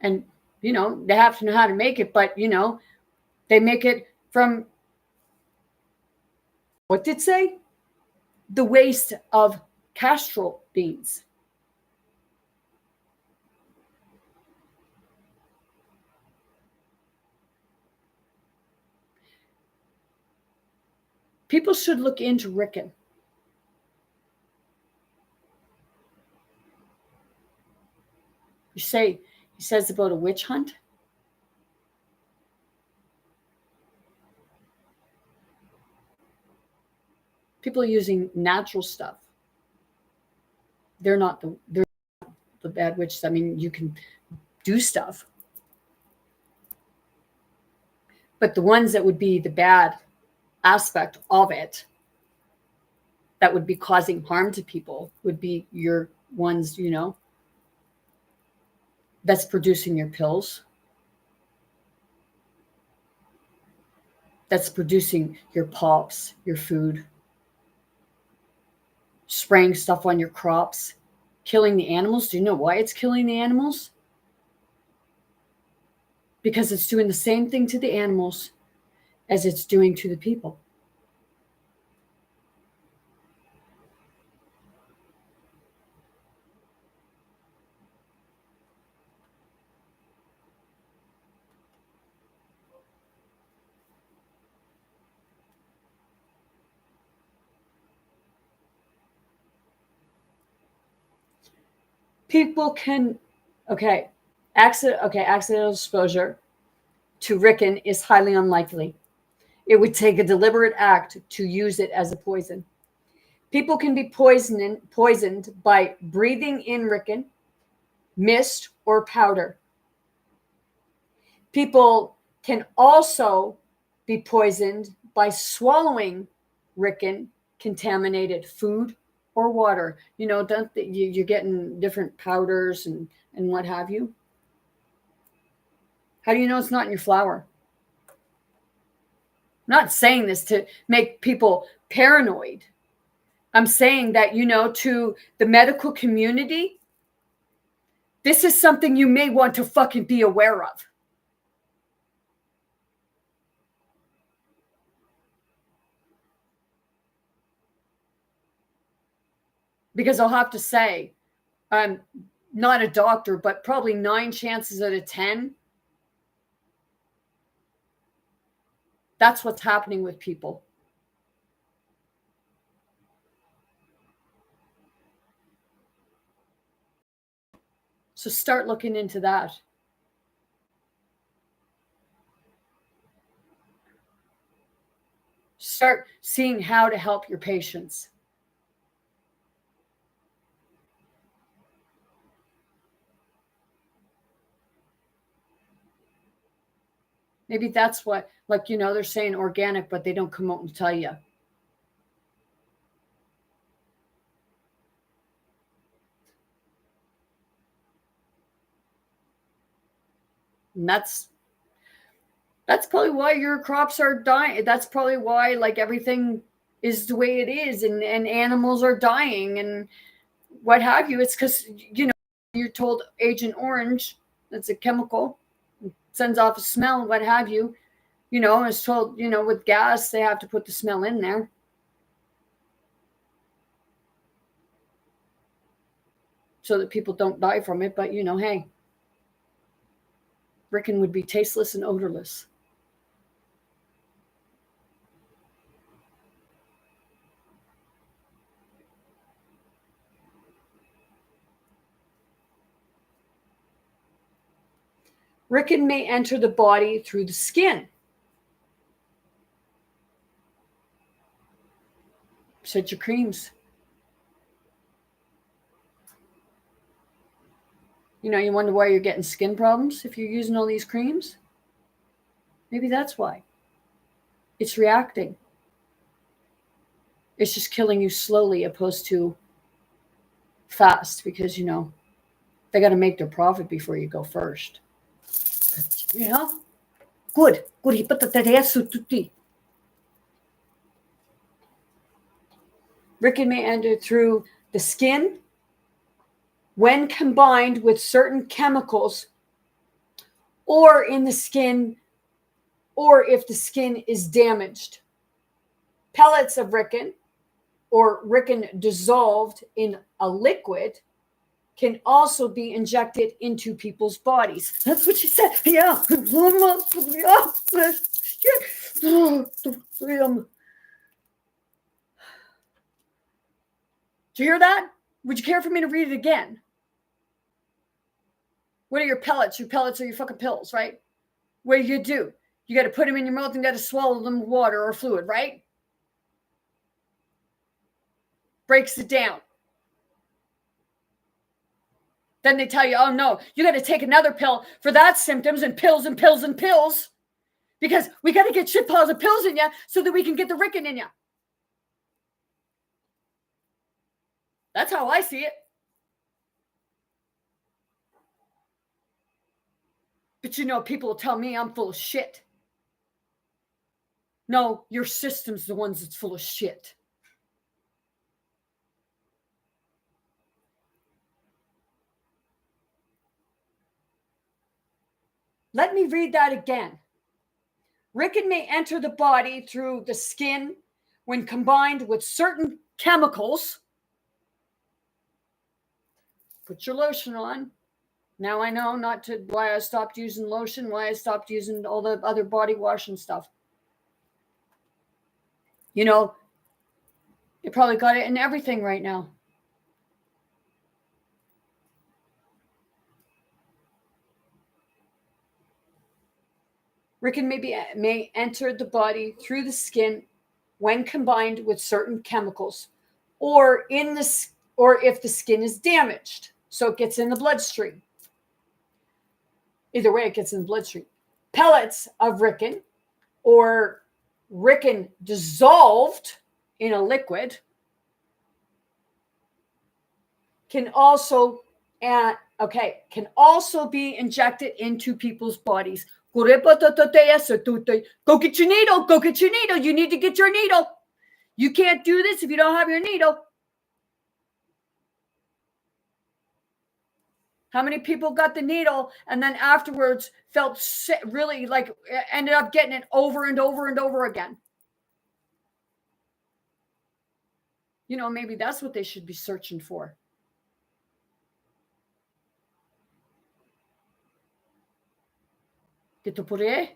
And, you know, they have to know how to make it, but, you know, they make it from, what did it say? The waste of castor beans. People should look into Rickon. He says about a witch hunt. People are using natural stuff. They're not the bad witches. I mean, you can do stuff. But the ones that would be the bad aspect of it, that would be causing harm to people, would be your ones, you know, that's producing your pills, that's producing your pops, your food, spraying stuff on your crops, killing the animals. Do you know why it's killing the animals? Because it's doing the same thing to the animals as it's doing to the people. People can, accidental exposure to Rickon is highly unlikely. It would take a deliberate act to use it as a poison. People can be poisoned by breathing in Rickon, mist, or powder. People can also be poisoned by swallowing Rickon contaminated food or water. You know, you're getting different powders and what have you. How do you know it's not in your flour? I'm not saying this to make people paranoid. I'm saying that, you know, to the medical community, this is something you may want to fucking be aware of. Because I'll have to say, I'm not a doctor, but probably 9 chances out of 10, that's what's happening with people. So start looking into that. Start seeing how to help your patients. Maybe that's what, like, you know, they're saying organic, but they don't come out and tell you. And that's probably why your crops are dying. That's probably why, like, everything is the way it is, and animals are dying and what have you. It's because, you know, you're told Agent Orange, that's a chemical, sends off a smell and what have you. You know, it's told, you know, with gas, they have to put the smell in there. So that people don't die from it. But, you know, hey, Rickon would be tasteless and odorless. Rickon may enter the body through the skin. Set your creams. You wonder why you're getting skin problems if you're using all these creams? Maybe that's why. It's reacting. It's just killing you slowly opposed to fast because, they got to make their profit before you go first. Yeah. Good. Rickon may enter through the skin when combined with certain chemicals or in the skin or if the skin is damaged. Pellets of Rickon or Rickon dissolved in a liquid can also be injected into people's bodies. That's what she said. Yeah. Did you hear that? Would you care for me to read it again? What are your pellets? Your pellets are your fucking pills, right? What do? You got to put them in your mouth and got to swallow them with water or fluid, right? Breaks it down. Then they tell you, oh no, you got to take another pill for that symptoms and pills and pills and pills because we got to get shit piles of pills in you so that we can get the Rickon in you. That's how I see it. But people will tell me I'm full of shit. No, your system's the ones that's full of shit. Let me read that again. Rickon may enter the body through the skin when combined with certain chemicals. Put your lotion on. Now I know why I stopped using lotion, why I stopped using all the other body wash and stuff. You probably got it in everything right now. Rickon may enter the body through the skin when combined with certain chemicals, or if the skin is damaged, so it gets in the bloodstream. Either way, it gets in the bloodstream. Pellets of Rickon or Rickon dissolved in a liquid can also be injected into people's bodies. Go get your needle. Go get your needle. You need to get your needle. You can't do this if you don't have your needle. How many people got the needle and then afterwards felt sick, really ended up getting it over and over and over again? Maybe that's what they should be searching for. Dito por aí?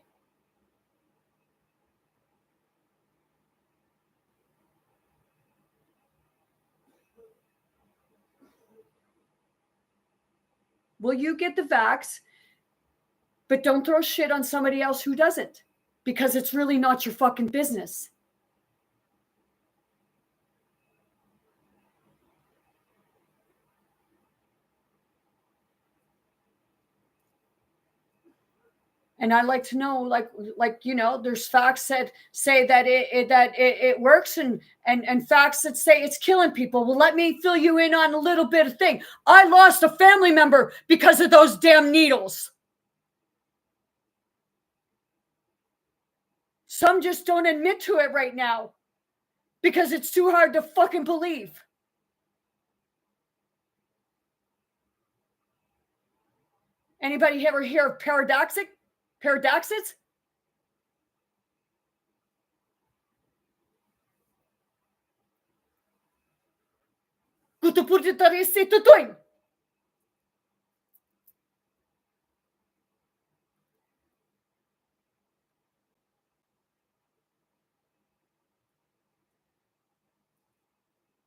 Well, you get the vax, but don't throw shit on somebody else who doesn't, because it's really not your fucking business. And I like to know, there's facts that say that it works, and facts that say it's killing people. Well, let me fill you in on a little bit of thing. I lost a family member because of those damn needles. Some just don't admit to it right now because it's too hard to fucking believe. Anybody ever hear of paradoxics?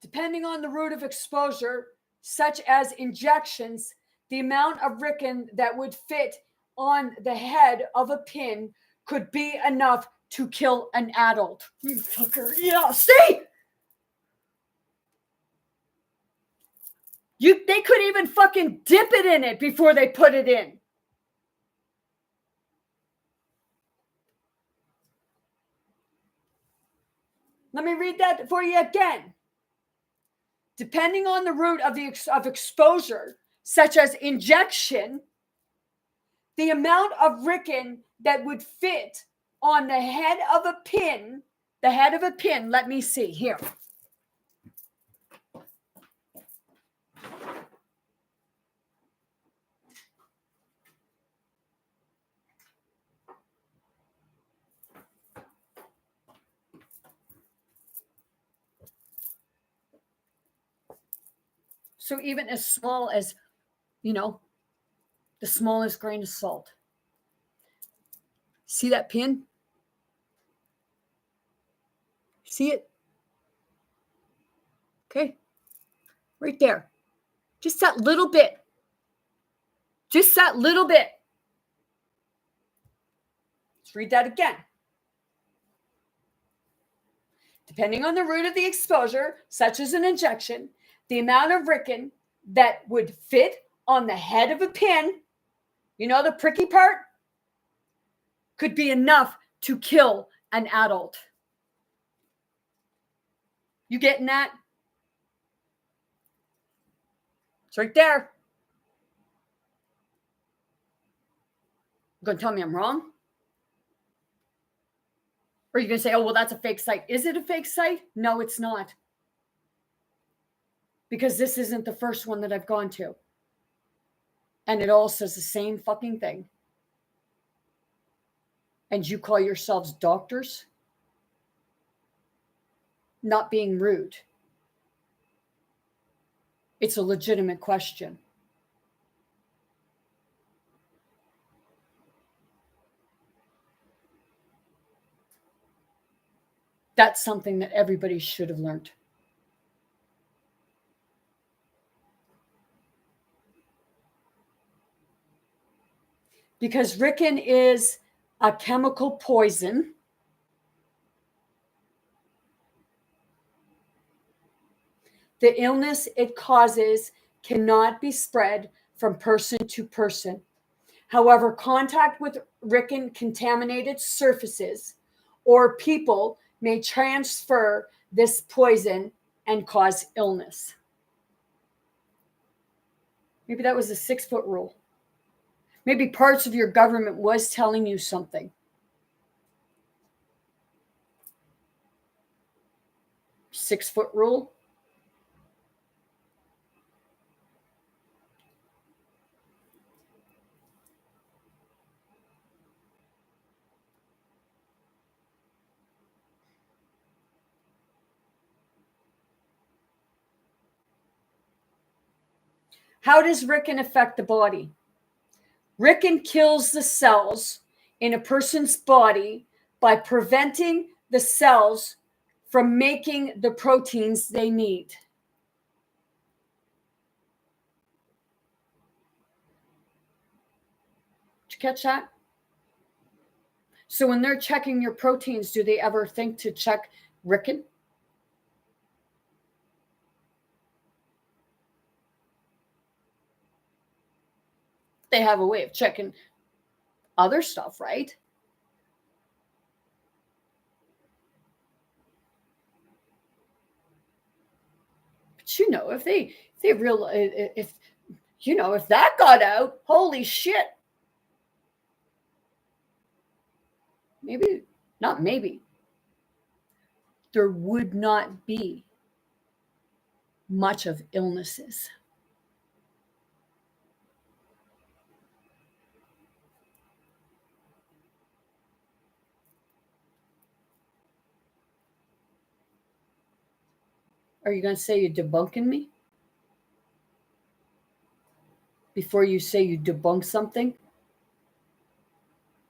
Depending on the route of exposure, such as injections, the amount of Rickon that would fit on the head of a pin could be enough to kill an adult. You fucker. Yeah, see? They could even fucking dip it in it before they put it in. Let me read that for you again. Depending on the route of exposure, such as injection, the amount of Rickon that would fit on the head of a pin, let me see here. So even as small as, the smallest grain of salt. See that pin? See it? Okay. Right there. Just that little bit. Just that little bit. Let's read that again. Depending on the route of the exposure, such as an injection, the amount of Rickon that would fit on the head of a pin, the pricky part, could be enough to kill an adult. You getting that? It's right there. You going to tell me I'm wrong? Or are you going to say, oh, well, that's a fake site. Is it a fake site? No, it's not. Because this isn't the first one that I've gone to. And it all says the same fucking thing. And you call yourselves doctors? Not being rude. It's a legitimate question. That's something that everybody should have learned. Because Rickon is a chemical poison. The illness it causes cannot be spread from person to person. However, contact with Rickon contaminated surfaces or people may transfer this poison and cause illness. Maybe that was a 6-foot rule. Maybe parts of your government was telling you something. 6-foot rule. How does Rickon affect the body? Rickon kills the cells in a person's body by preventing the cells from making the proteins they need. Did you catch that? So when they're checking your proteins, do they ever think to check Rickon? They have a way of checking other stuff, right? But if that got out, holy shit. There would not be much of illnesses. Are you going to say you're debunking me? Before you say you debunk something?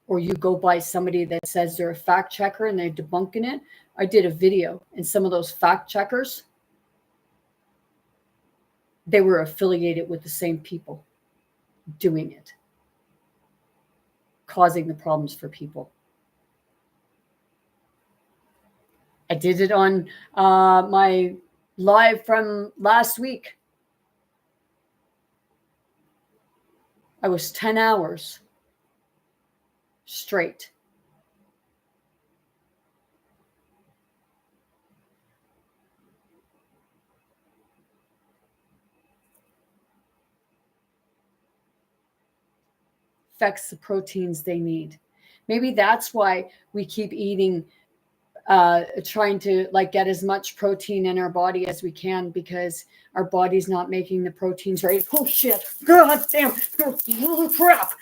Or you go by somebody that says they're a fact checker and they're debunking it? I did a video, and some of those fact checkers, they were affiliated with the same people doing it, causing the problems for people. I did it on my live from last week. I was 10 hours straight. Affects the proteins they need. Maybe that's why we keep eating, trying to like get as much protein in our body as we can, because our body's not making the proteins right. Oh shit! God damn! Oh, crap!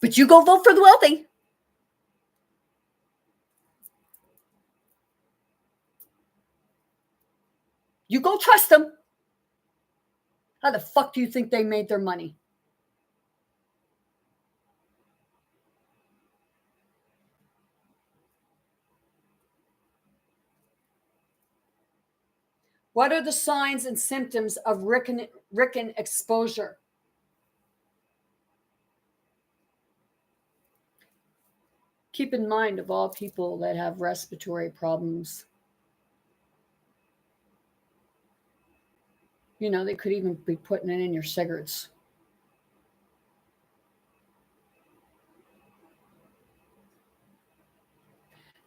But you go vote for the wealthy. You go trust them. How the fuck do you think they made their money? What are the signs and symptoms of Rickon exposure? Keep in mind, of all people that have respiratory problems, you know, they could even be putting it in your cigarettes.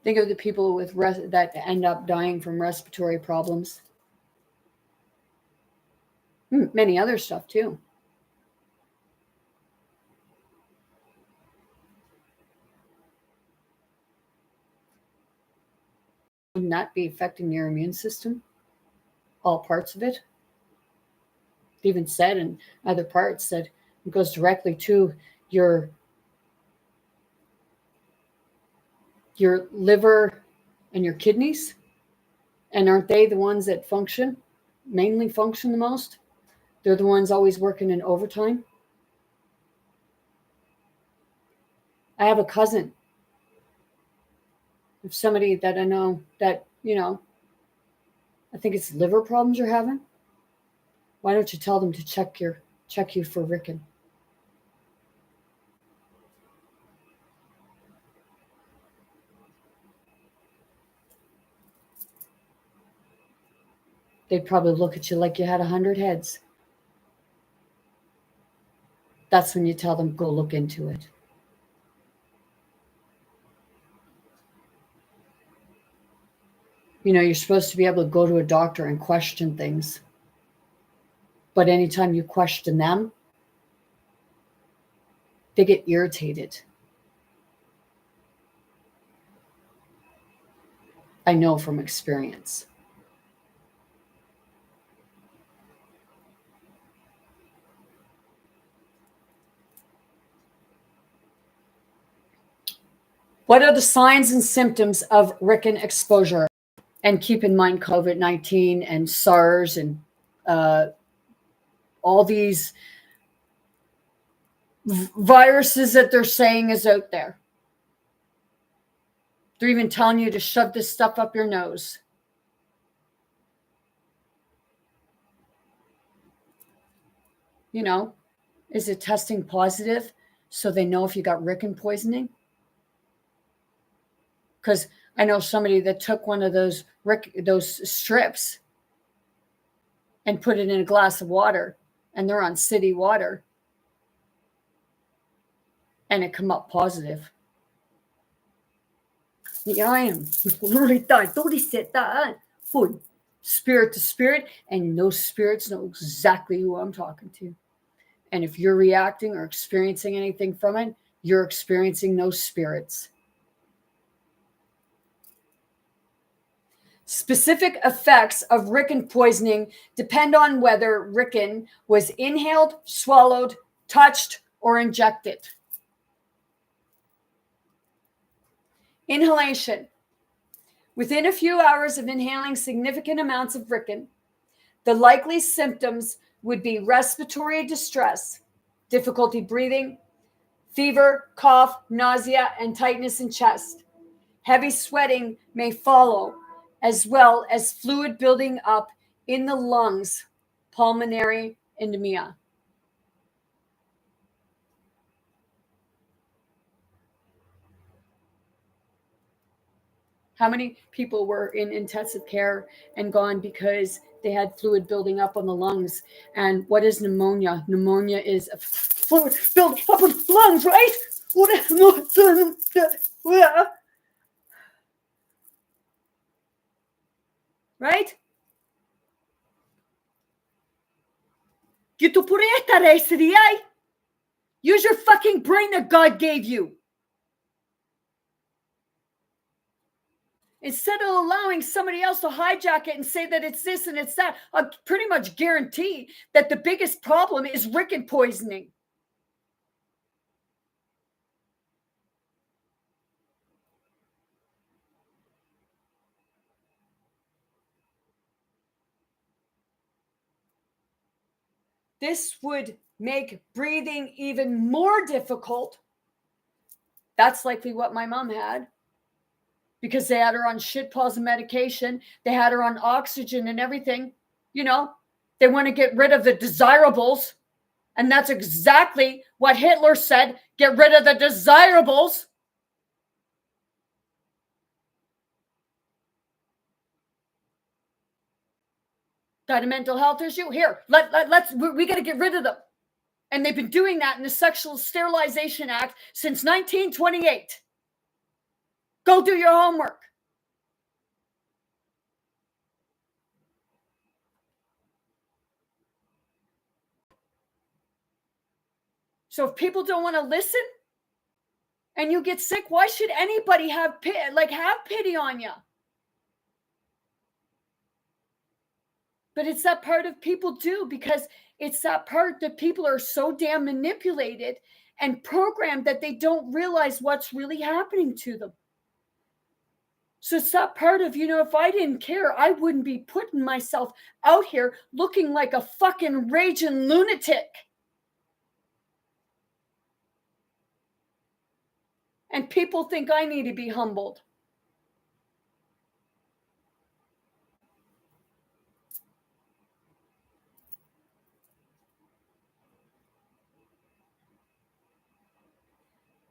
Think of the people with that end up dying from respiratory problems. Many other stuff too. Wouldn't that be affecting your immune system? All parts of it? It even said in other parts that it goes directly to your liver and your kidneys. And aren't they the ones that mainly function the most? They're the ones always working in overtime. I have a cousin of somebody that I know that, you know, I think it's liver problems you're having. Why don't you tell them to check you for Rickon? They'd probably look at you like you had 100 heads. That's when you tell them, go look into it. You know, you're supposed to be able to go to a doctor and question things. But anytime you question them, they get irritated. I know from experience. What are the signs and symptoms of Rickon exposure? And keep in mind COVID-19 and SARS and all these viruses that they're saying is out there. They're even telling you to shove this stuff up your nose. You know, is it testing positive so they know if you got Rickon poisoning? Because I know somebody that took one of those strips and put it in a glass of water, and they're on city water, and it come up positive. Yeah, I am. Spirit to spirit, and those spirits know exactly who I'm talking to. And if you're reacting or experiencing anything from it, you're experiencing those spirits. Specific effects of Rickon poisoning depend on whether Rickon was inhaled, swallowed, touched, or injected. Inhalation. Within a few hours of inhaling significant amounts of Rickon, the likely symptoms would be respiratory distress, difficulty breathing, fever, cough, nausea, and tightness in chest. Heavy sweating may follow, as well as fluid building up in the lungs, pulmonary edema. How many people were in intensive care and gone because they had fluid building up on the lungs. And what is pneumonia? Pneumonia is a fluid building up on the lungs, right? Right? Use your fucking brain that God gave you. Instead of allowing somebody else to hijack it and say that it's this and it's that, I pretty much guarantee that the biggest problem is ricket poisoning. This would make breathing even more difficult. That's likely what my mom had, because they had her on shitballs of medication. They had her on oxygen and everything. You know, they want to get rid of the desirables. And that's exactly what Hitler said. Get rid of the desirables. Got a mental health issue? Here, we got to get rid of them. And they've been doing that in the Sexual Sterilization Act since 1928. Go do your homework. So if people don't want to listen and you get sick, why should anybody have pity on you? But it's that part of people do, because it's that part that people are so damn manipulated and programmed that they don't realize what's really happening to them. So it's that part of, if I didn't care, I wouldn't be putting myself out here looking like a fucking raging lunatic. And people think I need to be humbled.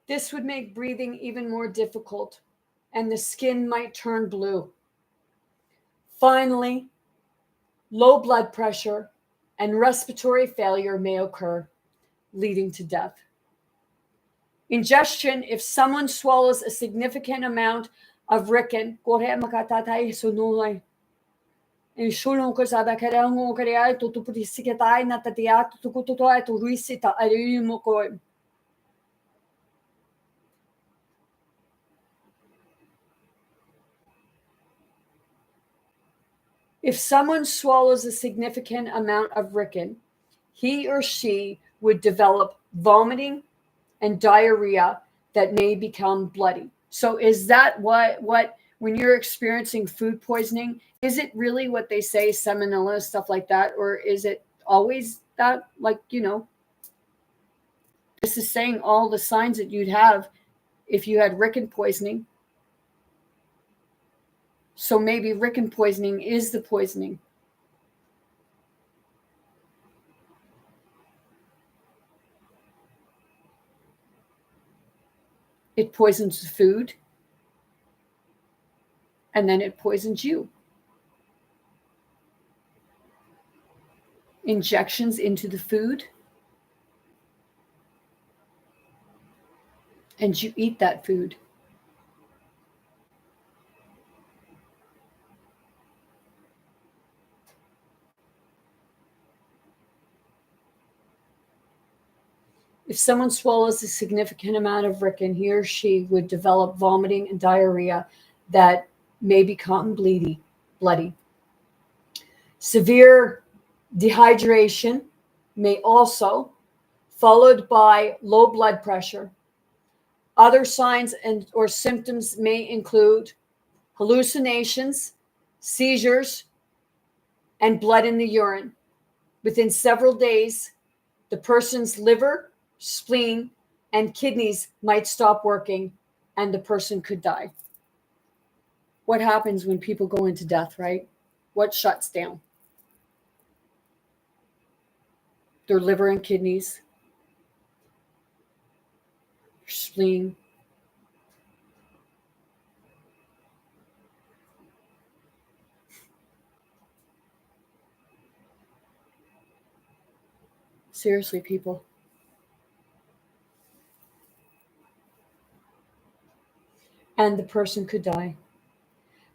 This would make breathing even more difficult, and the skin might turn blue. Finally, low blood pressure and respiratory failure may occur, leading to death. Ingestion, if someone swallows a significant amount of rickon, if someone swallows a significant amount of rickon, he or she would develop vomiting and diarrhea that may become bloody. So is that what when you're experiencing food poisoning, is it really what they say, salmonella, stuff like that? Or is it always that, this is saying all the signs that you'd have if you had rickon poisoning. So maybe rickon poisoning is the poisoning. It poisons the food, and then it poisons you. Injections into the food, and you eat that food. If someone swallows a significant amount of rickon, he or she would develop vomiting and diarrhea that may become bloody. Severe dehydration may also, followed by low blood pressure. Other signs or symptoms may include hallucinations, seizures, and blood in the urine. Within several days, the person's liver, spleen, and kidneys might stop working, and the person could die. What happens when people go into death, right? What shuts down? Their liver and kidneys, spleen. Seriously, people. And the person could die.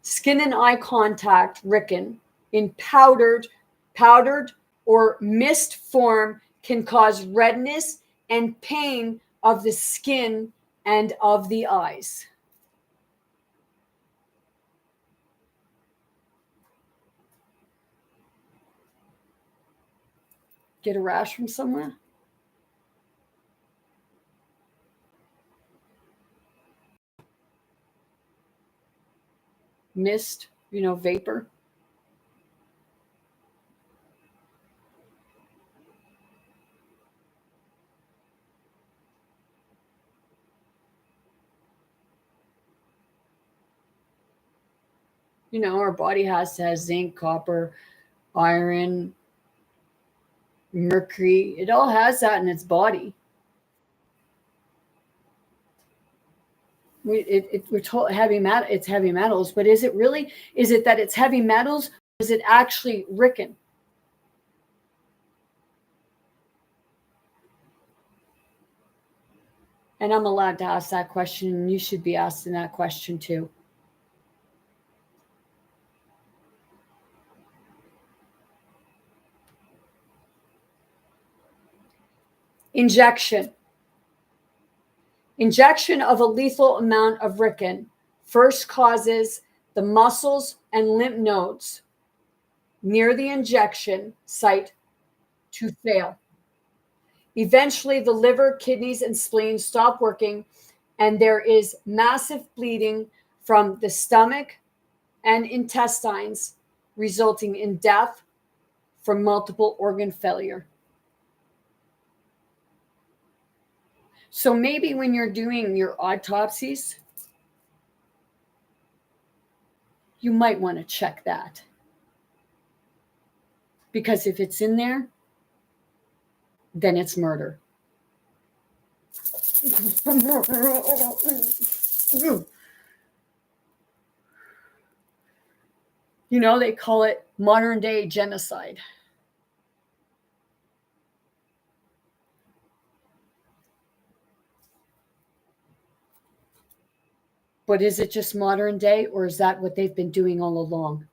Skin and eye contact, Rickon, in powdered or mist form can cause redness and pain of the skin and of the eyes. Get a rash from somewhere? Mist, vapor. Our body has to have zinc, copper, iron, mercury. It all has that in its body. We're told heavy metal. It's heavy metals, but is it really? Is it that it's heavy metals? Or is it actually Rickon? And I'm allowed to ask that question, and you should be asking that question too. Injection. Injection of a lethal amount of Rickon first causes the muscles and lymph nodes near the injection site to fail. Eventually, the liver, kidneys, and spleen stop working, and there is massive bleeding from the stomach and intestines, resulting in death from multiple organ failure. So maybe when you're doing your autopsies, you might want to check that. Because if it's in there, then it's murder. They call it modern day genocide. But is it just modern day, or is that what they've been doing all along?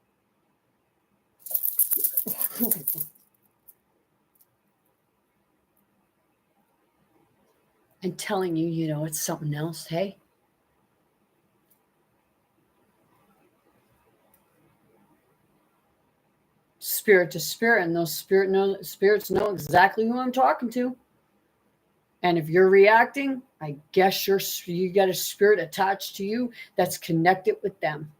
And telling you, it's something else, hey? Spirit to spirit, and those spirits know exactly who I'm talking to. And if you're reacting, I guess you got a spirit attached to you that's connected with them.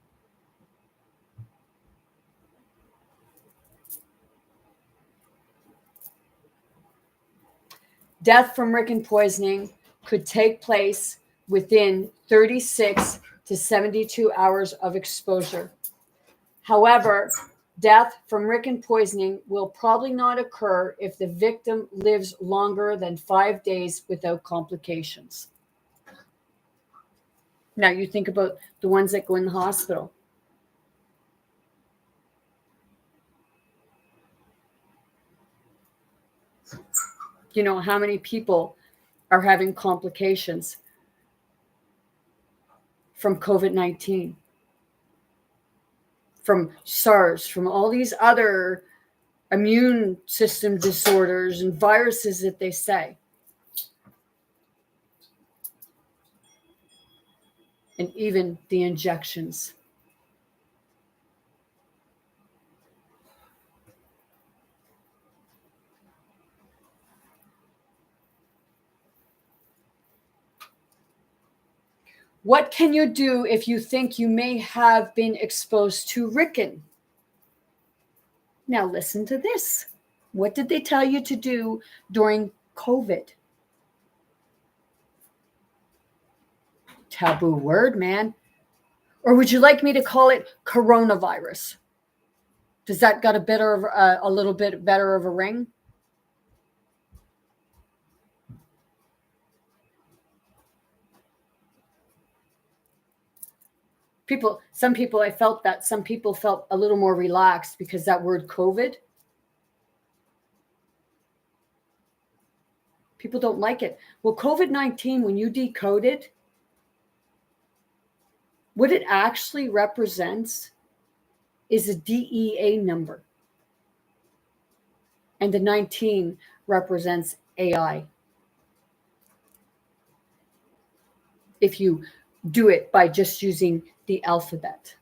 Death from Rickon poisoning could take place within 36 to 72 hours of exposure. However, death from Rickon poisoning will probably not occur if the victim lives longer than 5 days without complications. Now, you think about the ones that go in the hospital. How many people are having complications from COVID-19, from SARS, from all these other immune system disorders and viruses that they say. And even the injections. What can you do if you think you may have been exposed to Rickon? Now listen to this. What did they tell you to do during COVID? Taboo word, man. Or would you like me to call it coronavirus? Does that got a little bit better of a ring? Some people felt a little more relaxed because that word COVID People don't like it. Well, COVID-19, when you decode it, what it actually represents is a DEA number. And the 19 represents AI. If you do it by just using the alphabet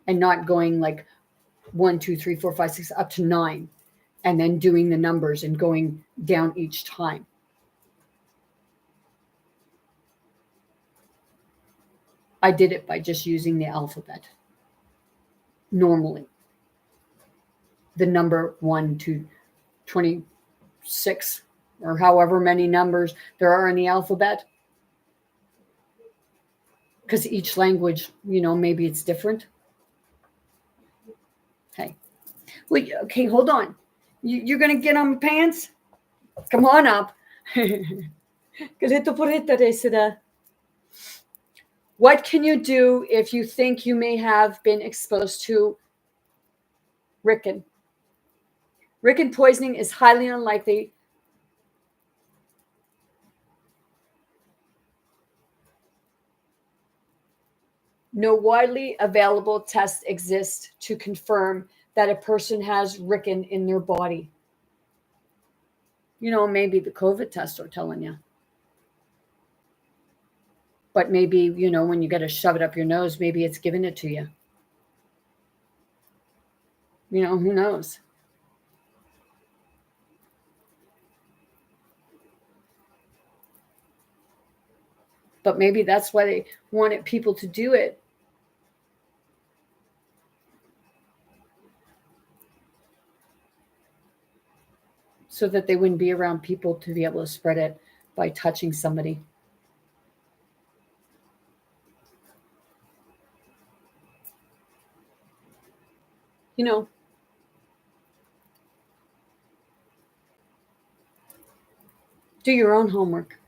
and not going like 1, 2, 3, 4, 5, 6 up to 9, and then doing the numbers and going down each time. I did it by just using the alphabet. Normally, the number 1 to 26, or however many numbers there are in the alphabet, because each language, maybe it's different. Hey, wait, okay, hold on. You're gonna get on my pants? Come on up. What can you do if you think you may have been exposed to Ricken? Ricken poisoning is highly unlikely. No widely available tests exist to confirm that a person has Ricken in their body. Maybe the COVID tests are telling you. But maybe, when you got to shove it up your nose, maybe it's giving it to you. Who knows? But maybe that's why they wanted people to do it. So that they wouldn't be around people to be able to spread it by touching somebody. Do your own homework.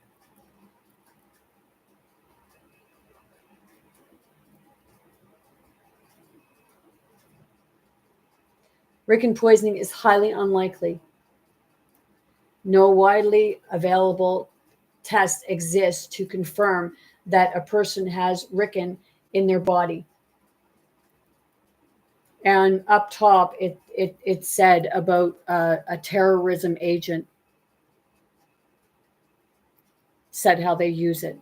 Ricken poisoning is highly unlikely. No widely available tests exist to confirm that a person has Ricken in their body. And up top, it said about a terrorism agent said how they use it.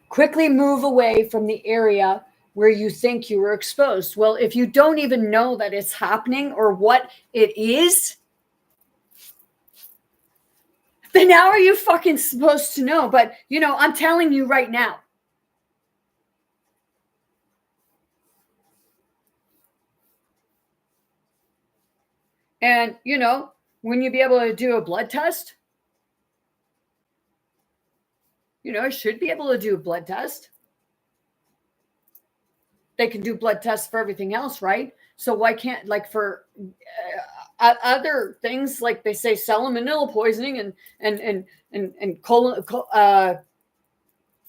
Quickly move away from the area where you think you were exposed. Well, if you don't even know that it's happening or what it is, then how are you fucking supposed to know? But, I'm telling you right now. And, when you be able to do a blood test, should be able to do a blood test. They can do blood tests for everything else, right? So why can't, like, for other things, like they say salmonella poisoning and colon,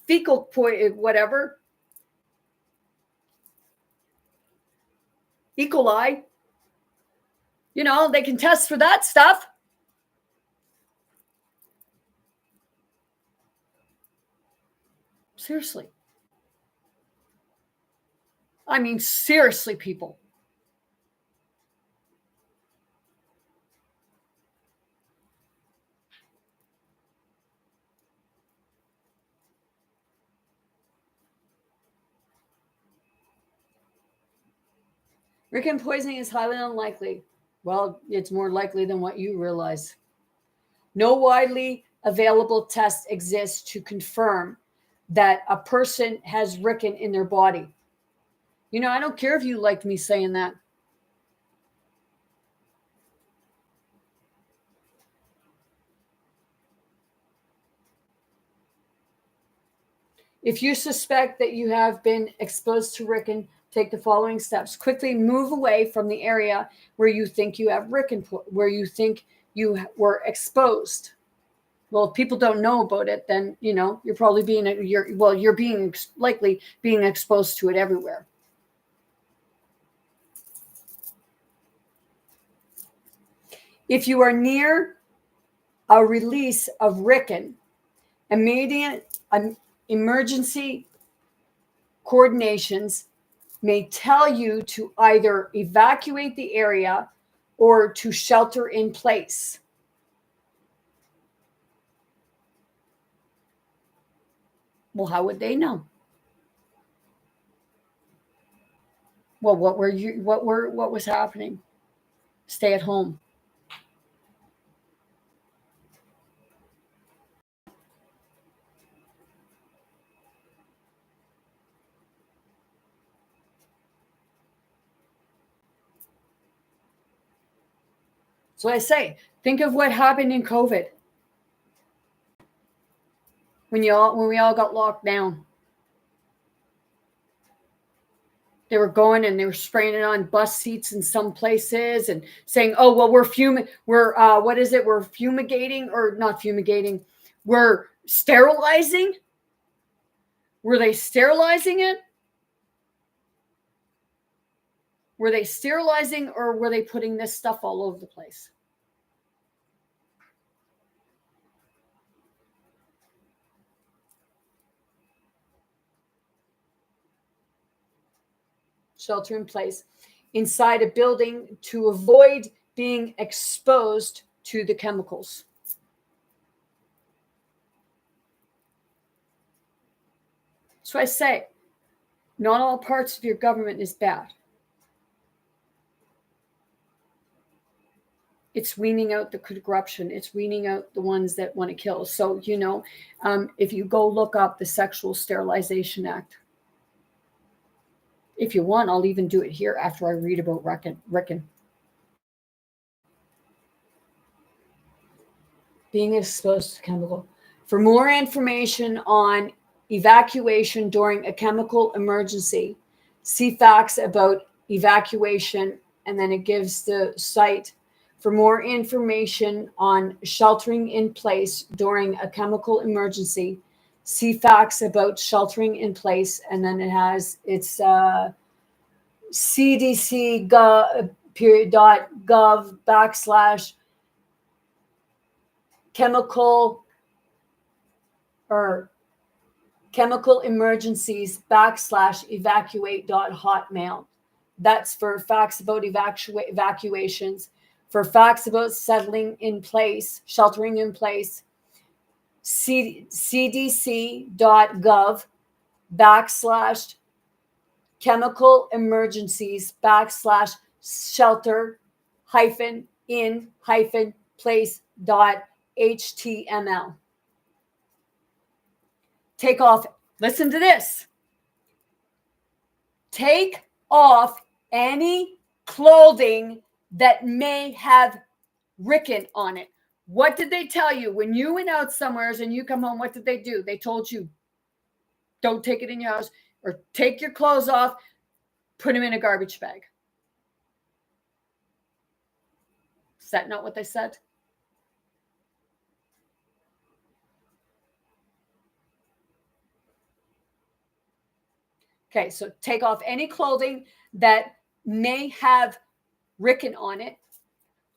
fecal whatever, E. coli, they can test for that stuff. Seriously. I mean, seriously, people. Ricken poisoning is highly unlikely. Well, it's more likely than what you realize. No widely available tests exist to confirm that a person has Ricken in their body. I don't care if you liked me saying that. If you suspect that you have been exposed to Ricken, take the following steps. Quickly move away from the area where you think you have Ricken, where you think you were exposed. Well, if people don't know about it, then, you know, you're probably you're being likely being exposed to it everywhere. If you are near a release of Ricken, immediate emergency coordinations may tell you to either evacuate the area or to shelter in place. Well, how would they know? Well, what was happening? Stay at home. So I say, think of what happened in COVID when we all got locked down. They were going and they were spraying it on bus seats in some places and saying, "Oh, well, we're We're fumigating or not fumigating. We're sterilizing." Were they sterilizing it? Were they sterilizing or were they putting this stuff all over the place? Shelter in place inside a building to avoid being exposed to the chemicals. So I say, not all parts of your government is bad. It's weaning out the corruption. It's weaning out the ones that want to kill. So, you know, if you go look up the Sexual Sterilization Act, if you want, I'll even do it here after I read about Ricken. Being exposed to chemical. For more information on evacuation during a chemical emergency, see facts about evacuation, and then it gives the site. For more information on sheltering in place during a chemical emergency, see facts about sheltering in place, and then it has its cdc.gov/ chemical emergencies / evacuate.hotmail. That's for facts about evacuations. For facts about sheltering in place, cdc.gov / chemical emergencies / shelter in place.html. Take off, listen to this. Take off any clothing that may have Ricken on it. What did they tell you when you went out somewhere and you come home? What did they do? They told you, don't take it in your house, or take your clothes off, put them in a garbage bag. Is that not what they said? Okay, so take off any clothing that may have Ricken on it.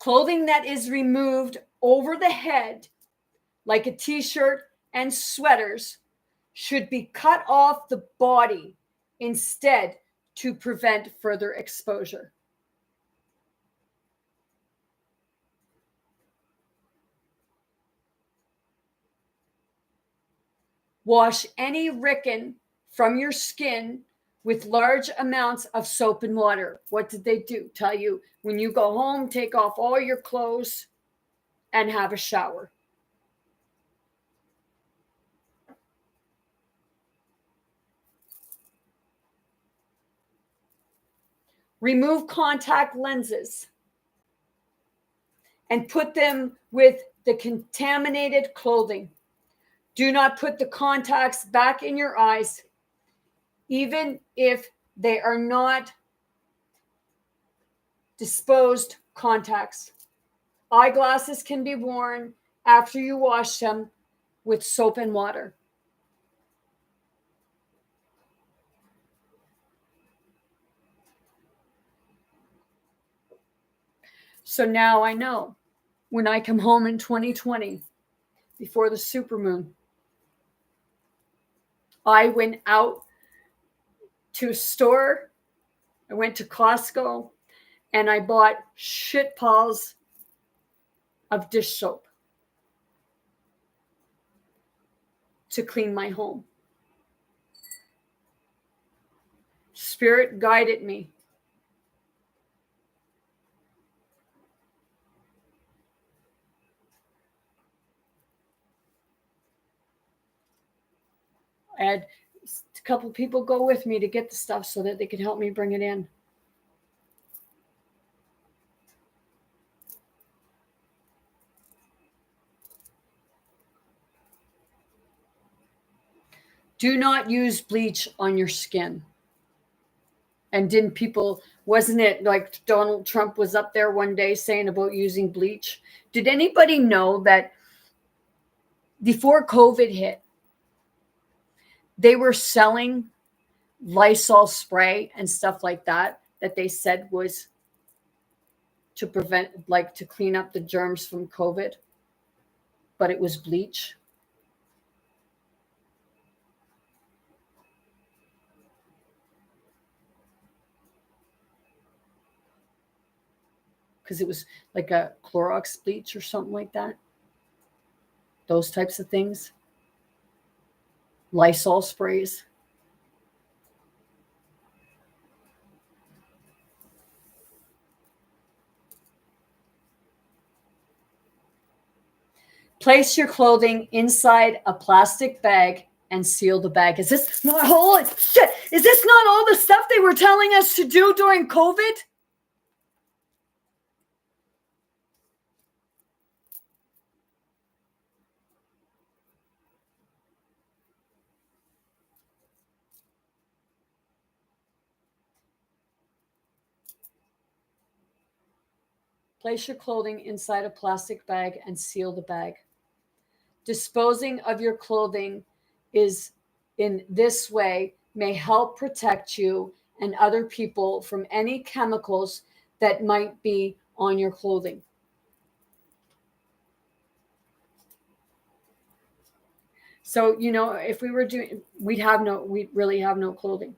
Clothing that is removed over the head, like a t-shirt and sweaters, should be cut off the body instead to prevent further exposure. Wash any Ricken from your skin with large amounts of soap and water. What did they do? Tell you, when you go home, take off all your clothes and have a shower. Remove contact lenses and put them with the contaminated clothing. Do not put the contacts back in your eyes, even if they are not disposed contacts. Eyeglasses can be worn after you wash them with soap and water. So now I know when I come home in 2020, before the supermoon, I went out to a store, I went to Costco, and I bought shit piles of dish soap to clean my home. Spirit guided me. I had a couple people go with me to get the stuff so that they could help me bring it in. Do not use bleach on your skin. And wasn't it like Donald Trump was up there one day saying about using bleach? Did anybody know that before COVID hit, they were selling Lysol spray and stuff like that they said was to prevent, like to clean up the germs from COVID, but it was bleach? Because it was like a Clorox bleach or something like that. Those types of things. Lysol sprays. Place your clothing inside a plastic bag and seal the bag. Is this not holy shit? Is this not all the stuff they were telling us to do during COVID? Place your clothing inside a plastic bag and seal the bag. Disposing of your clothing is in this way may help protect you and other people from any chemicals that might be on your clothing. So, if we were doing, we'd really have no clothing.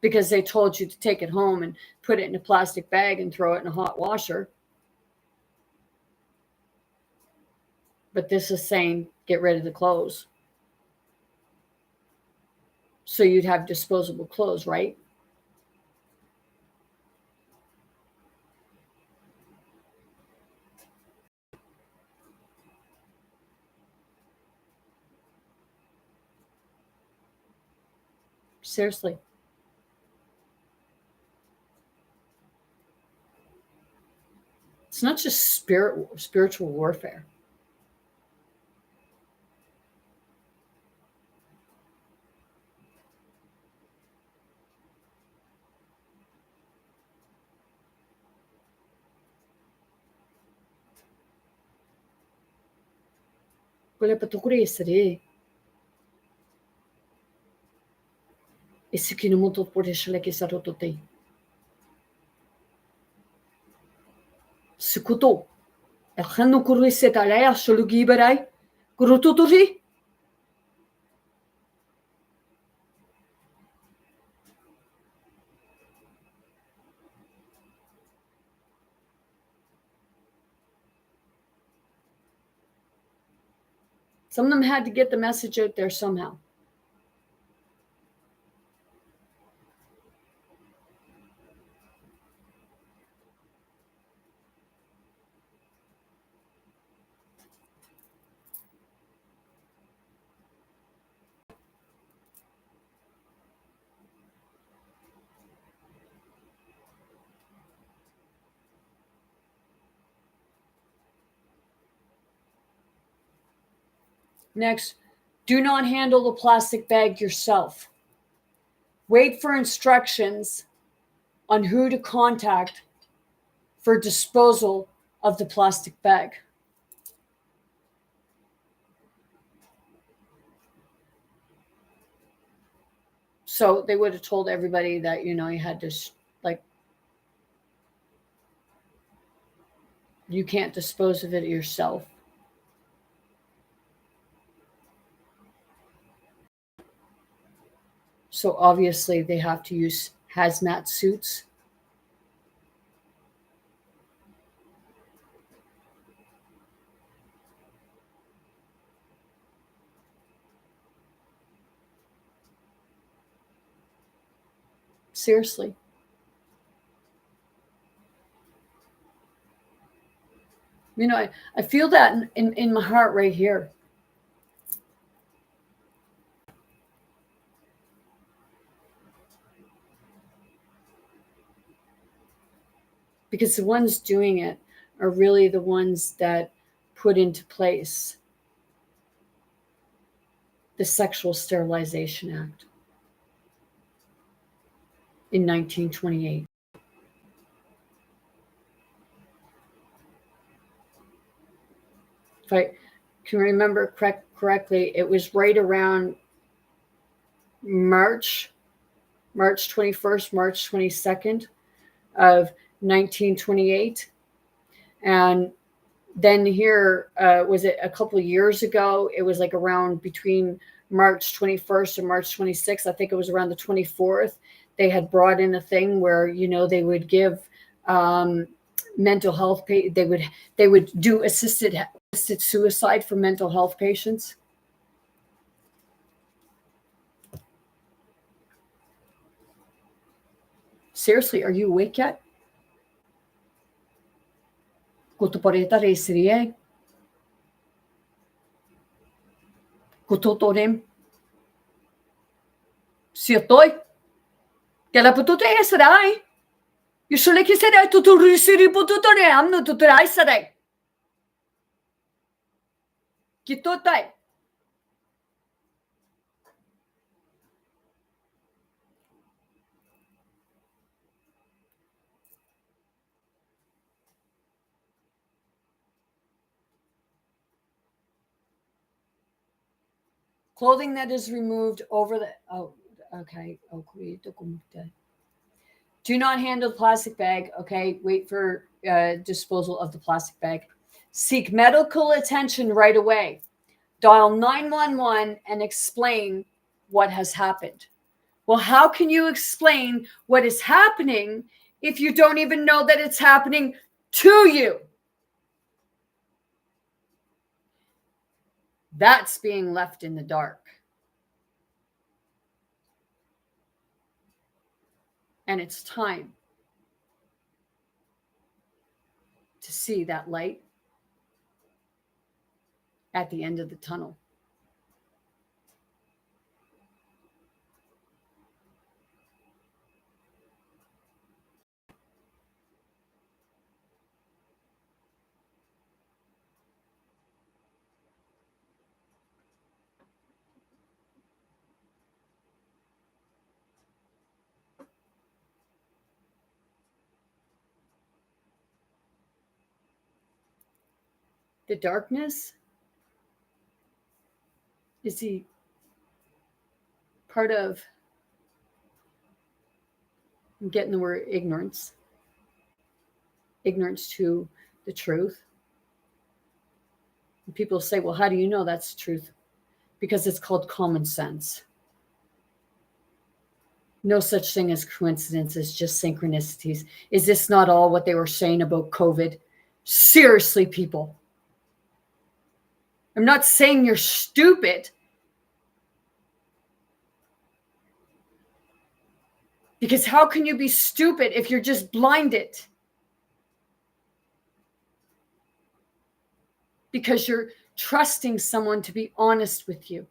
Because they told you to take it home and put it in a plastic bag and throw it in a hot washer. But this is saying get rid of the clothes. So you'd have disposable clothes, right? Seriously. It's not just spiritual warfare. Quella patukure essere. Esse que no moto por deixar que sa rototei. Sikuto. Elkhanu kurri setalaya shulugi barai. Kurututuri. Some of them had to get the message out there somehow. Next, do not handle the plastic bag yourself. Wait for instructions on who to contact for disposal of the plastic bag. So they would have told everybody that, you had to, you can't dispose of it yourself. So obviously they have to use hazmat suits. Seriously. I feel that in my heart right here. Because the ones doing it are really the ones that put into place the Sexual Sterilization Act in 1928. If I can remember correctly, it was right around March 21st, March 22nd of 1928. And then here, was it a couple of years ago? It was like around between March 21st and March 26th. I think it was around the 24th. They had brought in a thing where, they would give mental health, they would do assisted suicide for mental health patients. Seriously, are you awake yet? Kutuporeta reisirie. Kutotorem. Siotoi. Kela putute esarai. Yusule kisere tuturisiri pututore amno tuturai sarai. Kitotai. Clothing that is removed over the, okay. Do not handle the plastic bag, okay? Wait for disposal of the plastic bag. Seek medical attention right away. Dial 911 and explain what has happened. Well, how can you explain what is happening if you don't even know that it's happening to you? That's being left in the dark. And it's time to see that light at the end of the tunnel. The darkness is the part of, I'm getting the word ignorance to the truth. And people say, well, how do you know that's the truth? Because it's called common sense. No such thing as coincidences, just synchronicities. Is this not all what they were saying about COVID? Seriously, people. I'm not saying you're stupid. Because how can you be stupid if you're just blinded? Because you're trusting someone to be honest with you.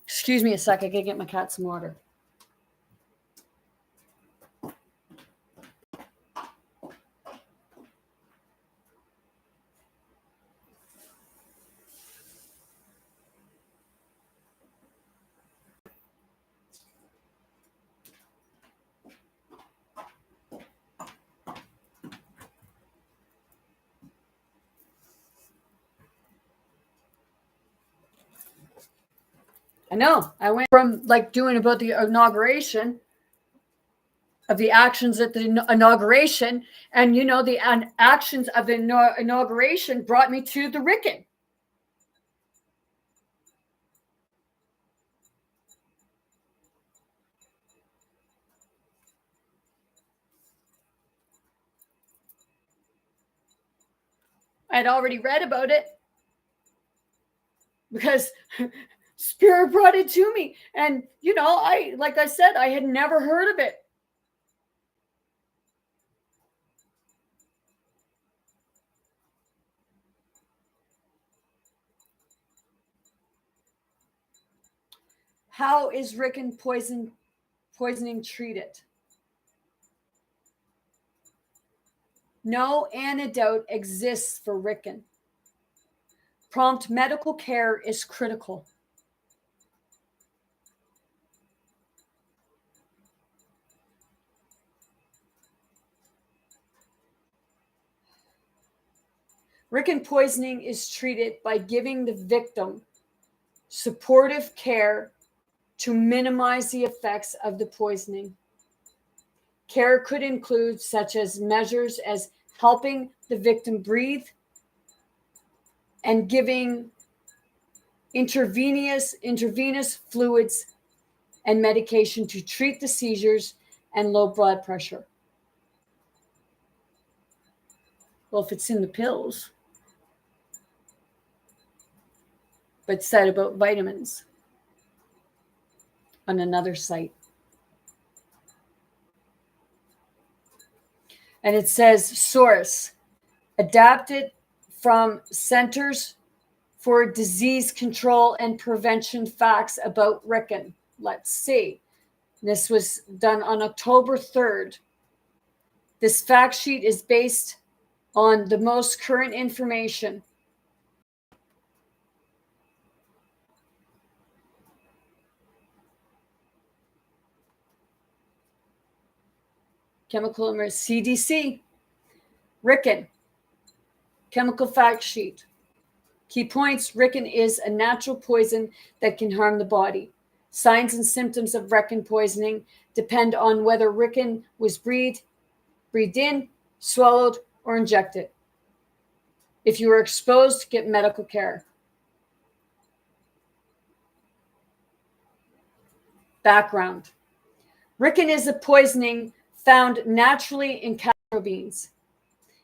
Excuse me a sec, I gotta get my cat some water. I know. I went from like doing about the inauguration of the actions at the inauguration, and you know, the actions of the inauguration brought me to the Ricken. I'd already read about it because Spirit brought it to me. And, you know, like I said, I had never heard of it. How is Ricken poisoning treated? No antidote exists for Ricken. Prompt medical care is critical. Ricken poisoning is treated by giving the victim supportive care to minimize the effects of the poisoning. Care could include such as measures as helping the victim breathe and giving intravenous fluids and medication to treat the seizures and low blood pressure. Well, if it's in the pills, but said about vitamins on another site. And it says source, adapted from Centers for Disease Control and Prevention facts about Ricken. Let's see. This was done on October 3rd. This fact sheet is based on the most current information. Chemical CDC, Ricken, chemical fact sheet. Key points: Ricken is a natural poison that can harm the body. Signs and symptoms of Ricken poisoning depend on whether Ricken was breathed in, swallowed, or injected. If you are exposed, get medical care. Background: Ricken is a poisoning found naturally in castor beans.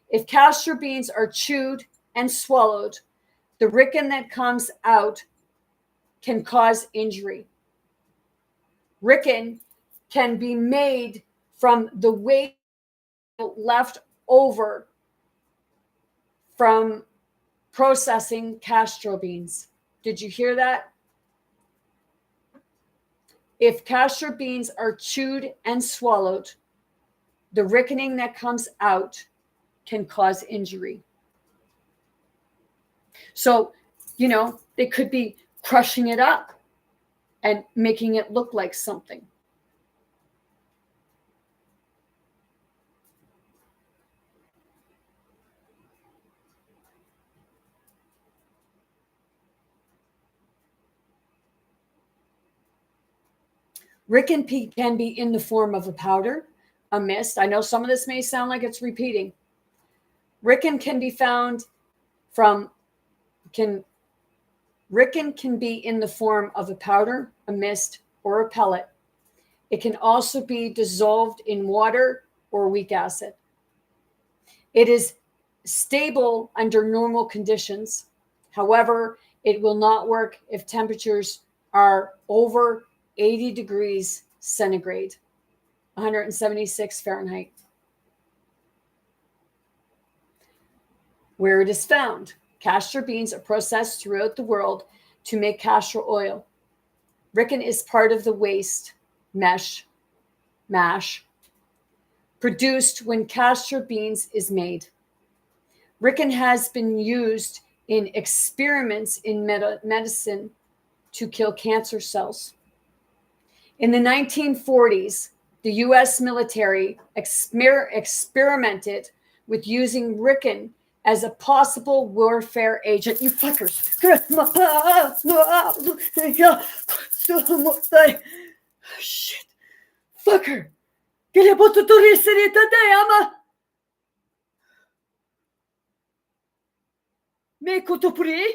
If castor beans are chewed and swallowed, the Ricken that comes out can cause injury. Ricken can be made from the waste left over from processing castor beans. Did you hear that? If castor beans are chewed and swallowed, the rickening that comes out can cause injury. So, you know, they could be crushing it up and making it look like something. Ricken can be in the form of a powder, a mist. I know some of this may sound like it's repeating. Ricken can be found Ricken can be in the form of a powder, a mist, or a pellet. It can also be dissolved in water or weak acid. It is stable under normal conditions. However, it will not work if temperatures are over 80 degrees centigrade, 176 Fahrenheit. Where it is found: castor beans are processed throughout the world to make castor oil. Ricken is part of the waste mash produced when castor beans is made. Ricken has been used in experiments in medicine to kill cancer cells. In the 1940s, the US military experimented with using Ricken as a possible warfare agent. You fuckers. Shit. Fucker. Gele botu turi siri today, ama. Me kutupuri.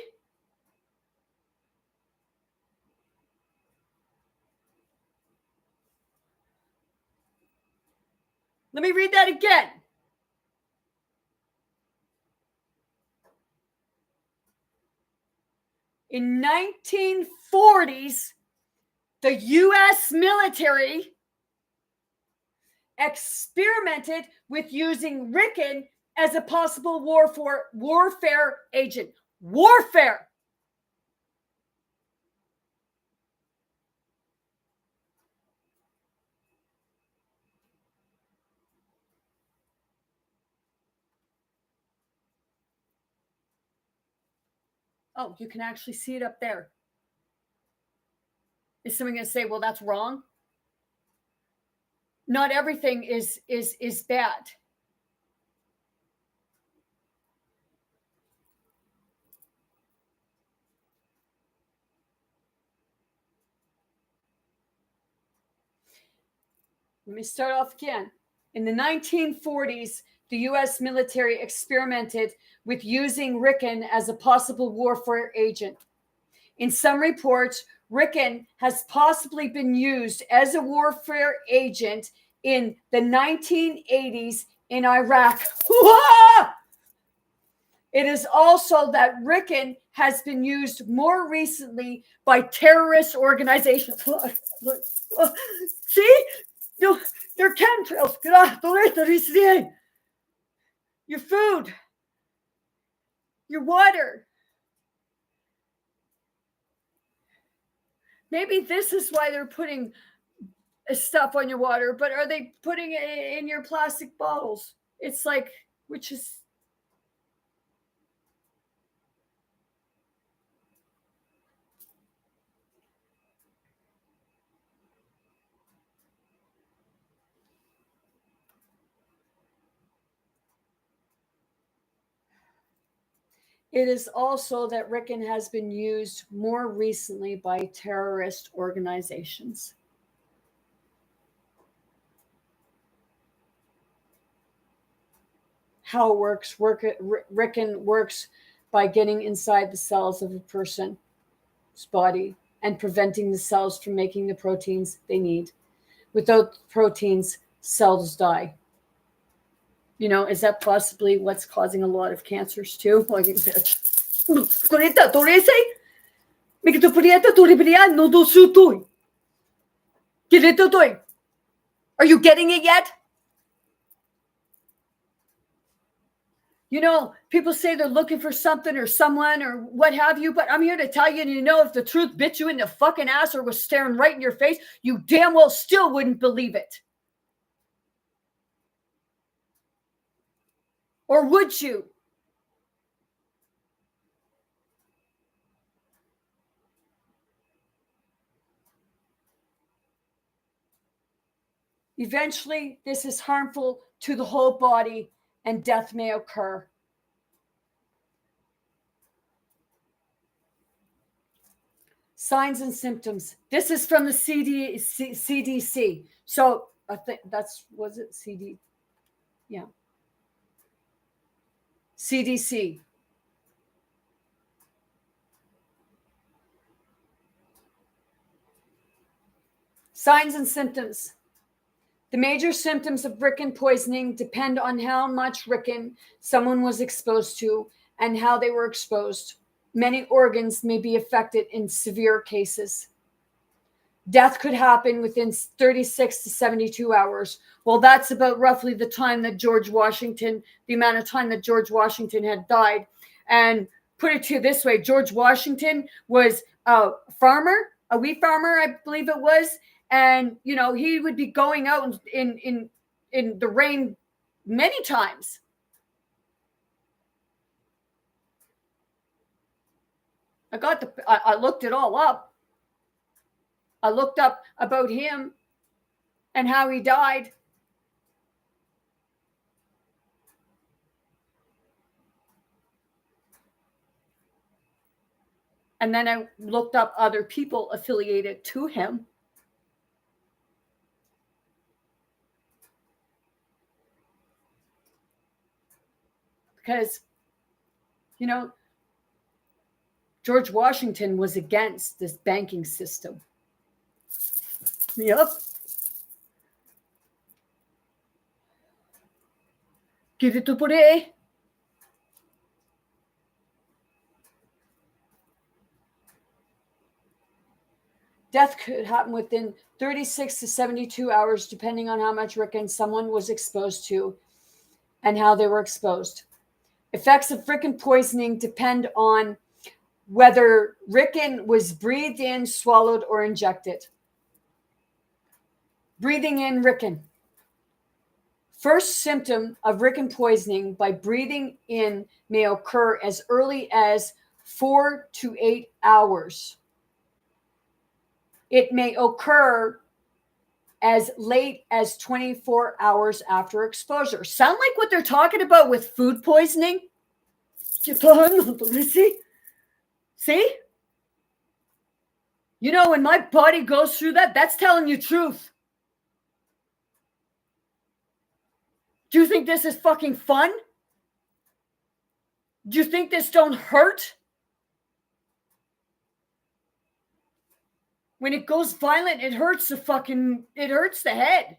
Let me read that again. In 1940s, the U.S. military experimented with using Rickon as a possible warfare agent. Warfare. Oh, you can actually see it up there. Is someone going to say, well, that's wrong? Not everything is bad. Let me start off again. In the 1940s, the U.S. military experimented with using Rickon as a possible warfare agent. In some reports, Rickon has possibly been used as a warfare agent in the 1980s in Iraq. It is also that Rickon has been used more recently by terrorist organizations. See? Your chemtrails. Your food. Your water. Maybe this is why they're putting stuff on your water, but are they putting it in your plastic bottles? It's like, which is... It is also that Rickon has been used more recently by terrorist organizations. How it works, Rickon works by getting inside the cells of a person's body and preventing the cells from making the proteins they need. Without the proteins, cells die. You know, is that possibly what's causing a lot of cancers too? Like, bitch. Are you getting it yet? You know, people say they're looking for something or someone or what have you, but I'm here to tell you, you know, if the truth bit you in the fucking ass or was staring right in your face, you damn well still wouldn't believe it. Or would you? Eventually, this is harmful to the whole body and death may occur. Signs and symptoms. This is from the CDC. So I think was it CD? Yeah. CDC. Signs and symptoms. The major symptoms of Rickon poisoning depend on how much Rickon someone was exposed to and how they were exposed. Many organs may be affected in severe cases. Death could happen within 36 to 72 hours. Well, that's about roughly the time that the amount of time that George Washington had died. And put it to you this way, George Washington was a farmer, a wheat farmer, I believe it was. And, you know, he would be going out in the rain many times. I looked it all up. I looked up about him and how he died. And then I looked up other people affiliated to him. Because, you know, George Washington was against this banking system. Yep. Give it to Pure. Death could happen within 36 to 72 hours, depending on how much Rickon someone was exposed to and how they were exposed. Effects of Rickon poisoning depend on whether Rickon was breathed in, swallowed, or injected. Breathing in Rickon. First symptom of Rickon poisoning by breathing in may occur as early as 4 to 8 hours. It may occur as late as 24 hours after exposure. Sound like what they're talking about with food poisoning? See? You know, when my body goes through that, that's telling you truth. Do you think this is fucking fun? Do you think this don't hurt? When it goes violent, it hurts the head.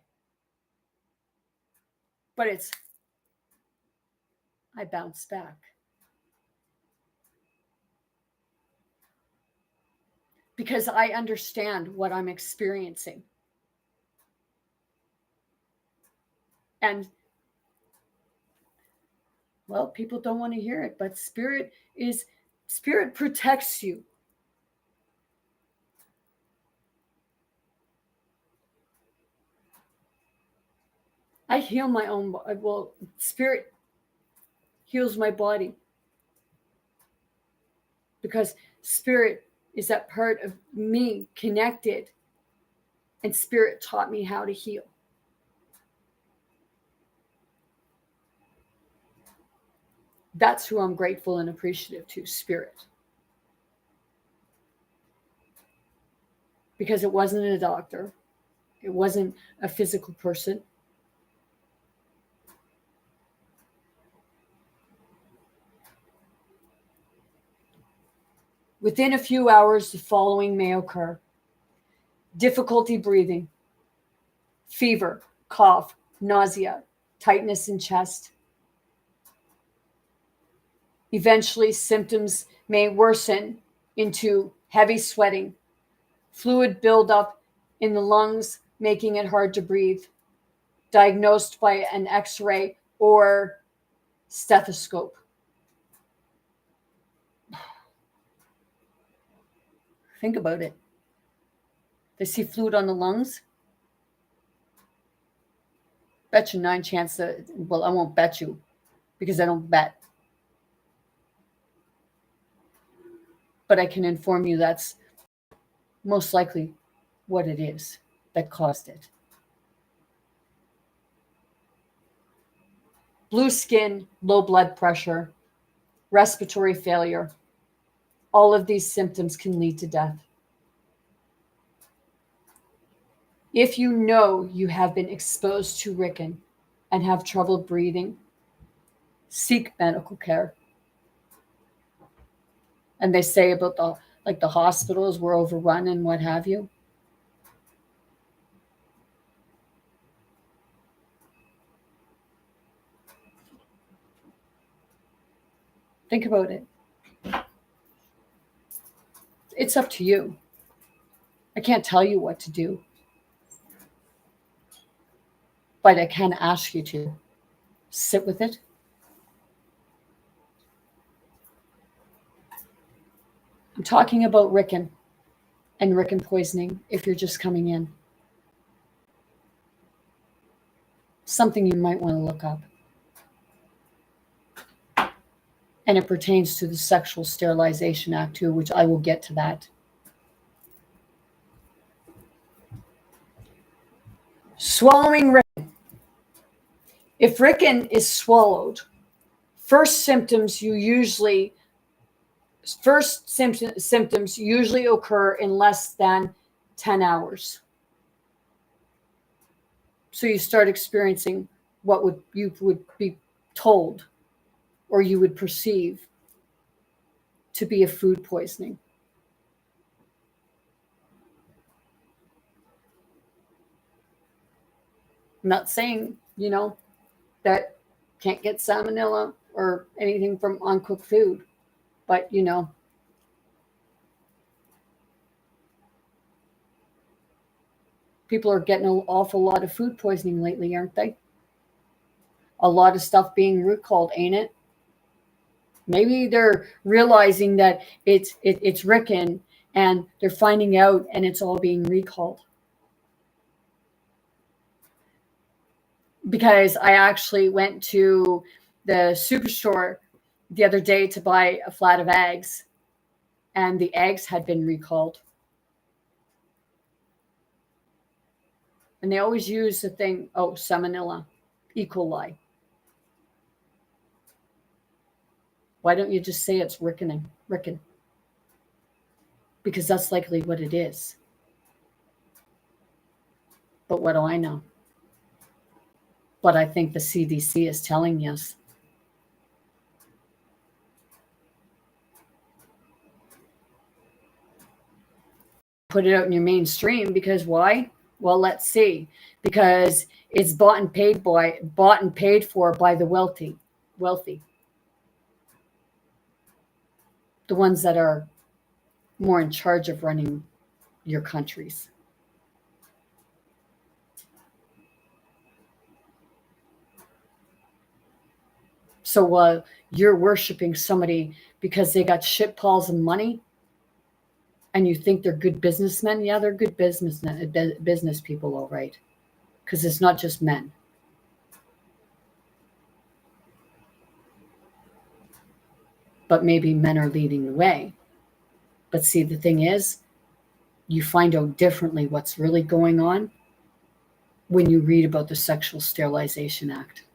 But I bounce back. Because I understand what I'm experiencing. And, well, people don't want to hear it, but spirit protects you. I heal my own, spirit heals my body. Because spirit is that part of me connected, and spirit taught me how to heal. That's who I'm grateful and appreciative to, spirit. Because it wasn't a doctor. It wasn't a physical person. Within a few hours, the following may occur: difficulty breathing, fever, cough, nausea, tightness in chest. Eventually, symptoms may worsen into heavy sweating, fluid buildup in the lungs, making it hard to breathe, diagnosed by an X-ray or stethoscope. Think about it. They see fluid on the lungs. Bet you 9 chances. Well, I won't bet you because I don't bet. But I can inform you that's most likely what it is that caused it. Blue skin, low blood pressure, respiratory failure. All of these symptoms can lead to death. If you know you have been exposed to Rickon and have trouble breathing, seek medical care. And they say about the hospitals were overrun and what have you. Think about it. It's up to you. I can't tell you what to do. But I can ask you to sit with it. I'm talking about Rickon and Rickon poisoning if you're just coming in. Something you might want to look up. And it pertains to the Sexual Sterilization Act too, which I will get to that. Swallowing Rickon. If Rickon is swallowed, first symptoms you usually First symptoms usually occur in less than 10 hours. So you start experiencing what you would be told or you would perceive to be a food poisoning. I'm not saying, that can't get salmonella or anything from uncooked food, but, people are getting an awful lot of food poisoning lately, aren't they? A lot of stuff being recalled, ain't it? Maybe they're realizing that it's Ricken and they're finding out and it's all being recalled. Because I actually went to the superstore the other day to buy a flat of eggs, and the eggs had been recalled. And they always use the thing, salmonella, E. coli. Why don't you just say it's Ricken? Because that's likely what it is. But what do I know? But I think the CDC is telling us. Put it out in your mainstream because why? Well, let's see. Because it's bought and paid for by the wealthy. The ones that are more in charge of running your countries. So while you're worshiping somebody because they got shit piles of money and you think they're good businessmen, yeah, they're good business people, all right. Because it's not just men. But maybe men are leading the way. But see, the thing is, you find out differently what's really going on when you read about the Sexual Sterilization Act.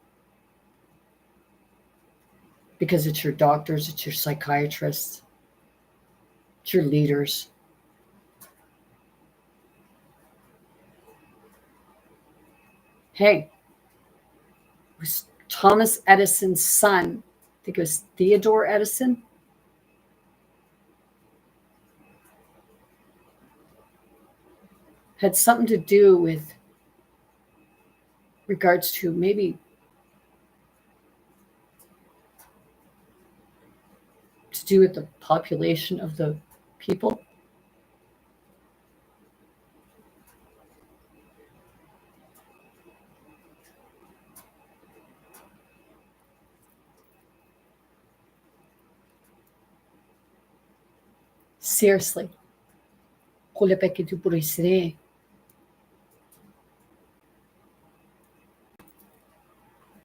Because it's your doctors, it's your psychiatrists, it's your leaders. Hey, it was Thomas Edison's son, I think it was Theodore Edison. Had something to do with regards to maybe to do with the population of the people. Seriously.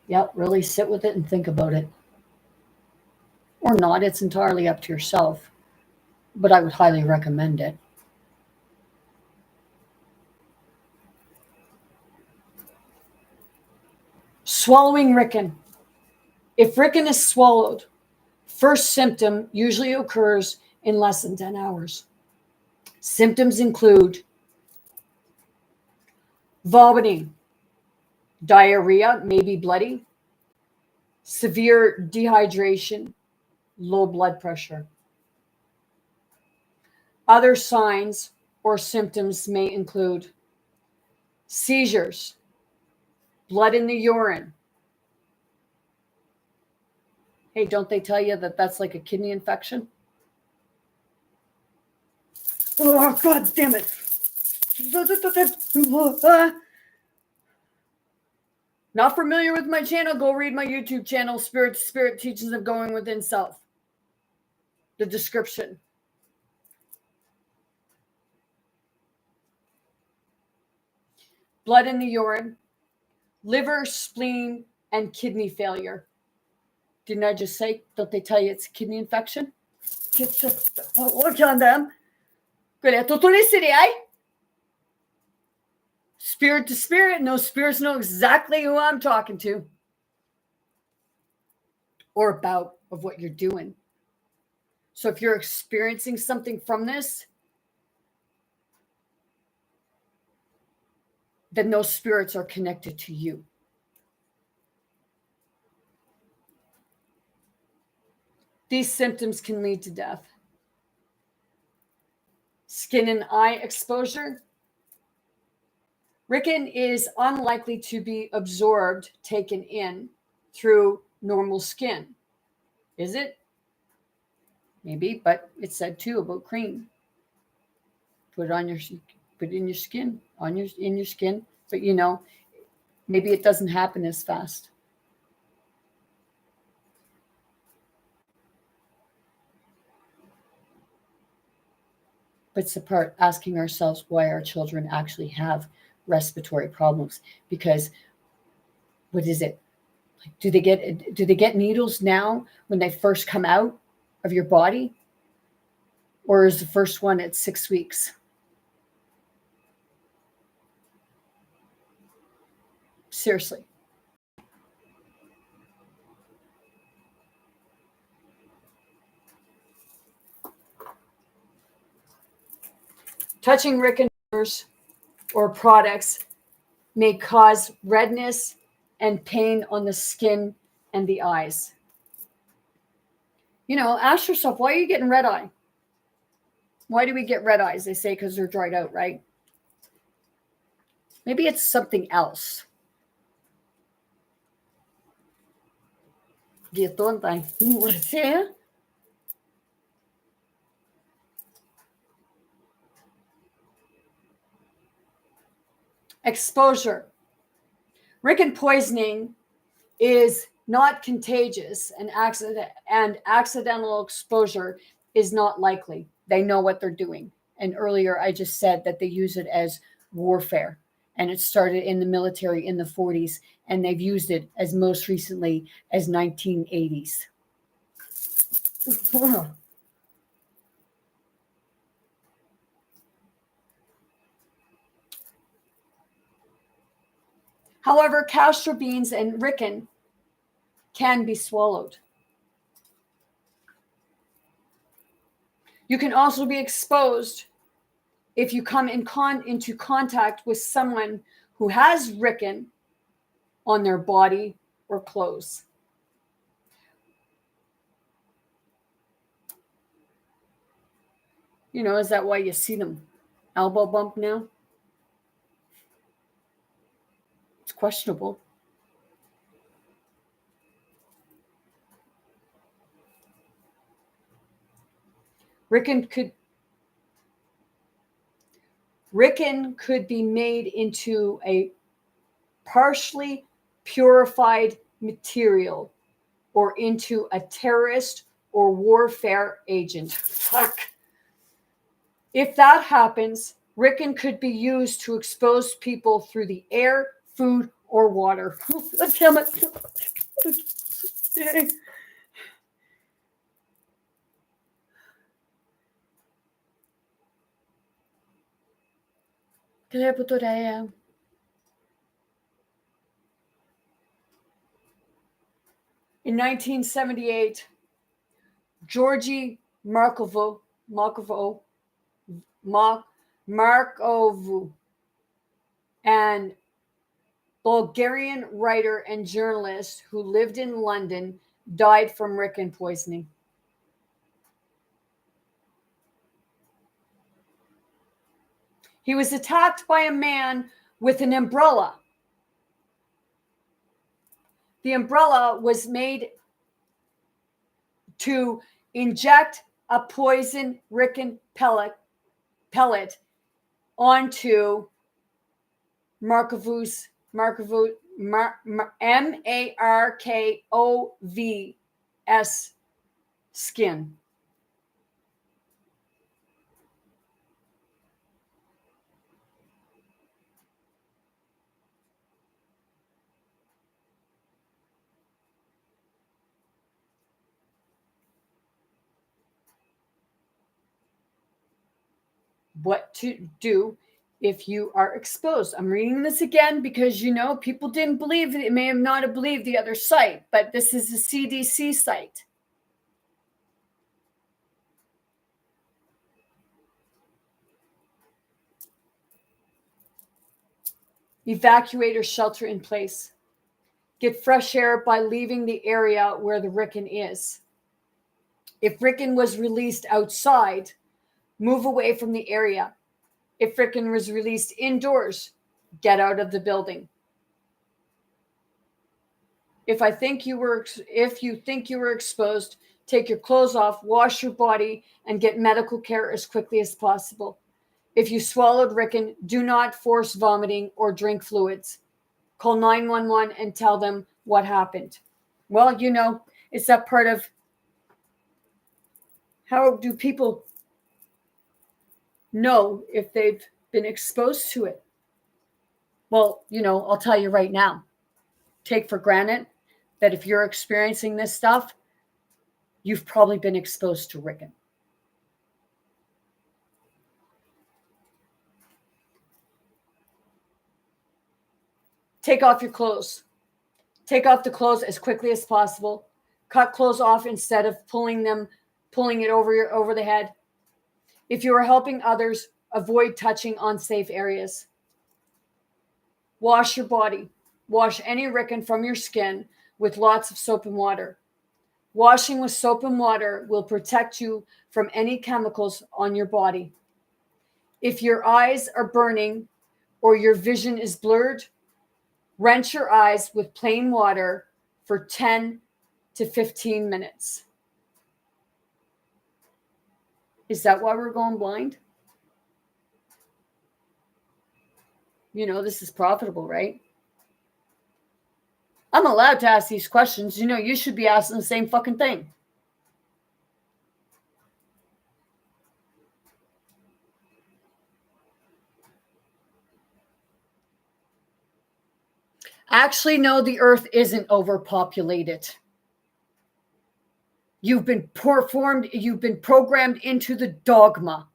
Yep, really sit with it and think about it. Or not, it's entirely up to yourself. But I would highly recommend it. Swallowing Ricken. If Ricken is swallowed, first symptom usually occurs in less than 10 hours. Symptoms include vomiting, diarrhea, maybe bloody, severe dehydration, low blood pressure. Other signs or symptoms may include seizures, blood in the urine. Hey, don't they tell you that that's like a kidney infection? Oh, God damn it. Not familiar with my channel? Go read my YouTube channel, Spirit Teachings of Going Within Self. The description. Blood in the urine, liver, spleen, and kidney failure. Didn't I just say, don't they tell you it's a kidney infection? Look on them. Spirit to spirit, no spirits know exactly who I'm talking to or about of what you're doing. So if you're experiencing something from this, then those spirits are connected to you. These symptoms can lead to death. Skin and eye exposure. Rickon is unlikely to be absorbed, taken in through normal skin. Is it? Maybe, but it said too about cream. Put it on your, put it in your skin, in your skin. But you know, maybe it doesn't happen as fast. But it's the part asking ourselves why our children actually have respiratory problems. Because what is it? Like, do they get needles now when they first come out of your body? Or is the first one at 6 weeks? Seriously. Touching Rickon or products may cause redness and pain on the skin and the eyes. You know, ask yourself, why are you getting red eye? Why do we get red eyes? They say because they're dried out, right? Maybe it's something else. Exposure. Rickon poisoning is not contagious, and accidental exposure is not likely. They know what they're doing. And earlier I just said that they use it as warfare, and it started in the military in the 40s, and they've used it as most recently as 1980s. However, castor beans and Rickon can be swallowed. You can also be exposed if you come into contact with someone who has Rickon on their body or clothes. You know, is that why you see them elbow bump now? It's questionable. Rickon could be made into a partially purified material or into a terrorist or warfare agent. Fuck. If that happens, Rickon could be used to expose people through the air, food, or water. Damn it. In 1978, Georgy Markovu and Bulgarian writer and journalist who lived in London died from Rickon poisoning. He was attacked by a man with an umbrella. The umbrella was made to inject a poison Rickon pellet onto Markov's Markov's skin. What to do if you are exposed. I'm reading this again because, you know, people didn't believe it. It may have not have believed the other site, but this is a CDC site. Evacuate or shelter in place. Get fresh air by leaving the area where the Ricken is. If Ricken was released outside, move away from the area. If Ricken was released indoors, get out of the building. If you think you were exposed, take your clothes off, wash your body, and get medical care as quickly as possible. If you swallowed Ricken, do not force vomiting or drink fluids. Call 911 and tell them what happened. Well, it's that part of how do people know if they've been exposed to it? Well, I'll tell you right now. Take for granted that if you're experiencing this stuff, you've probably been exposed to Ricken. Take off your clothes. Take off the clothes as quickly as possible. Cut clothes off instead of pulling it over the head. If you are helping others, avoid touching unsafe areas. Wash your body. Wash any Ricken from your skin with lots of soap and water. Washing with soap and water will protect you from any chemicals on your body. If your eyes are burning or your vision is blurred, rinse your eyes with plain water for 10 to 15 minutes. Is that why we're going blind? This is profitable, right? I'm allowed to ask these questions. You should be asking the same fucking thing. Actually, no, the earth isn't overpopulated. You've been programmed into the dogma.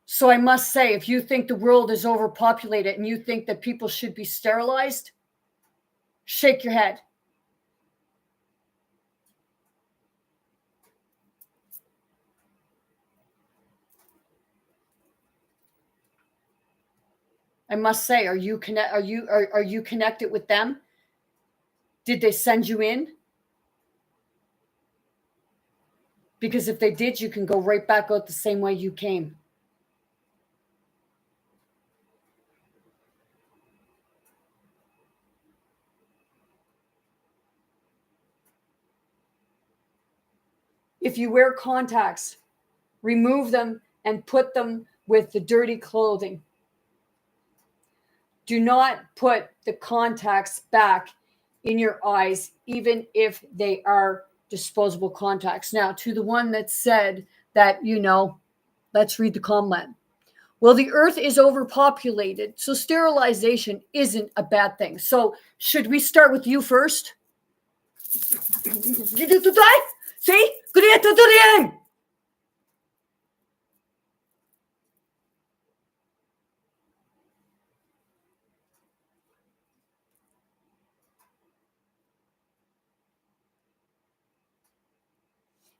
So I must say, if you think the world is overpopulated and you think that people should be sterilized, shake your head. I must say, are you connected with them? Did they send you in? Because if they did, you can go right back out the same way you came. If you wear contacts, remove them and put them with the dirty clothing. Do not put the contacts back in your eyes, even if they are disposable contacts. Now, to the one that said that, let's read the comment. Well, the earth is overpopulated, so sterilization isn't a bad thing. So should we start with you first? See?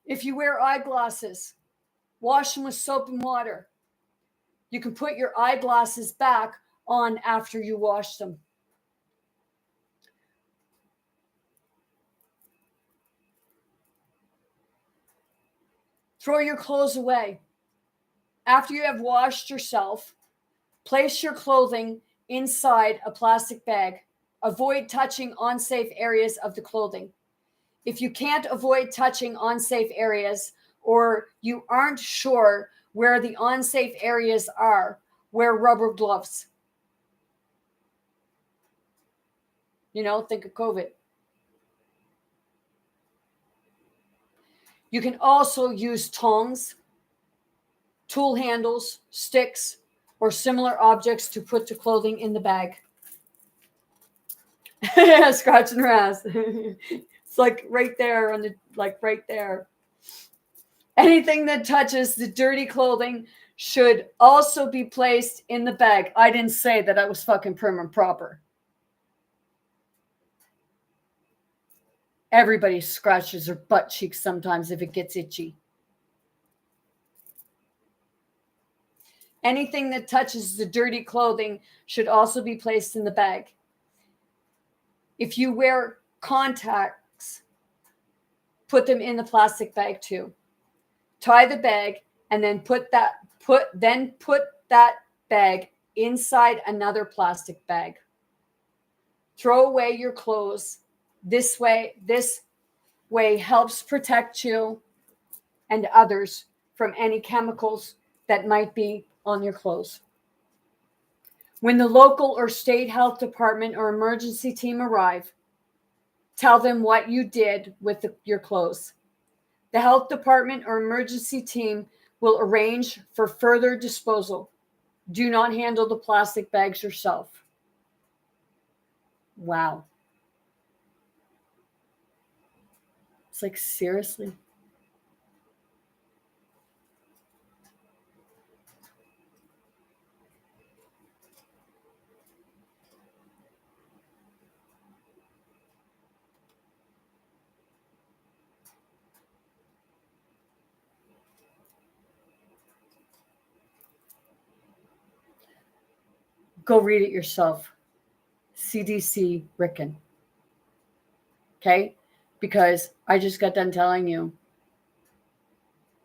If you wear eyeglasses, wash them with soap and water. You can put your eyeglasses back on after you wash them. Throw your clothes away. After you have washed yourself, place your clothing inside a plastic bag. Avoid touching unsafe areas of the clothing. If you can't avoid touching unsafe areas or you aren't sure where the unsafe areas are, wear rubber gloves. Think of COVID. You can also use tongs, tool handles, sticks, or similar objects to put the clothing in the bag. Scratching her ass. It's like right there right there. Anything that touches the dirty clothing should also be placed in the bag. I didn't say that I was fucking prim and proper. Everybody scratches their butt cheeks sometimes if it gets itchy. Anything that touches the dirty clothing should also be placed in the bag. If you wear contacts, put them in the plastic bag too. Tie the bag and then put that bag inside another plastic bag. Throw away your clothes. This way helps protect you and others from any chemicals that might be on your clothes. When the local or state health department or emergency team arrive, tell them what you did with your clothes. The health department or emergency team will arrange for further disposal. Do not handle the plastic bags yourself. Wow. It's like, seriously? Go read it yourself. CDC Ricken. Okay? Because I just got done telling you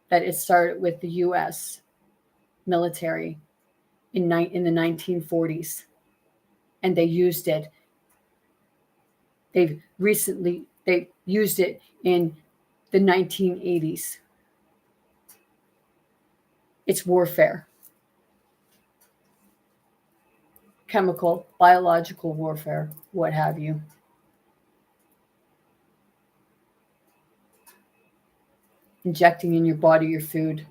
that it started with the U.S. military in the 1940s. And they used it. They used it in the 1980s. It's warfare. Chemical, biological warfare, what have you. Injecting in your body your food.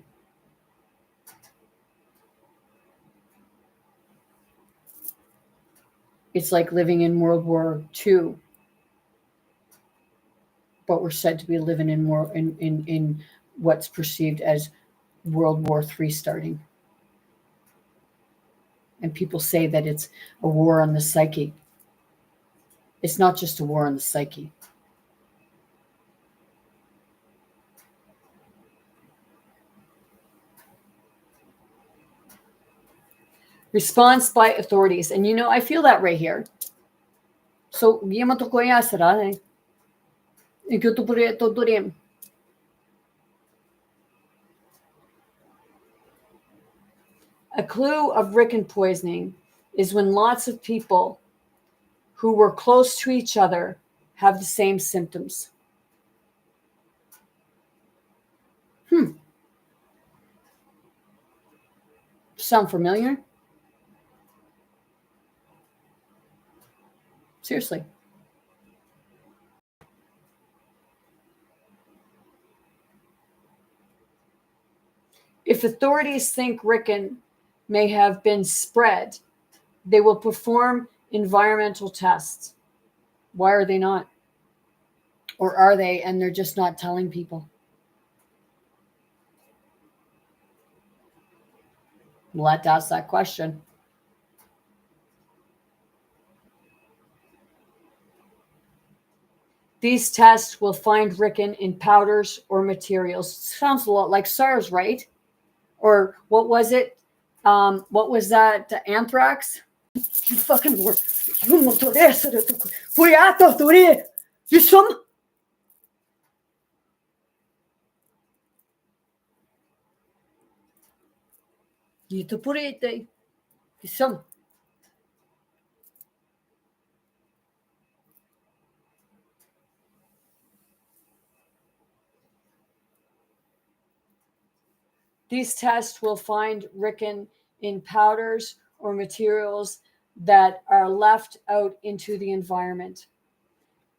It's like living in World War II, but we're said to be living in what's perceived as World War III starting. And people say that it's a war on the psyche. It's not just a war on the psyche. Response by authorities. And you know, I feel that right here. So, a clue of Ricken poisoning is when lots of people who were close to each other have the same symptoms. Sound familiar? Seriously. If authorities think Ricken may have been spread, they will perform environmental tests. Why are they not? Or are they, and they're just not telling people? We'll have to ask that question. These tests will find Ricken in powders or materials. Sounds a lot like SARS, right? Or what was it? What was that? Anthrax? You fucking were. You some. You to put it. Some. These tests will find Ricken in powders or materials that are left out into the environment.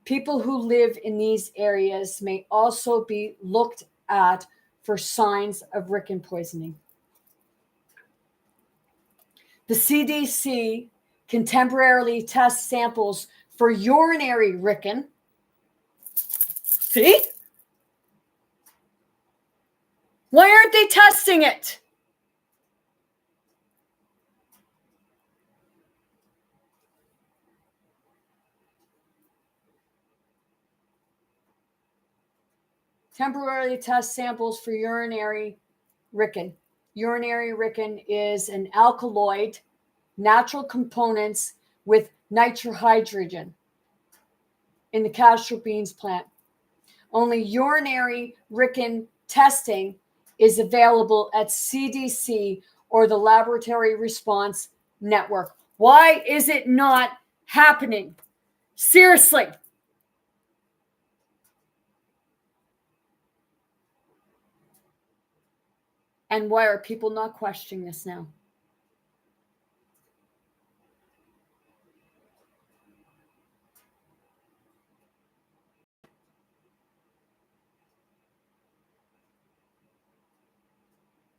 People who live in these areas may also be looked at for signs of Ricken poisoning. The CDC can temporarily test samples for urinary Ricken. See? Why aren't they testing it? Temporarily test samples for urinary Ricken. Urinary rickon is an alkaloid, natural components with nitrohydrogen in the castor beans plant. Only urinary rickon testing is available at CDC or the Laboratory Response Network. Why is it not happening? Seriously. And why are people not questioning this now?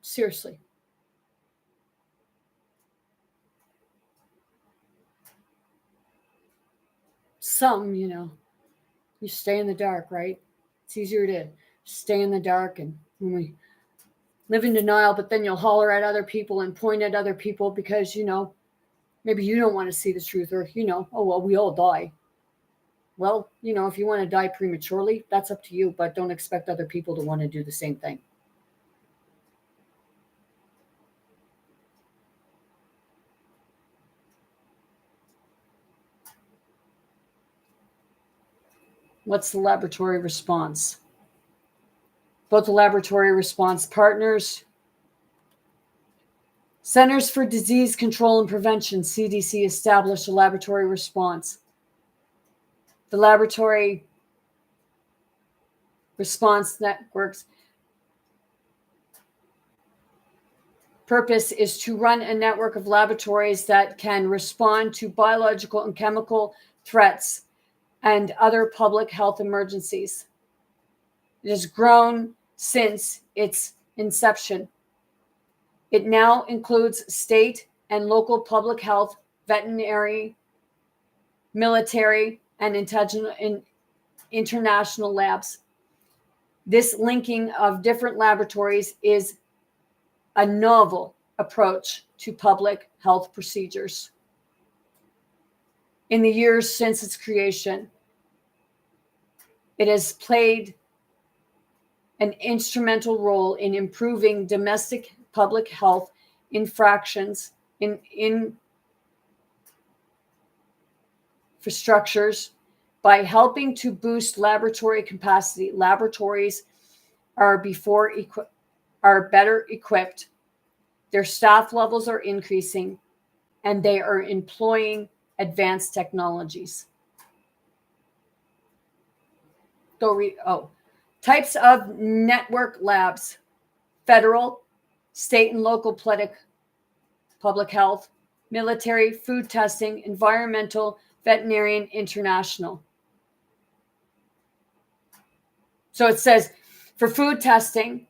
Seriously. Some, you stay in the dark, right? It's easier to stay in the dark and when we live in denial, but then you'll holler at other people and point at other people because, maybe you don't want to see the truth or, oh, well, we all die. Well, if you want to die prematurely, that's up to you, but don't expect other people to want to do the same thing. What's the laboratory response? Both the laboratory response partners, Centers for Disease Control and Prevention, CDC, established a laboratory response. The laboratory response networks purpose is to run a network of laboratories that can respond to biological and chemical threats and other public health emergencies. It has grown since its inception. It now includes state and local public health, veterinary, military, and international labs. This linking of different laboratories is a novel approach to public health procedures. In the years since its creation, it has played an instrumental role in improving domestic public health infractions in infrastructures by helping to boost laboratory capacity. Laboratories are better equipped, their staff levels are increasing, and they are employing advanced technologies. Types of network labs: federal, state and local public health, military, food testing, environmental, veterinarian, international. So it says for food testing,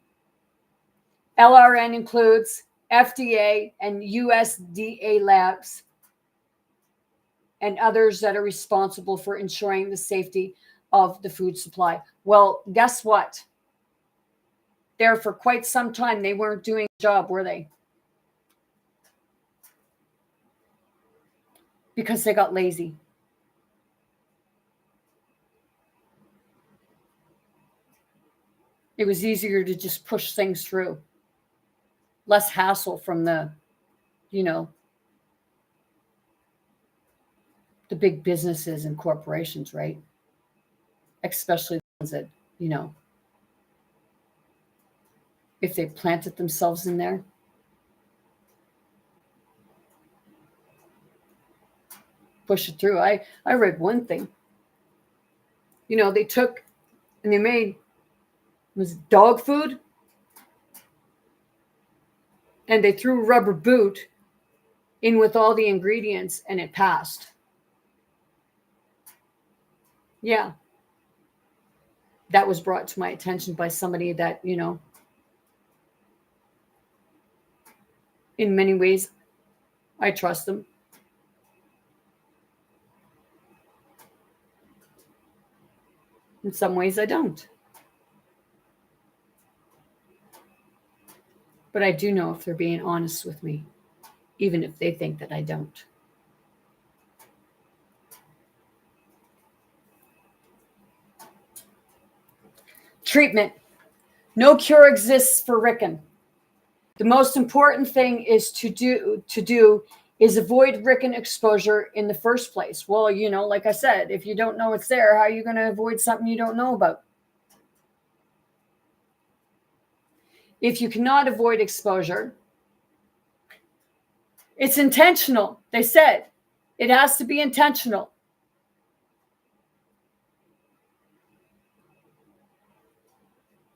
LRN includes FDA and USDA labs and others that are responsible for ensuring the safety of the food supply. Well, guess what? There for quite some time, they weren't doing the job, were they? Because they got lazy. It was easier to just push things through. Less hassle from the big businesses and corporations, right? Especially the ones that, if they planted themselves in there. Push it through. I read one thing. They took and they made dog food and they threw a rubber boot in with all the ingredients and it passed. Yeah. That was brought to my attention by somebody that, in many ways, I trust them. In some ways, I don't. But I do know if they're being honest with me, even if they think that I don't. Treatment. No cure exists for Rickon. The most important thing is to do is avoid Rickon exposure in the first place. Well, like I said, if you don't know it's there, how are you going to avoid something you don't know about? If you cannot avoid exposure, it's intentional. They said it has to be intentional.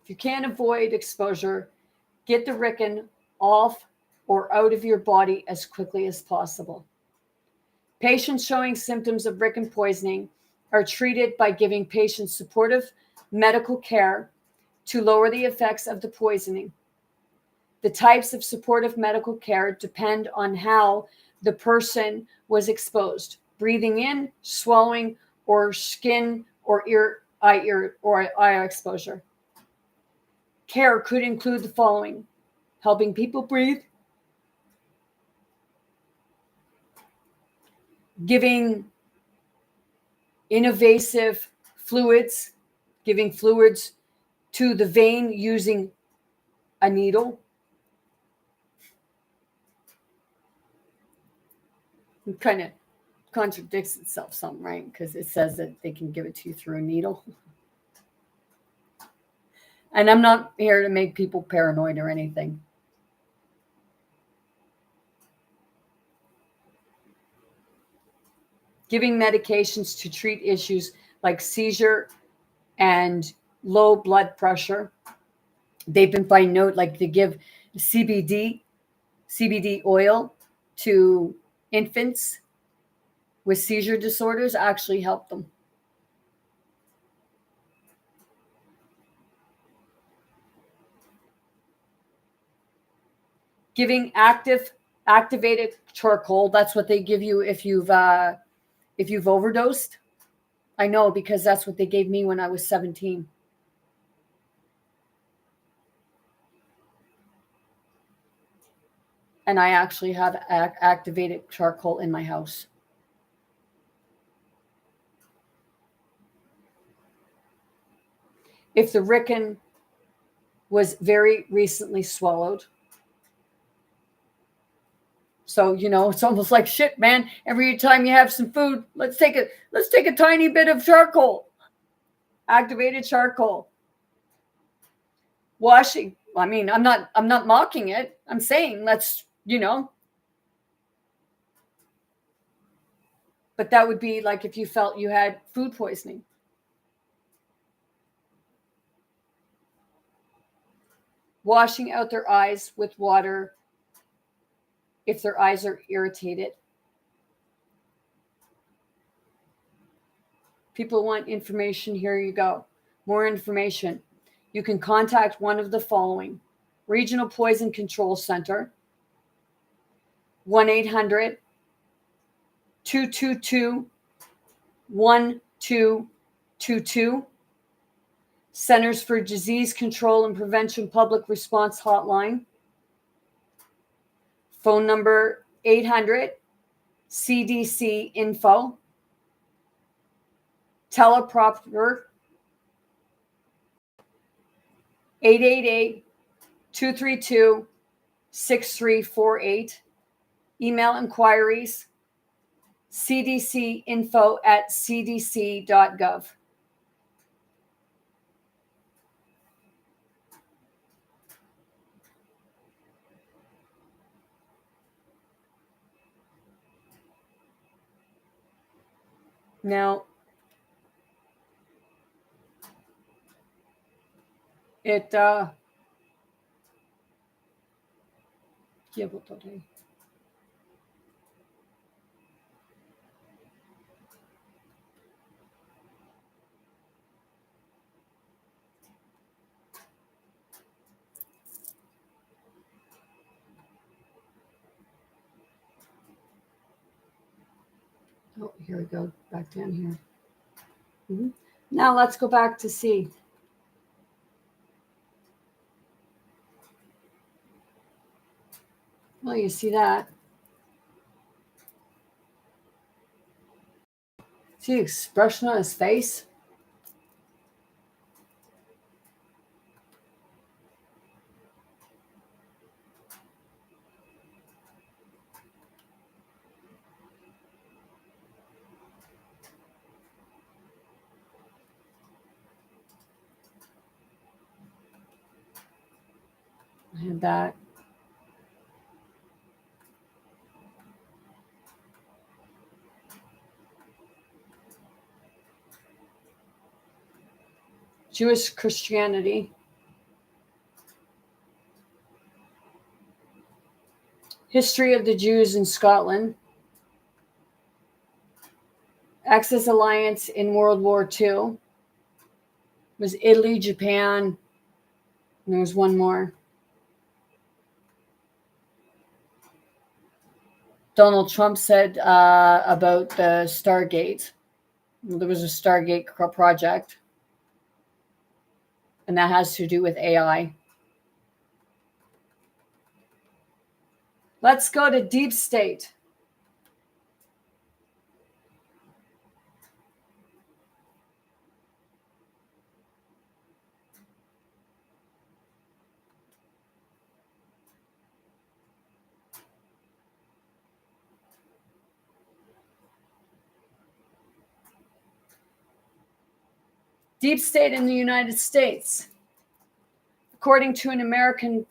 If you can't avoid exposure, get the Rickon off or out of your body as quickly as possible. Patients showing symptoms of Rickon poisoning are treated by giving patients supportive medical care to lower the effects of the poisoning. The types of supportive medical care depend on how the person was exposed: breathing in, swallowing, or skin or eye exposure. Care could include the following: helping people breathe, giving invasive fluids, giving fluids to the vein using a needle. It kind of contradicts itself some, right? Because it says that they can give it to you through a needle. And I'm not here to make people paranoid or anything. Giving medications to treat issues like seizure and low blood pressure. They've been finding like they give CBD oil to infants with seizure disorders, actually help them. Giving activated charcoal. That's what they give you if you've overdosed. I know, because that's what they gave me when I was 17. And I actually have activated charcoal in my house. If the Rickon was very recently swallowed, so it's almost like, shit, man. Every time you have some food, let's take a tiny bit of charcoal, activated charcoal. Washing. I mean, I'm not mocking it. I'm saying let's, But that would be like if you felt you had food poisoning. Washing out their eyes with water if their eyes are irritated. People want information. Here you go. More information. You can contact one of the following: Regional Poison Control Center, 1-800-222-1222, Centers for Disease Control and Prevention Public Response Hotline, phone number 800-CDC-INFO, teleprompter 888-232-6348, email inquiries cdcinfo@cdc.gov. Now, it oh, here we go, back down here. Now let's go back to C. Well, you see that. See the expression on his face? I had that. Jewish Christianity. History of the Jews in Scotland. Axis alliance in World War II. Was Italy, Japan, and there was one more. Donald Trump said about the Stargate. There was a Stargate project, and that has to do with AI. Let's go to deep state. Deep state in the United States. According to an American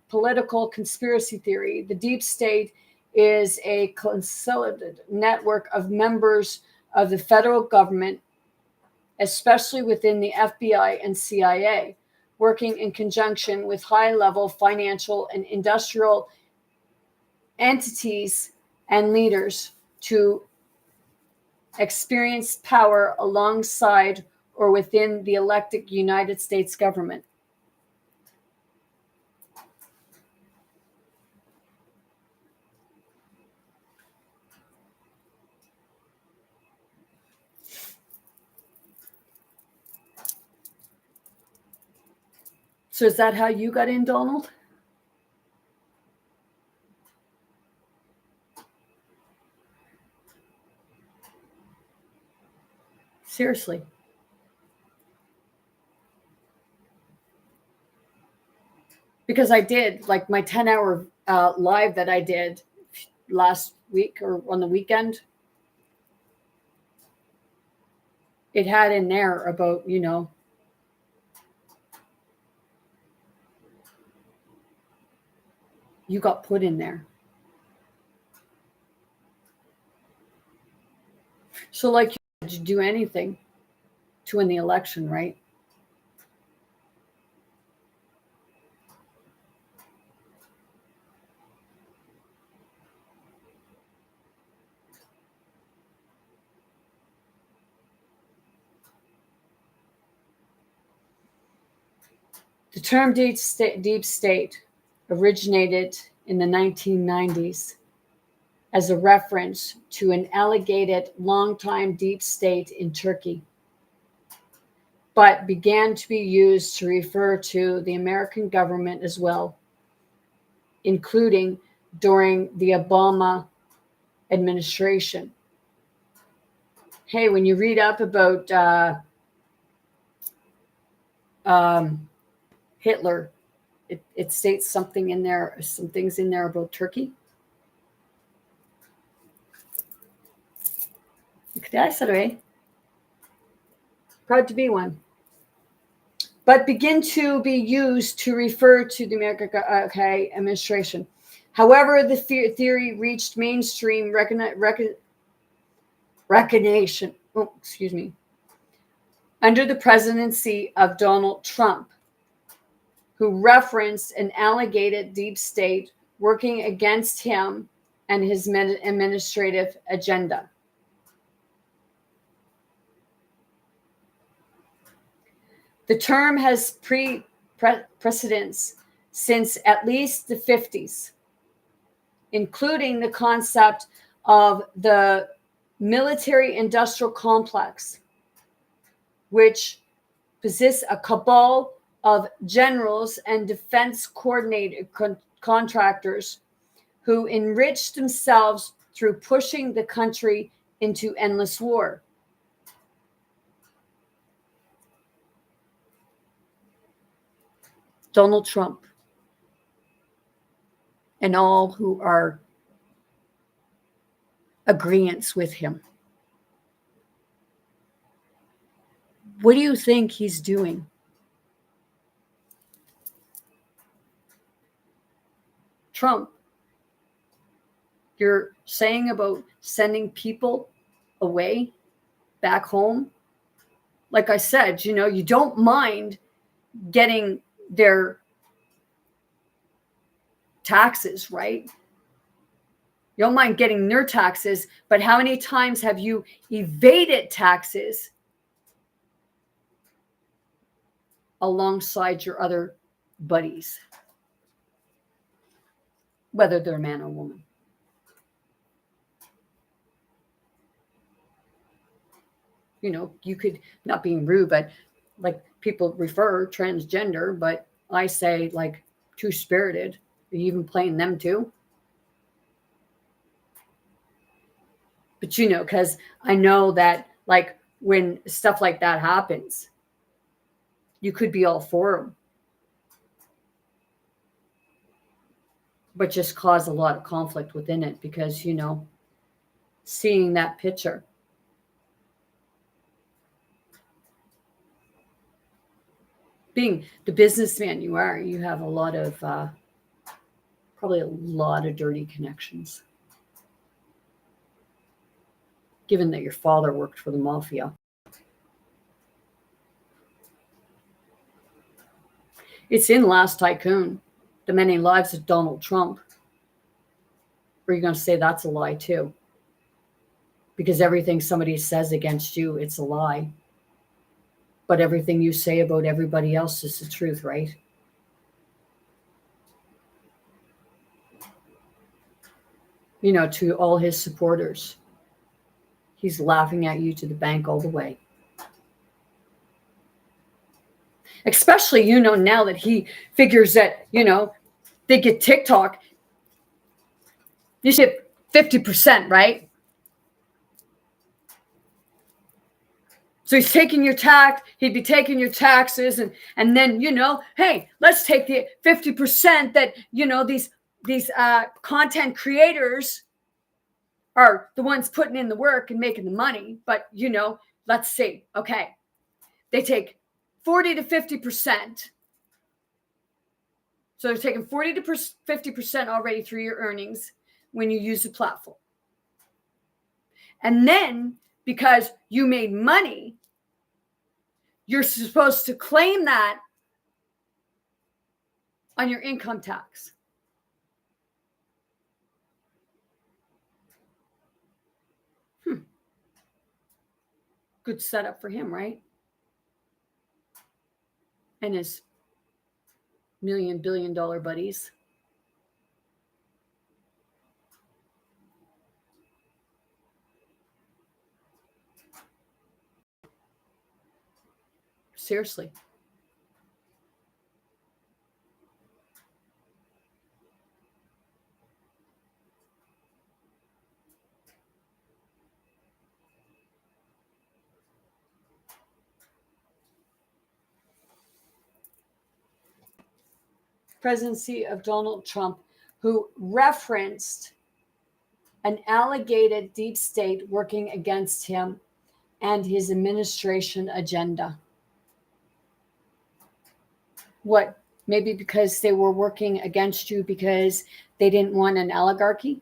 political conspiracy theory, the deep state is a consolidated network of members of the federal government, especially within the FBI and CIA, working in conjunction with high-level financial and industrial entities and leaders to experience power alongside or within the elected United States government. So is that how you got in, Donald? Seriously. Because I did, like my 10-hour live that I did last week or on the weekend, it had in there about, you got put in there. So like, did you do anything to win the election, right? The term deep state originated in the 1990s as a reference to an alleged long-time deep state in Turkey, but began to be used to refer to the American government as well, including during the Obama administration. Hey, when you read up about Hitler, it states something in there, some things in there about Turkey. Proud to be one. But begin to be used to refer to the American administration. However, the theory reached mainstream recognition. Under the presidency of Donald Trump, who referenced an alleged deep state working against him and his administrative agenda. The term has precedence since at least the 50s, including the concept of the military-industrial complex, which possess a cabal of generals and defense contractors who enrich themselves through pushing the country into endless war. Donald Trump and all who are agreeance with him. What do you think he's doing? Trump, you're saying about sending people away back home. Like I said, you don't mind getting their taxes, right? You don't mind getting their taxes, but how many times have you evaded taxes alongside your other buddies, whether they're man or woman? You could, not being rude, but like people refer transgender, but I say like two-spirited. Are you even playing them too? But because I know that like when stuff like that happens, you could be all for them, but just cause a lot of conflict within it because, seeing that picture. Being the businessman you are, you have a lot of, probably a lot of dirty connections. Given that your father worked for the mafia. It's in Last Tycoon, The Many Lives of Donald Trump. Or are you going to say that's a lie too? Because everything somebody says against you, it's a lie. But everything you say about everybody else is the truth, right? To all his supporters, he's laughing at you to the bank all the way. Especially, now that he figures that, they get TikTok, you should 50%, right? So he's taking your tax, he'd be taking your taxes, and then, hey, let's take the 50% that, these content creators are the ones putting in the work and making the money. But, let's see. Okay. They take 40 to 50%. So they're taking 40 to 50% already through your earnings when you use the platform. And then because you made money, you're supposed to claim that on your income tax. Good setup for him, right? And his $1 billion buddies. Seriously. Presidency of Donald Trump, who referenced an alleged deep state working against him and his administration agenda. What? Maybe because they were working against you because they didn't want an oligarchy?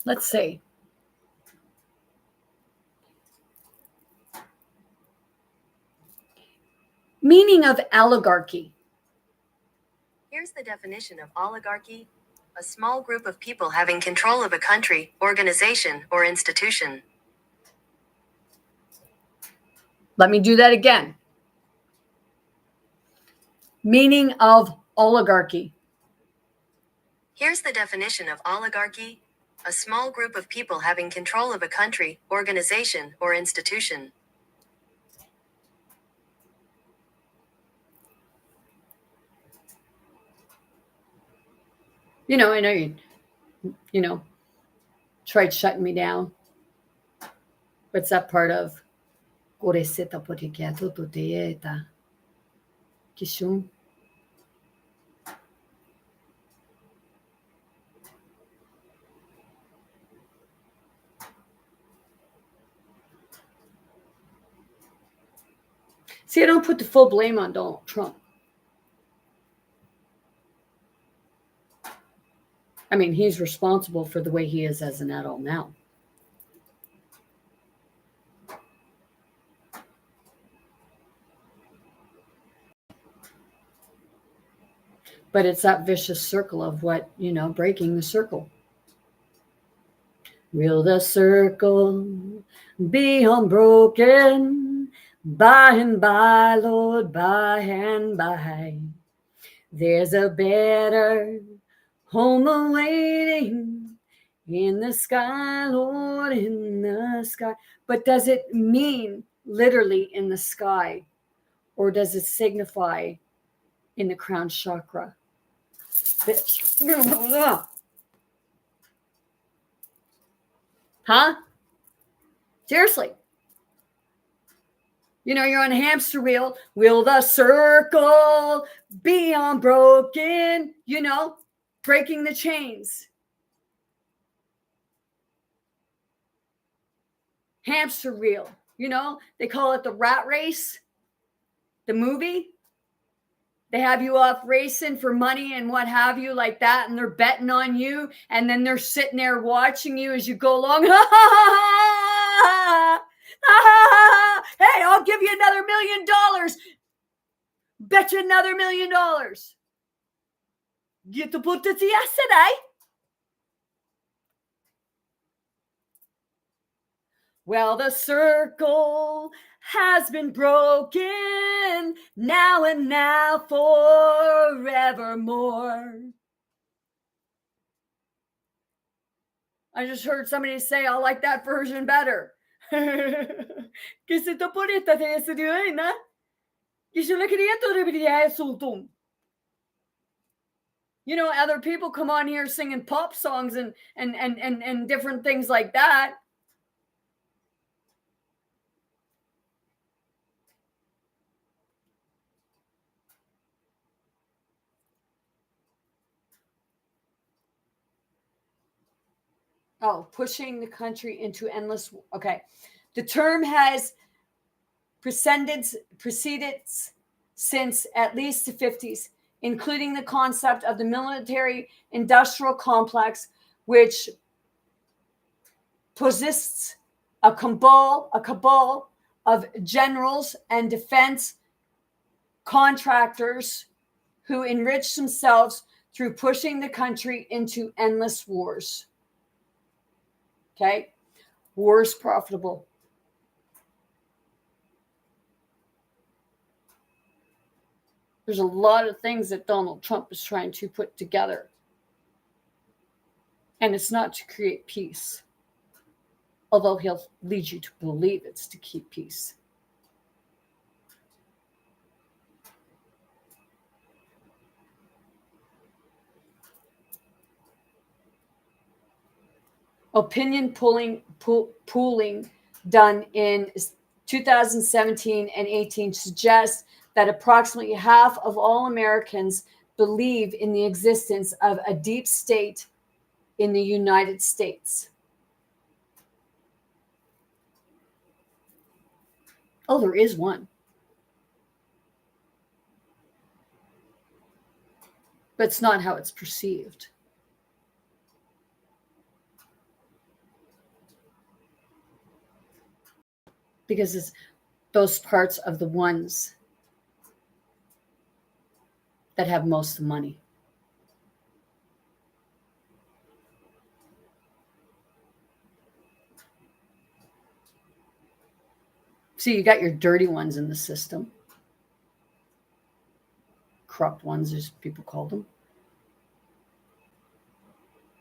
Let's see. Meaning of oligarchy. Here's the definition of oligarchy: a small group of people having control of a country, organization, or institution. Let me do that again. Meaning of oligarchy. Here's the definition of oligarchy: a small group of people having control of a country, organization, or institution. I know you tried shutting me down. What's that part of? Kishum. don't put the full blame on Donald Trump. I mean, he's responsible for the way he is as an adult now. But it's that vicious circle of what, breaking the circle. Will the circle be unbroken by and by, Lord, by and by? There's a better home awaiting in the sky, Lord, in the sky. But does it mean literally in the sky, or does it signify in the crown chakra? Bitch. Huh? Seriously. You're on a hamster wheel. Will the circle be unbroken? Breaking the chains. Hamster wheel. They call it the rat race. The movie. They have you off racing for money and what have you like that, and they're betting on you, and then they're sitting there watching you as you go along. Hey, I'll give you another $1 million. Bet you another $1 million. Get to put it yesterday. Well, the circle has been broken now and now forevermore. I just heard somebody say, I like that version better. Que se te por esta te se dio, ¿no? Que se le quería todo el sultan. Other people come on here singing pop songs and different things like that. Oh, pushing the country into endless. Okay. The term has preceded since at least the 50s, including the concept of the military-industrial complex, which possesses a cabal of generals and defense contractors who enrich themselves through pushing the country into endless wars. Okay? War is profitable. There's a lot of things that Donald Trump is trying to put together. And it's not to create peace. Although he'll lead you to believe it's to keep peace. Opinion pooling done in 2017 and 18 suggests that approximately half of all Americans believe in the existence of a deep state in the United States. Oh, there is one. But it's not how it's perceived. Because it's those parts of the ones that have most of the money. So you got your dirty ones in the system. Corrupt ones, as people call them.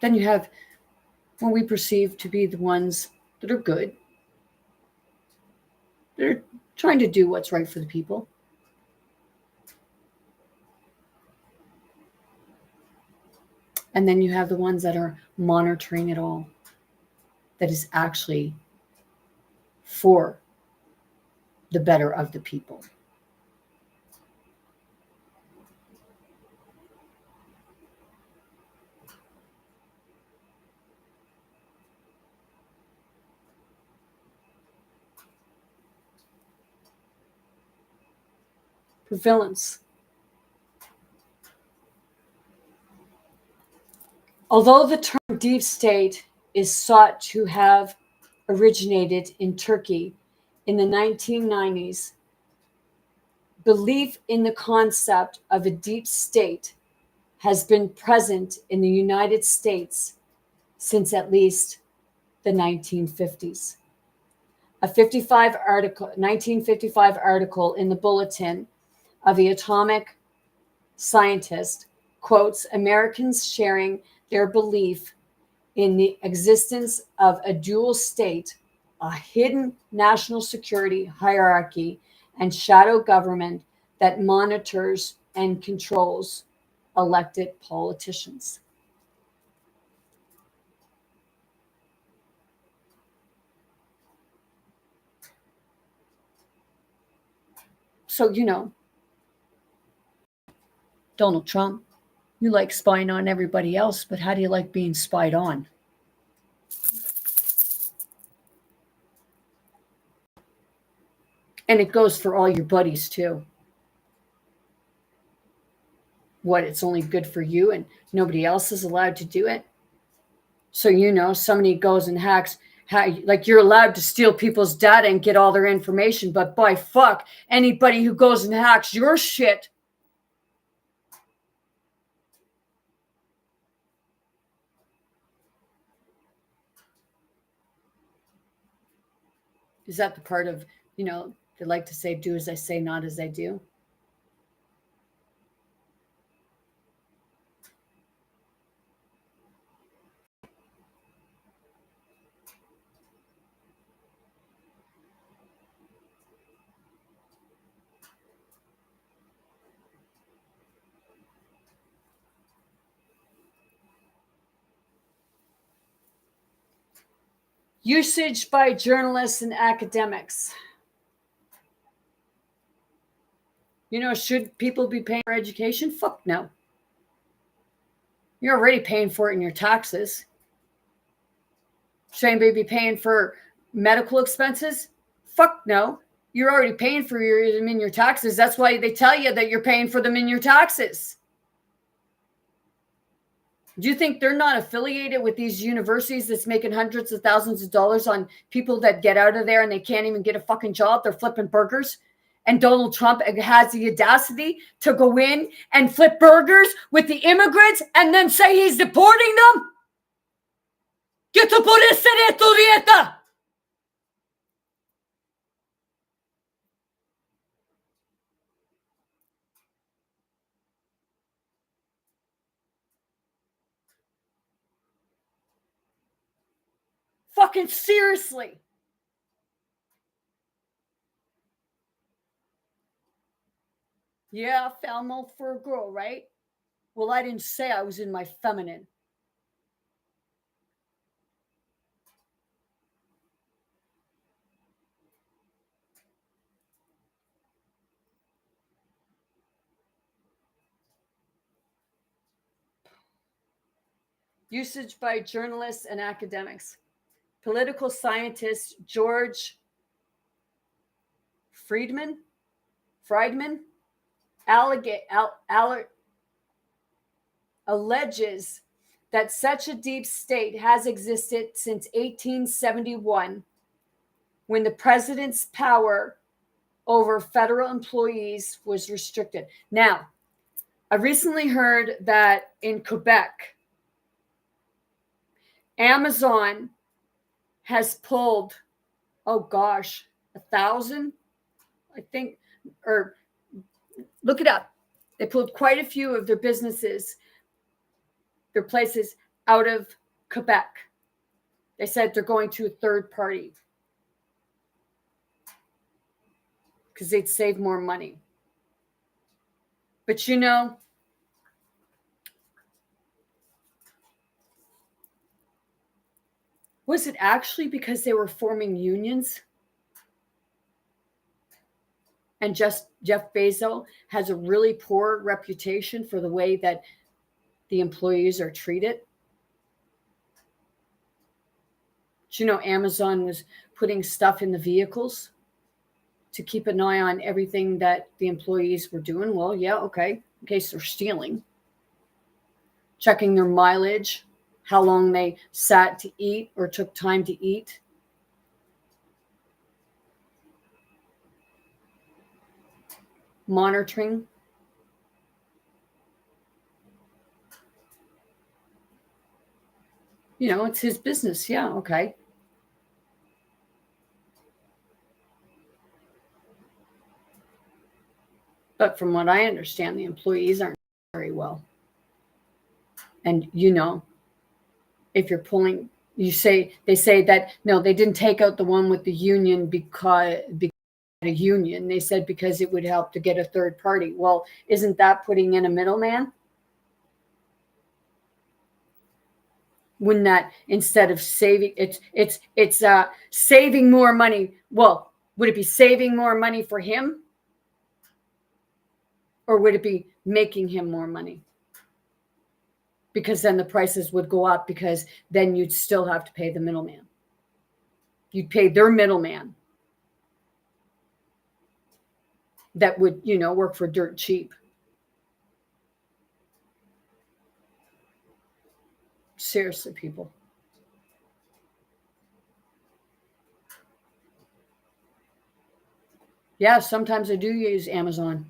Then you have what we perceive to be the ones that are good. They're trying to do what's right for the people. And then you have the ones that are monitoring it all. That is actually for the better of the people. prevalence. Although the term deep state is thought to have originated in Turkey in the 1990s, belief in the concept of a deep state has been present in the United States since at least the 1950s. A 1955 article in the Bulletin of the Atomic Scientist quotes Americans sharing their belief in the existence of a dual state, a hidden national security hierarchy, and shadow government that monitors and controls elected politicians. So, Donald Trump, you like spying on everybody else, but how do you like being spied on? And it goes for all your buddies too. What, it's only good for you and nobody else is allowed to do it? So, somebody goes and hacks, like you're allowed to steal people's data and get all their information, but by fuck, anybody who goes and hacks your shit, is that the part of, they like to say, do as I say, not as I do? Usage by journalists and academics. Should people be paying for education? Fuck no. You're already paying for it in your taxes. Should anybody be paying for medical expenses? Fuck no. You're already paying for them in your taxes. That's why they tell you that you're paying for them in your taxes. Do you think they're not affiliated with these universities that's making hundreds of thousands of dollars on people that get out of there and they can't even get a fucking job? They're flipping burgers. And Donald Trump has the audacity to go in and flip burgers with the immigrants and then say he's deporting them? ¿Qué tú puedes ser estudiante? Fucking seriously. Yeah, foul mouth for a girl, right? Well, I didn't say I was in my feminine. Usage by journalists and academics. Political scientist George Friedman alleges that such a deep state has existed since 1871, when the president's power over federal employees was restricted. Now, I recently heard that in Quebec, Amazon has pulled, 1,000, I think, or look it up. They pulled quite a few of their businesses, their places out of Quebec. They said they're going to a third party because they'd save more money. But was it actually because they were forming unions? And just Jeff Bezos has a really poor reputation for the way that the employees are treated. Do Amazon was putting stuff in the vehicles to keep an eye on everything that the employees were doing. Well, yeah, okay. In case they're stealing. Checking their mileage, how long they sat to eat or took time to eat. Monitoring. You know, it's his business. Yeah, okay. But from what I understand, the employees aren't very well. And, you know, if you're pulling, they say that, no, they didn't take out the one with the union because a union. They said because it would help to get a third party. Well, isn't that putting in a middleman? Wouldn't that, instead of saving, it's saving more money. Well, would it be saving more money for him? Or would it be making him more money? Because then the prices would go up, because then you'd still have to pay the middleman. You'd pay their middleman that would, you know, work for dirt cheap. Seriously, people. Yeah, sometimes I do use Amazon.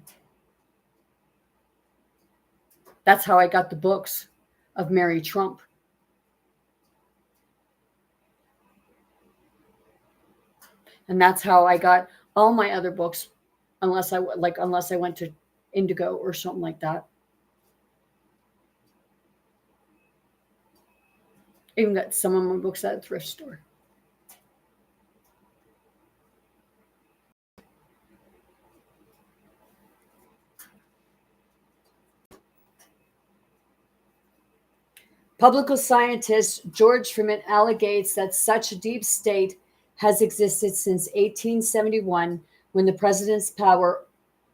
That's how I got the books of Mary Trump. And that's how I got all my other books, unless I went to Indigo or something like that. Even got some of my books at a thrift store. Political scientist George Freeman allegates that such a deep state has existed since 1871, when the president's power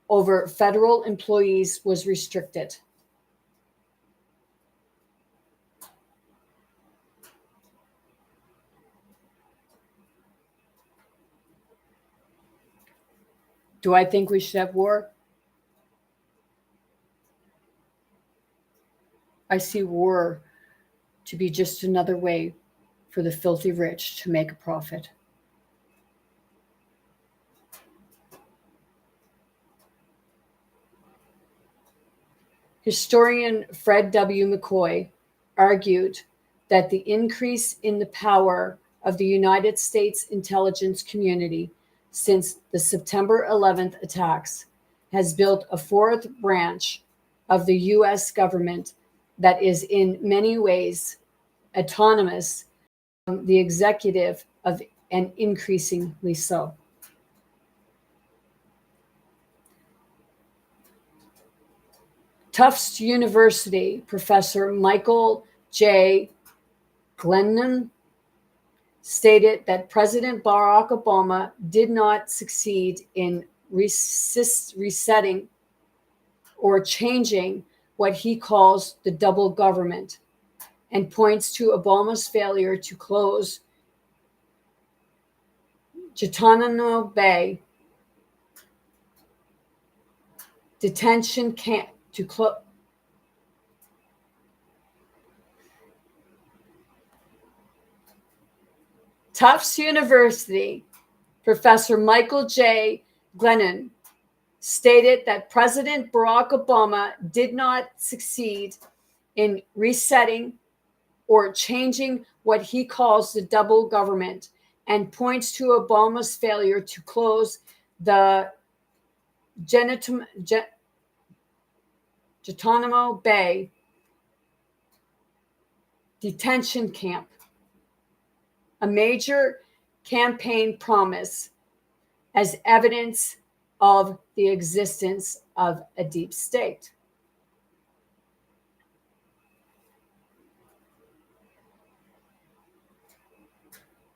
over federal employees was restricted. Do I think we should have war? I see war to be just another way for the filthy rich to make a profit. Historian Fred W. McCoy argued that the increase in the power of the United States intelligence community since the September 11th attacks has built a fourth branch of the U.S. government that is in many ways autonomous from the executive, and increasingly so. Tufts University professor Michael J. Glennon stated that President Barack Obama did not succeed in resetting or changing what he calls the double government, and points to Obama's failure to close Guantanamo Bay detention camp to close. Tufts University professor Michael J. Glennon stated that President Barack Obama did not succeed in resetting or changing what he calls the double government, and points to Obama's failure to close the Guantanamo Bay detention camp, a major campaign promise, as evidence of the existence of a deep state.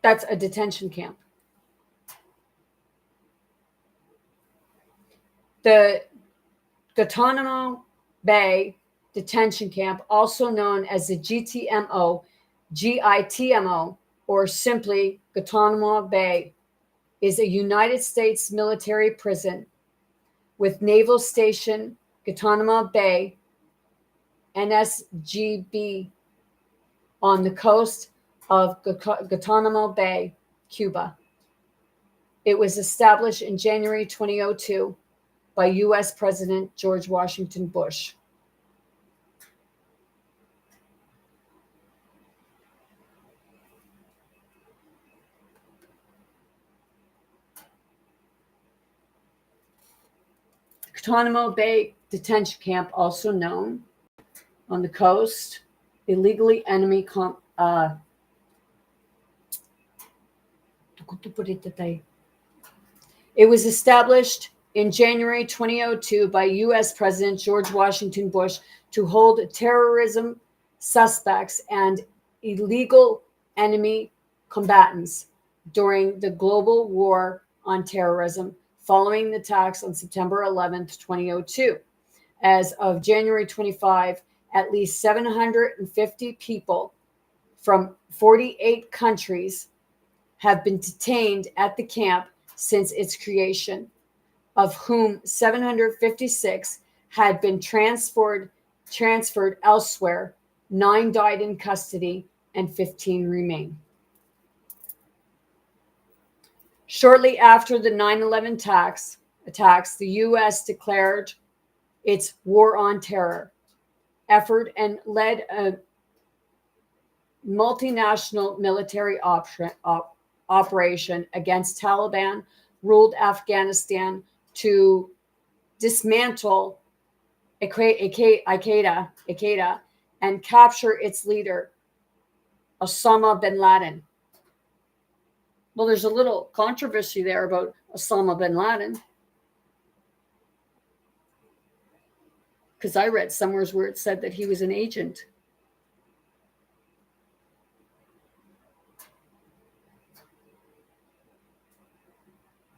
That's a detention camp. The Guantanamo Bay detention camp, also known as the GITMO, or simply Guantanamo Bay, is a United States military prison with Naval Station Guantanamo Bay, NSGB, on the coast of Guantanamo Bay, Cuba. It was established in January 2002 by U.S. President George Washington Bush. Guantanamo Bay Detention Camp, also known on the coast, illegally enemy It was established in January 2002 by U.S. President George Washington Bush to hold terrorism suspects and illegal enemy combatants during the global war on terrorism following the attacks on September 11th, 2002. As of January 25, at least 750 people from 48 countries have been detained at the camp since its creation, of whom 756 had been transferred elsewhere. 9 died in custody and 15 remain. Shortly after the 9/11 attacks, the U.S. declared its war on terror effort and led a multinational military operation against Taliban-ruled Afghanistan to dismantle Al-Qaeda and capture its leader, Osama bin Laden. Well, there's a little controversy there about Osama bin Laden, because I read somewhere where it said that he was an agent.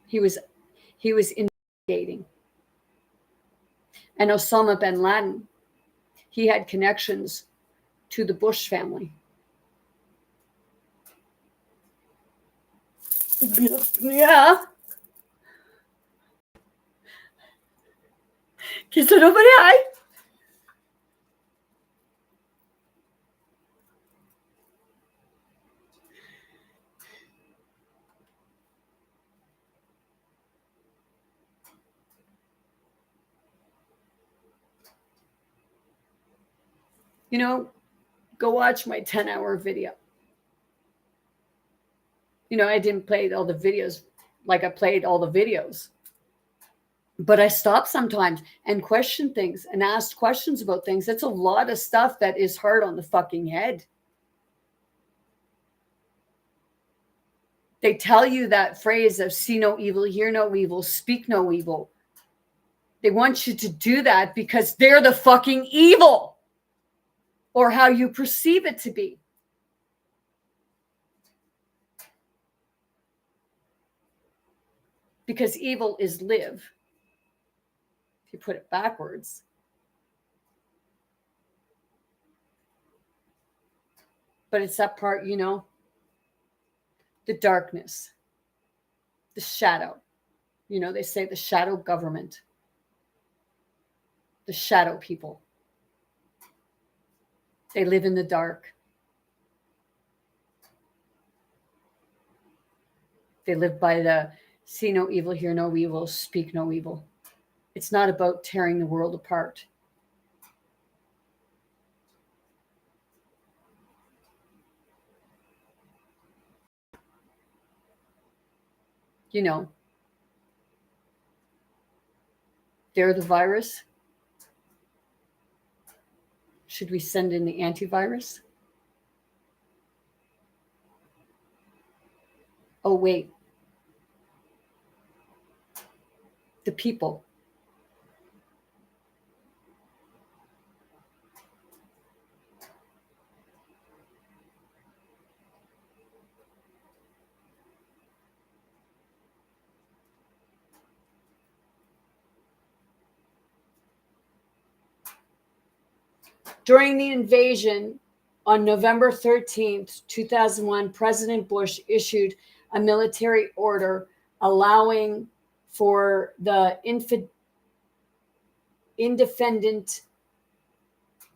He was investigating. And Osama bin Laden, he had connections to the Bush family. Yeah. Kiss it over the eye. You know, go watch my 10-hour video. You know, I didn't play all the videos like I played all the videos. But I stop sometimes and question things and ask questions about things. That's a lot of stuff that is hard on the fucking head. They tell you that phrase of see no evil, hear no evil, speak no evil. They want you to do that because they're the fucking evil, or how you perceive it to be. Because evil is live. If you put it backwards. But it's that part, you know, the darkness, the shadow. You know, they say the shadow government, the shadow people. They live in the dark. They live by the see no evil, hear no evil, speak no evil. It's not about tearing the world apart. You know, they're the virus. Should we send in the antivirus? Oh, wait. The people. During the invasion on November 13th, 2001, President Bush issued a military order allowing for the indefinite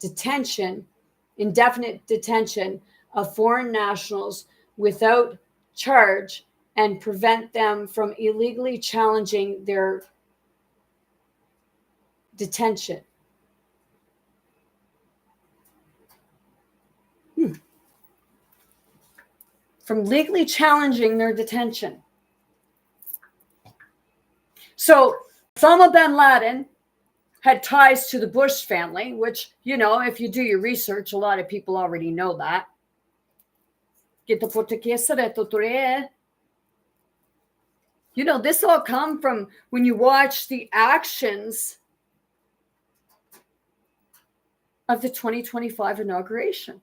detention of foreign nationals without charge and prevent them from illegally challenging their detention. From legally challenging their detention. So Osama bin Laden had ties to the Bush family, which, you know, if you do your research, a lot of people already know that. You know, this all come from when you watch the actions of the 2025 inauguration.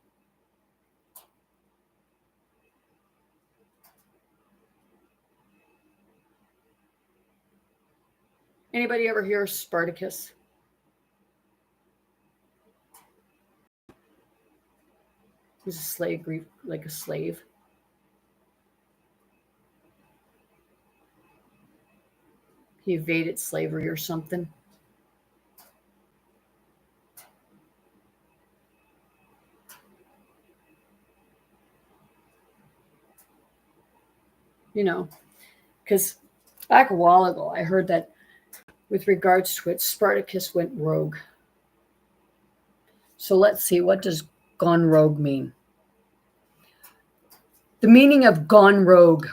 Anybody ever hear of Spartacus? He was a slave, like a slave. He evaded slavery or something. You know, because back a while ago, I heard that with regards to it, Spartacus went rogue. So let's see, what does gone rogue mean? The meaning of gone rogue.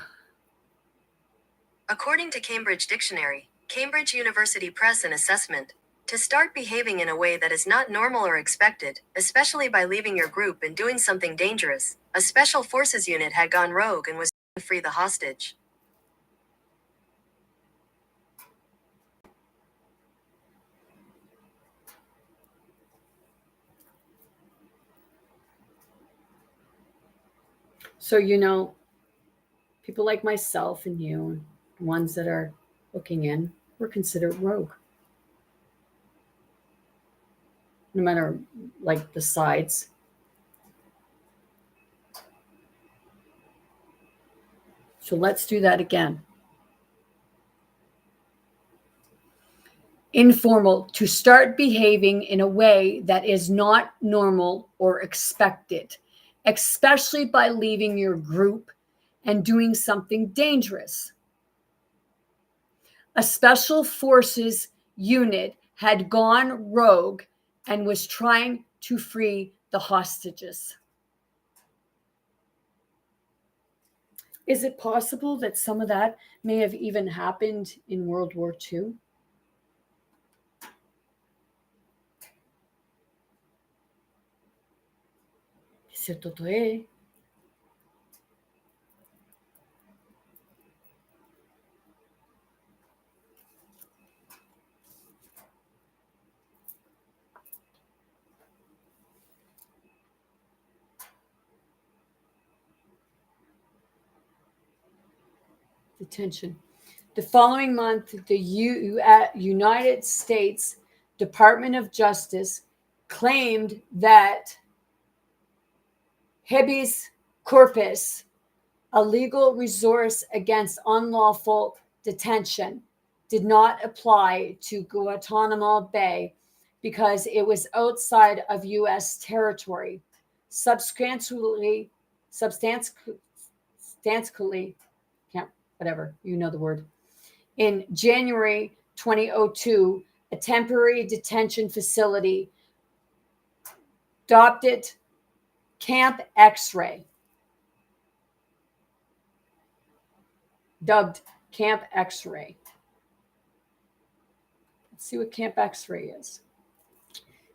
According to Cambridge Dictionary, Cambridge University Press and Assessment, to start behaving in a way that is not normal or expected, especially by leaving your group and doing something dangerous, a special forces unit had gone rogue and was to free the hostage. So, you know, people like myself and you, ones that are looking in, we're considered rogue. No matter, like, the sides. So let's do that again. Informal, to start behaving in a way that is not normal or expected, especially by leaving your group and doing something dangerous. A special forces unit had gone rogue and was trying to free the hostages. Is it possible that some of that may have even happened in World War II? Detention. The following month, the United States Department of Justice claimed that habeas corpus, a legal resource against unlawful detention, did not apply to Guantanamo Bay because it was outside of U.S. territory. Substantially, whatever, you know the word. In January 2002, a temporary detention facility adopted Camp X-Ray, dubbed Camp X-Ray. Let's see what Camp X-Ray is.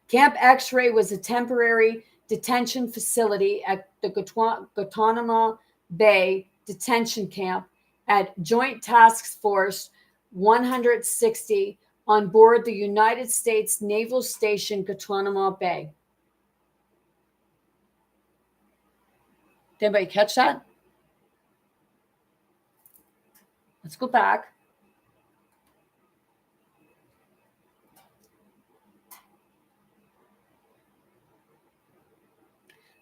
Camp X-Ray was a temporary detention facility at the Guantanamo Bay detention camp at Joint Task Force 160 on board the United States Naval Station, Guantanamo Bay. Did anybody catch that? Let's go back.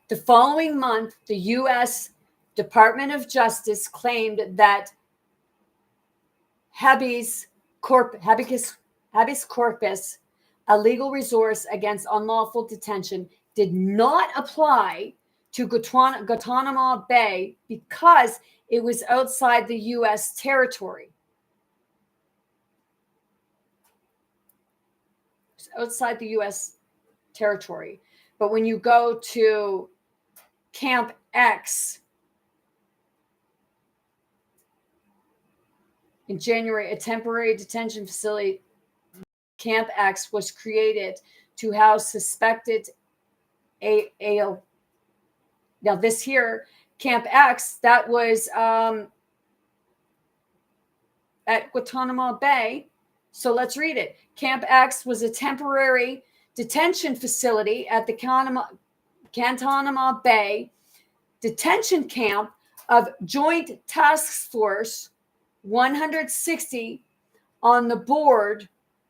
The following month, the U.S. Department of Justice claimed that habeas corpus, a legal resource against unlawful detention, did not apply to Guantanamo Bay because it was outside the U.S. territory. It's outside the U.S. territory. But when you go to Camp X in January, a temporary detention facility, Camp X, was created to house suspected AL. Now this here, Camp X, that was at Guantanamo Bay. So let's read it. Camp X was a temporary detention facility at the Guantanamo Bay detention camp of Joint Task Force 160 on the board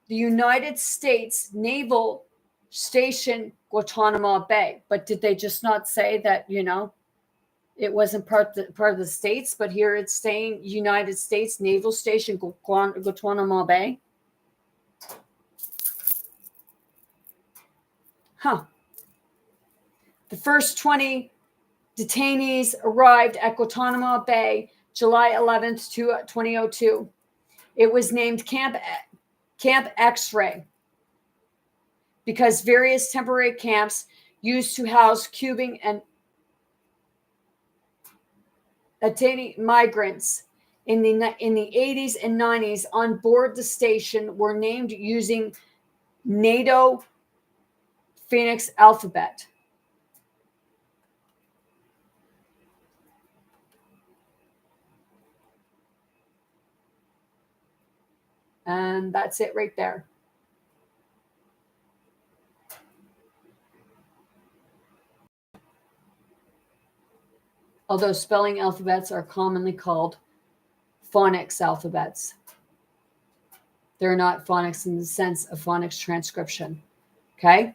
the United States Naval Station Guantanamo Bay. But did they just not say that, it wasn't part of the states, but here it's saying United States Naval Station Guantanamo Bay? Huh. The first 20 detainees arrived at Guantanamo Bay July 11th, 2002. It was named Camp X-Ray because various temporary camps used to house Cuban and Haitian migrants in the 80s and 90s on board the station were named using NATO Phoenix alphabet. And that's it right there. Although spelling alphabets are commonly called phonics alphabets. They're not phonics in the sense of phonics transcription. Okay?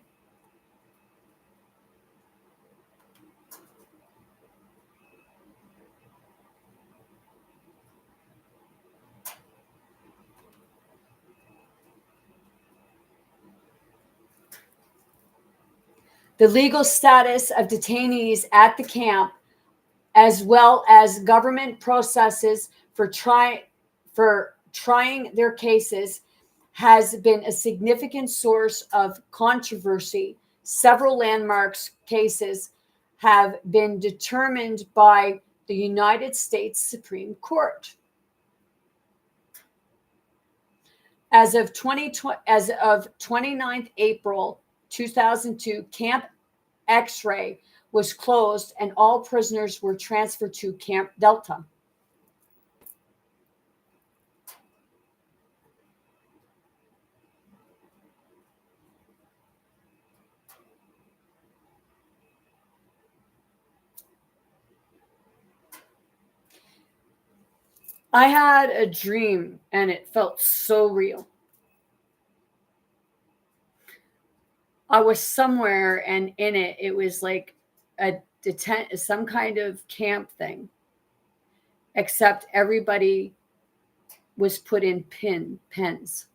The legal status of detainees at the camp, as well as government processes for trying their cases, has been a significant source of controversy. Several landmark cases have been determined by the United States Supreme Court. As of 29th April 2002, Camp X-Ray was closed and all prisoners were transferred to Camp Delta. I had a dream and it felt so real. I was somewhere and in it was like some kind of camp thing, except everybody was put in pens.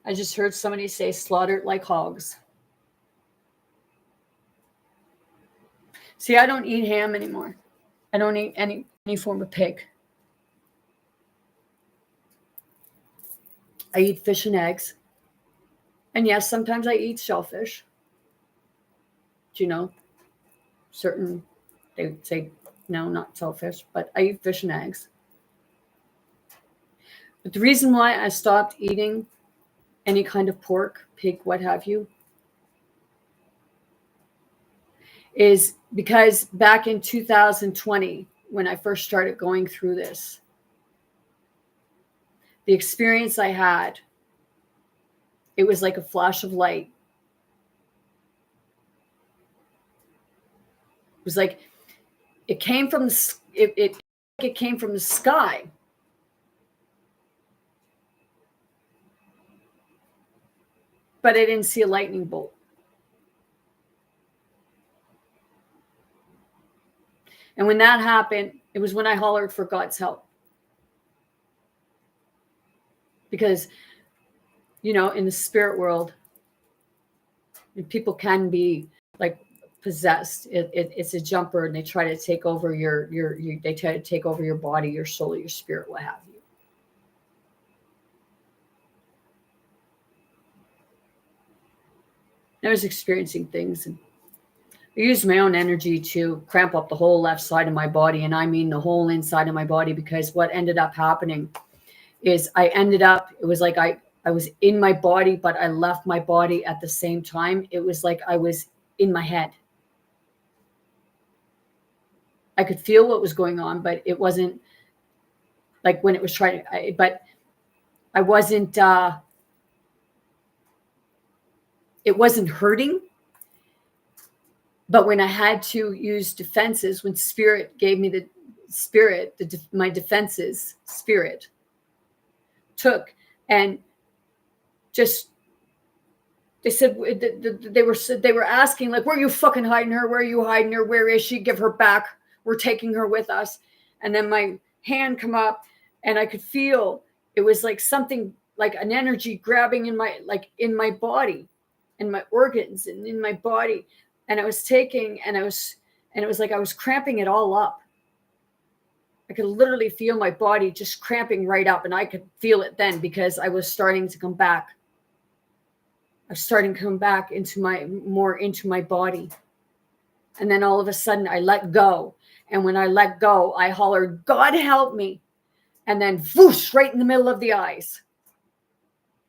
I just heard somebody say slaughtered like hogs. See, I don't eat ham anymore. I don't eat any form of pig. I eat fish and eggs. And yes, sometimes I eat shellfish. Certain, they would say, no, not shellfish, but I eat fish and eggs. But the reason why I stopped eating any kind of pork, pig, what have you, is because back in 2020, when I first started going through this, the experience I had, it was like a flash of light. It was like it came from the sky. but I didn't see a lightning bolt. And when that happened, it was when I hollered for God's help. Because, you know, in the spirit world, people can be like possessed. It's a jumper, and they try to take over they try to take over your body, your soul, your spirit, what have you. I was experiencing things, and I used my own energy to cramp up the whole left side of my body, and I mean the whole inside of my body, because what ended up happening is it was like I was in my body, but I left my body at the same time. It was like I was in my head. I could feel what was going on, but it wasn't like when it was trying to, but I wasn't, it wasn't hurting. But when I had to use defenses, when spirit gave me the spirit, my defenses, spirit took and just, they said, they were asking, like, where are you fucking hiding her? Where are you hiding her? Where is she? Give her back. We're taking her with us. And then my hand come up, and I could feel it was like something, like an energy grabbing in my body, in my organs and in my body. And I was taking, and it was like I was cramping it all up. I could literally feel my body just cramping right up, and I could feel it then, because I was starting to come back. I was starting to come back into my body. And then all of a sudden I let go. And when I let go, I hollered, God help me. And then whoosh, right in the middle of the eyes.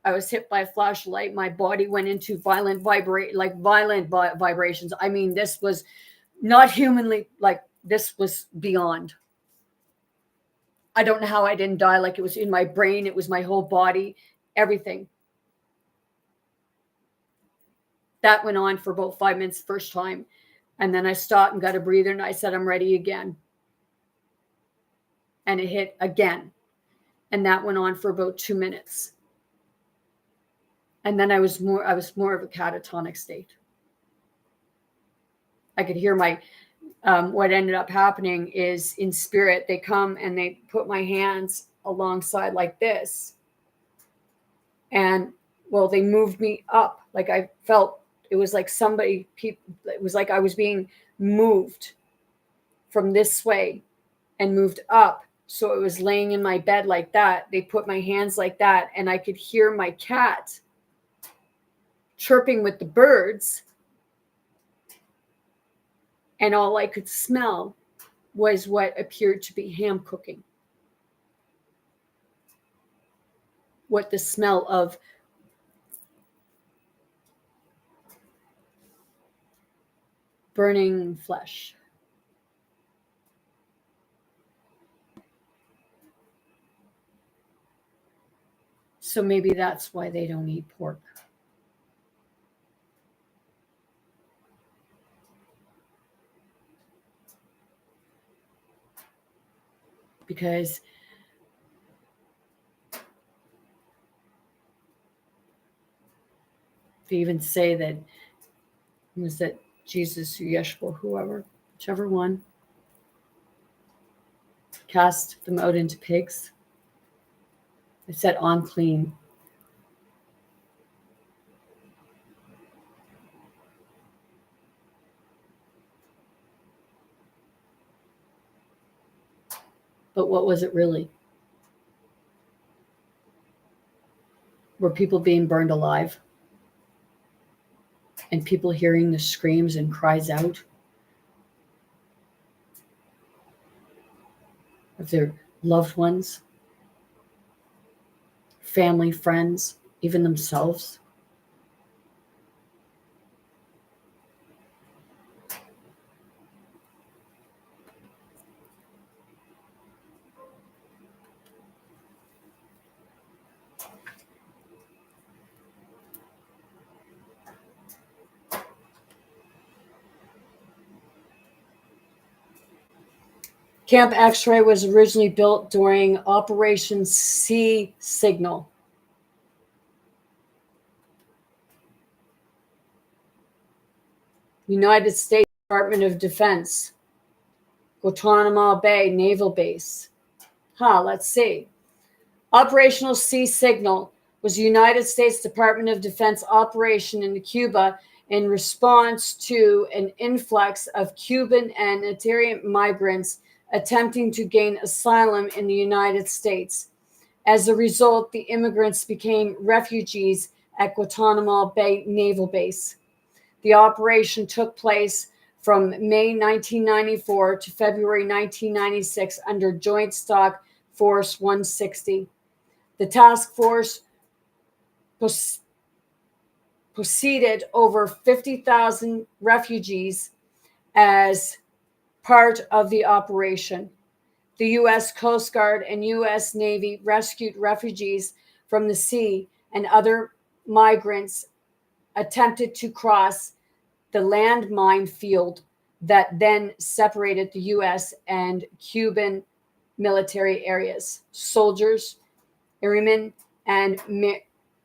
I was hit by a flashlight. My body went into violent vibrations. I mean, this was not humanly, like, this was beyond. I don't know how I didn't die. Like, it was in my brain. It was my whole body, everything. That went on for about 5 minutes the first time. And then I stopped and got a breather, and I said, I'm ready again. And it hit again. And that went on for about 2 minutes. And then I was more of a catatonic state. I could hear what ended up happening is, in spirit, they come and they put my hands alongside like this. And, well, they moved me up. Like, I felt, it was like it was like I was being moved from this way and moved up. So it was laying in my bed like that. They put my hands like that, and I could hear my cat chirping with the birds. And all I could smell was what appeared to be ham cooking. What the smell of burning flesh. So maybe that's why they don't eat pork. Because they even say that, was that Jesus or Yeshua, whoever, whichever one, cast them out into pigs. It said unclean. But what was it really? Were people being burned alive? And people hearing the screams and cries out of their loved ones, family, friends, even themselves? Camp X-Ray was originally built during Operation Sea Signal. United States Department of Defense, Guantanamo Bay Naval Base. Let's see. Operational Sea Signal was a United States Department of Defense operation in Cuba in response to an influx of Cuban and Eritrean migrants attempting to gain asylum in the United States. As a result, the immigrants became refugees at Guantanamo Bay Naval Base. The operation took place from May 1994 to February 1996 under Joint Stock Force 160. The task force proceeded over 50,000 refugees as part of the operation. The U.S. Coast Guard and U.S. Navy rescued refugees from the sea, and other migrants attempted to cross the landmine field that then separated the U.S. and Cuban military areas. Soldiers, airmen, and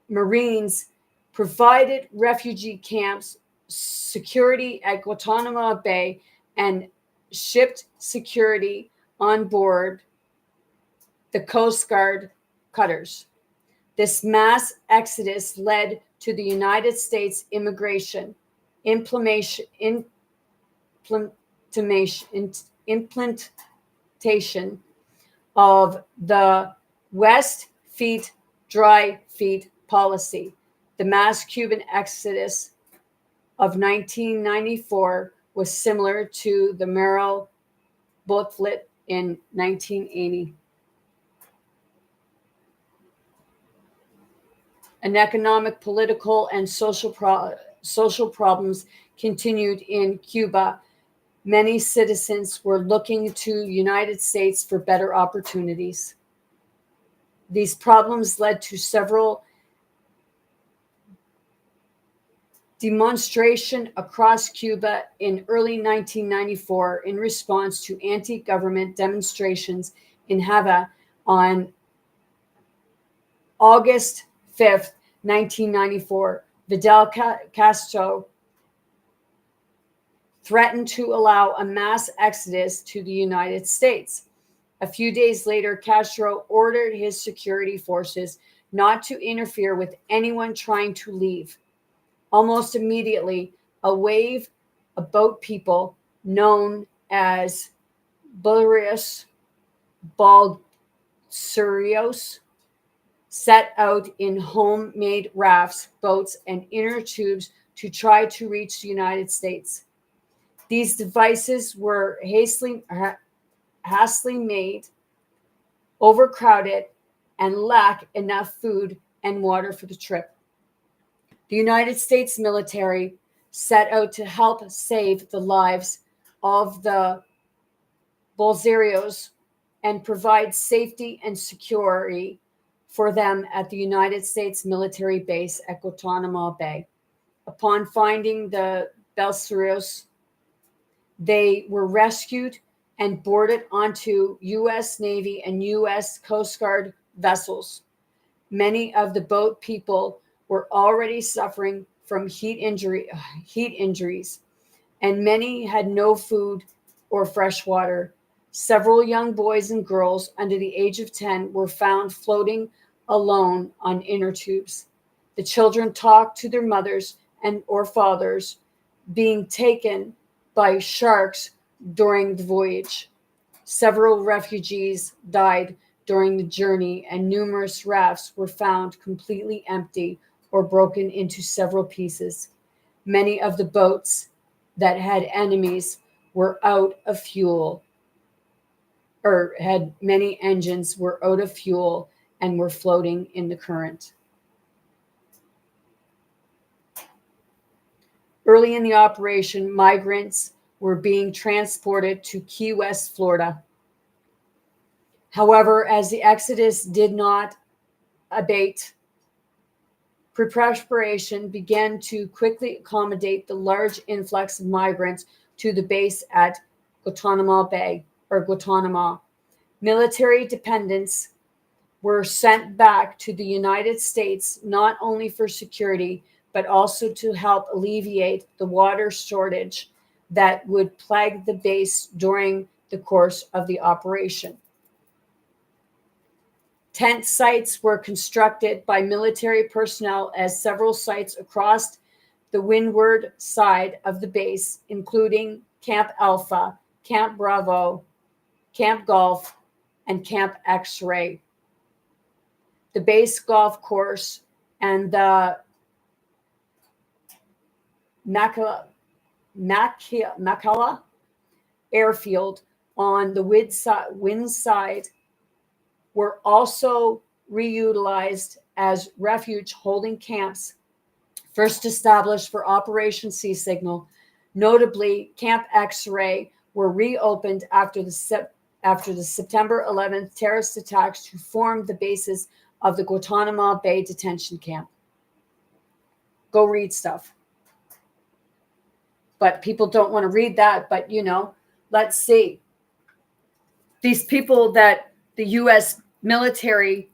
Marines provided refugee camps, security at Guantanamo Bay, and shipped security on board the Coast Guard cutters. This mass exodus led to the United States implementation of the West Feet, Dry Feet policy. The mass Cuban exodus of 1994 was similar to the Merrill booklet in 1980. And economic, political, and social problems continued in Cuba. Many citizens were looking to United States for better opportunities. These problems led to several demonstrations across Cuba in early 1994 in response to anti-government demonstrations in Havana on August 5th, 1994. Fidel Castro threatened to allow a mass exodus to the United States. A few days later, Castro ordered his security forces not to interfere with anyone trying to leave. Almost immediately, a wave of boat people known as Balsarios set out in homemade rafts, boats, and inner tubes to try to reach the United States. These devices were hastily made, overcrowded, and lack enough food and water for the trip. The United States military set out to help save the lives of the Balsarios and provide safety and security for them at the United States military base at Guantanamo Bay. Upon finding the Balsarios, they were rescued and boarded onto U.S. Navy and U.S. Coast Guard vessels. Many of the boat people were already suffering from heat injuries, and many had no food or fresh water. Several young boys and girls under the age of 10 were found floating alone on inner tubes. The children talked to their mothers or fathers being taken by sharks during the voyage. Several refugees died during the journey, and numerous rafts were found completely empty or broken into several pieces. Many of the boats that had enemies were out of fuel, or had many engines were out of fuel and were floating in the current. Early in the operation, migrants were being transported to Key West, Florida. However, as the exodus did not abate, preparation began to quickly accommodate the large influx of migrants to the base at Guantanamo Bay, or Guantanamo. Military dependents were sent back to the United States not only for security, but also to help alleviate the water shortage that would plague the base during the course of the operation. Tent sites were constructed by military personnel at several sites across the windward side of the base, including Camp Alpha, Camp Bravo, Camp Golf, and Camp X-Ray. The base golf course and the Makala airfield on the wind side were also reutilized as refuge holding camps first established for Operation Sea Signal. Notably, Camp X-Ray were reopened after the September 11th terrorist attacks to form the basis of the Guantanamo Bay detention camp. Go read stuff. But people don't want to read that. But, let's see. These people that the U.S. military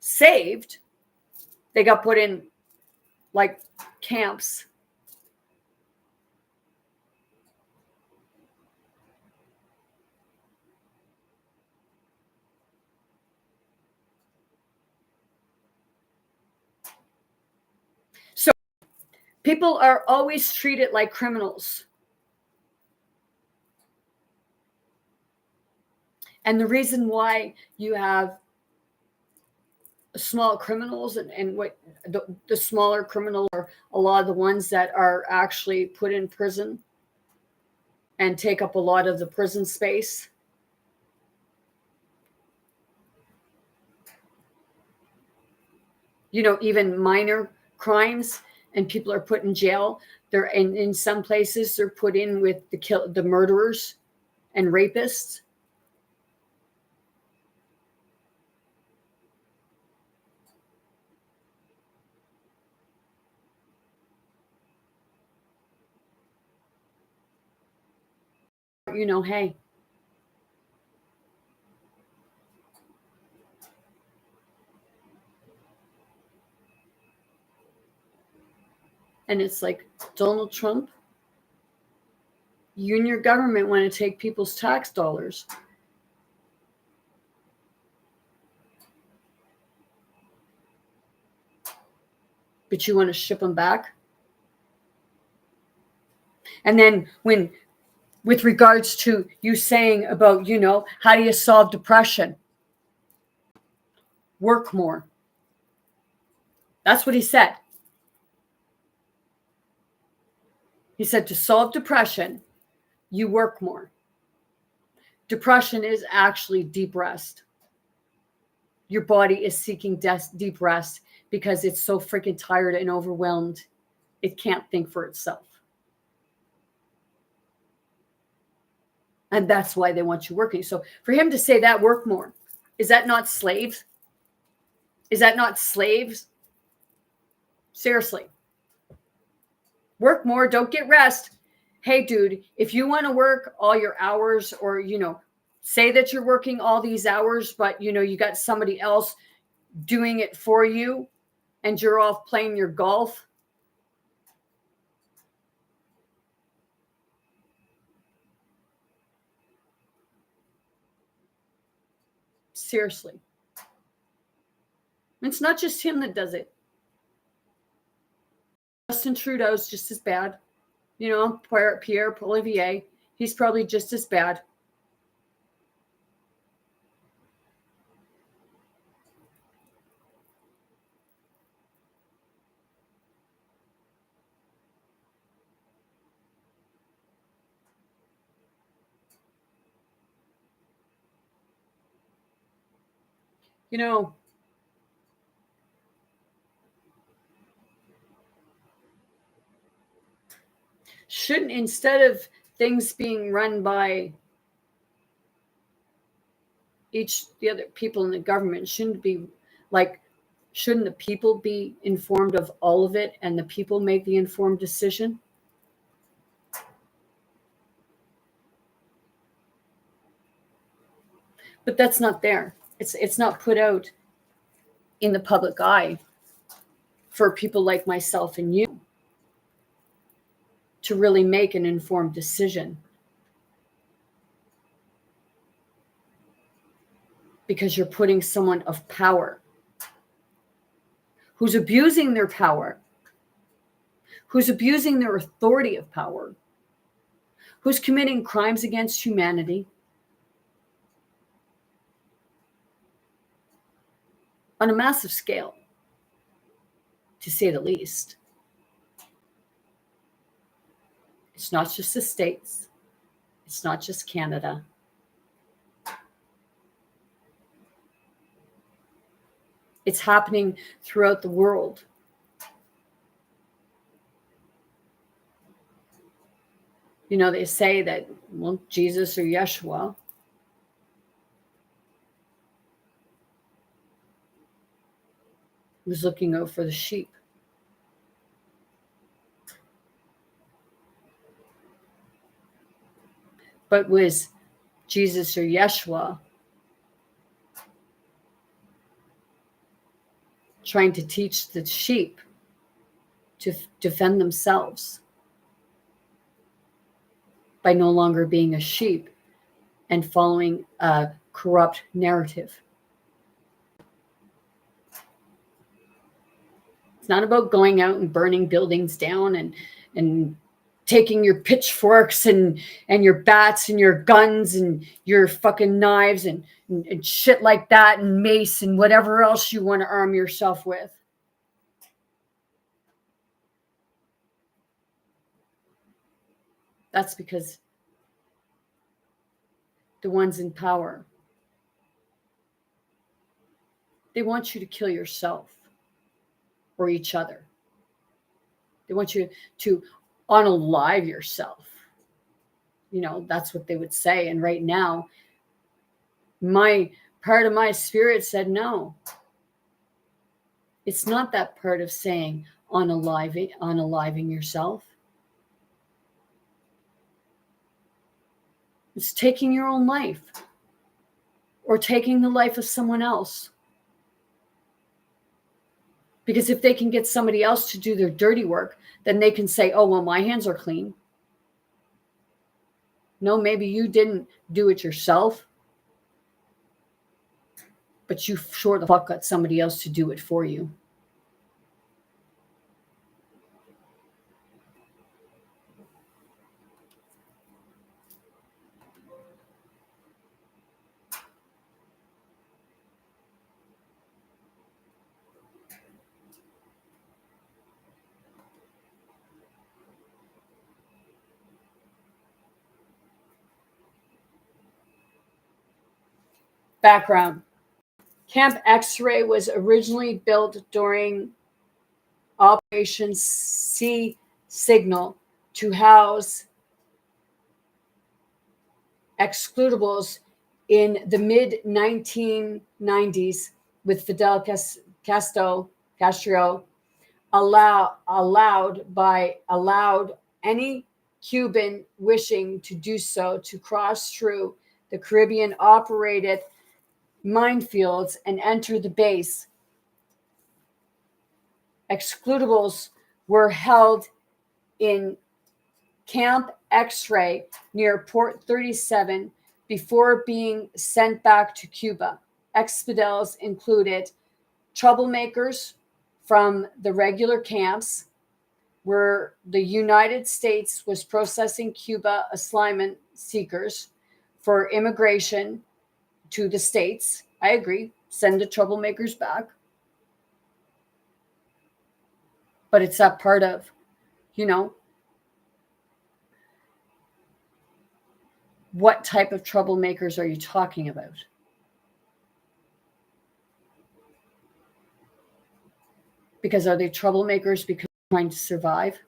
saved, they got put in like camps. So people are always treated like criminals. And the reason why you have small criminals and what the smaller criminals are a lot of the ones that are actually put in prison and take up a lot of the prison space. Even minor crimes and people are put in jail. They're in some places they're put in with the murderers and rapists. Hey, and it's like, Donald Trump, you and your government want to take people's tax dollars. But you want to ship them back? And then with regards to you saying about, how do you solve depression? Work more. That's what he said. He said to solve depression, you work more. Depression is actually deep rest. Your body is seeking deep rest because it's so freaking tired and overwhelmed. It can't think for itself. And that's why they want you working. So for him to say that, work more, is that not slaves? Is that not slaves? Seriously. Work more, don't get rest. Hey, dude, if you want to work all your hours or, say that you're working all these hours, but, you got somebody else doing it for you and you're off playing your golf. Seriously. It's not just him that does it. Justin Trudeau's just as bad. Pierre Poilievre, he's probably just as bad. Shouldn't, instead of things being run by the other people in the government, shouldn't the people be informed of all of it and the people make the informed decision? But that's not there. It's not put out in the public eye for people like myself and you to really make an informed decision. Because you're putting someone of power who's abusing their power, who's abusing their authority of power, who's committing crimes against humanity on a massive scale, to say the least. It's not just the States. It's not just Canada. It's happening throughout the world. You know, they say that, well, Jesus or Yeshua was looking out for the sheep. But was Jesus or Yeshua trying to teach the sheep to defend themselves by no longer being a sheep and following a corrupt narrative? It's not about going out and burning buildings down and taking your pitchforks and your bats and your guns and your fucking knives and shit like that and mace and whatever else you want to arm yourself with. That's because the ones in power, they want you to kill yourself or each other. They want you to unalive yourself. You know, that's what they would say. And right now, my part of my spirit said no. It's not that part of saying unaliving yourself. It's taking your own life or taking the life of someone else. Because if they can get somebody else to do their dirty work, then they can say, oh, well, my hands are clean. No, maybe you didn't do it yourself, but you sure the fuck got somebody else to do it for you. Background. Camp X-Ray was originally built during Operation Sea Signal to house excludables in the mid-1990s, with Fidel Castro allowed any Cuban wishing to do so to cross through the Caribbean operated minefields and enter the base. Excludables were held in Camp X-Ray near Port 37 before being sent back to Cuba. Expedels included troublemakers from the regular camps where the United States was processing Cuba asylum seekers for immigration to the States. I agree. Send the troublemakers back. But it's that part of, you know, what type of troublemakers are you talking about? Because are they troublemakers because they're trying to survive?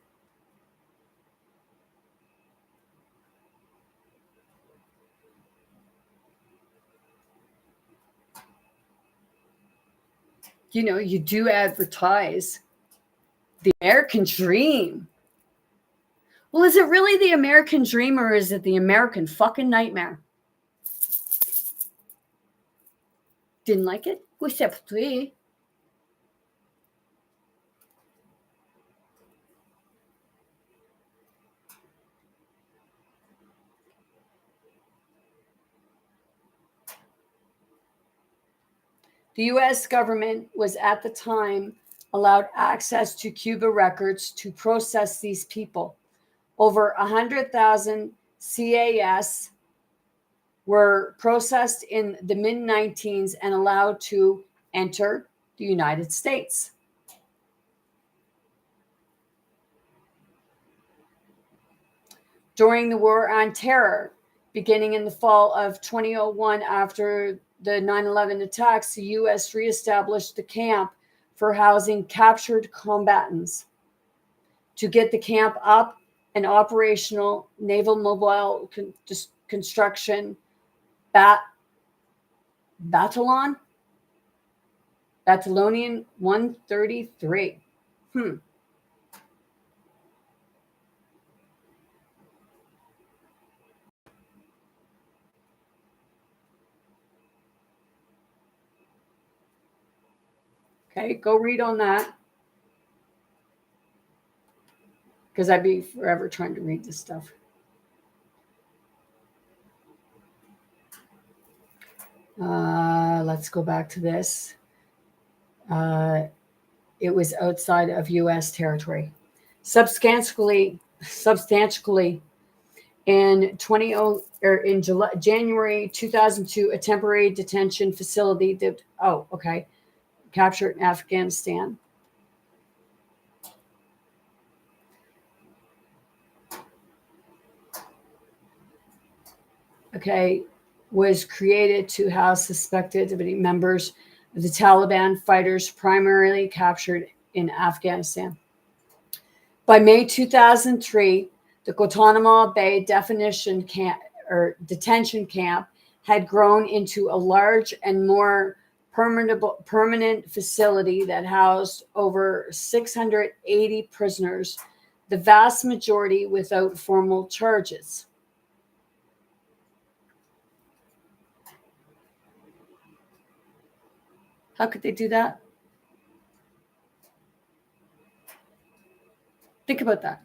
You know, you do advertise the American dream. Well, is it really the American dream or is it the American fucking nightmare? Didn't like it? Oui, c'est pour toi. The U.S. government was at the time allowed access to Cuba records to process these people. Over 100,000 CAS were processed in the mid-19s and allowed to enter the United States. During the War on Terror, beginning in the fall of 2001 after the 9/11 attacks, the U.S. reestablished the camp for housing captured combatants. To get the camp up and operational, Naval Mobile Construction Battalion 133. Okay, go read on that. Because I'd be forever trying to read this stuff. Let's go back to this. It was outside of U.S. territory. Substantially in January 2002, a temporary detention facility captured in Afghanistan. Was created to house suspected members of the Taliban fighters primarily captured in Afghanistan. By May 2003, the Guantanamo Bay detention camp had grown into a large and more permanent facility that housed over 680 prisoners, the vast majority without formal charges. How could they do that? Think about that.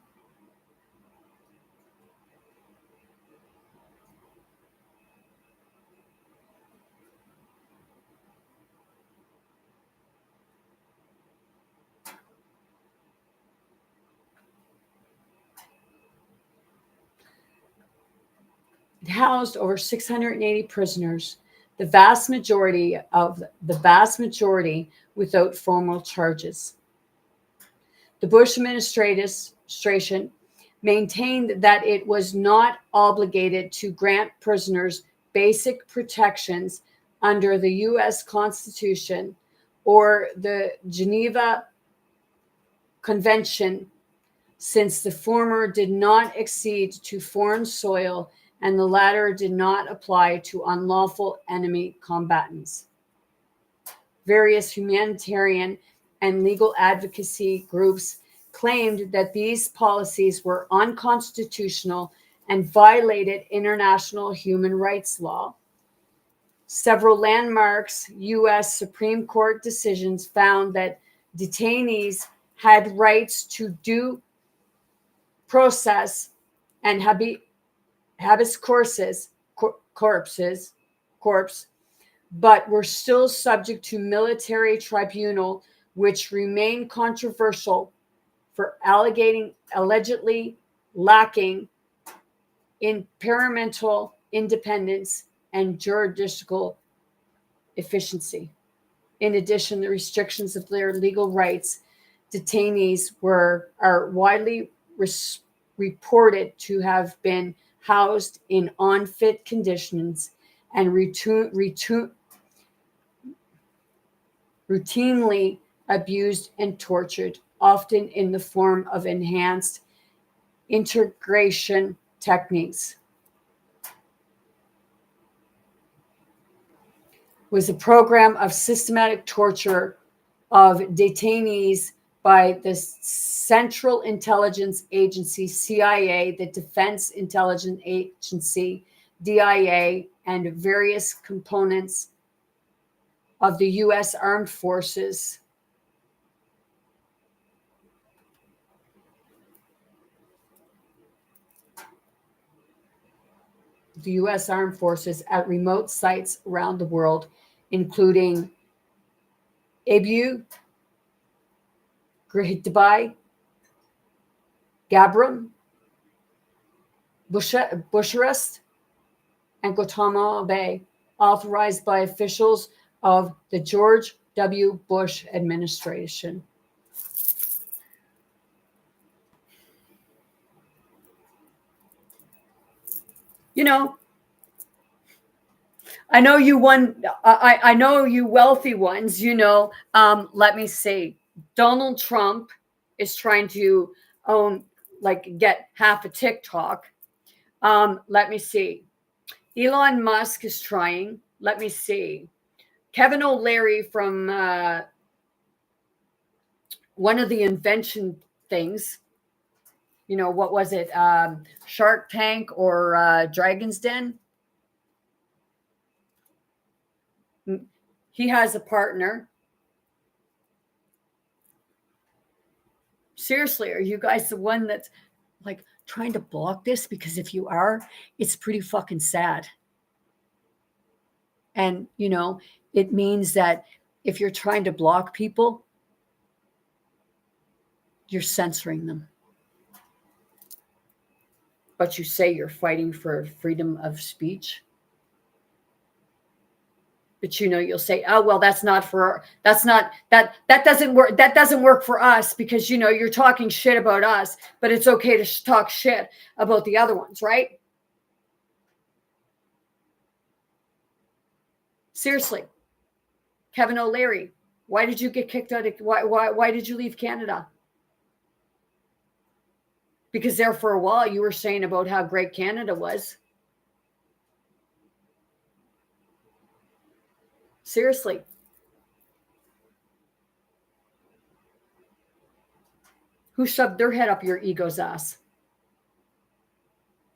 It housed over 680 prisoners, the vast majority without formal charges. The Bush administration maintained that it was not obligated to grant prisoners basic protections under the U.S. Constitution or the Geneva Convention, since the former did not accede to foreign soil and the latter did not apply to unlawful enemy combatants. Various humanitarian and legal advocacy groups claimed that these policies were unconstitutional and violated international human rights law. Several landmarks U.S. Supreme Court decisions found that detainees had rights to due process and habeas corpus, but were still subject to military tribunal, which remained controversial for allegedly lacking in paramount independence and judicial efficiency. In addition, the restrictions of their legal rights, detainees are widely reported to have been housed in unfit conditions and routinely abused and tortured, often in the form of enhanced integration techniques. Was a program of systematic torture of detainees by the Central Intelligence Agency, CIA, the Defense Intelligence Agency, DIA, and various components of the U.S. Armed Forces. The U.S. Armed Forces at remote sites around the world, including Abu Ghraib, Gabram, Bucharest, and Guantanamo Bay, authorized by officials of the George W. Bush administration. You know, I know you I know you wealthy ones, let me see. Donald Trump is trying to own, get half a TikTok. Let me see. Elon Musk is trying. Let me see. Kevin O'Leary from one of the invention things. What was it? Shark Tank or Dragon's Den? He has a partner. Seriously, are you guys the one that's trying to block this? Because if you are, it's pretty fucking sad. And, it means that if you're trying to block people, you're censoring them. But you say you're fighting for freedom of speech. But you'll say, oh, well, that doesn't work. That doesn't work for us because, you're talking shit about us, but it's okay to talk shit about the other ones, right? Seriously. Kevin O'Leary, why did you get kicked out? Why did you leave Canada? Because there for a while you were saying about how great Canada was. Seriously. Who shoved their head up your ego's ass?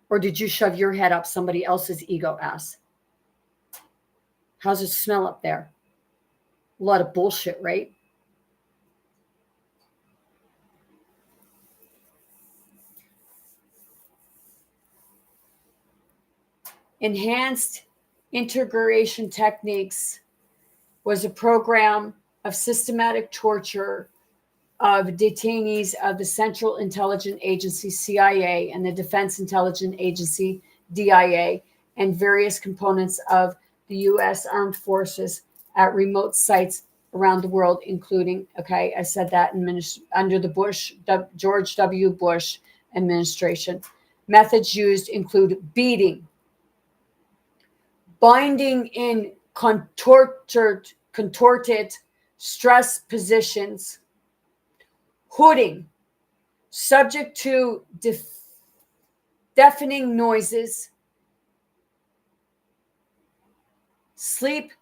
Or did you shove your head up somebody else's ego ass? How's it smell up there? A lot of bullshit, right? Enhanced inauguration techniques was a program of systematic torture of detainees of the Central Intelligence Agency, CIA, and the Defense Intelligence Agency, DIA, and various components of the U.S. Armed Forces at remote sites around the world, including, I said that under the George W. Bush administration. Methods used include beating, binding in contorted stress positions, hooding, subject to deafening noises, sleep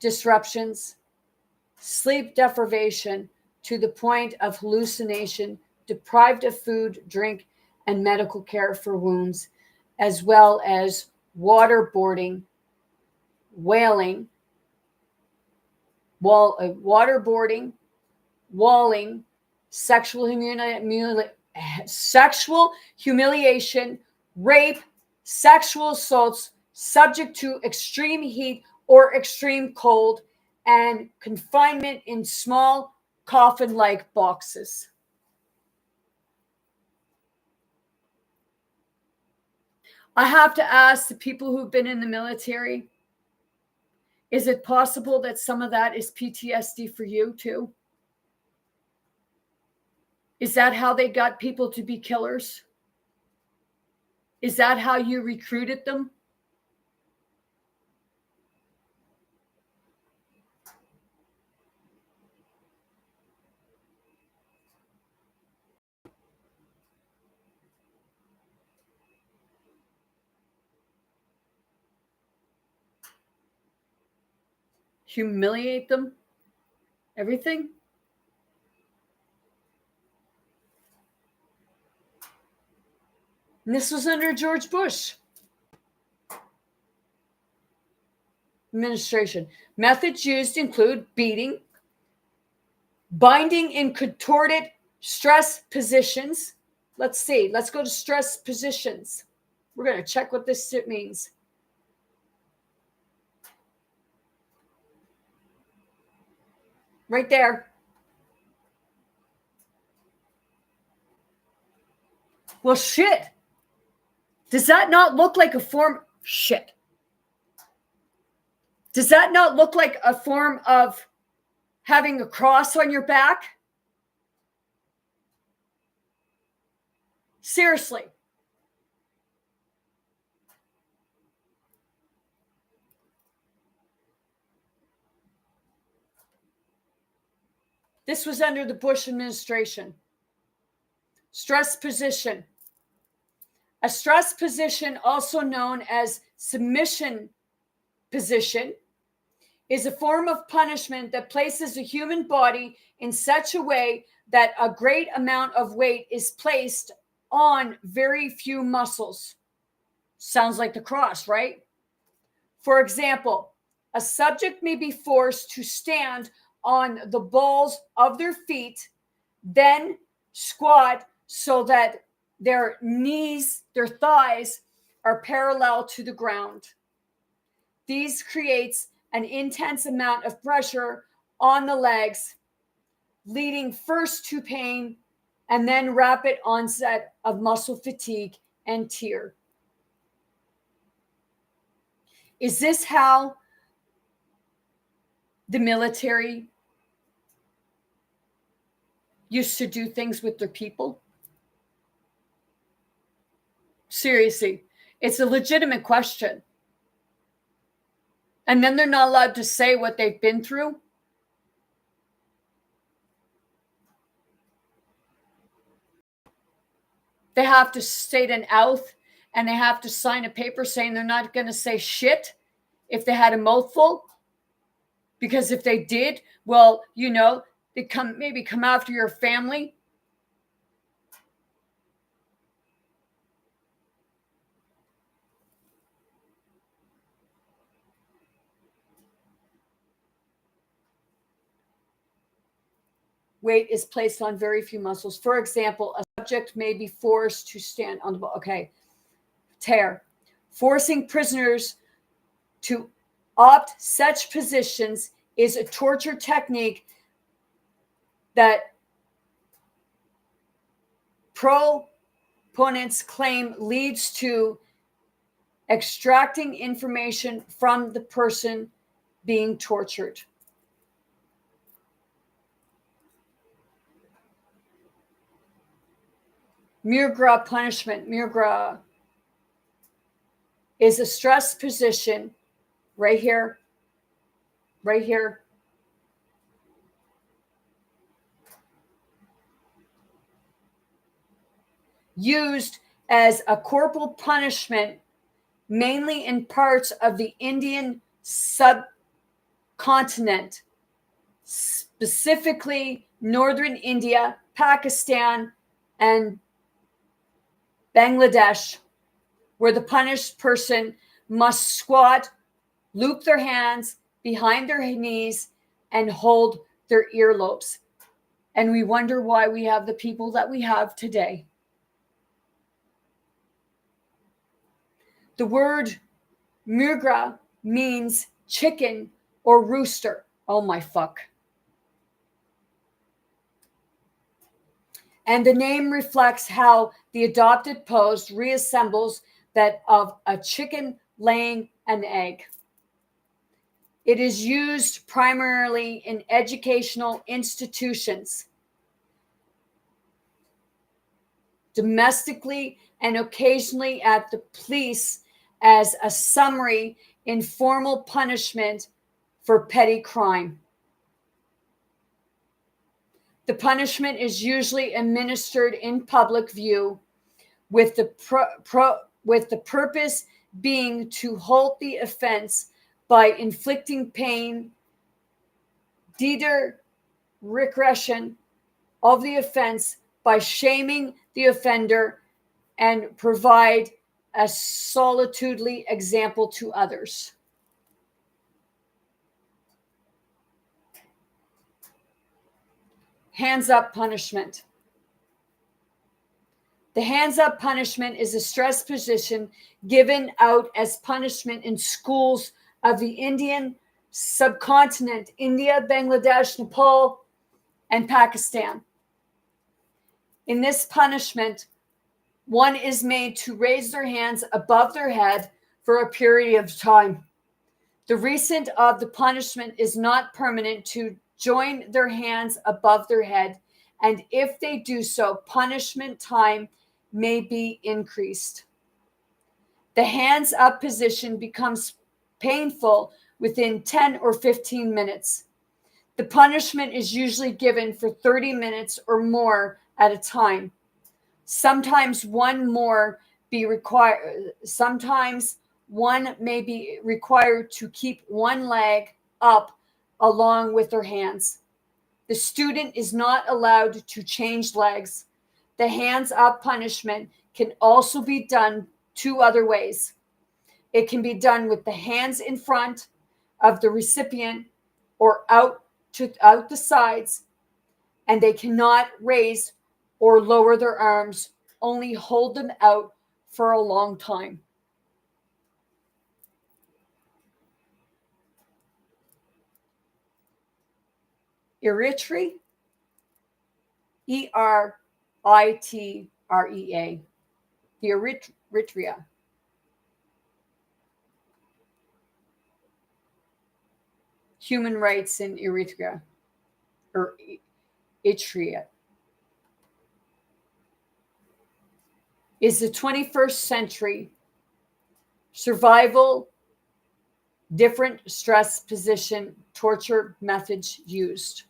disruptions, sleep deprivation to the point of hallucination, deprived of food, drink, and medical care for wounds, as well as waterboarding, whaling, waterboarding, walling, sexual humiliation, rape, sexual assaults, subject to extreme heat or extreme cold, and confinement in small coffin-like boxes. I have to ask the people who've been in the military, is it possible that some of that is PTSD for you too? Is that how they got people to be killers? Is that how you recruited them? Humiliate them? Everything? And this was under George Bush administration. Methods used include beating, binding in contorted stress positions. Let's see. Let's go to stress positions. We're going to check what this means. Right there. Well, shit. Does that not look like a form? Shit. Does that not look like a form of having a cross on your back? Seriously. This was under the Bush administration. Stress position. A stress position, also known as submission position, is a form of punishment that places a human body in such a way that a great amount of weight is placed on very few muscles. Sounds like the cross, right? For example, a subject may be forced to stand on the balls of their feet, then squat so that their knees, their thighs are parallel to the ground. These creates an intense amount of pressure on the legs, leading first to pain and then rapid onset of muscle fatigue and tear. Is this how the military used to do things with their people? Seriously, it's a legitimate question. And then they're not allowed to say what they've been through. They have to state an oath and they have to sign a paper saying they're not going to say shit if they had a mouthful. Because if they did, well, you know, they maybe come after your family. Weight is placed on very few muscles. For example, a subject may be forced to stand on the ball. Okay. Tear. Forcing prisoners to opt such positions is a torture technique that proponents claim leads to extracting information from the person being tortured. Murgra punishment. Murgra is a stress position right here, right here. Used as a corporal punishment, mainly in parts of the Indian subcontinent, specifically northern India, Pakistan, and Bangladesh, where the punished person must squat, loop their hands behind their knees, and hold their earlobes. And we wonder why we have the people that we have today. The word murgra means chicken or rooster. Oh my fuck. And the name reflects how the adopted pose reassembles that of a chicken laying an egg. It is used primarily in educational institutions, domestically, and occasionally at the police as a summary informal punishment for petty crime. The punishment is usually administered in public view with the purpose being to halt the offense by inflicting pain, regression of the offense by shaming the offender, and provide a solitudely example to others. Hands up punishment. The hands up punishment is a stress position given out as punishment in schools of the Indian subcontinent, India, Bangladesh, Nepal, and Pakistan. In this punishment, one is made to raise their hands above their head for a period of time. The reason of the punishment is not permanent to join their hands above their head, and if they do so, punishment time may be increased. The hands up position becomes painful within 10 or 15 minutes. The punishment is usually given for 30 minutes or more at a time. Sometimes one may be required to keep one leg up along with their hands. The student is not allowed to change legs. The hands up punishment can also be done two other ways. It can be done with the hands in front of the recipient or out the sides, and they cannot raise or lower their arms, only hold them out for a long time. Eritrea, Eritrea, the Eritrea. Human rights in Eritrea, or Eritrea, is the 21st century survival, different stress position, torture methods used.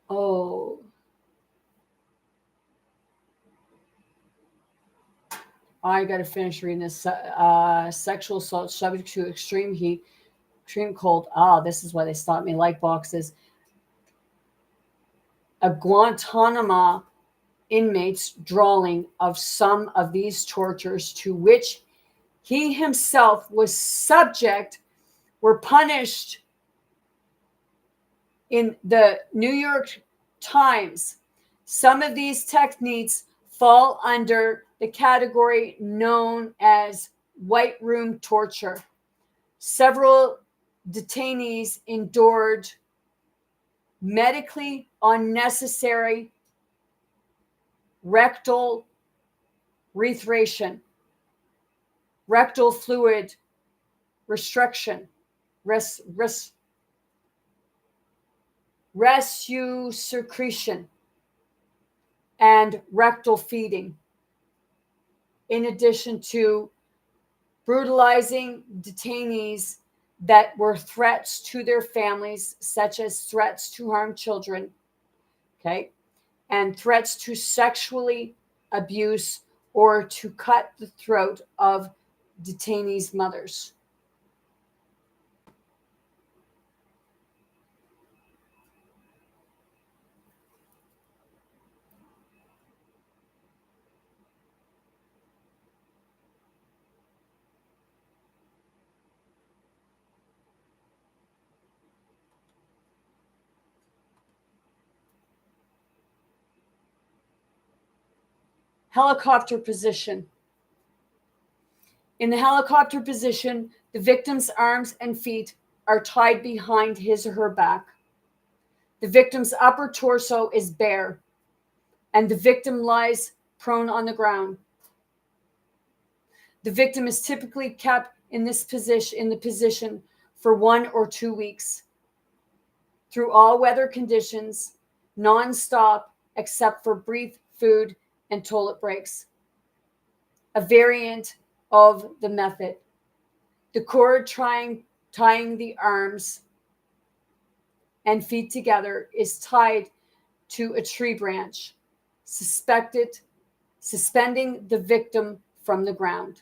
Oh, I got to finish reading this. Sexual assault subject to extreme heat, extreme cold. This is why they stopped me. Like boxes. A Guantanamo inmate's drawing of some of these tortures to which he himself was subject were punished in the New York Times. Some of these techniques fall under the category known as white room torture. Several detainees endured medically unnecessary rectal retration, rectal fluid restriction, resuscitation, and rectal feeding, in addition to brutalizing detainees that were threats to their families, such as threats to harm children, okay, and threats to sexually abuse or to cut the throat of detainees' mothers. Helicopter position. In the helicopter position, the victim's arms and feet are tied behind his or her back. The victim's upper torso is bare, and the victim lies prone on the ground. The victim is typically kept in the position for 1 or 2 weeks through all weather conditions, non-stop except for brief food and toilet breaks. A variant of the method. The cord tying the arms and feet together is tied to a tree branch. suspending the victim from the ground.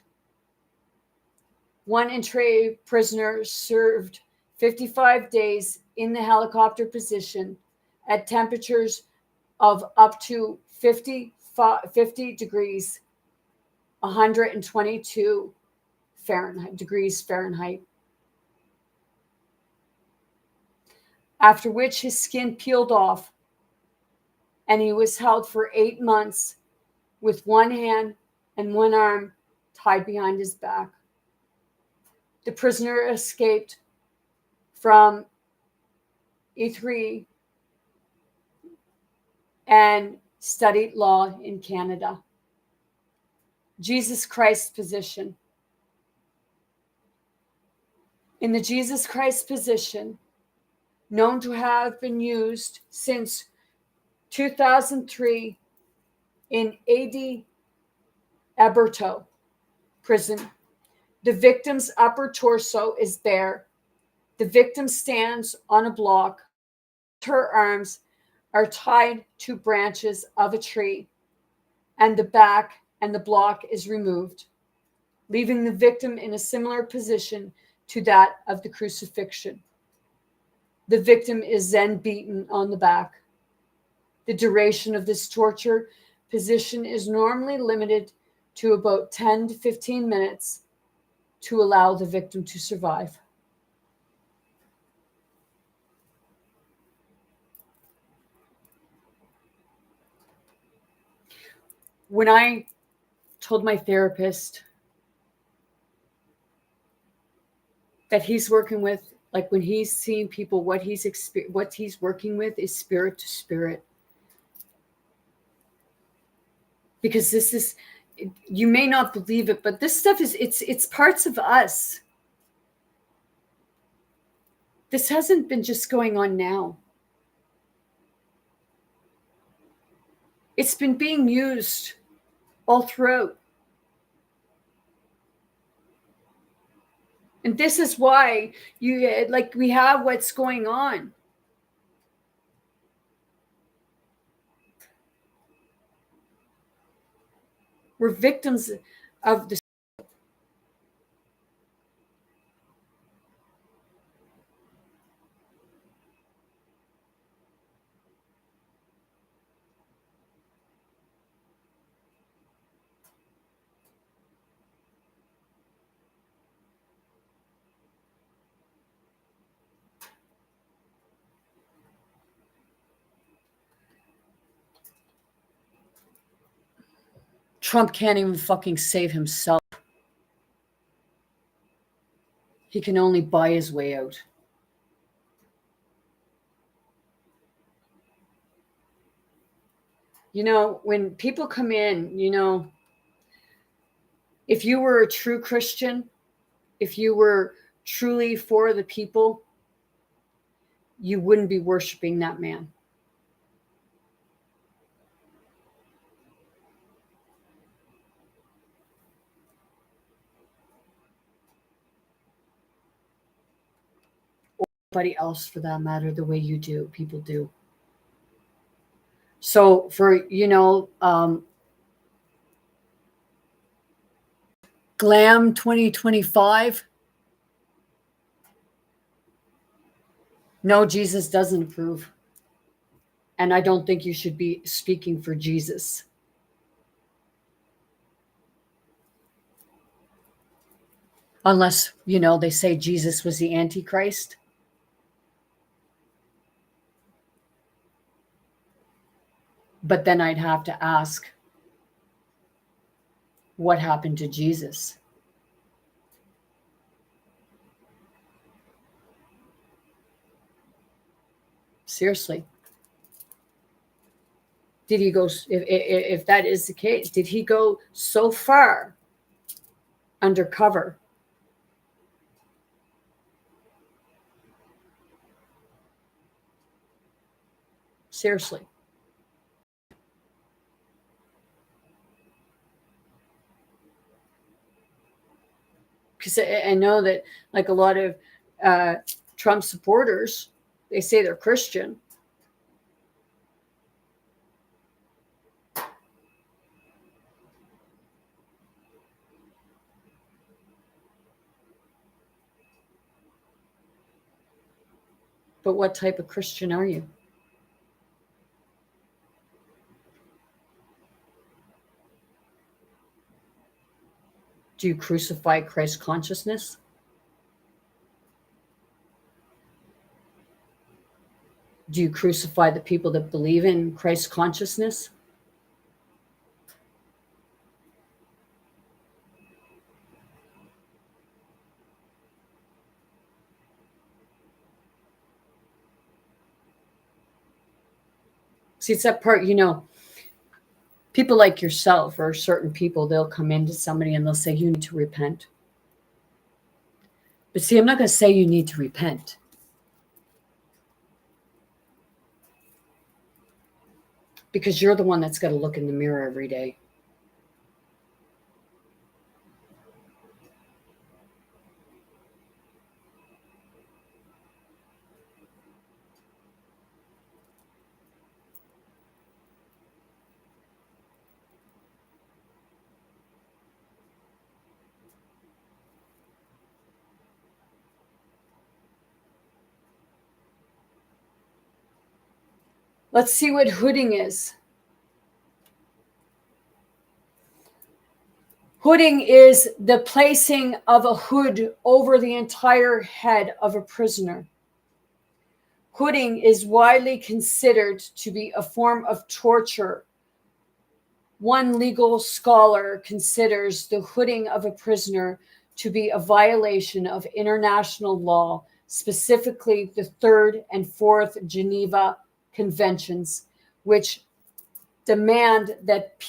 One Entebbe prisoner served 55 days in the helicopter position at temperatures of up to 50 degrees, 122 degrees Fahrenheit. After which his skin peeled off and he was held for 8 months with one hand and one arm tied behind his back. The prisoner escaped from Ethiopia and studied law in Canada. Jesus Christ position. In the Jesus Christ position, known to have been used since 2003 in AD Alberto prison, the victim's upper torso is bare. The victim stands on a block. Her arms are tied to branches of a tree, and the back and the block is removed, leaving the victim in a similar position to that of the crucifixion. The victim is then beaten on the back. The duration of this torture position is normally limited to about 10 to 15 minutes to allow the victim to survive. When I told my therapist that he's working with, like when he's seeing people, what he's working with is spirit to spirit. Because this is, you may not believe it, but this stuff is, it's parts of us. This hasn't been just going on now. It's been being used all throughout. And this is why we have what's going on. We're victims of the Trump can't even fucking save himself. He can only buy his way out. You know, when people come in, you know, if you were a true Christian, if you were truly for the people, you wouldn't be worshiping that man. Or anybody else for that matter, the way you do, people do. So for, you know, Glam 2025, no, Jesus doesn't approve. And I don't think you should be speaking for Jesus. Unless, you know, they say Jesus was the Antichrist. But then I'd have to ask, what happened to Jesus? Seriously. Did he go, if that is the case, did he go so far undercover? Seriously. Because I know that, like, a lot of Trump supporters, they say they're Christian. But what type of Christian are you? Do you crucify Christ consciousness? Do you crucify the people that believe in Christ consciousness? See, it's that part, people like yourself or certain people, they'll come into somebody and they'll say, you need to repent. But see, I'm not going to say you need to repent. Because you're the one that's got to look in the mirror every day. Let's see what hooding is. Hooding is the placing of a hood over the entire head of a prisoner. Hooding is widely considered to be a form of torture. One legal scholar considers the hooding of a prisoner to be a violation of international law, specifically the Third and Fourth Geneva Conventions, which demand that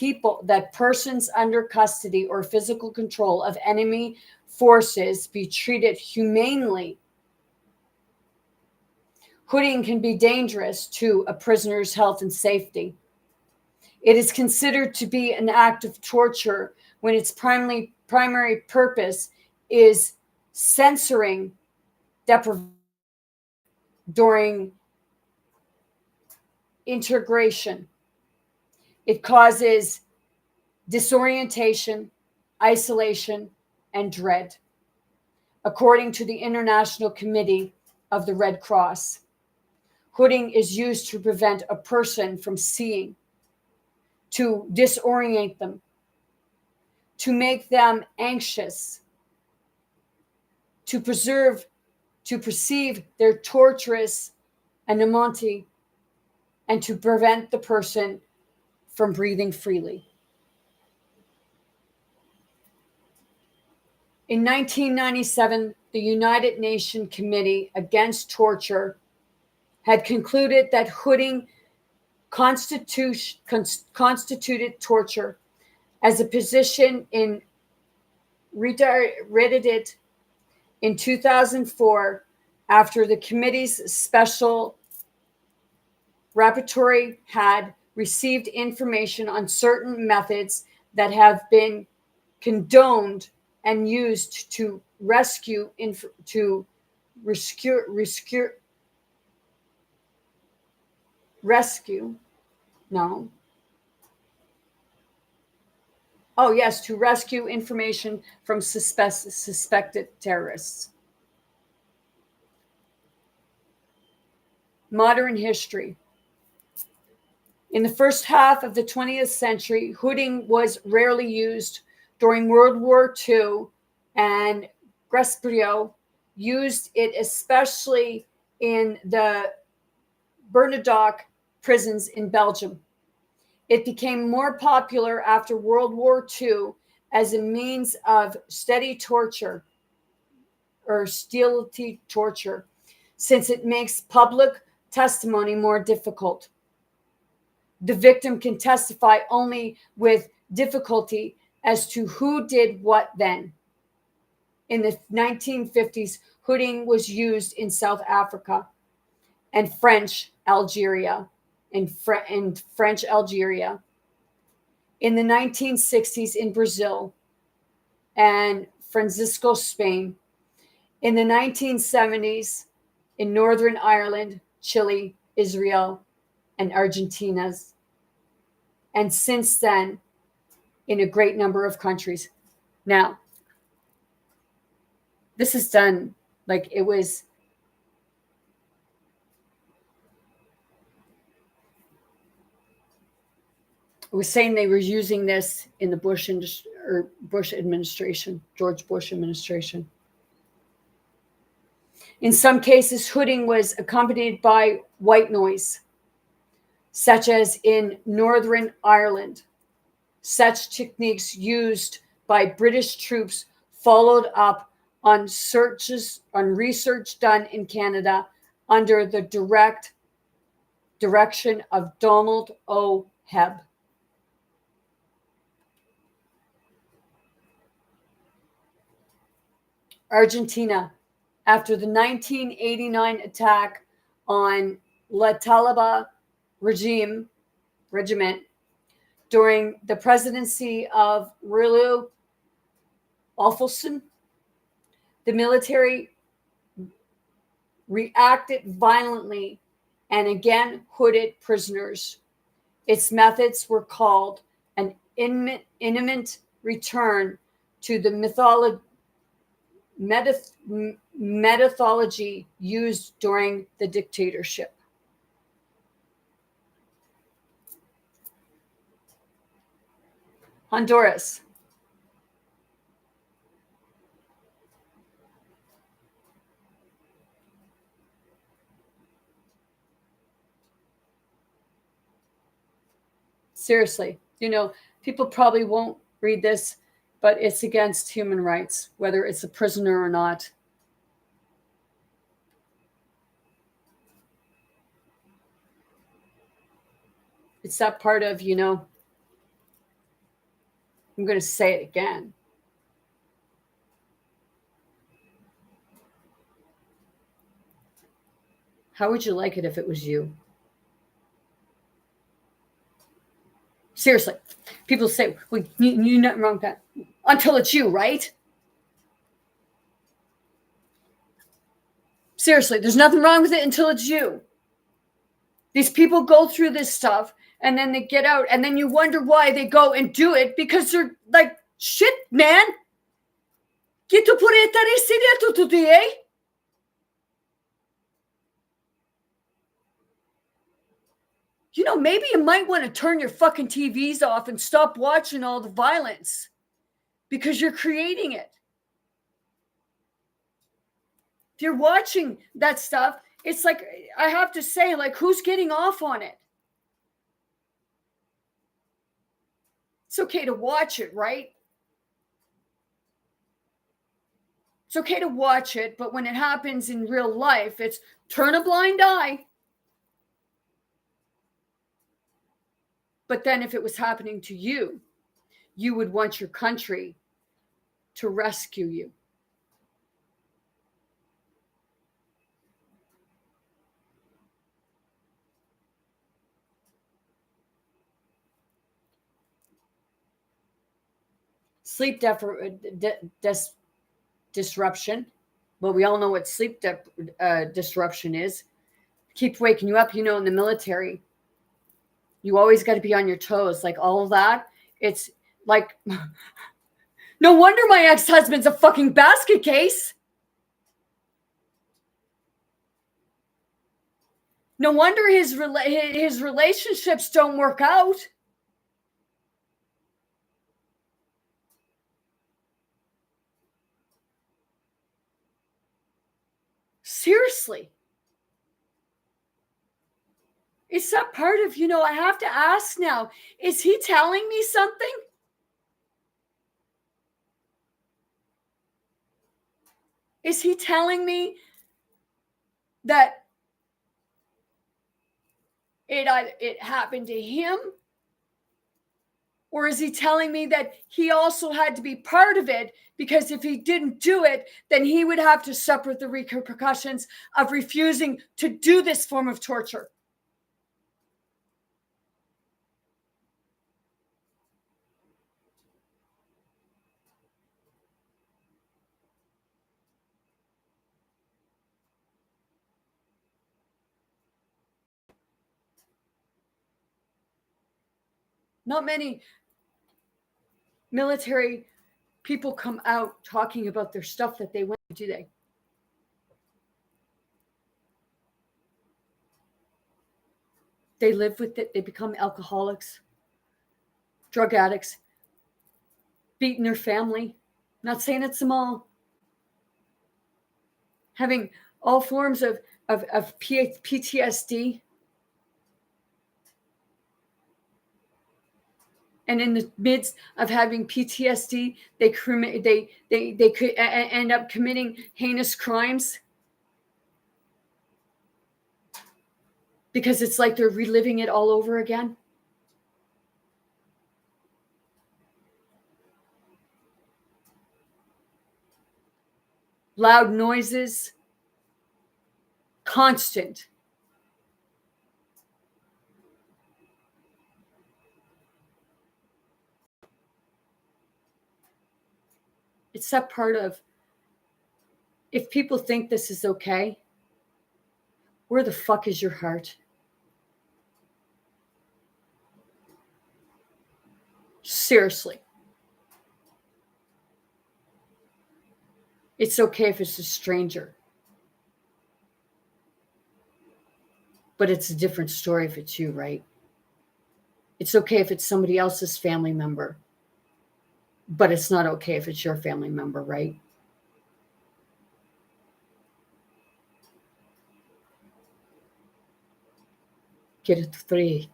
persons under custody or physical control of enemy forces be treated humanely. Hooding can be dangerous to a prisoner's health and safety. It is considered to be an act of torture when its primary purpose is censoring deprivation during integration. It causes disorientation, isolation, and dread, according to the International Committee of the Red Cross. Hooding is used to prevent a person from seeing, to disorient them, to make them anxious, to perceive their torturous anonymity, and to prevent the person from breathing freely. In 1997, the United Nations Committee Against Torture had concluded that hooding constituted torture as a position in reiterated in 2004 after the committee's special rapporteur had received information on certain methods that have been condoned and used to rescue information from suspected terrorists. Modern history. In the first half of the 20th century, hooding was rarely used. During World War II, and Gestapo used it especially in the Bernardoc prisons in Belgium. It became more popular after World War II as a means of stealthy torture, since it makes public testimony more difficult. The victim can testify only with difficulty as to who did what then. In the 1950s, hooding was used in South Africa and French Algeria. In French Algeria. In the 1960s in Brazil and Francisco, Spain. In the 1970s in Northern Ireland, Chile, Israel, and Argentina. And since then, in a great number of countries. Now, this is done like it was was saying they were using this in the Bush administration, George Bush administration. In some cases, hooding was accompanied by white noise, such as in Northern Ireland. Such techniques used by British troops followed up on research done in Canada under the direction of Donald O. Hebb. Argentina, after the 1989 attack on La Talaba regiment during the presidency of Raúl Alfonso, the military reacted violently and again hooded prisoners. Its methods were called an imminent return to the methodology used during the dictatorship. Honduras. Seriously, people probably won't read this, but it's against human rights, whether it's a prisoner or not. It's that part of, I'm going to say it again. How would you like it if it was you? Seriously, people say, well, you're not wrong with that. Until it's you, right? Seriously, there's nothing wrong with it until it's you. These people go through this stuff and then they get out and then you wonder why they go and do it because they're like, shit, man. Get to put it today. Maybe you might want to turn your fucking TVs off and stop watching all the violence because you're creating it. If you're watching that stuff, it's like, I have to say, like, who's getting off on it? It's okay to watch it, right? It's okay to watch it, but when it happens in real life, it's turn a blind eye. But then if it was happening to you, you would want your country to rescue you. Sleep disruption. Well, we all know what sleep disruption is. Keep waking you up. In the military, you always got to be on your toes. Like all of that. It's like, no wonder my ex-husband's a fucking basket case. No wonder his relationships don't work out. Seriously. It's that part of, I have to ask now, is he telling me something? Is he telling me that it happened to him? Or is he telling me that he also had to be part of it because if he didn't do it, then he would have to suffer the repercussions of refusing to do this form of torture? Not many military people come out talking about their stuff that they went through, do they? They live with it. They become alcoholics. drug addicts, beating their family. Not saying it's them all. Having all forms of PTSD. And in the midst of having PTSD, they could end up committing heinous crimes because it's like they're reliving it all over again. Loud noises, constant. It's that part of, if people think this is okay, where the fuck is your heart? Seriously. It's okay if it's a stranger. But it's a different story if it's you, right? It's okay if it's somebody else's family member. But it's not okay if it's your family member, right? Get it 3.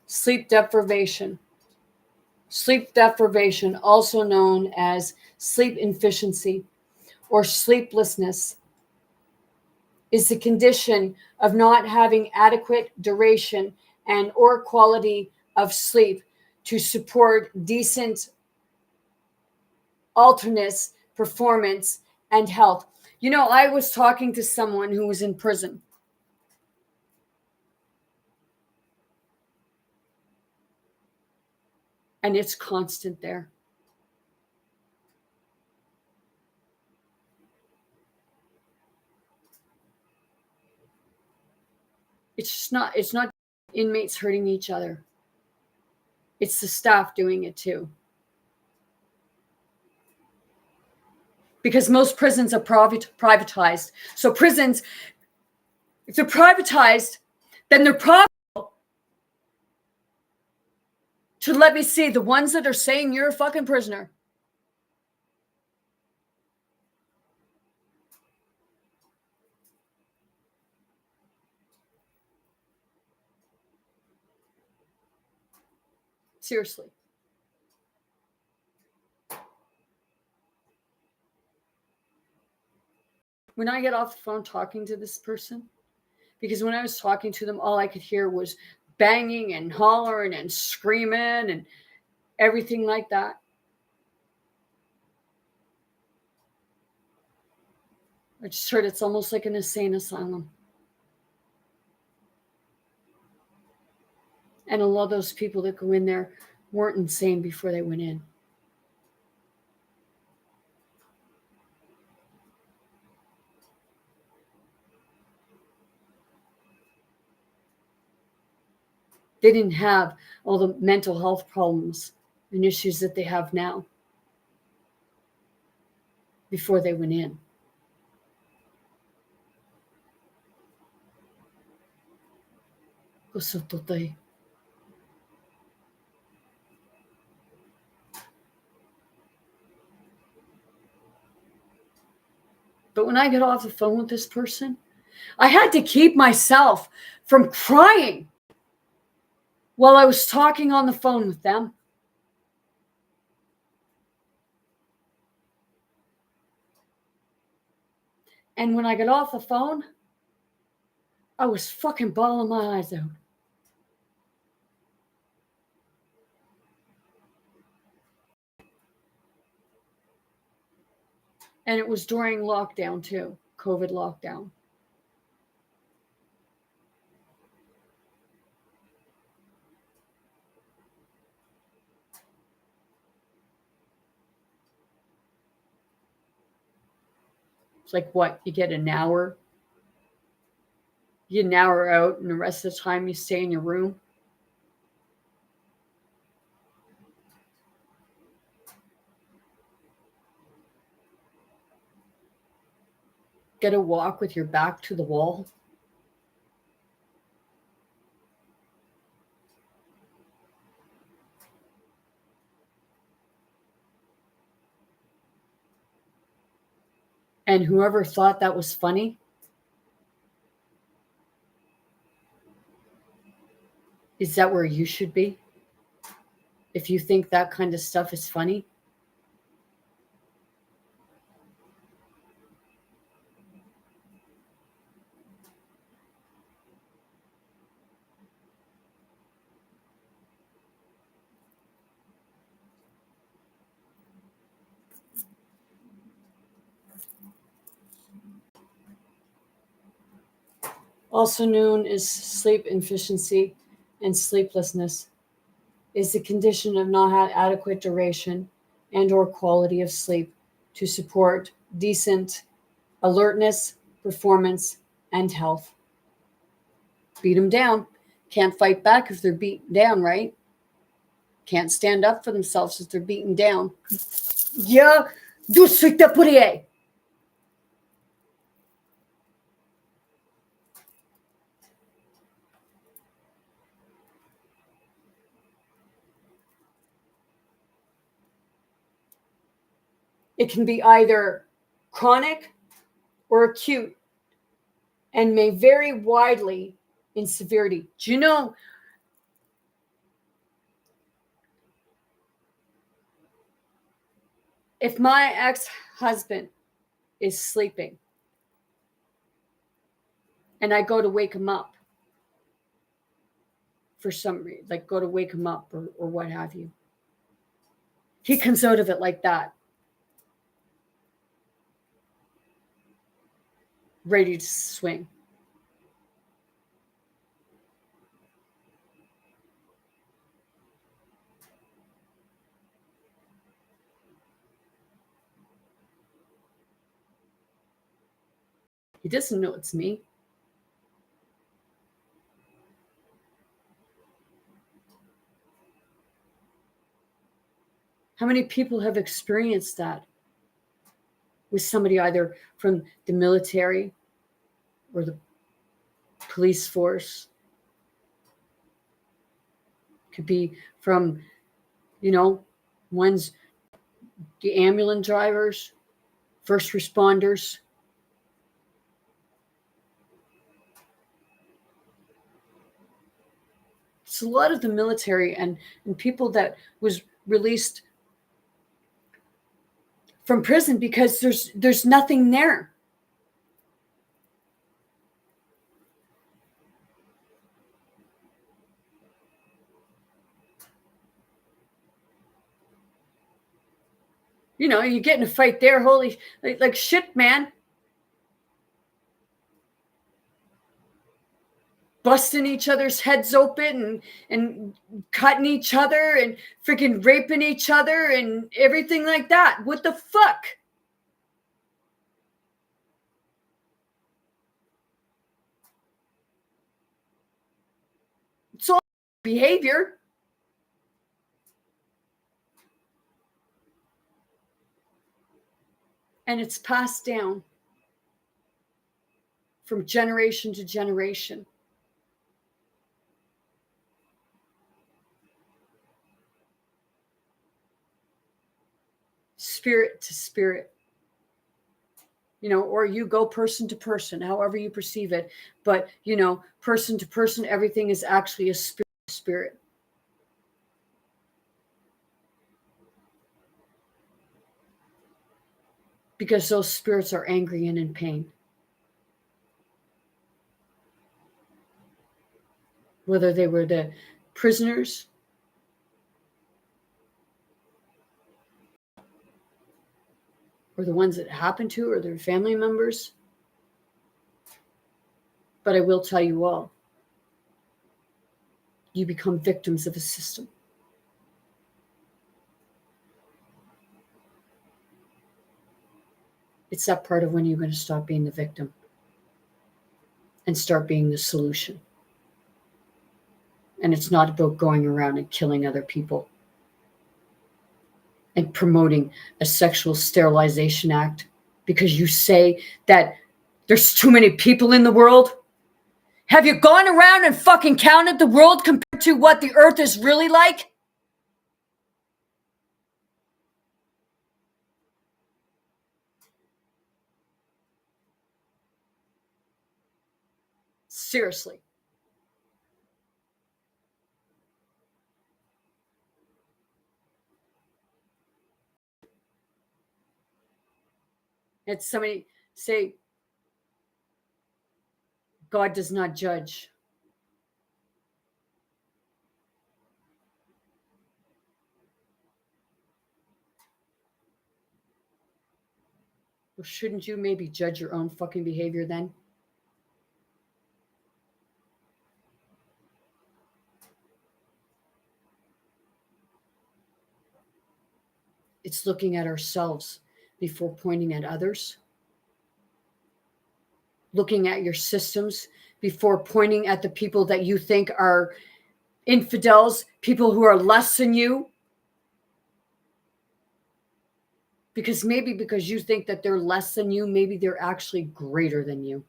Sleep deprivation. Sleep deprivation, also known as sleep inefficiency or sleeplessness, is the condition of not having adequate duration and or quality of sleep to support decent alternate performance and health. You know, I was talking to someone who was in prison. And it's constant there. It's not inmates hurting each other. It's the staff doing it too. Because most prisons are privatized. So prisons, if they're privatized, then they're profitable. To let me see, the ones that are saying you're a fucking prisoner. Seriously. When I get off the phone talking to this person, because when I was talking to them, all I could hear was banging and hollering and screaming and everything like that. I just heard it's almost like an insane asylum. And a lot of those people that go in there weren't insane before they went in. They didn't have all the mental health problems and issues that they have now before they went in. But when I got off the phone with this person, I had to keep myself from crying while I was talking on the phone with them. And when I got off the phone, I was fucking bawling my eyes out. And it was during lockdown too, COVID lockdown. It's like, what? You get an hour? You get an hour out, and the rest of the time you stay in your room? get a walk with your back to the wall? And whoever thought that was funny, is that where you should be? If you think that kind of stuff is funny? Also known as sleep inefficiency and sleeplessness, is the condition of not having adequate duration and or quality of sleep to support decent alertness, performance, and health. Beat them down. Can't fight back if they're beaten down, right? Can't stand up for themselves if they're beaten down. Yeah, do suite pour. It can be either chronic or acute and may vary widely in severity. Do you know, if my ex-husband is sleeping and I go to wake him up for some reason, like go to wake him up or what have you, he comes out of it like that, ready to swing. He doesn't know it's me. How many people have experienced that with somebody either from the military or the police force? Could be from, one's the ambulance drivers, first responders. It's a lot of the military and people that was released from prison because there's nothing there. You get in a fight there, holy, like shit, man. Busting each other's heads open and cutting each other and freaking raping each other and everything like that. What the fuck? It's all behavior. And it's passed down from generation to generation. Spirit to spirit. Or you go person to person, however you perceive it. But, person to person, everything is actually a spirit. Because those spirits are angry and in pain. Whether they were the prisoners or the ones that happened to, or their family members. But I will tell you all, you become victims of a system. It's that part of when you're going to stop being the victim and start being the solution. And it's not about going around and killing other people and promoting a sexual sterilization act because you say that There's too many people in the world. Have you gone around and fucking counted the world compared to what the earth is really like? Seriously. It's somebody say, God does not judge. Well, shouldn't you maybe judge your own fucking behavior then? It's looking at ourselves before pointing at others. Looking at your systems before pointing at the people that you think are infidels, people who are less than you. Because you think that they're less than you, maybe they're actually greater than you.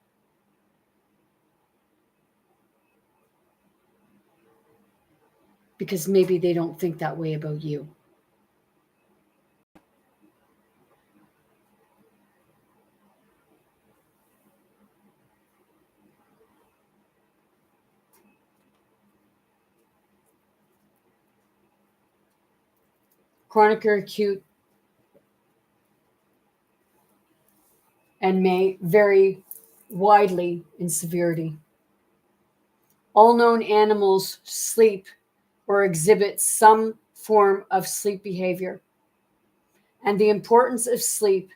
Because maybe they don't think that way about you. Chronic or acute and may vary widely in severity. All known animals sleep or exhibit some form of sleep behavior. And the importance of sleep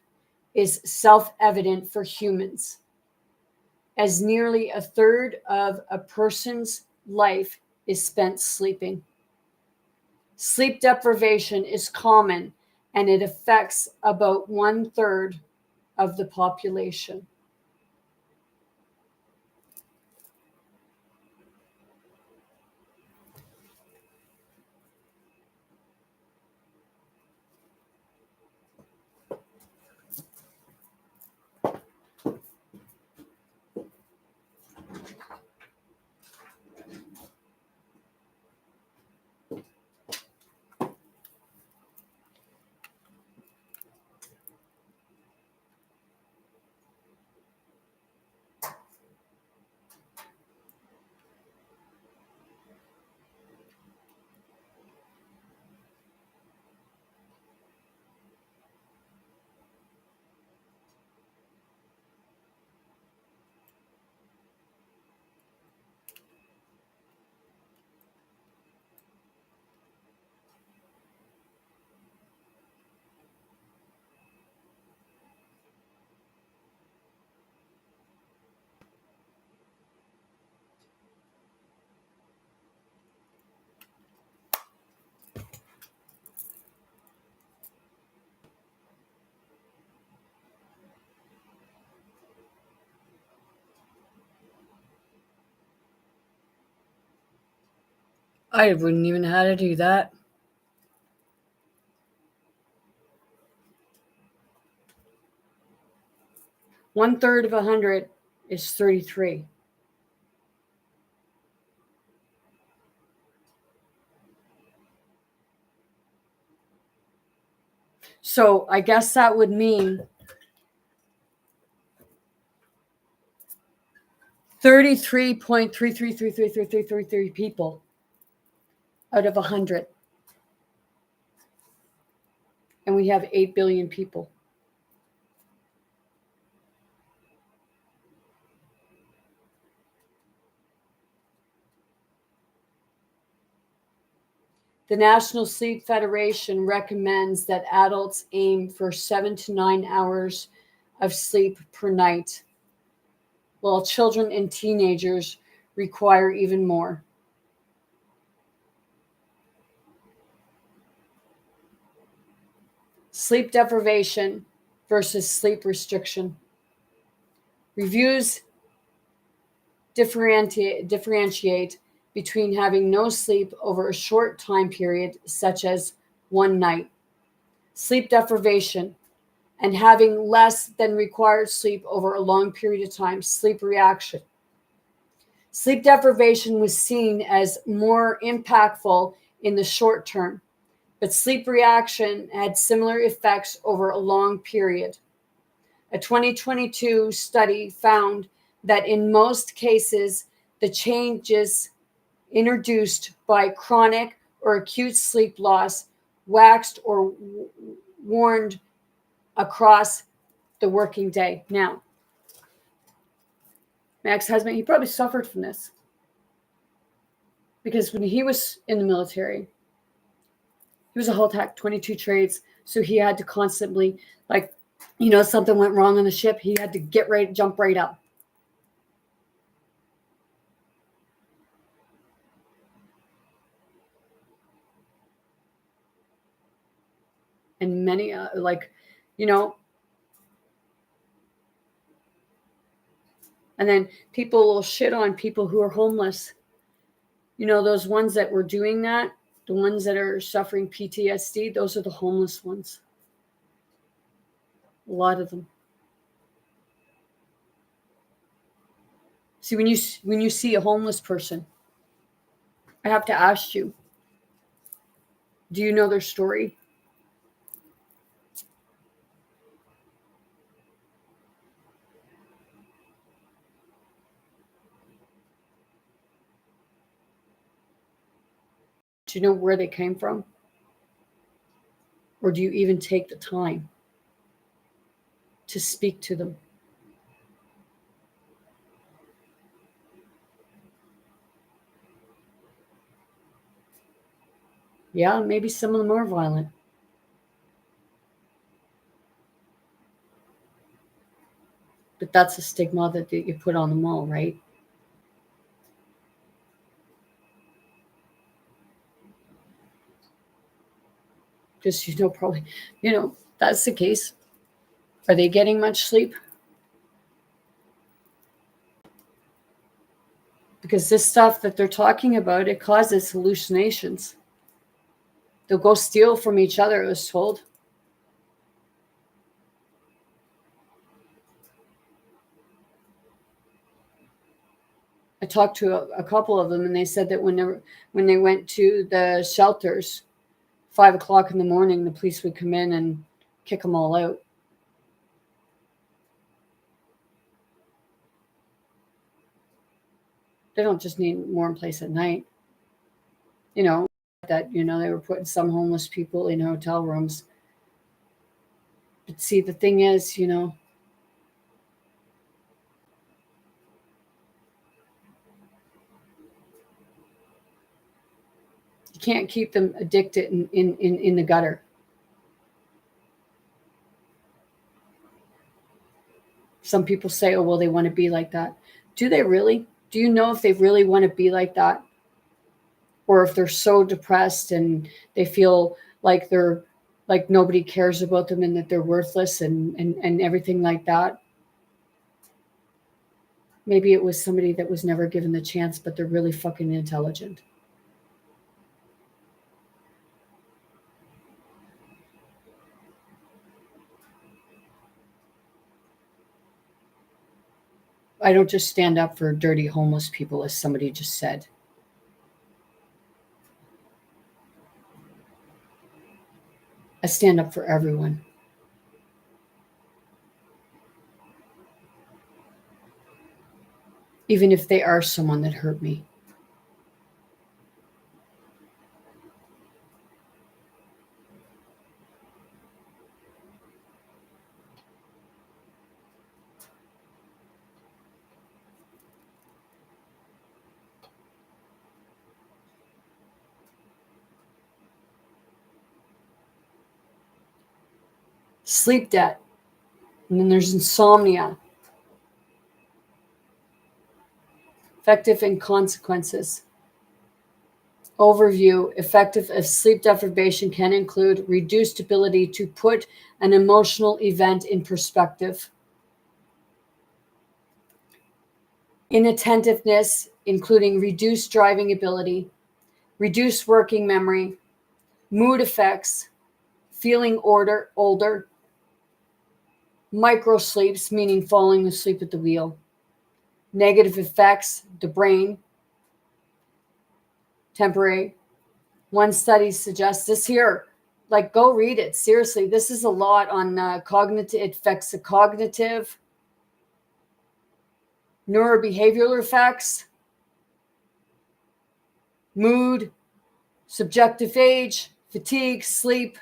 is self-evident for humans, as nearly a third of a person's life is spent sleeping. Sleep deprivation is common, and it affects about 1/3 of the population. I wouldn't even know how to do that. One-third of 100 is 33. So I guess that would mean 33.333333 people out of 100. And we have 8 billion people. The National Sleep Federation recommends that adults aim for 7 to 9 hours of sleep per night, while children and teenagers require even more. Sleep deprivation versus sleep restriction. Reviews differentiate between having no sleep over a short time period, such as one night, sleep deprivation, and having less than required sleep over a long period of time, sleep reaction. Sleep deprivation was seen as more impactful in the short term, but sleep reaction had similar effects over a long period. A 2022 study found that in most cases, the changes introduced by chronic or acute sleep loss waxed or warned across the working day. Now, my ex-husband, he probably suffered from this because when he was in the military, he was a hull tech, 22 trades. So he had to constantly, like, something went wrong on the ship. He had to get ready, jump right up. And many, and then people will shit on people who are homeless. Those ones that were doing that, the ones that are suffering PTSD, those are the homeless ones. A lot of them. See, when you see a homeless person, I have to ask you, do you know their story? Do you know where they came from? Or do you even take the time to speak to them? Yeah, maybe some of them are violent. But that's a stigma that you put on them all, right? Because, probably, that's the case. Are they getting much sleep? Because this stuff that they're talking about, it causes hallucinations. They'll go steal from each other, I was told. I talked to a couple of them, and they said that when they went to the shelters, 5 o'clock in the morning, the police would come in and kick them all out. They don't just need a warm place at night. That, they were putting some homeless people in hotel rooms. But see, the thing is, you can't keep them addicted in the gutter. Some people say, oh, well, they want to be like that. Do they really? Do you know if they really want to be like that? Or if they're so depressed and they feel like they're like nobody cares about them and that they're worthless and everything like that? Maybe it was somebody that was never given the chance, but they're really fucking intelligent. I don't just stand up for dirty homeless people, as somebody just said. I stand up for everyone. Even if they are someone that hurt me. Sleep debt. And then there's insomnia. Effective and consequences. Overview. Effective of sleep deprivation can include reduced ability to put an emotional event in perspective. Inattentiveness, including reduced driving ability, reduced working memory, mood effects, feeling older, Micro sleeps, meaning falling asleep at the wheel. Negative effects, the brain, temporary. One study suggests this here, like go read it. Seriously, this is a lot on cognitive, it affects the cognitive, neurobehavioral effects, mood, subjective age, fatigue, sleep,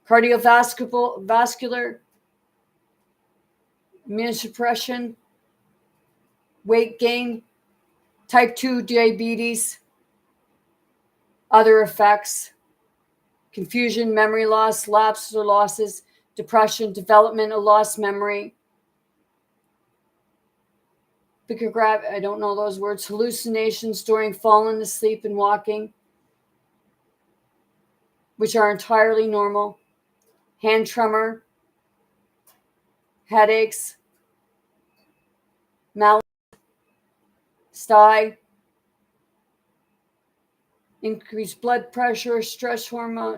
cardiovascular, immunosuppression, weight gain, type 2 diabetes, other effects, confusion, memory loss, lapses or losses, depression, development of lost memory, I don't know those words, hallucinations during falling asleep and walking, which are entirely normal, hand tremor, headaches, mal, sty, increased blood pressure,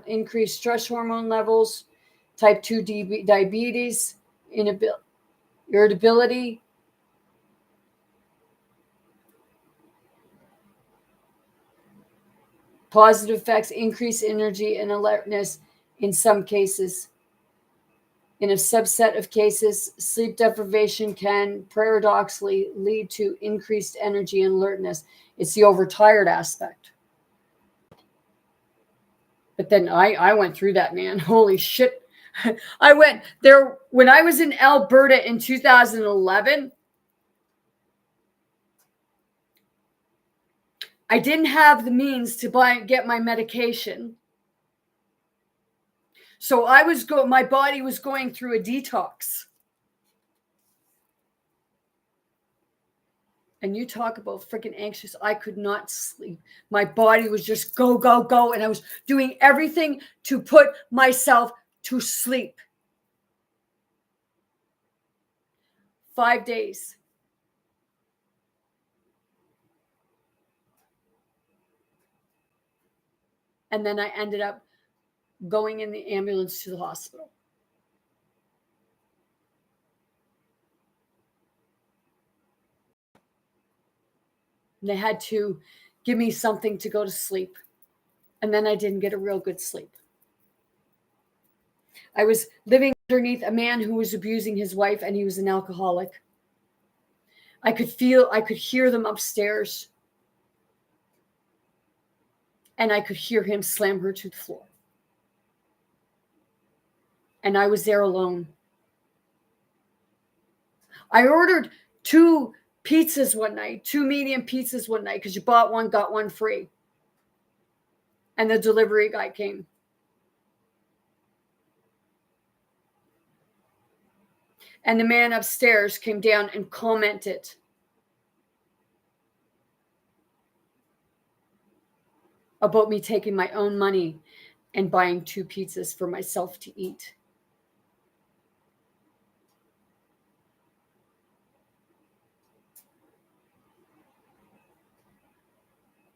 increased stress hormone levels, type 2 diabetes, irritability, positive effects, increased energy and alertness in some cases. In a subset of cases, sleep deprivation can paradoxically lead to increased energy and alertness. It's the overtired aspect. But then I went through that, man. Holy shit. I went there when I was in Alberta in 2011. I didn't have the means to get my medication. So my body was going through a detox. And you talk about freaking anxious. I could not sleep. My body was just go, go, go. And I was doing everything to put myself to sleep. 5 days. And then I ended up going in the ambulance to the hospital. And they had to give me something to go to sleep. And then I didn't get a real good sleep. I was living underneath a man who was abusing his wife, and he was an alcoholic. I could hear them upstairs. And I could hear him slam her to the floor. And I was there alone. I ordered 2 pizzas one night, 2 medium pizzas one night, because you bought one, got one free. And the delivery guy came. And the man upstairs came down and commented about me taking my own money and buying 2 pizzas for myself to eat.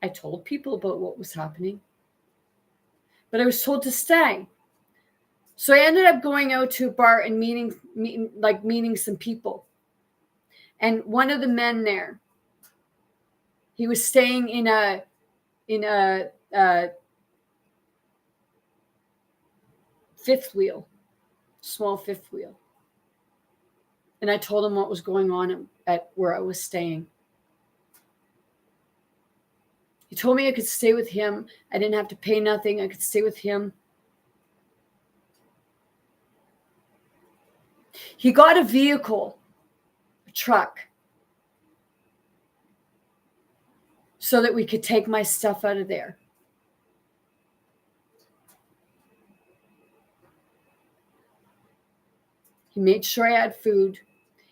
I told people about what was happening, but I was told to stay. So I ended up going out to a bar and meeting some people. And one of the men there, he was staying in a fifth wheel, small fifth wheel. And I told him what was going on at where I was staying. He told me I could stay with him. I didn't have to pay nothing. I could stay with him. He got a vehicle, a truck, so that we could take my stuff out of there. He made sure I had food.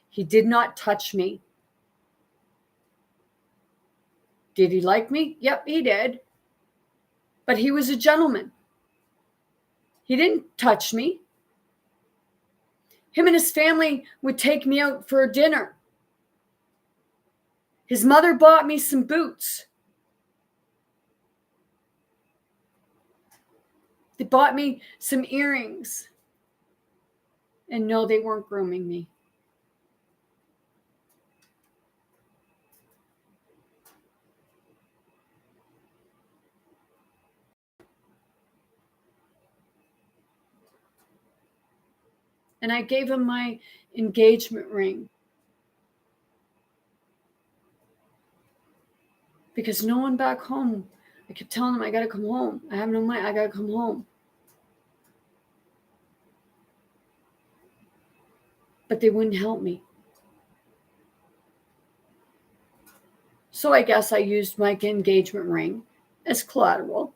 He did not touch me. Did he like me? Yep, he did. But he was a gentleman. He didn't touch me. Him and his family would take me out for a dinner. His mother bought me some boots. They bought me some earrings And no, they weren't grooming me. And I gave him my engagement ring. Because no one back home, I kept telling them, I got to come home. I have no money. I got to come home. But they wouldn't help me. So I guess I used my engagement ring as collateral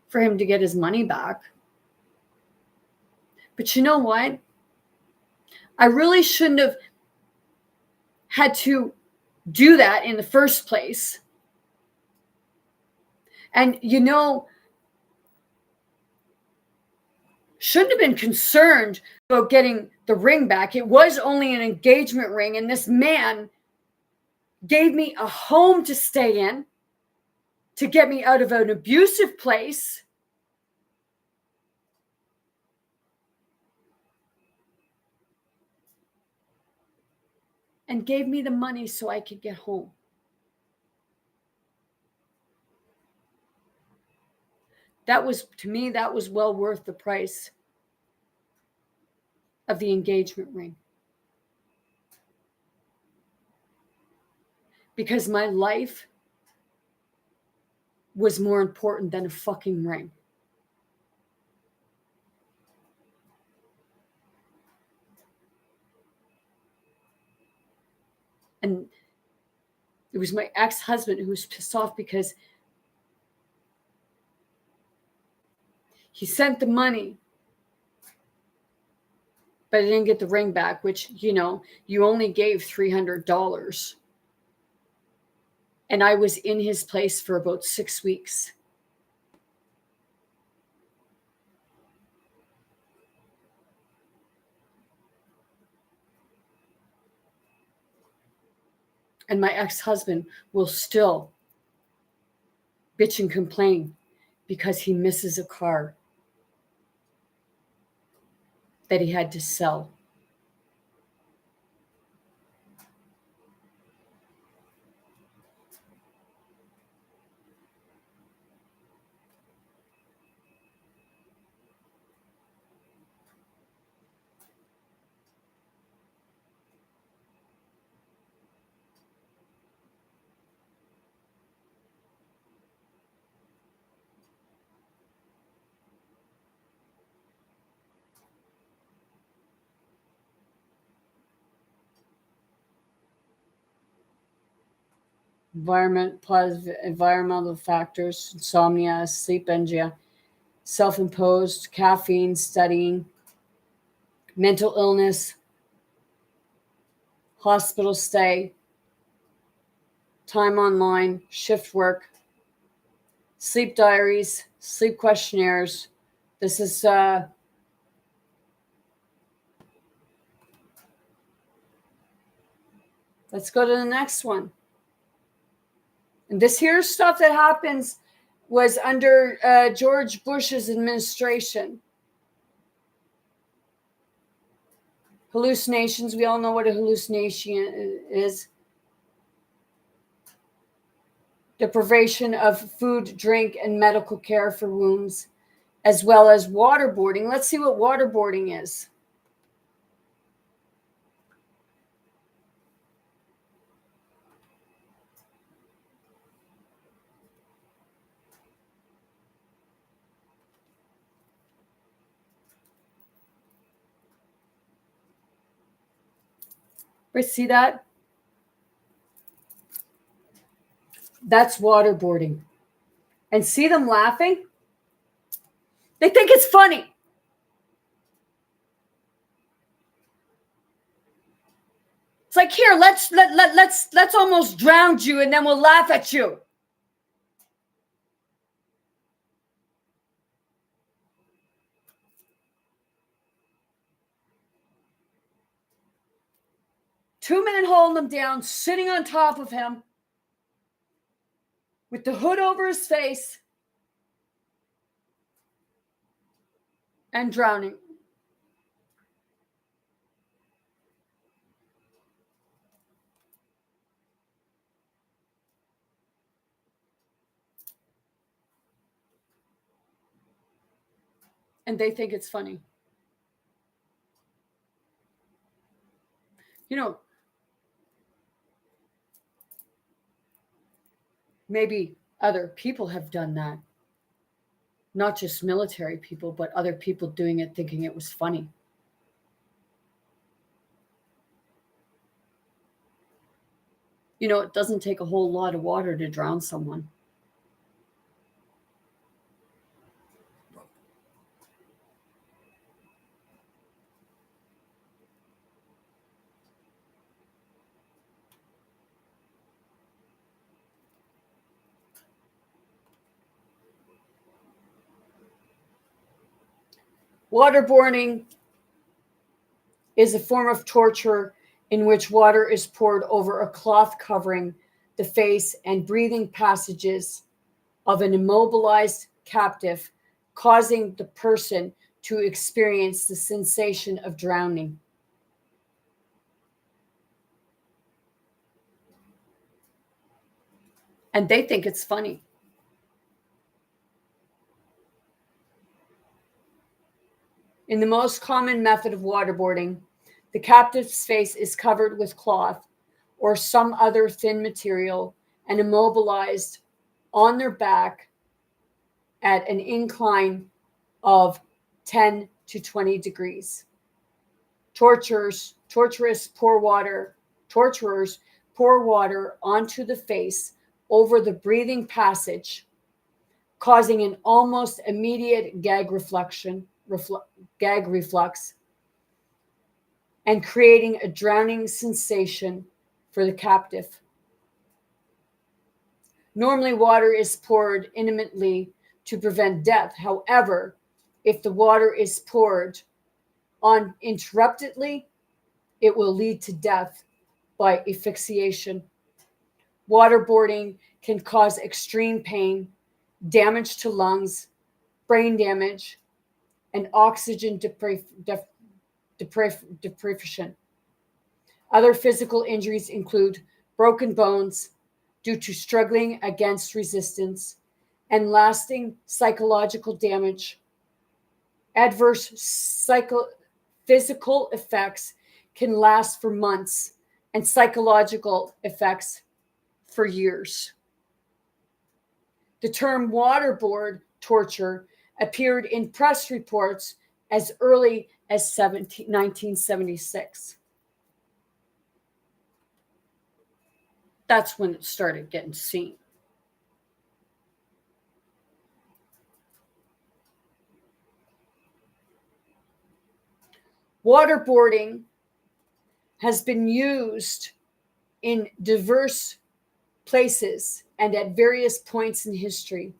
for him to get his money back. But you know what? I really shouldn't have had to do that in the first place. And, shouldn't have been concerned about getting the ring back. It was only an engagement ring, and this man gave me a home to stay in to get me out of an abusive place. And gave me the money so I could get home. To me, that was well worth the price of the engagement ring. Because my life was more important than a fucking ring. And it was my ex-husband who was pissed off because he sent the money, but I didn't get the ring back, which, you only gave $300. And I was in his place for about 6 weeks. And my ex-husband will still bitch and complain because he misses a car that he had to sell. Environmental factors, insomnia, sleep apnea, self-imposed, caffeine, studying, mental illness, hospital stay, time online, shift work, sleep diaries, sleep questionnaires. This is let's go to the next one. And this here's stuff that happens was under George Bush's administration. Hallucinations. We all know what a hallucination is. Deprivation of food, drink, and medical care for wounds, as well as waterboarding. Let's see what waterboarding is. Right, see that? That's waterboarding. And see them laughing? They think it's funny. It's like, here, let's almost drown you and then we'll laugh at you. Two men holding him down, sitting on top of him with the hood over his face and drowning. And they think it's funny. You know, maybe other people have done that. Not just military people, but other people doing it thinking it was funny. You know, it doesn't take a whole lot of water to drown someone. Waterboarding is a form of torture in which water is poured over a cloth covering the face and breathing passages of an immobilized captive, causing the person to experience the sensation of drowning. And they think it's funny. In the most common method of waterboarding, the captive's face is covered with cloth or some other thin material and immobilized on their back at an incline of 10 to 20 degrees. Torturers pour water onto the face over the breathing passage, causing an almost immediate gag reflux, and creating a drowning sensation for the captive. Normally, water is poured intermittently to prevent death. However, if the water is poured uninterruptedly, it will lead to death by asphyxiation. Waterboarding can cause extreme pain, damage to lungs, brain damage, and oxygen deprivation. Other physical injuries include broken bones due to struggling against resistance and lasting psychological damage. Adverse physical effects can last for months and psychological effects for years. The term waterboard torture appeared in press reports as early as 1976. That's when it started getting seen. Waterboarding has been used in diverse places and at various points in history,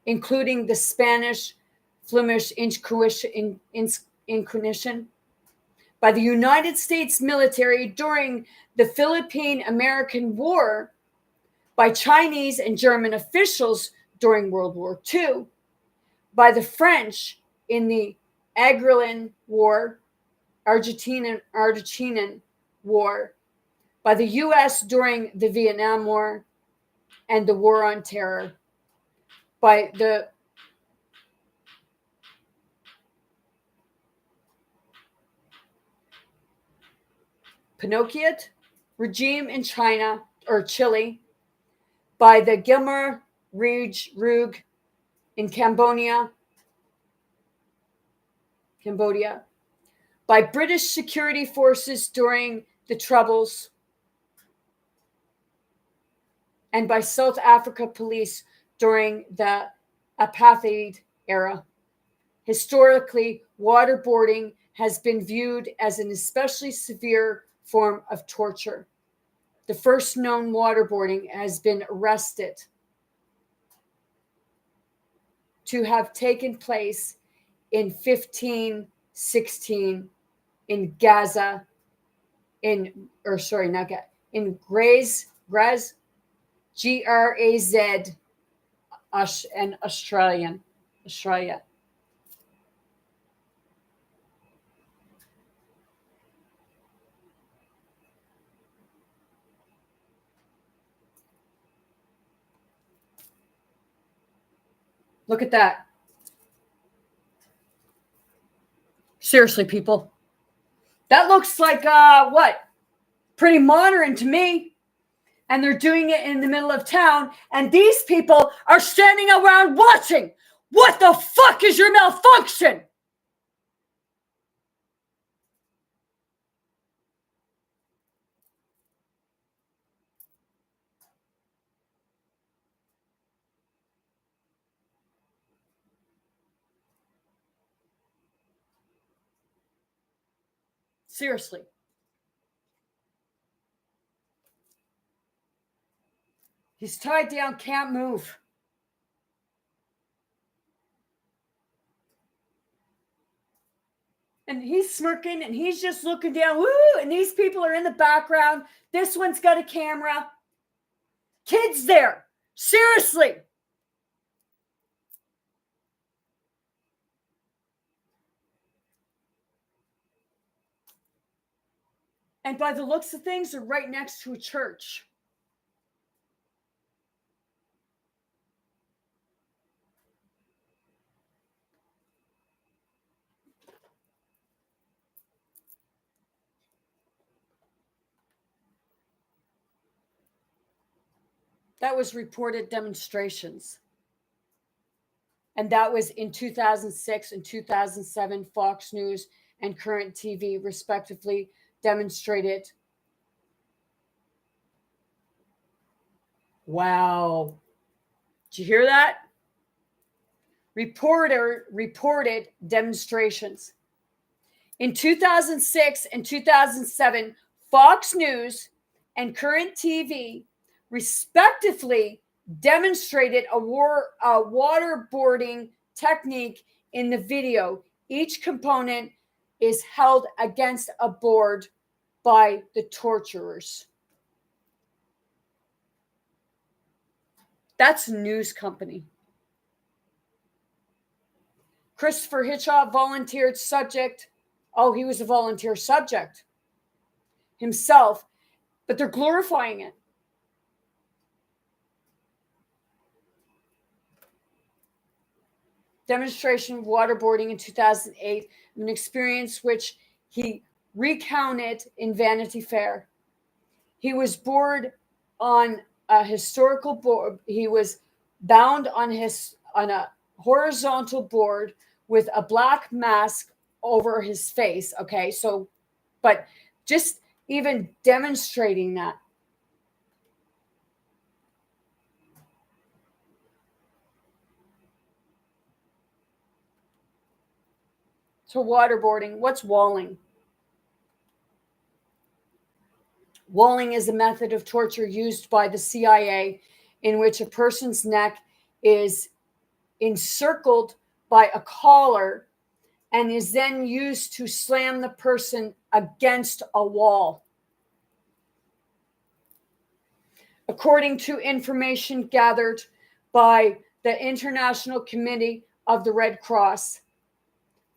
including the Spanish Flemish Inquisition by the United States military during the Philippine-American War, by Chinese and German officials during World War II, by the French in the Agrarian War, Argentinian War, by the U.S. during the Vietnam War and the War on Terror, by the Pinochet regime in China or Chile, by the Khmer Rouge in Cambodia, by British security forces during the Troubles, and by South Africa police during the apartheid era. Historically, waterboarding has been viewed as an especially severe form of torture. The first known waterboarding has been arrested to have taken place in 1516 in Gaza, in Graz, Graz, and Australia. Look at that. Seriously, people. That looks like, what? Pretty modern to me. And they're doing it in the middle of town. And these people are standing around watching. What the fuck is your malfunction? Seriously. He's tied down, can't move. And he's smirking and he's just looking down. Woo! And these people are in the background. This one's got a camera. Kids there. Seriously. And by the looks of things, they're right next to a church. That was reported demonstrations. And that was in 2006 and 2007, Fox News and Current TV, respectively, demonstrated. Wow. Did you hear that? Reported demonstrations. In 2006 and 2007, Fox News and Current TV, respectively, demonstrated a waterboarding technique in the video. Each component is held against a board by the torturers. That's a news company. Christopher Hitchcock volunteered subject. Oh, he was a volunteer subject himself, but they're glorifying it. Demonstration of waterboarding in 2008, an experience which he recounted in Vanity Fair. He was bored on a historical board. He was bound on a horizontal board with a black mask over his face. Okay, so, but just even demonstrating that. So waterboarding, what's walling? Walling is a method of torture used by the CIA in which a person's neck is encircled by a collar and is then used to slam the person against a wall. According to information gathered by the International Committee of the Red Cross,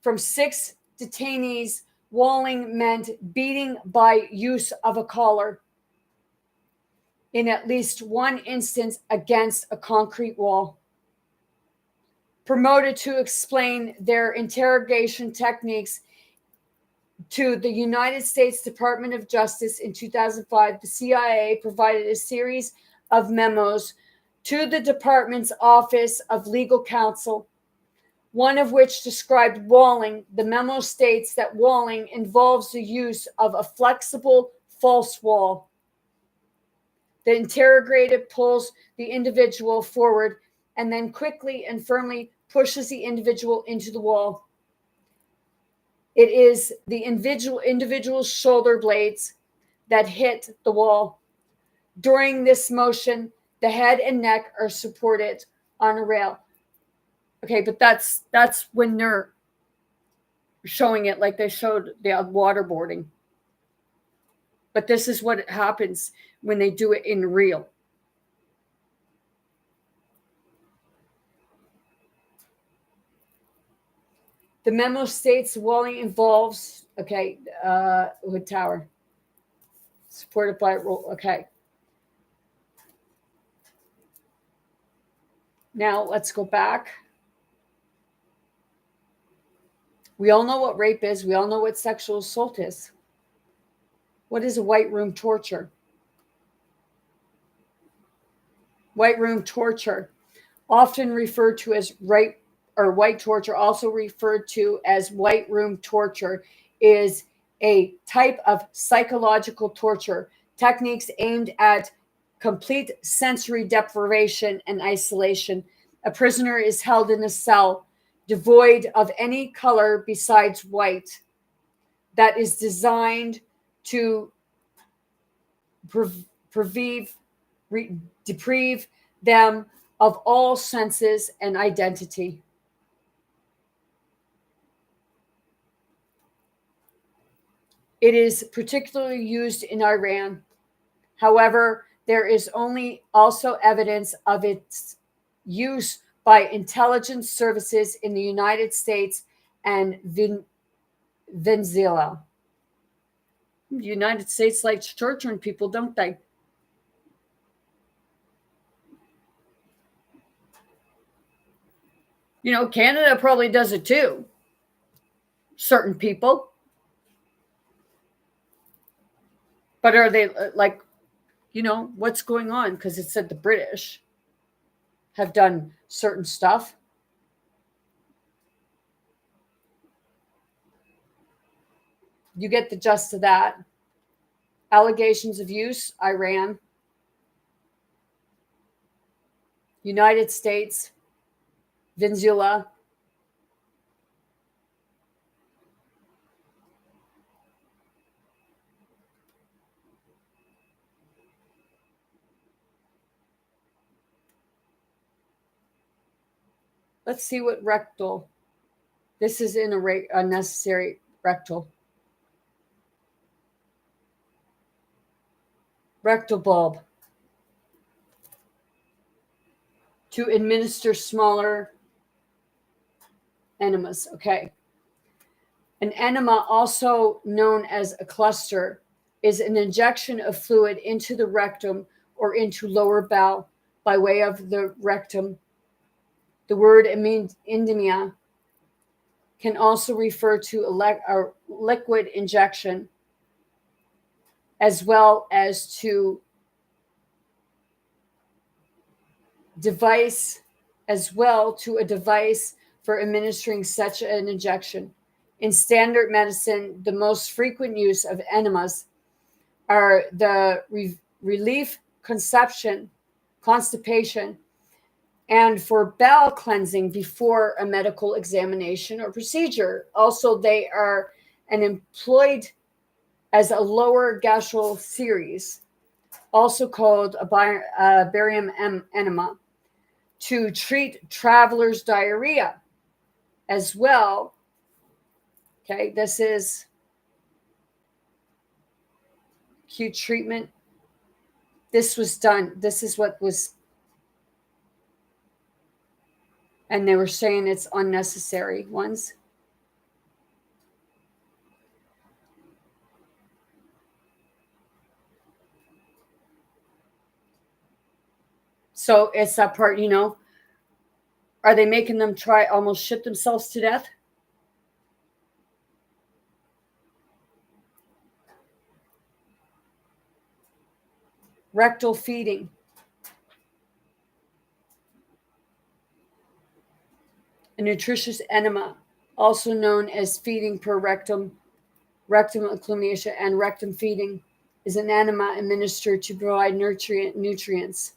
from 6 detainees, walling meant beating by use of a collar, in at least one instance against a concrete wall. Promoted to explain their interrogation techniques to the United States Department of Justice in 2005, the CIA provided a series of memos to the department's Office of Legal Counsel, one of which described walling. The memo states that walling involves the use of a flexible false wall. The interrogator pulls the individual forward and then quickly and firmly pushes the individual into the wall. It is the individual's shoulder blades that hit the wall. During this motion, the head and neck are supported on a rail. Okay, but that's when they're showing it like they showed the waterboarding. But this is what happens when they do it in real. The memo states walling involves, Hood Tower, supported by, okay. Now let's go back. We all know what rape is. We all know what sexual assault is. What is a white room torture? White room torture, often referred to as rape or white torture, also referred to as white room torture, is a type of psychological torture techniques aimed at complete sensory deprivation and isolation. A prisoner is held in a cell devoid of any color besides white that is designed to deprive them of all senses and identity. It is particularly used in Iran. However, there is only also evidence of its use by intelligence services in the United States and Venezuela. The United States likes torturing people, don't they? You know, Canada probably does it too. Certain people. But are they like, you know, what's going on? Because it said the British have done certain stuff. You get the gist of that. Allegations of use, Iran, United States, Venezuela. Let's see what rectal. This is in a unnecessary rectal. Rectal bulb. To administer smaller enemas. Okay. An enema, also known as a cluster, is an injection of fluid into the rectum or into lower bowel by way of the rectum. The word endemia can also refer to a liquid injection, as well as to a device for administering such an injection. In standard medicine, the most frequent use of enemas are the relief constipation, and for bowel cleansing before a medical examination or procedure. Also, they are employed as a lower gastral series, also called a barium enema, to treat traveler's diarrhea as well. Okay, this is acute treatment. This was done. This is what was, and they were saying it's unnecessary ones. So it's that part, you know, are they making them try almost shit themselves to death? Rectal feeding. A nutritious enema, also known as feeding per rectum, rectum inclination, and rectum feeding, is an enema administered to provide nutrients.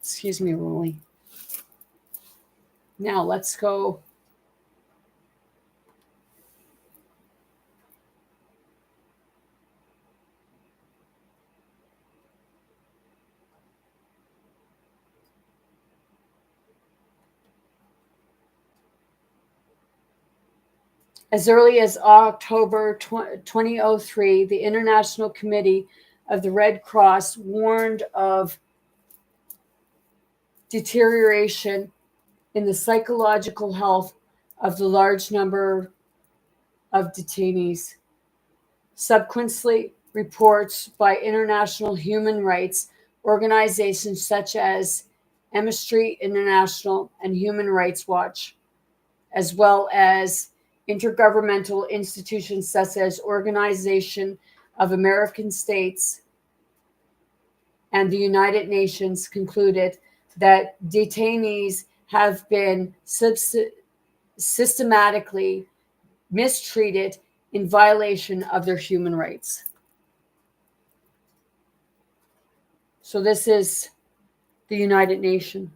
Excuse me, Rolly. Now let's go. As early as October 2003, the International Committee of the Red Cross warned of deterioration in the psychological health of the large number of detainees. Subsequently, reports by international human rights organizations such as Amnesty International and Human Rights Watch, as well as intergovernmental institutions such as Organization of American States and the United Nations, concluded that detainees have been systematically mistreated in violation of their human rights. So this is the United Nations.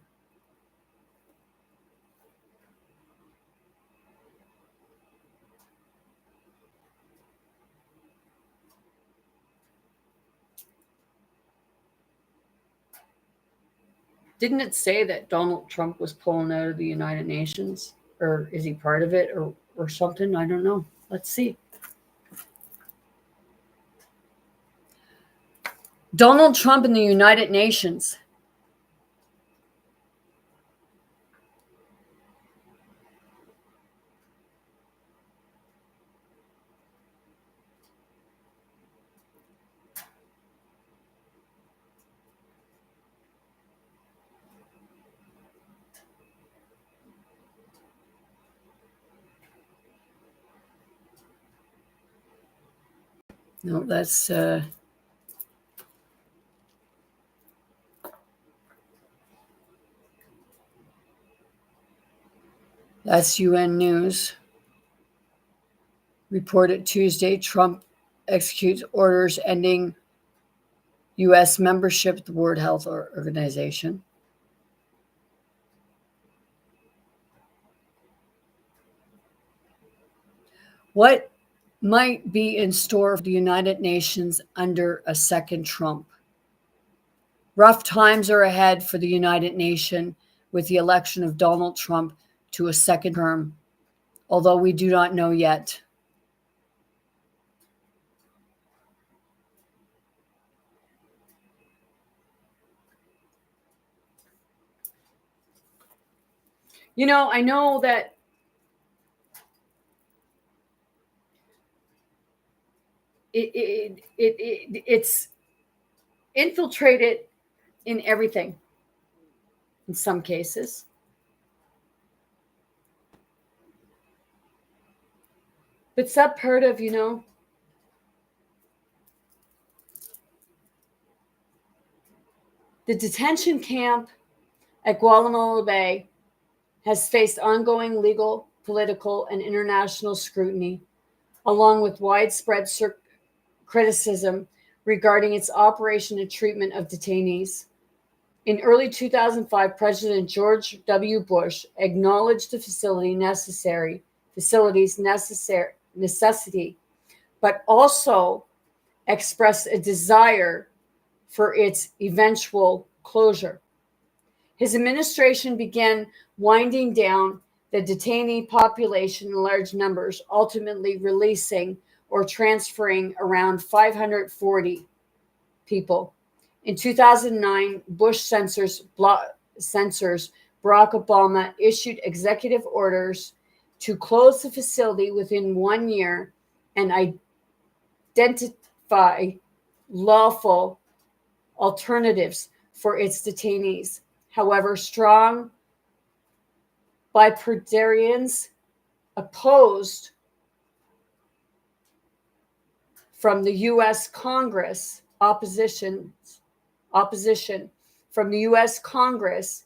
Didn't it say that Donald Trump was pulling out of the United Nations? Or is he part of it or something? I don't know. Let's see. Donald Trump in the United Nations. No, that's UN News. Reported Tuesday, Trump executes orders ending U.S. membership of the World Health Organization. What might be in store for the United Nations under a second Trump? Rough times are ahead for the United Nations with the election of Donald Trump to a second term, although we do not know yet. You know, I know that it's infiltrated in everything in some cases. But it's that part of, you know, the detention camp at Guantanamo Bay has faced ongoing legal, political, and international scrutiny, along with widespread criticism regarding its operation and treatment of detainees. In early 2005, President George W. Bush acknowledged the facility's necessity, but also expressed a desire for its eventual closure. His administration began winding down the detainee population in large numbers, ultimately releasing or transferring around 540 people. In 2009, Bush censors Barack Obama issued executive orders to close the facility within 1 year and identify lawful alternatives for its detainees. However, strong bipartisans opposed from the U.S. Congress, opposition from the U.S. Congress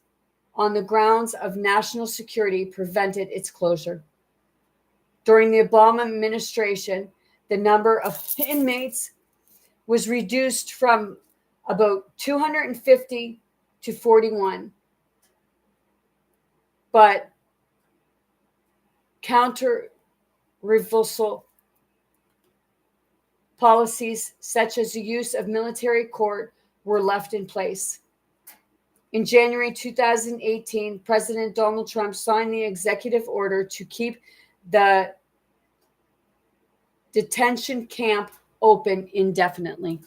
on the grounds of national security prevented its closure. During the Obama administration, the number of inmates was reduced from about 250 to 41. But counter-reversal policies such as the use of military court were left in place. In January 2018, President Donald Trump signed the executive order to keep the detention camp open indefinitely.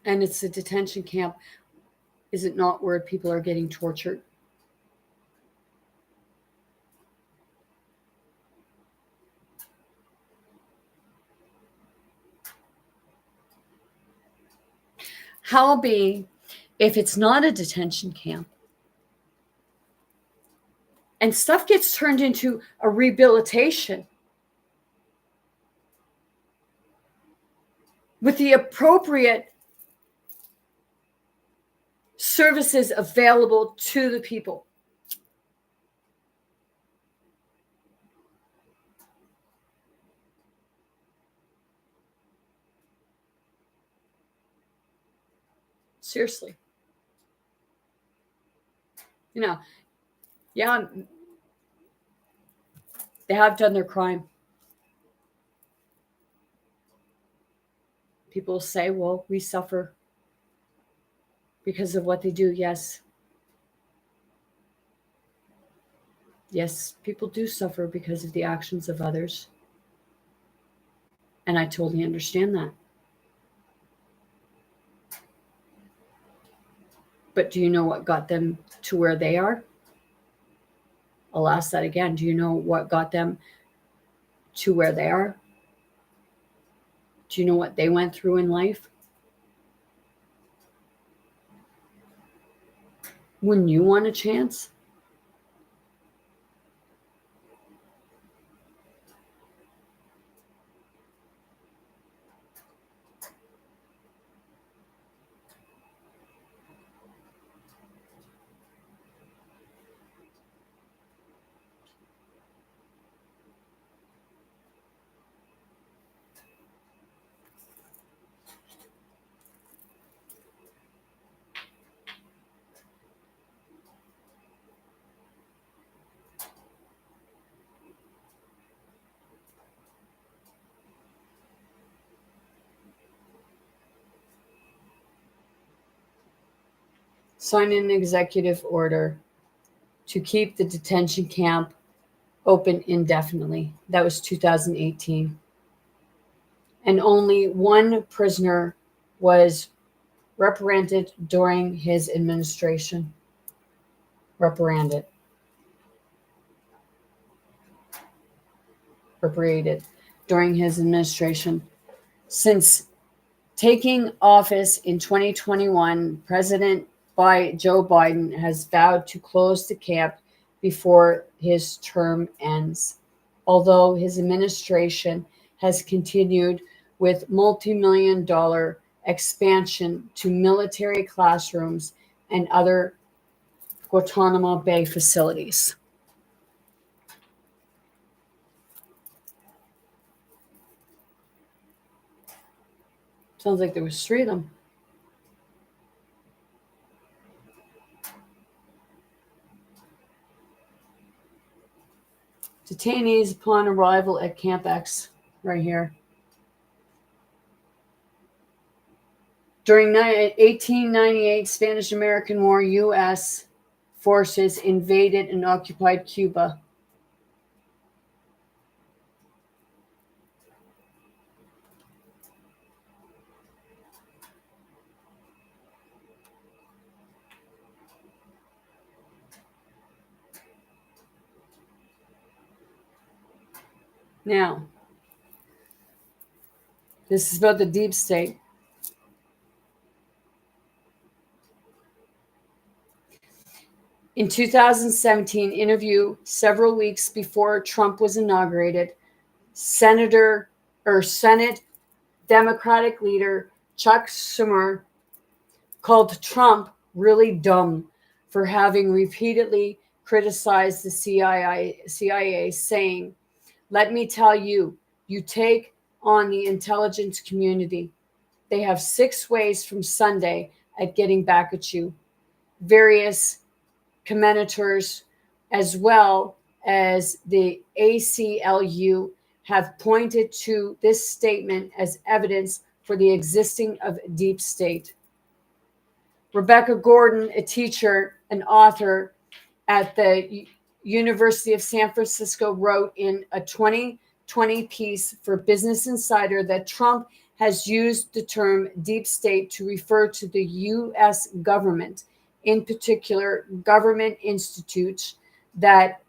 And it's a detention camp Is it not where people are getting tortured? How be if it's not a detention camp and stuff gets turned into a rehabilitation with the appropriate services available to the people? Seriously. Yeah, they have done their crime. People say, well, we suffer because of what they do. Yes. Yes, people do suffer because of the actions of others. And I totally understand that. But do you know what got them to where they are? I'll ask that again. Do you know what got them to where they are? Do you know what they went through in life? Wouldn't you want a chance? Sign an executive order to keep the detention camp open indefinitely. That was 2018. And only one prisoner was reprimanded during his administration. Reprimanded during his administration. Since taking office in 2021, President Joe Biden has vowed to close the camp before his term ends, although his administration has continued with multi-million-dollar expansion to military classrooms and other Guantanamo Bay facilities. Sounds like there was 3 of them. Detainees upon arrival at Camp X, right here. During 1898 Spanish-American War, U.S. forces invaded and occupied Cuba. Now, this is about the deep state. In 2017 interview, several weeks before Trump was inaugurated, Senate Democratic leader Chuck Schumer called Trump really dumb for having repeatedly criticized the CIA, saying, "Let me tell you, you take on the intelligence community. They have 6 ways from Sunday at getting back at you." Various commentators, as well as the ACLU, have pointed to this statement as evidence for the existing of deep state. Rebecca Gordon, a teacher and author at the University of San Francisco, wrote in a 2020 piece for Business Insider that Trump has used the term deep state to refer to the U.S. government in particular government institutes that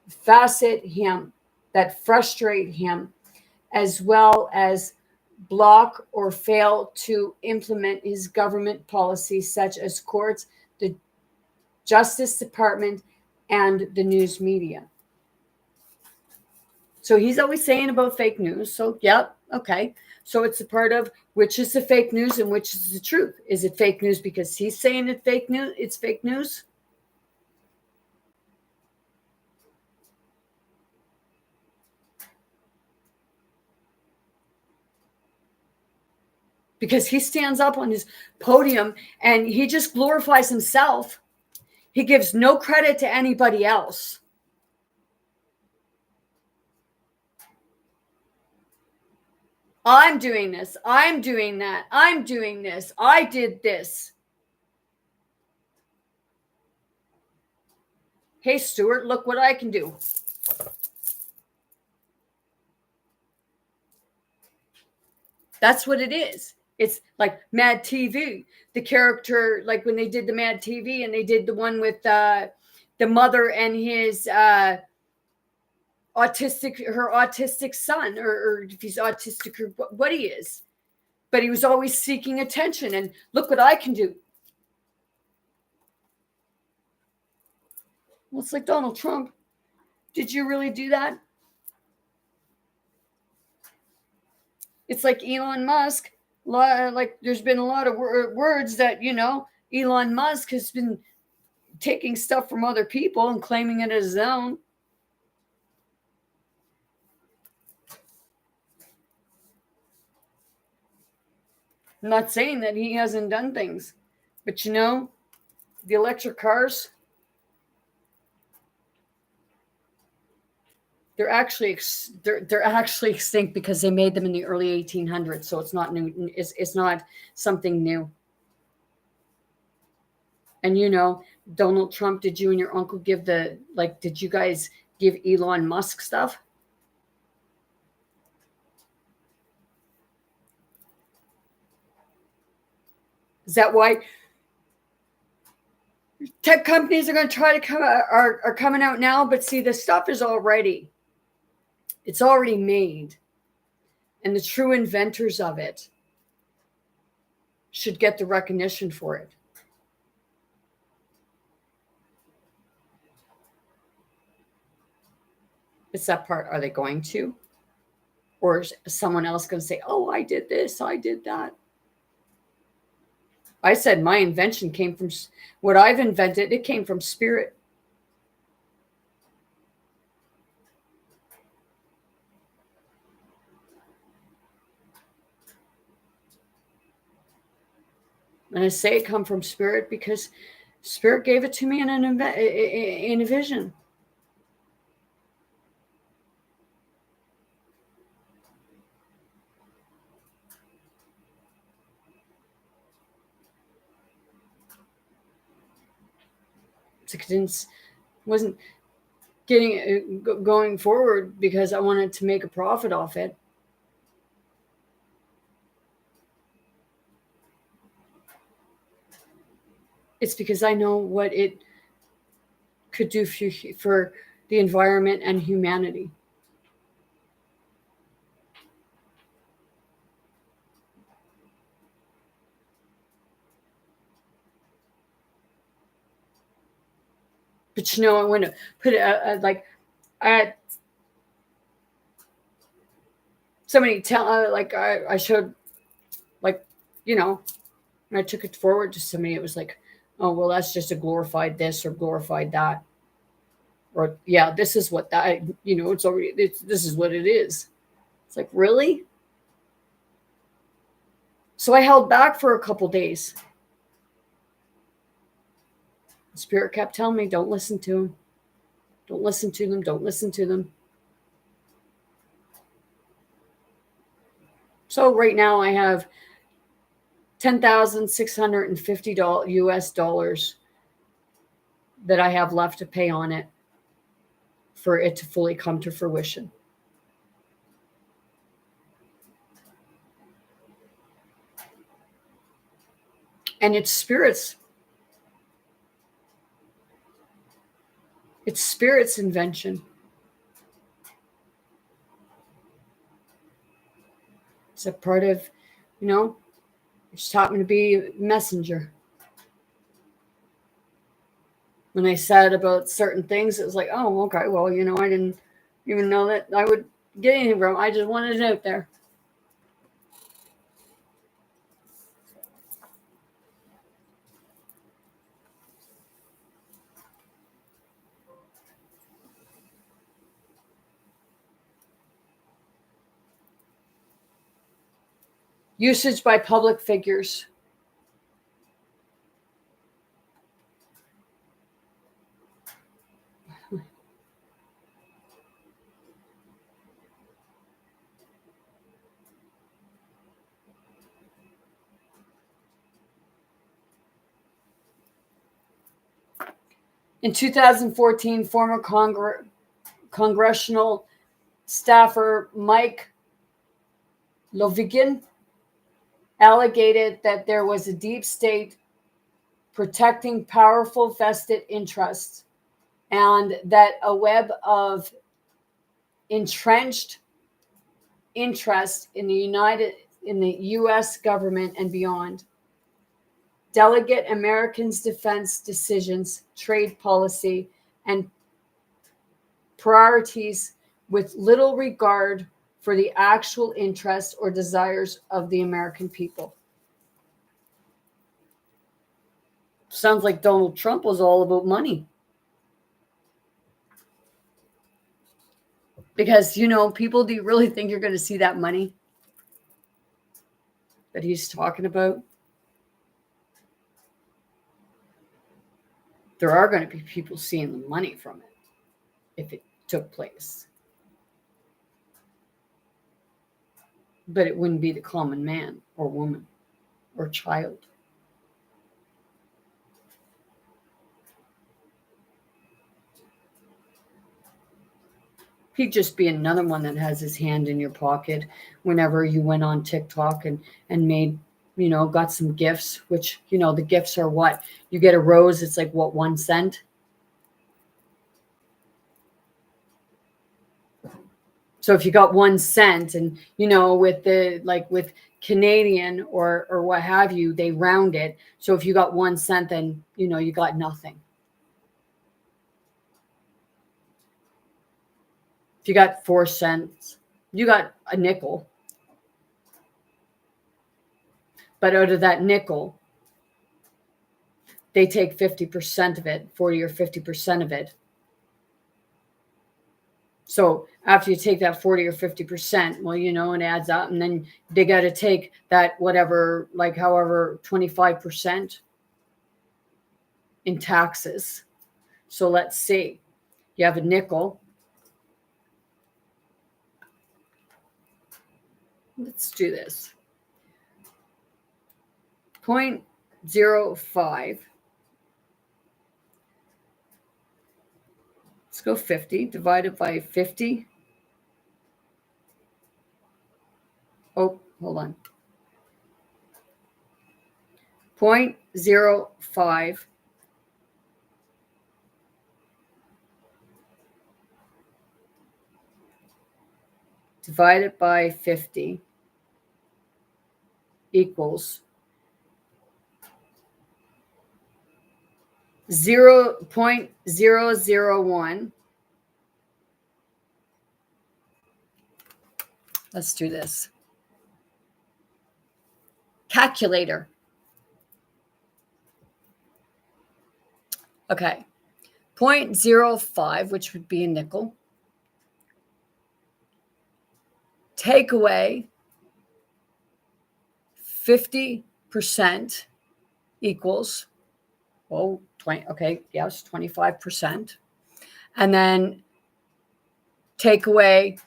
facet him, that frustrate him, as well as block or fail to implement his government policies, such as courts, the Justice Department, and the news media. So he's always saying about fake news. So, yep, okay. So it's a part of which is the fake news and which is the truth. Is it fake news because he's saying it's fake news? It's fake news. Because he stands up on his podium and he just glorifies himself. He gives no credit to anybody else. I'm doing this. I'm doing that. I'm doing this. I did this. Hey, Stuart, look what I can do. That's what it is. It's like Mad TV. The character, like when they did the Mad TV and they did the one with the mother and his her autistic son, or if he's autistic or what he is. But he was always seeking attention. And look what I can do. Well, it's like Donald Trump. Did you really do that? It's like Elon Musk. Like there's been a lot of words that, Elon Musk has been taking stuff from other people and claiming it as his own. I'm not saying that he hasn't done things, but the electric cars, they're actually extinct because they made them in the early 1800s. So it's not new. It's not something new. And Donald Trump, did you and your uncle did you guys give Elon Musk stuff? Is that why tech companies are going to try to are coming out now? But see, the stuff is already made. And the true inventors of it should get the recognition for it. It's that part. Are they going to? Or is someone else going to say, oh, I did this, I did that? I said my invention came from what I've invented. It came from spirit. And I say it come from spirit because spirit gave it to me in a vision. Wasn't getting going forward because I wanted to make a profit off it. It's because I know what it could do for the environment and humanity. But I want to put it I had somebody tell I showed when I took it forward to somebody, it was like, oh well, that's just a glorified this or glorified that, or yeah, this is what that it's already this is what it is. It's like, really? So I held back for a couple days. Spirit kept telling me, don't listen to him. Don't listen to them. Don't listen to them. So right now I have $10,650 US dollars that I have left to pay on it for it to fully come to fruition. And it's spirits. It's spirit's invention. It's a part of, just happened to be a messenger. When I said about certain things, it was like, oh, okay, well, I didn't even know that I would get anything from it. I just wanted it out there. Usage by public figures. In 2014, former congressional staffer Mike Lovikin alleged that there was a deep state protecting powerful vested interests and that a web of entrenched interest in the U.S. government and beyond. Delegate Americans' defense decisions, trade policy, and priorities with little regard for the actual interests or desires of the American people. Sounds like Donald Trump was all about money. Because, people, do you really think you're going to see that money that he's talking about? There are going to be people seeing the money from it if it took place. But it wouldn't be the common man or woman or child. He'd just be another one that has his hand in your pocket whenever you went on TikTok and made, got some gifts, which, the gifts are what? You get a rose, it's like, what, 1 cent? So if you got 1 cent and, with Canadian or what have you, they round it. So if you got 1 cent, then, you got nothing. If you got 4 cents, you got a nickel. But out of that nickel, they take 50% of it, 40 or 50% of it. So after you take that 40 or 50%, well, it adds up. And then they got to take that whatever, however, 25% in taxes. So let's see. You have a nickel. Let's do this. 0.05. Let's go 50 divided by 50. Oh, hold on. 0.05 divided by 50 equals 0.001. Let's do this. Calculator. Okay. 0.05, which would be a nickel. Take away 50% equals, 20, okay, yes, 25%. And then take away,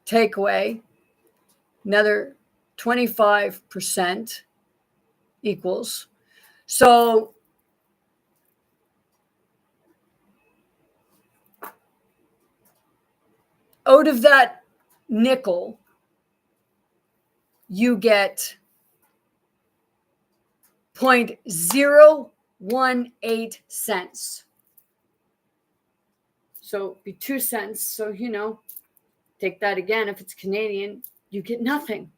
take away another 25% equals. So out of that nickel, you get 0.018 cents. So it'd be 2 cents. So, take that again. If it's Canadian, you get nothing.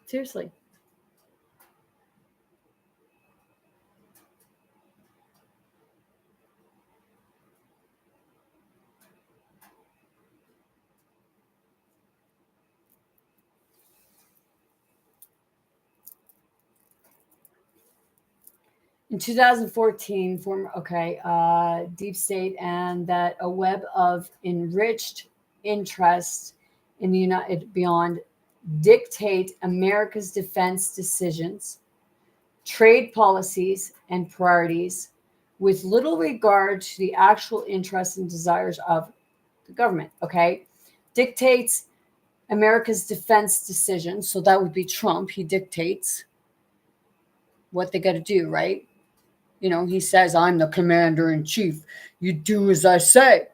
Seriously. In 2014, Deep State and that a web of enriched interests in the United beyond dictate America's defense decisions, trade policies, and priorities with little regard to the actual interests and desires of the government. Okay. Dictates America's defense decisions. So that would be Trump. He dictates what they got to do, right? He says, I'm the commander in chief. You do as I say.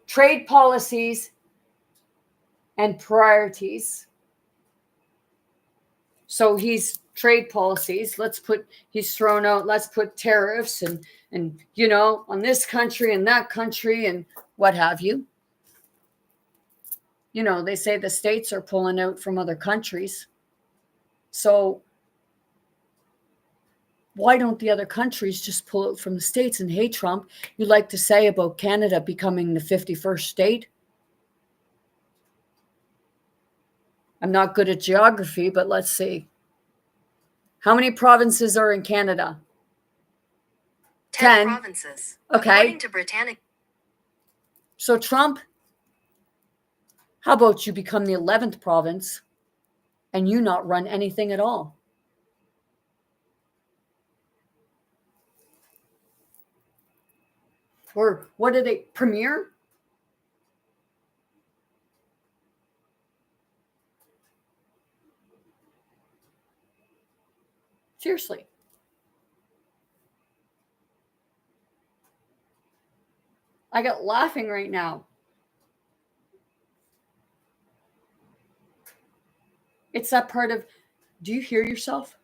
Trade policies and priorities. So he's trade policies. He's thrown out, let's put tariffs and on this country and that country and what have you. They say the states are pulling out from other countries. So why don't the other countries just pull out from the states? And hey, Trump, you like to say about Canada becoming the 51st state. I'm not good at geography, but let's see. How many provinces are in Canada? 10 provinces. Okay. According to Britannic. So Trump, how about you become the 11th province and you not run anything at all? Or what do they premier? Seriously. I got laughing right now. It's that part of, do you hear yourself?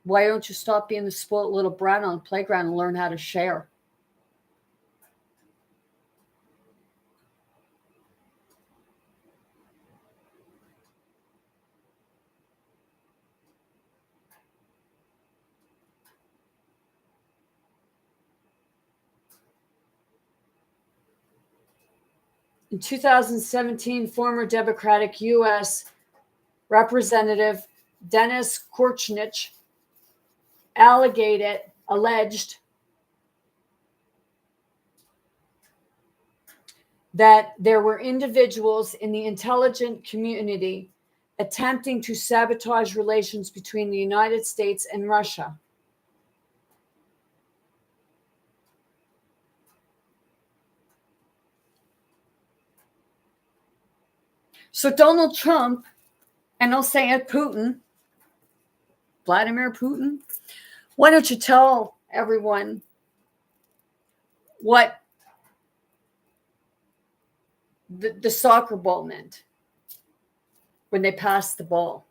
Why don't you stop being the spoiled little brat on the playground and learn how to share? In 2017, former Democratic U.S. Representative Dennis Korchnich alleged that there were individuals in the intelligence community attempting to sabotage relations between the United States and Russia. So Donald Trump, and I'll say it, Vladimir Putin, why don't you tell everyone what the soccer ball meant when they passed the ball?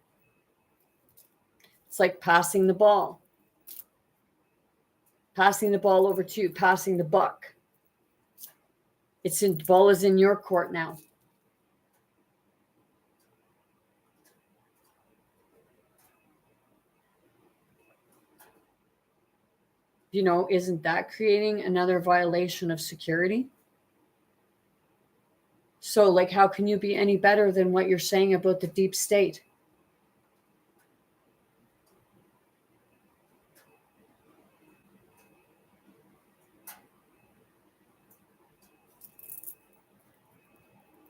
It's like passing the ball. Passing the ball over to you, passing the buck. The ball is in your court now. Isn't that creating another violation of security? So, how can you be any better than what you're saying about the deep state?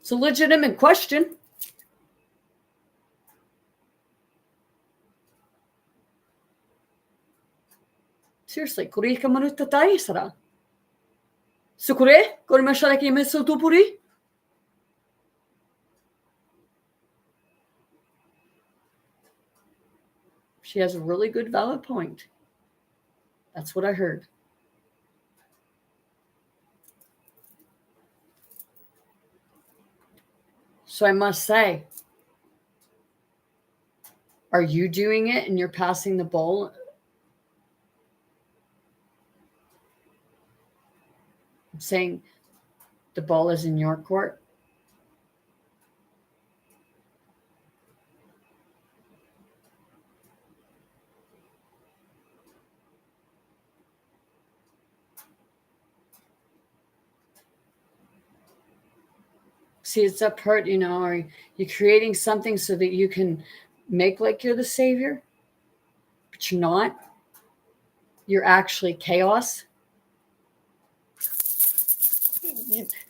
It's a legitimate question. Seriously, kuri ka manuta tayo sara. Sukure, kuri mashala ki meso tupuri. She has a really good valid point. That's what I heard. So I must say, are you doing it and you're passing the ball? I'm saying the ball is in your court. See, it's that part, are you creating something so that you can make like you're the savior, but you're not? You're actually chaos.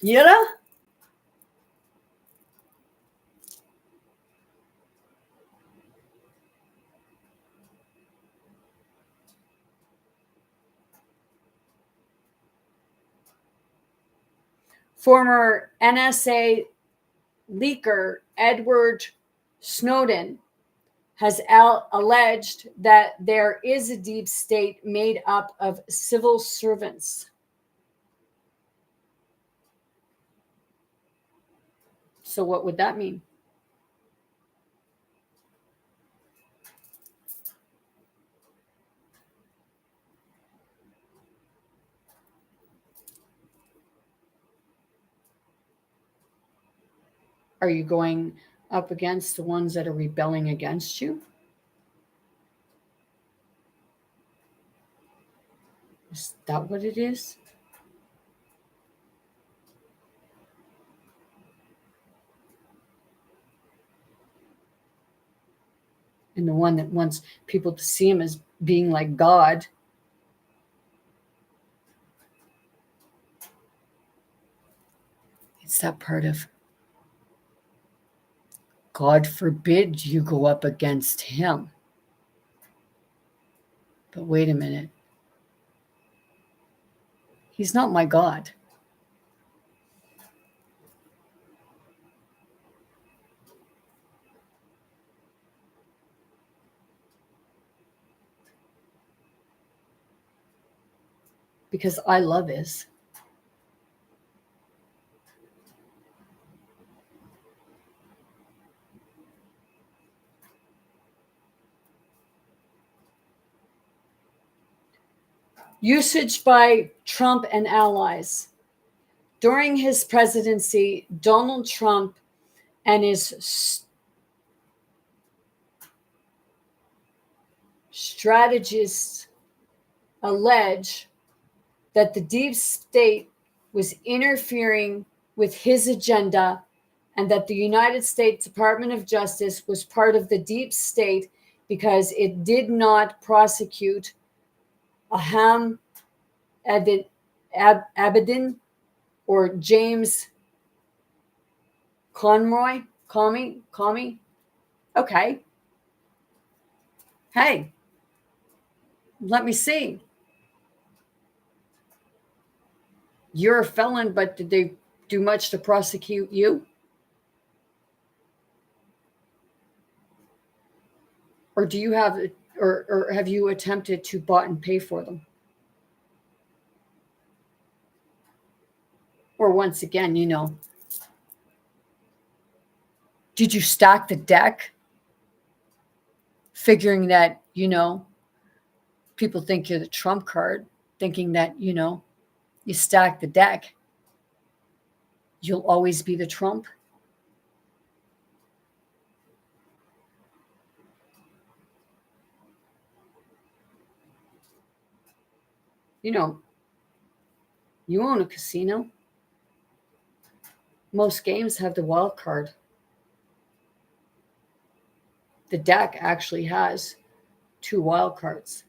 Yeah? Former NSA leaker Edward Snowden has alleged that there is a deep state made up of civil servants. So what would that mean? Are you going up against the ones that are rebelling against you? Is that what it is? And the one that wants people to see him as being like God. It's that part of God forbid you go up against him. But wait a minute. He's not my God. Because I love his. Usage by Trump and allies. During his presidency, Donald Trump and his strategists allege that the deep state was interfering with his agenda and that the United States Department of Justice was part of the deep state because it did not prosecute Aham Abedin or James Conroy. Comey. Okay. Hey, let me see. You're a felon, but did they do much to prosecute you? Or do you have, or have you attempted to bought and pay for them? Or once again, did you stack the deck? Figuring that, people think you're the trump card, thinking that, you stack the deck. You'll always be the Trump. You own a casino. Most games have the wild card. The deck actually has 2 wild cards.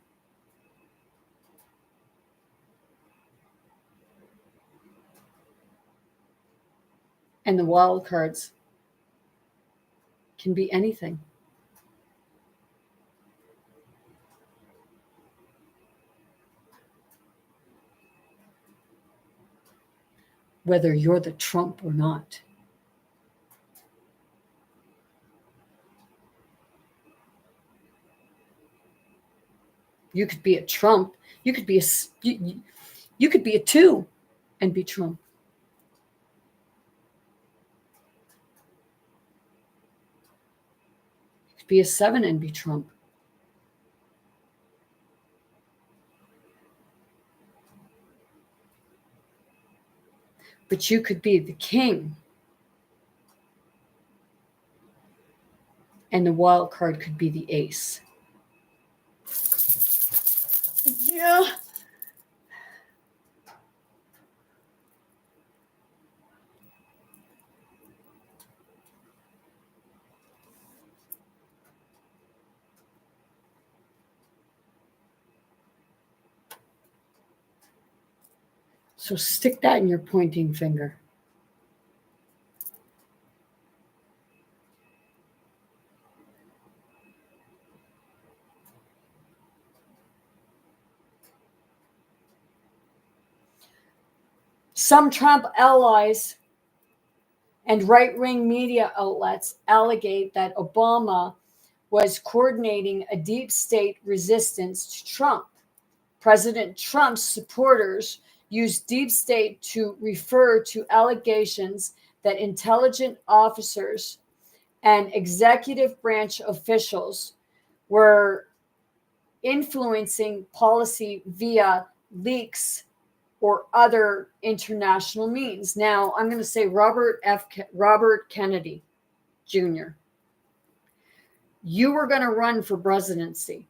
And the wild cards can be anything. whether you're the Trump or not. You could be a Trump. You could be you could be a 2 and be Trump. You could be a 7 and be Trump. But you could be the king. And the wild card could be the ace. Yeah. So stick that in your pointing finger. Some Trump allies and right-wing media outlets allegate that Obama was coordinating a deep state resistance to Trump. President Trump's supporters used deep state to refer to allegations that intelligence officers and executive branch officials were influencing policy via leaks or other international means. Now, I'm going to say Robert Kennedy Jr. You were going to run for presidency.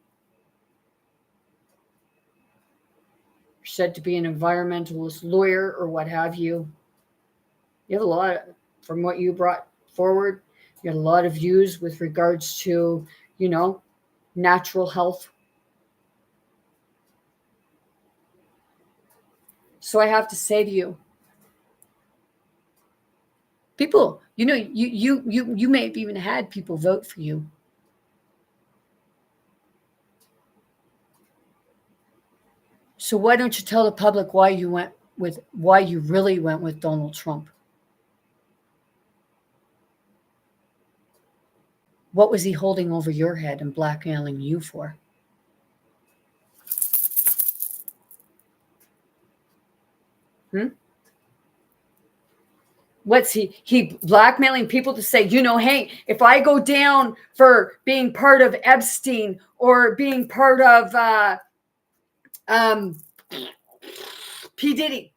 You're said to be an environmentalist lawyer or what have you. You have a lot, from what you brought forward, you had a lot of views with regards to, natural health. So I have to say to you, people, you may have even had people vote for you. So why don't you tell the public why you really went with Donald Trump? What was he holding over your head and blackmailing you for? What's he blackmailing people to say, hey, if I go down for being part of Epstein or being part of P. Diddy.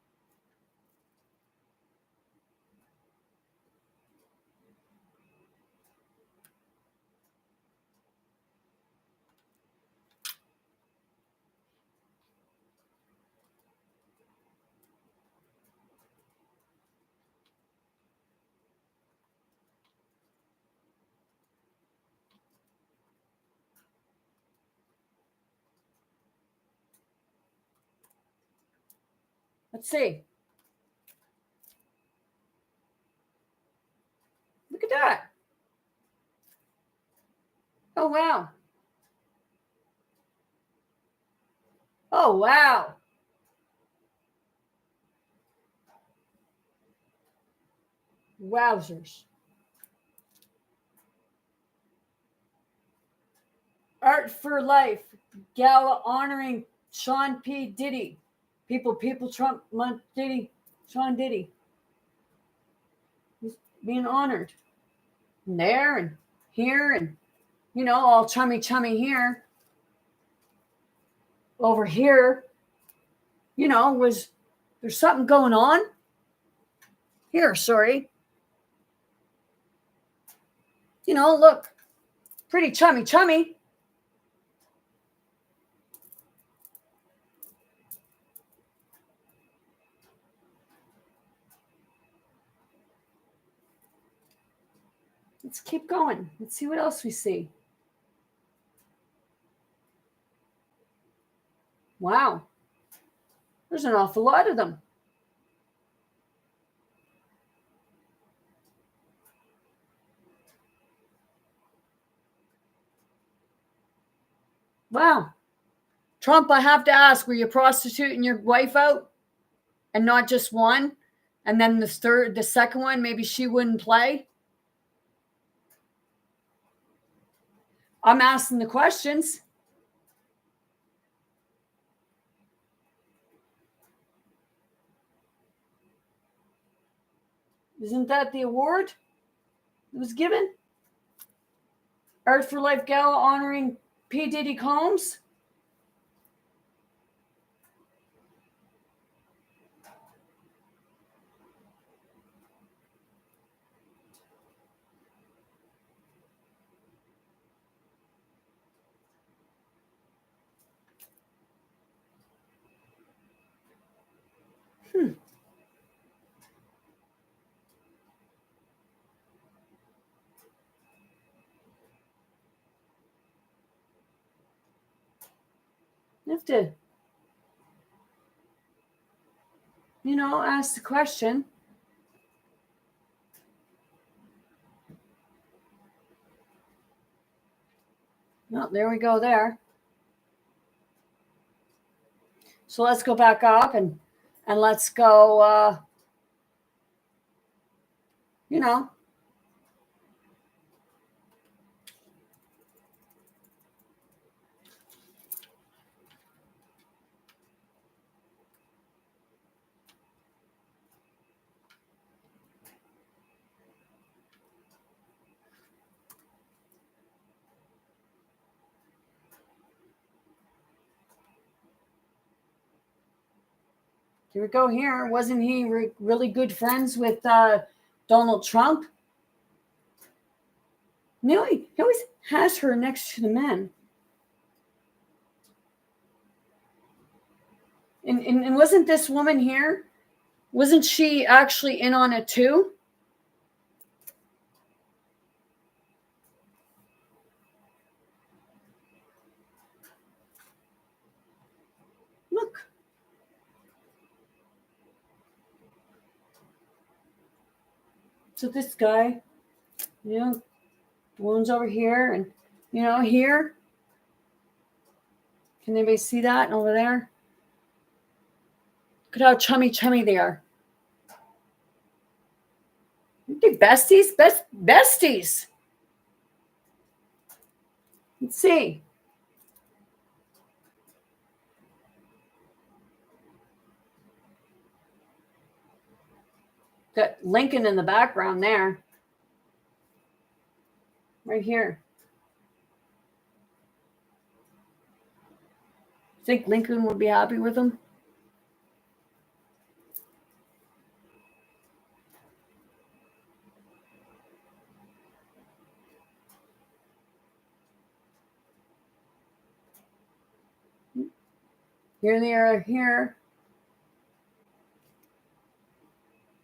Let's see. Look at that. Oh, wow. Oh, wow. Wowzers. Art for Life Gala honoring Sean P. Diddy. People, Trump, Diddy, Sean Diddy. He's being honored. And there and here and, all chummy here. Over here, there's something going on? Here, sorry. Look, pretty chummy. Let's keep going. Let's see what else we see. Wow. There's an awful lot of them. Wow. Trump, I have to ask, were you prostituting your wife out? And not just one? And then the second one, maybe she wouldn't play. I'm asking the questions. Isn't that the award that was given? Art for Life Gala honoring P. Diddy Combs. You have to, ask the question. Well, there we go there. So let's go back up and let's go, here we go here. Wasn't he really good friends with Donald Trump? No, he always has her next to the men. And wasn't this woman here? Wasn't she actually in on it too? Look. So this guy, the woman's over here, and here. Can anybody see that over there? Look at how chummy they are. Aren't they besties? Besties. Let's see. Got Lincoln in the background there. Right here. Think Lincoln would be happy with him? Here they are here.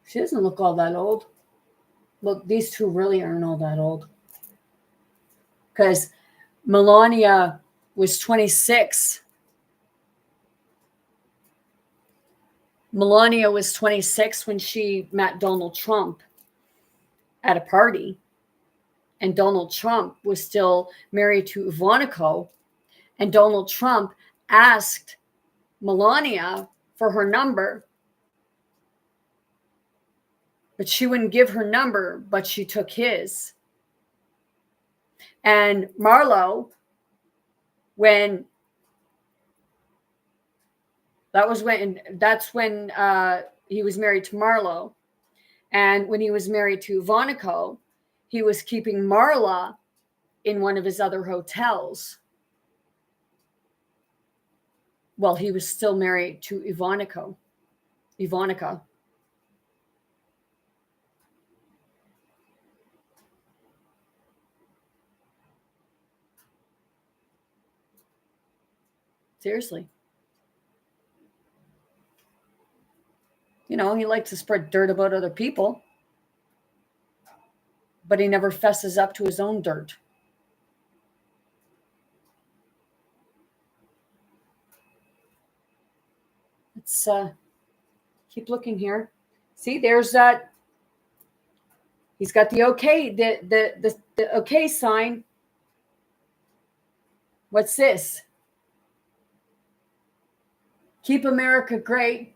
She doesn't look all that old. Look, these two really aren't all that old. Because Melania was 26. Melania was 26 when she met Donald Trump at a party. And Donald Trump was still married to Ivanka. And Donald Trump asked Melania for her number. But she wouldn't give her number, but she took his. And Marlo, that's when he was married to Marlo. And when he was married to Ivanka, he was keeping Marla in one of his other hotels. Well, he was still married to Ivanka. Seriously. He likes to spread dirt about other people, but he never fesses up to his own dirt. Let's keep looking here. See, there's that. He's got the okay, the okay sign. What's this? Keep America great.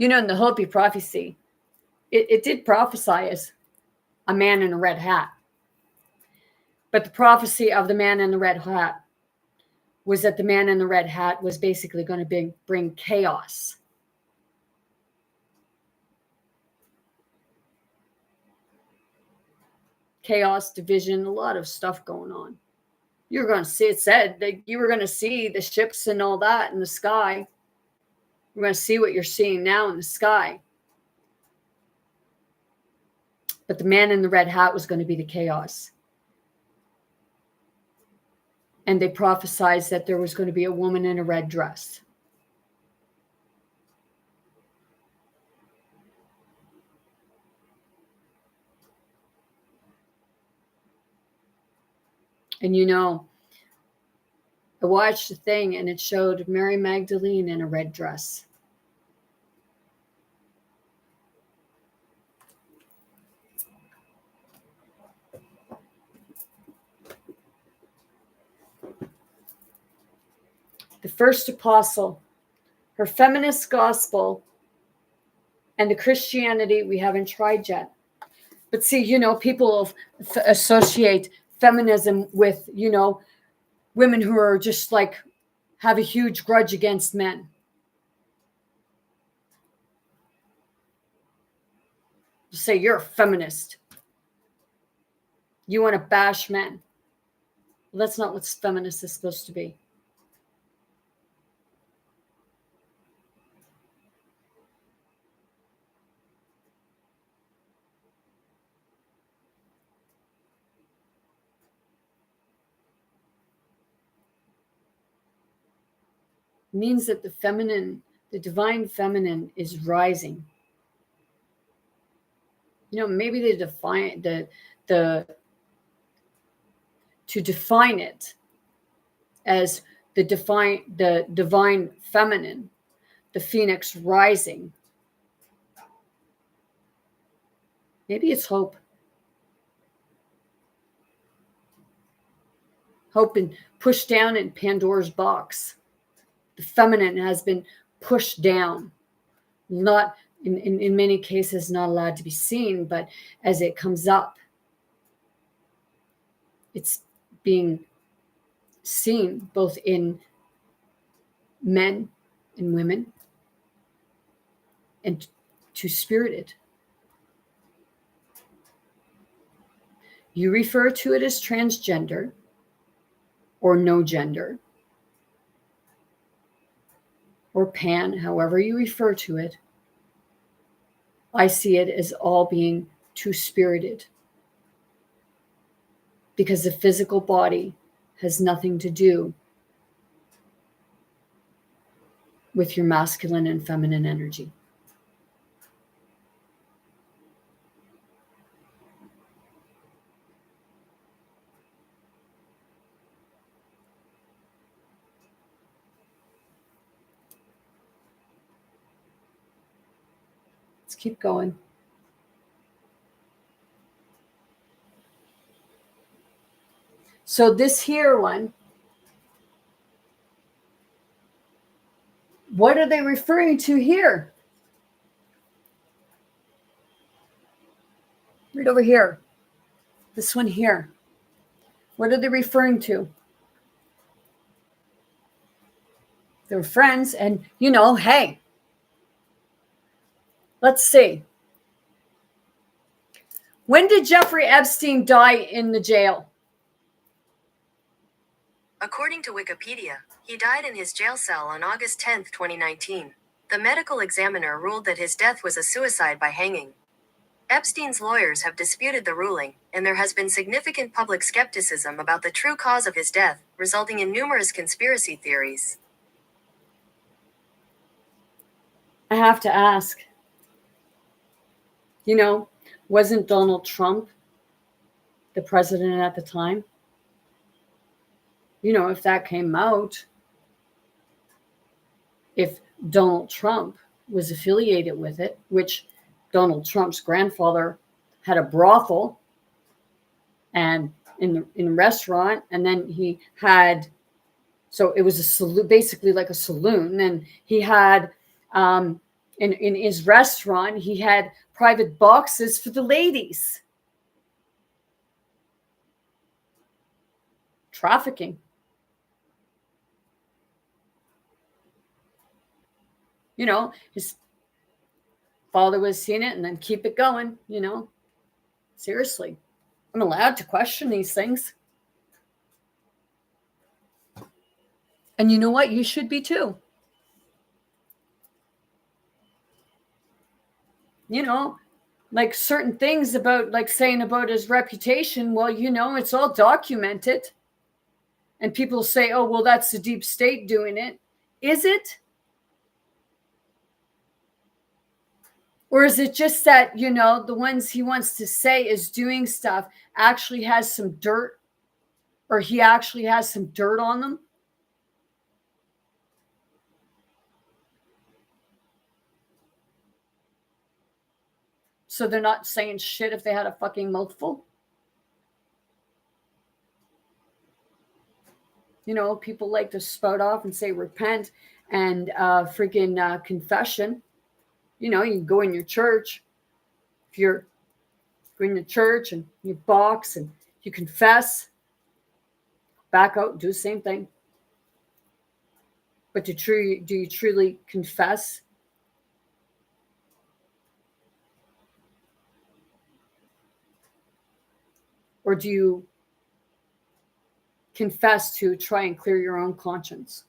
You know, in the Hopi prophecy, it did prophesy as a man in a red hat. But the prophecy of the man in the red hat was that the man in the red hat was basically going to bring chaos. Chaos, division, a lot of stuff going on. You're going to see, it said that you were going to see the ships and all that in the sky. We're going to see what you're seeing now in the sky. But the man in the red hat was going to be the chaos. And they prophesied that there was going to be a woman in a red dress. And you know, I watched the thing and it showed Mary Magdalene in a red dress. The first apostle, her feminist gospel, and the Christianity we haven't tried yet. But see, you know, people associate feminism with, you know, women who are just like, have a huge grudge against men. Just say you're a feminist. You want to bash men. Well, that's not what feminist is supposed to be. It means that the feminine, the divine feminine is rising. You know, maybe to define it as the divine feminine, the phoenix rising. Maybe it's hope. Hope been pushed down in Pandora's box. The feminine has been pushed down, not in many cases not allowed to be seen, but as it comes up, it's being seen both in men and women and two-spirited. You refer to it as transgender or no gender or pan, however you refer to it. I see it as all being two-spirited, because the physical body has nothing to do with your masculine and feminine energy. Let's keep going. So this here one, what are they referring to here? Right over here. This one here. What are they referring to? They're friends, and you know, hey, let's see. When did Jeffrey Epstein die in the jail? According to Wikipedia, he died in his jail cell on August 10, 2019. The medical examiner ruled that his death was a suicide by hanging. Epstein's lawyers have disputed the ruling, and there has been significant public skepticism about the true cause of his death, resulting in numerous conspiracy theories. I have to ask, you know, wasn't Donald Trump the president at the time? You know, if that came out, if Donald Trump was affiliated with it, which Donald Trump's grandfather had a brothel and in a restaurant, and then he had, so it was a saloon, basically like a saloon, and he had in his restaurant, he had private boxes for the ladies. Trafficking. You know, his father was seeing it and then keep it going, you know. Seriously. I'm allowed to question these things. And you know what? You should be too. You know, like certain things about, like saying about his reputation, well, you know, it's all documented. And people say, oh, well, that's the deep state doing it. Is it? Or is it just that, you know, the ones he wants to say is doing stuff actually has some dirt, or he actually has some dirt on them? So they're not saying shit if they had a fucking mouthful? You know, people like to spout off and say repent and freaking confession. You know, you go in your church. If you're in your church and you box and you confess, back out, do the same thing. But do you truly confess? Or do you confess to try and clear your own conscience?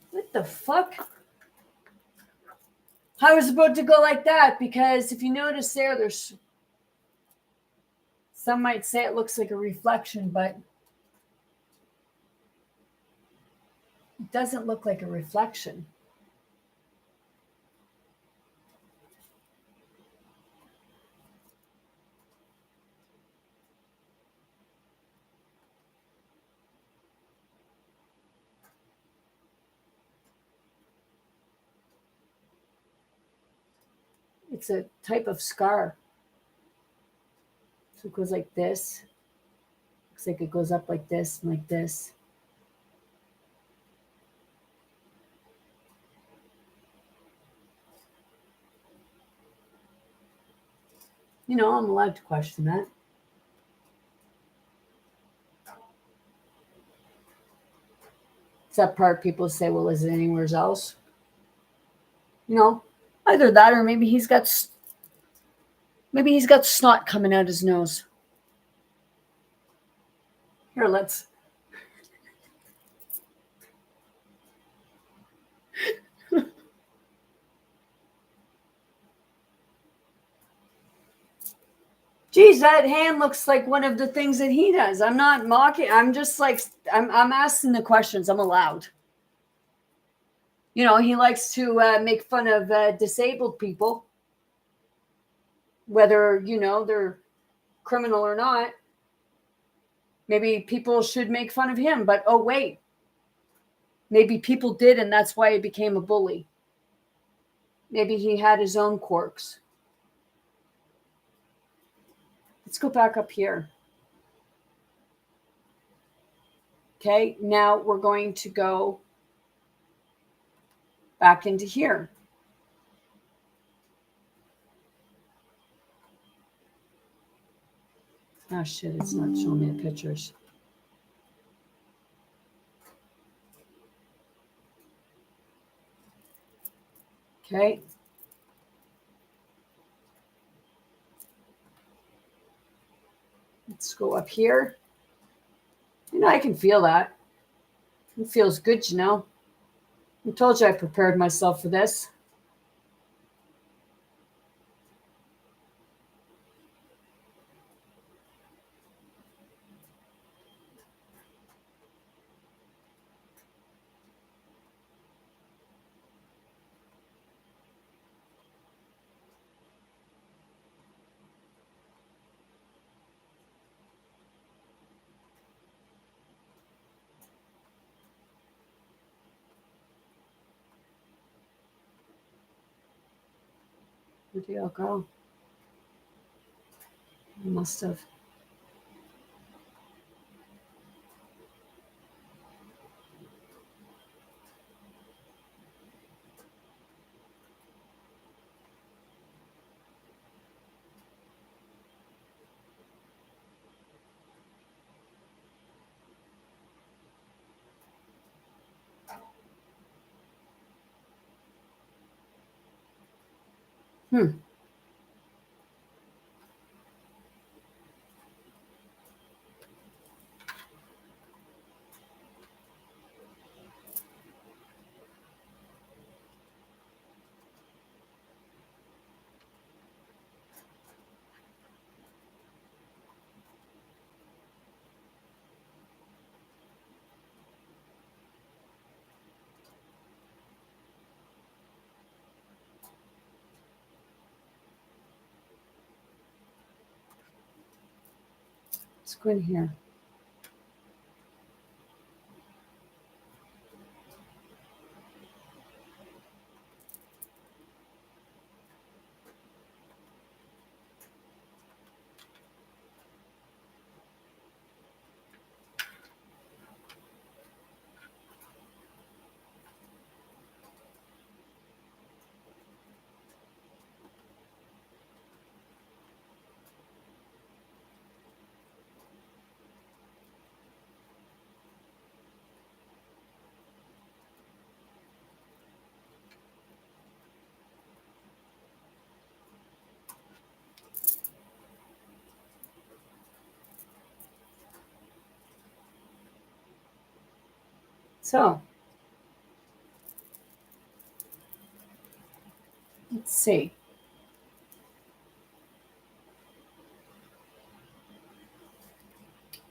What the fuck? I was about to go like that because if you notice there's some might say it looks like a reflection, but it doesn't look like a reflection. It's a type of scar. So it goes like this. Looks like it goes up like this and like this. You know, I'm allowed to question that. It's that part people say, well, is it anywhere else? You know, either that or maybe he's got snot coming out his nose. Here, let's. Geez, that hand looks like one of the things that he does. I'm not mocking. I'm just like, I'm asking the questions. I'm allowed. You know, he likes to make fun of disabled people, whether, you know, they're criminal or not. Maybe people should make fun of him, but oh, wait. Maybe people did, and that's why he became a bully. Maybe he had his own quirks. Let's go back up here. Okay, now we're going to go back into here. Oh shit, it's not showing me the pictures. Okay. Let's go up here. You know, I can feel that. It feels good, you know. I told you I prepared myself for this. Where'd they all go? Must have. Hmm. Let's go in here. So, let's see.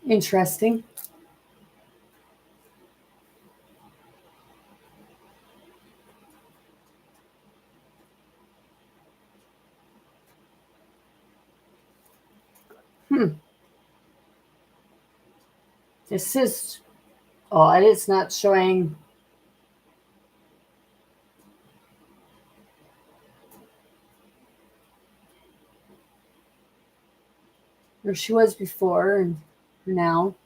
Interesting. This is odd. It's not showing. Where she was before and now.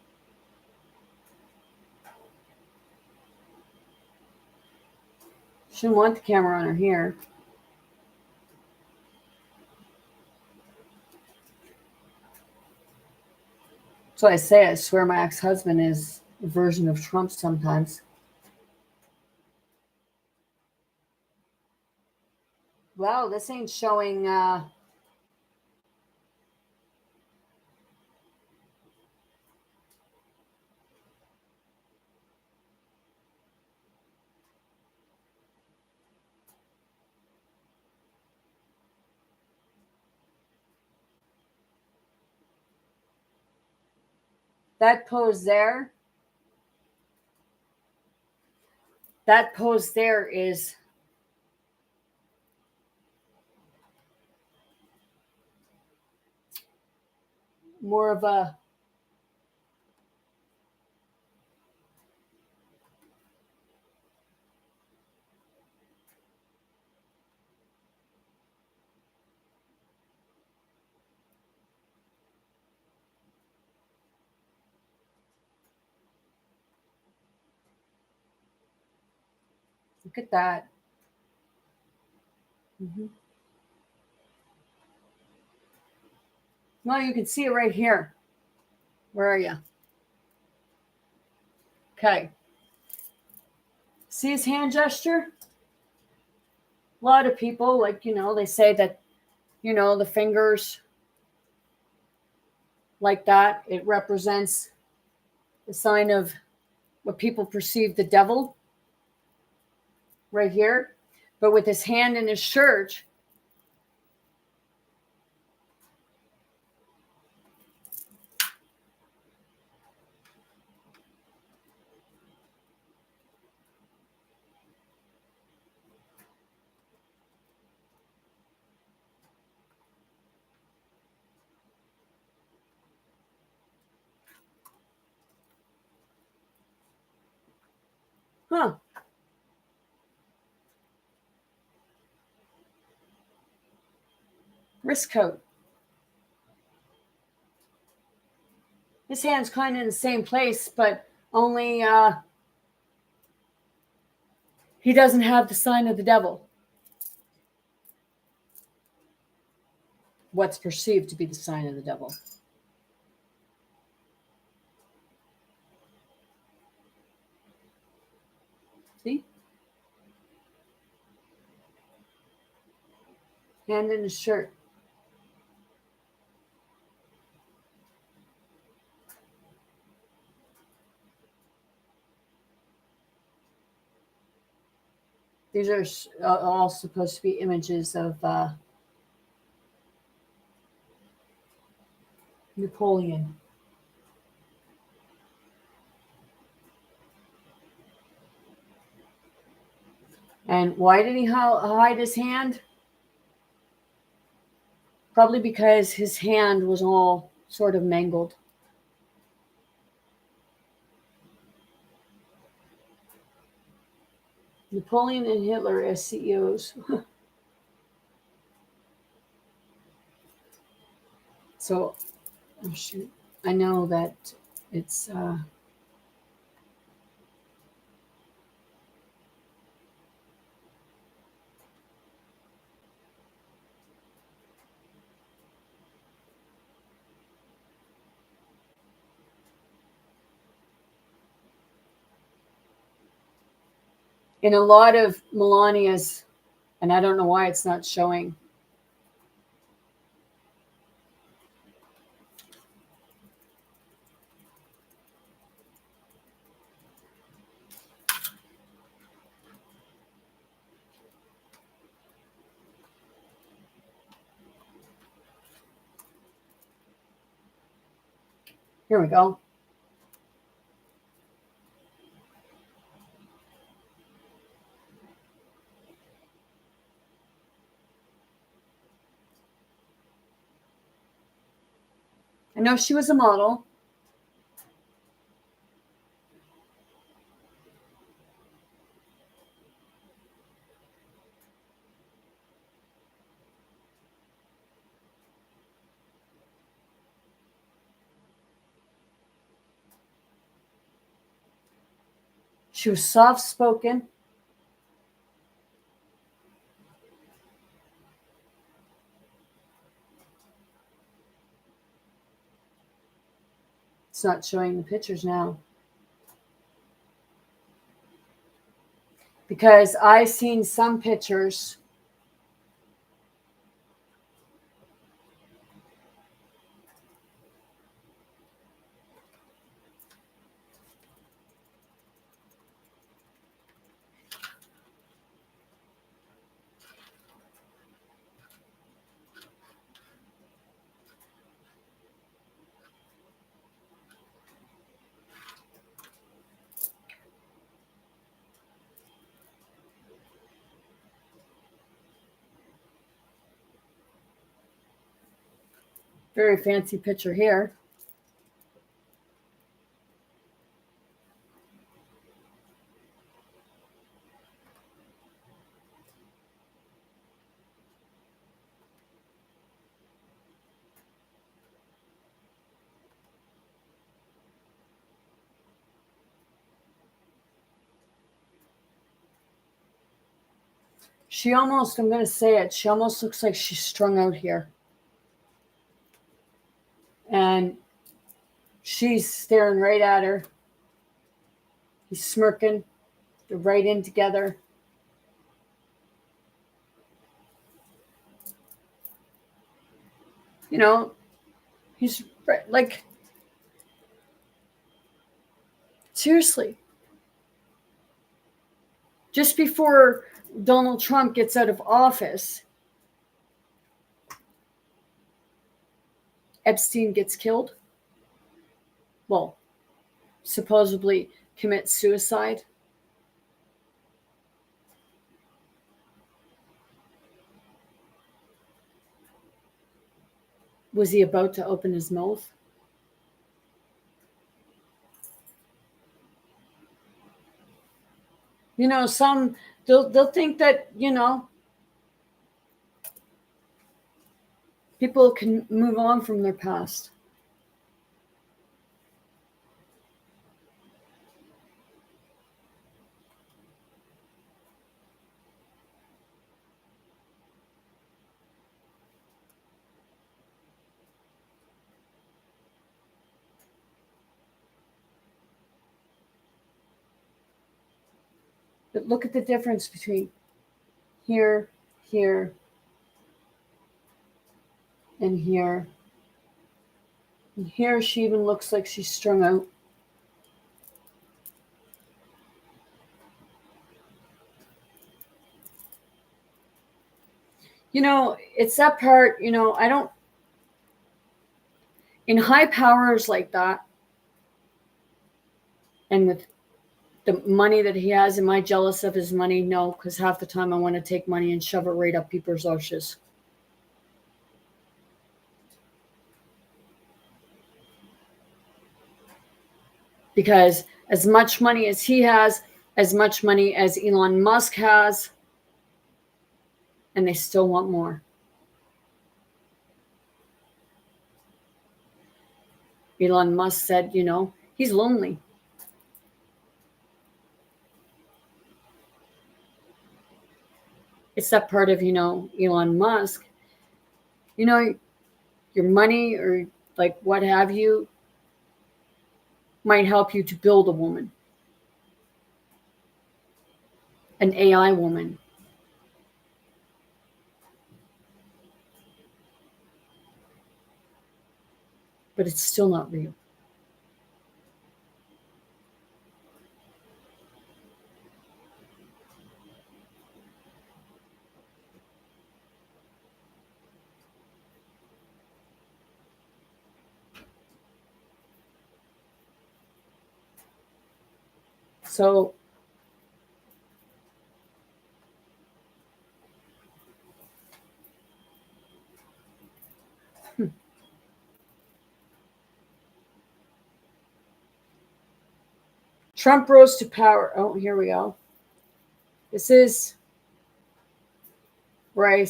Shouldn't want the camera on her here. So I say, I swear my ex-husband is a version of Trump sometimes. Well, this ain't showing. That pose there. That pose there is more of a look at that. Well, you can see it right here. Where are you? Okay. See his hand gesture? A lot of people, like, they say that, the fingers like that, it represents the sign of what people perceive the devil right here. But with his hand in his shirt, huh? wrist coat. His hand's kind of in the same place, but only he doesn't have the sign of the devil. What's perceived to be the sign of the devil. See? Hand in his shirt. These are all supposed to be images of Napoleon. And why did he hide his hand? Probably because his hand was all sort of mangled. Napoleon and Hitler as CEOs. So, oh shoot, I know that it's in a lot of Melania's, and I don't know why it's not showing. Here we go. I know she was a model. She was soft-spoken. It's not showing the pictures now. Because I've seen some pictures very fancy picture here. She almost, I'm going to say it, she almost looks like she's strung out here. And she's staring right at her. He's smirking. They're right in together. You know, he's like, seriously. Just before Donald Trump gets out of office, Epstein gets killed. Well, supposedly commits suicide. Was he about to open his mouth? You know, some they'll think that, you know, People can move on from their past. But look at the difference between here, here, and here. And here she even looks like she's strung out. You know, it's that part, you know, I don't, in high powers like that, and with the money that he has, am I jealous of his money? No, because half the time I want to take money and shove it right up people's arses. Because as much money as he has, as much money as Elon Musk has, and they still want more. Elon Musk said, you know, he's lonely. It's that part of, you know, Elon Musk, you know, your money or like what have you might help you to build a woman, an AI woman. But it's still not real. So Trump rose to power. Oh, here we go. This is where I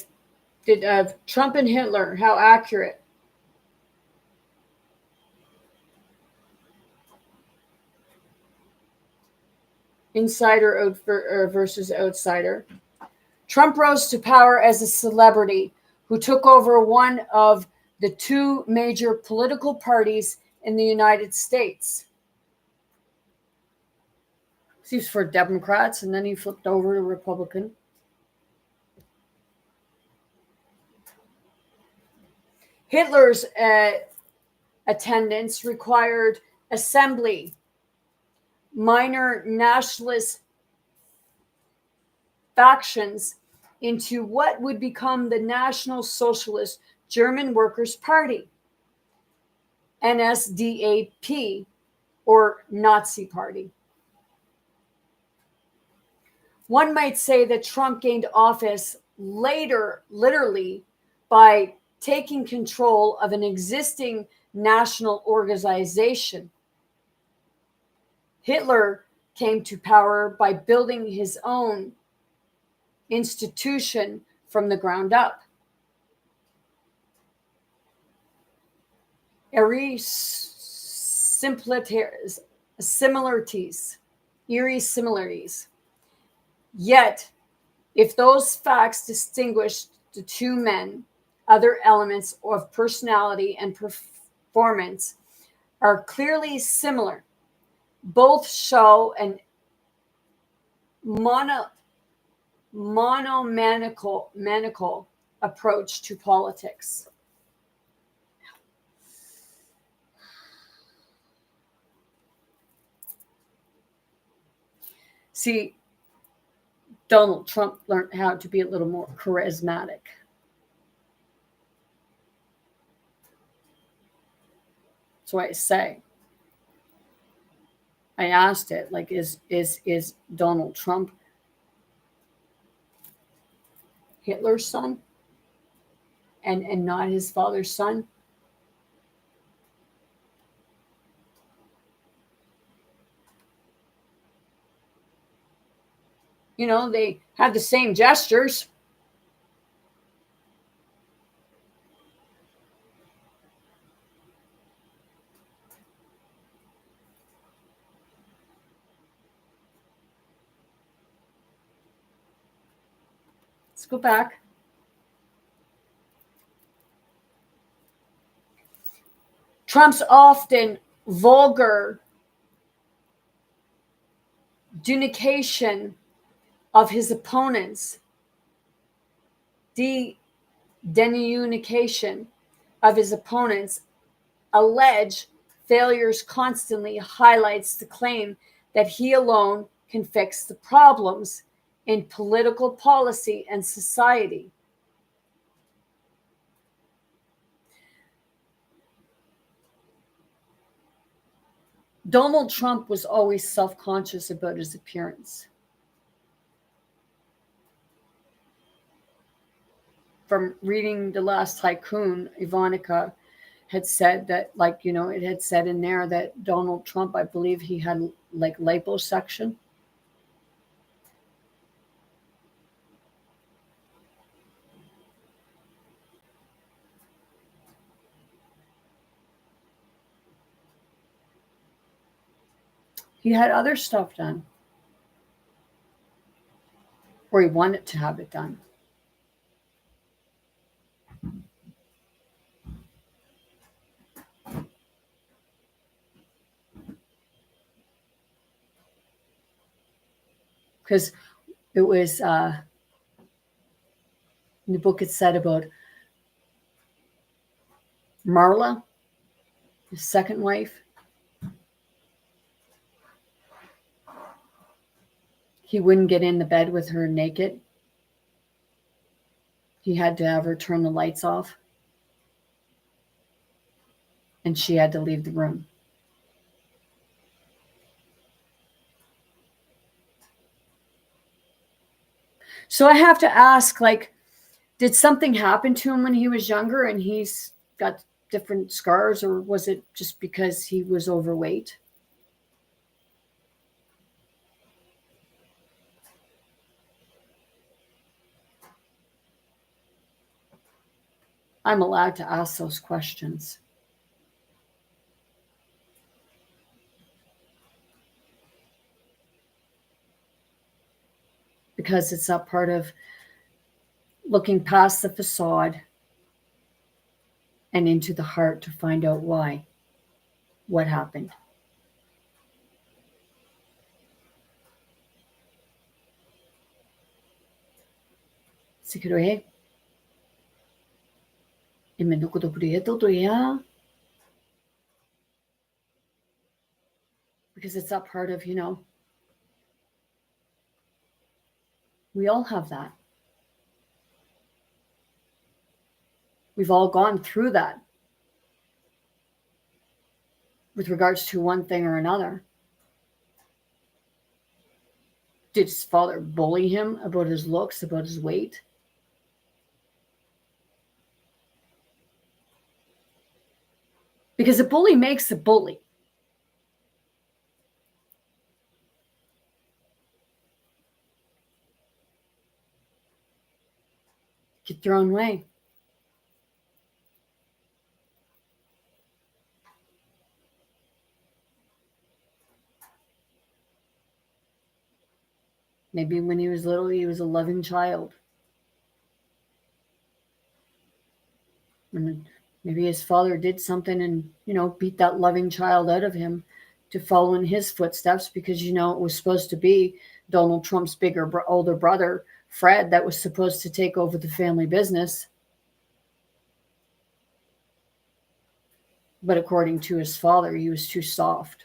did Trump and Hitler. How accurate. Insider versus outsider. Trump rose to power as a celebrity who took over one of the two major political parties in the United States. He was for Democrats, and then he flipped over to Republican. Hitler's attendance required assembly, minor nationalist factions into what would become the National Socialist German Workers' Party, NSDAP, or Nazi Party. One might say that Trump gained office later, literally, by taking control of an existing national organization. Hitler came to power by building his own institution from the ground up. Eerie similarities. Yet, if those facts distinguish the two men, other elements of personality and performance are clearly similar. Both show an monomaniacal approach to politics. See, Donald Trump learned how to be a little more charismatic. That's why I say. I asked it, like, is Donald Trump Hitler's son and not his father's son? You know, they have the same gestures. Let's go back. Trump's often vulgar denication of his opponents, denication of his opponents' alleged failures constantly highlights the claim that he alone can fix the problems in political policy and society. Donald Trump was always self-conscious about his appearance. From reading The Last Tycoon, Ivanka had said that, like, you know, it had said in there that Donald Trump, I believe he had like liposuction. He had other stuff done, or he wanted to have it done. Because it was in the book it said about Marla, his second wife. He wouldn't get in the bed with her naked. He had to have her turn the lights off. And she had to leave the room. So I have to ask, like, did something happen to him when he was younger and he's got different scars, or was it just because he was overweight? I'm allowed to ask those questions. Because it's a part of looking past the facade and into the heart to find out why, what happened. Because it's that part of, you know, we all have that. We've all gone through that with regards to one thing or another. Did his father bully him about his looks, about his weight? Because a bully makes a bully. Get your own way. Maybe when he was little, he was a loving child. And maybe his father did something and, you know, beat that loving child out of him to follow in his footsteps, because, you know, it was supposed to be Donald Trump's older brother, Fred, that was supposed to take over the family business. But according to his father, he was too soft.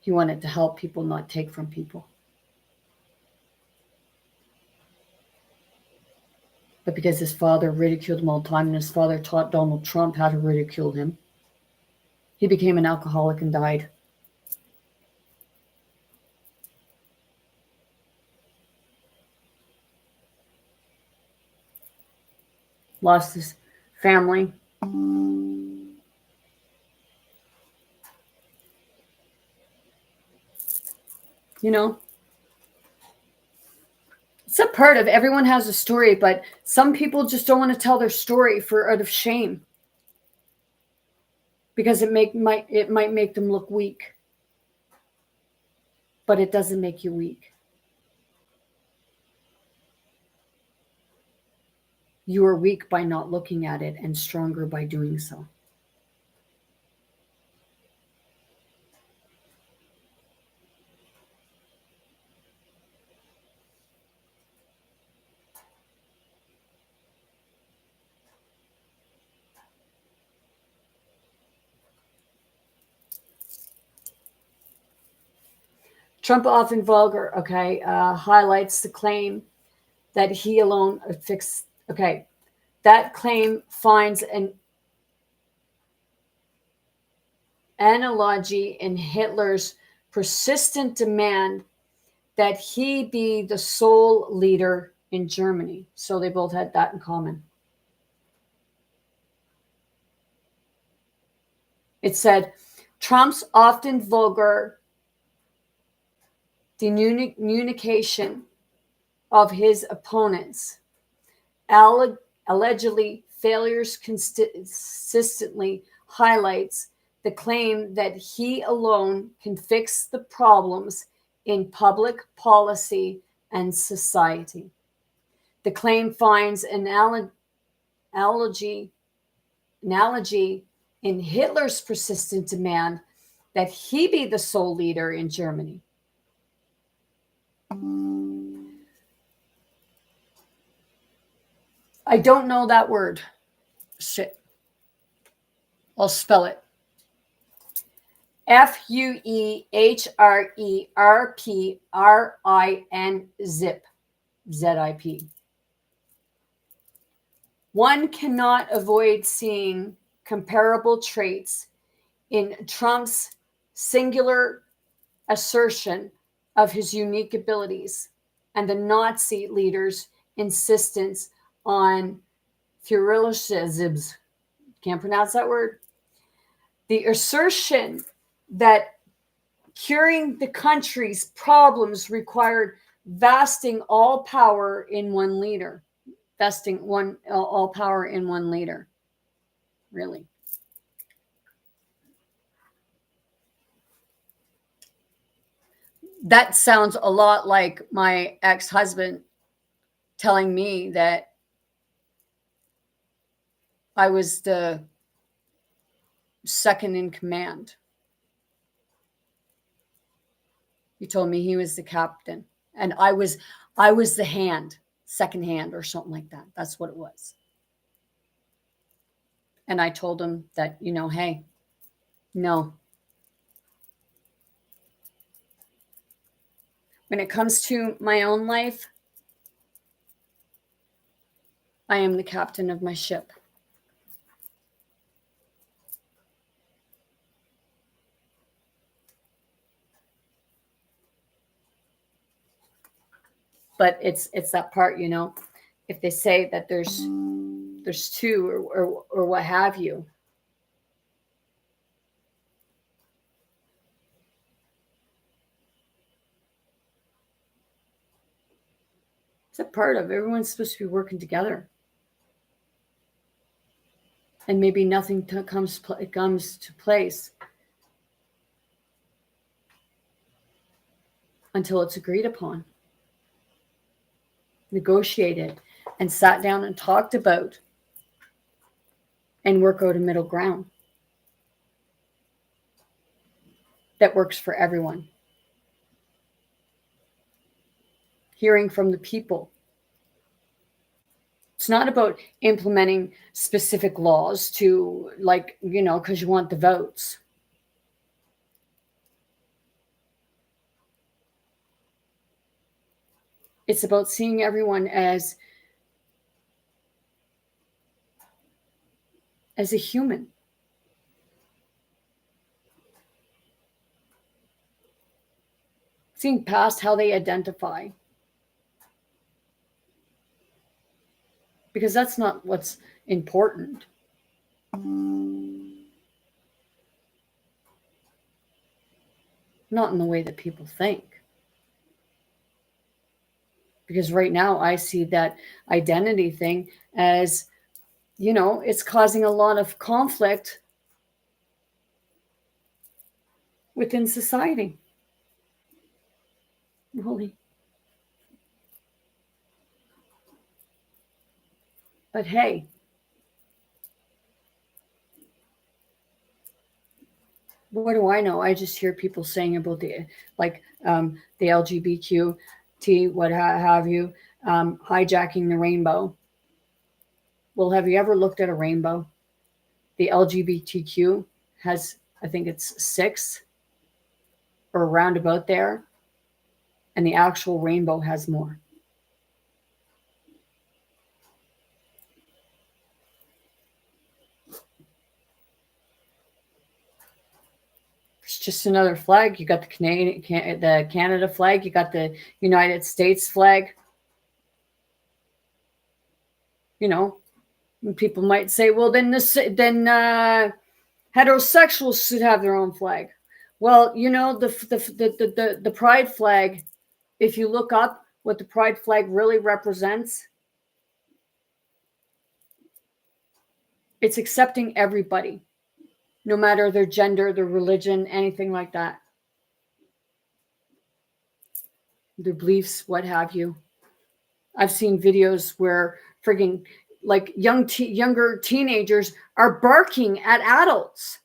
He wanted to help people, not take from people. But because his father ridiculed him all the time, and his father taught Donald Trump how to ridicule him, he became an alcoholic and died. Lost his family. You know, it's a part of, everyone has a story, but some people just don't want to tell their story out of shame, because it might make them look weak, but it doesn't make you weak. you are weak by not looking at it and stronger by doing so. Trump often vulgar, highlights the claim that he alone fixed. Okay, that claim finds an analogy in Hitler's persistent demand that he be the sole leader in Germany. So they both had that in common. It said, Trump's often vulgar denunciation of his opponents, allegedly failures consistently highlights the claim that he alone can fix the problems in public policy and society. The claim finds an analogy in Hitler's persistent demand that he be the sole leader in Germany. I don't know that word. Shit. I'll spell it. FUEHRERPRIN zip. ZIP. One cannot avoid seeing comparable traits in Trump's singular assertion of his unique abilities and the Nazi leaders' insistence on Führerschafts. Can't pronounce that word. The assertion that curing the country's problems required vesting all power in one leader. All power in one leader. Really. That sounds a lot like my ex-husband telling me that I was the second in command. He told me he was the captain and I was the hand, second hand or something like that. That's what it was. And I told him that, hey, no. When it comes to my own life, I am the captain of my ship. But it's that part, if they say that there's two or what have you. It's a part of everyone's supposed to be working together. And maybe nothing comes to place until it's agreed upon, negotiated, and sat down and talked about and work out a middle ground that works for everyone. Hearing from the people. It's not about implementing specific laws to, because you want the votes. It's about seeing everyone as a human. Seeing past how they identify. Because that's not what's important. Not in the way that people think. Because right now I see that identity thing as, it's causing a lot of conflict within society. Really. But hey, what do I know? I just hear people saying about the LGBTQ, what have you, hijacking the rainbow. Well, have you ever looked at a rainbow? The LGBTQ has, I think it's 6 or around about there, and the actual rainbow has more. It's just another flag. You got the Canada flag. You got the United States flag. You know, and people might say, well, then heterosexuals should have their own flag. Well, you know, the pride flag, if you look up what the pride flag really represents, it's accepting everybody, no matter their gender, their religion, anything like that, their beliefs, what have you. I've seen videos where frigging like younger teenagers are barking at adults.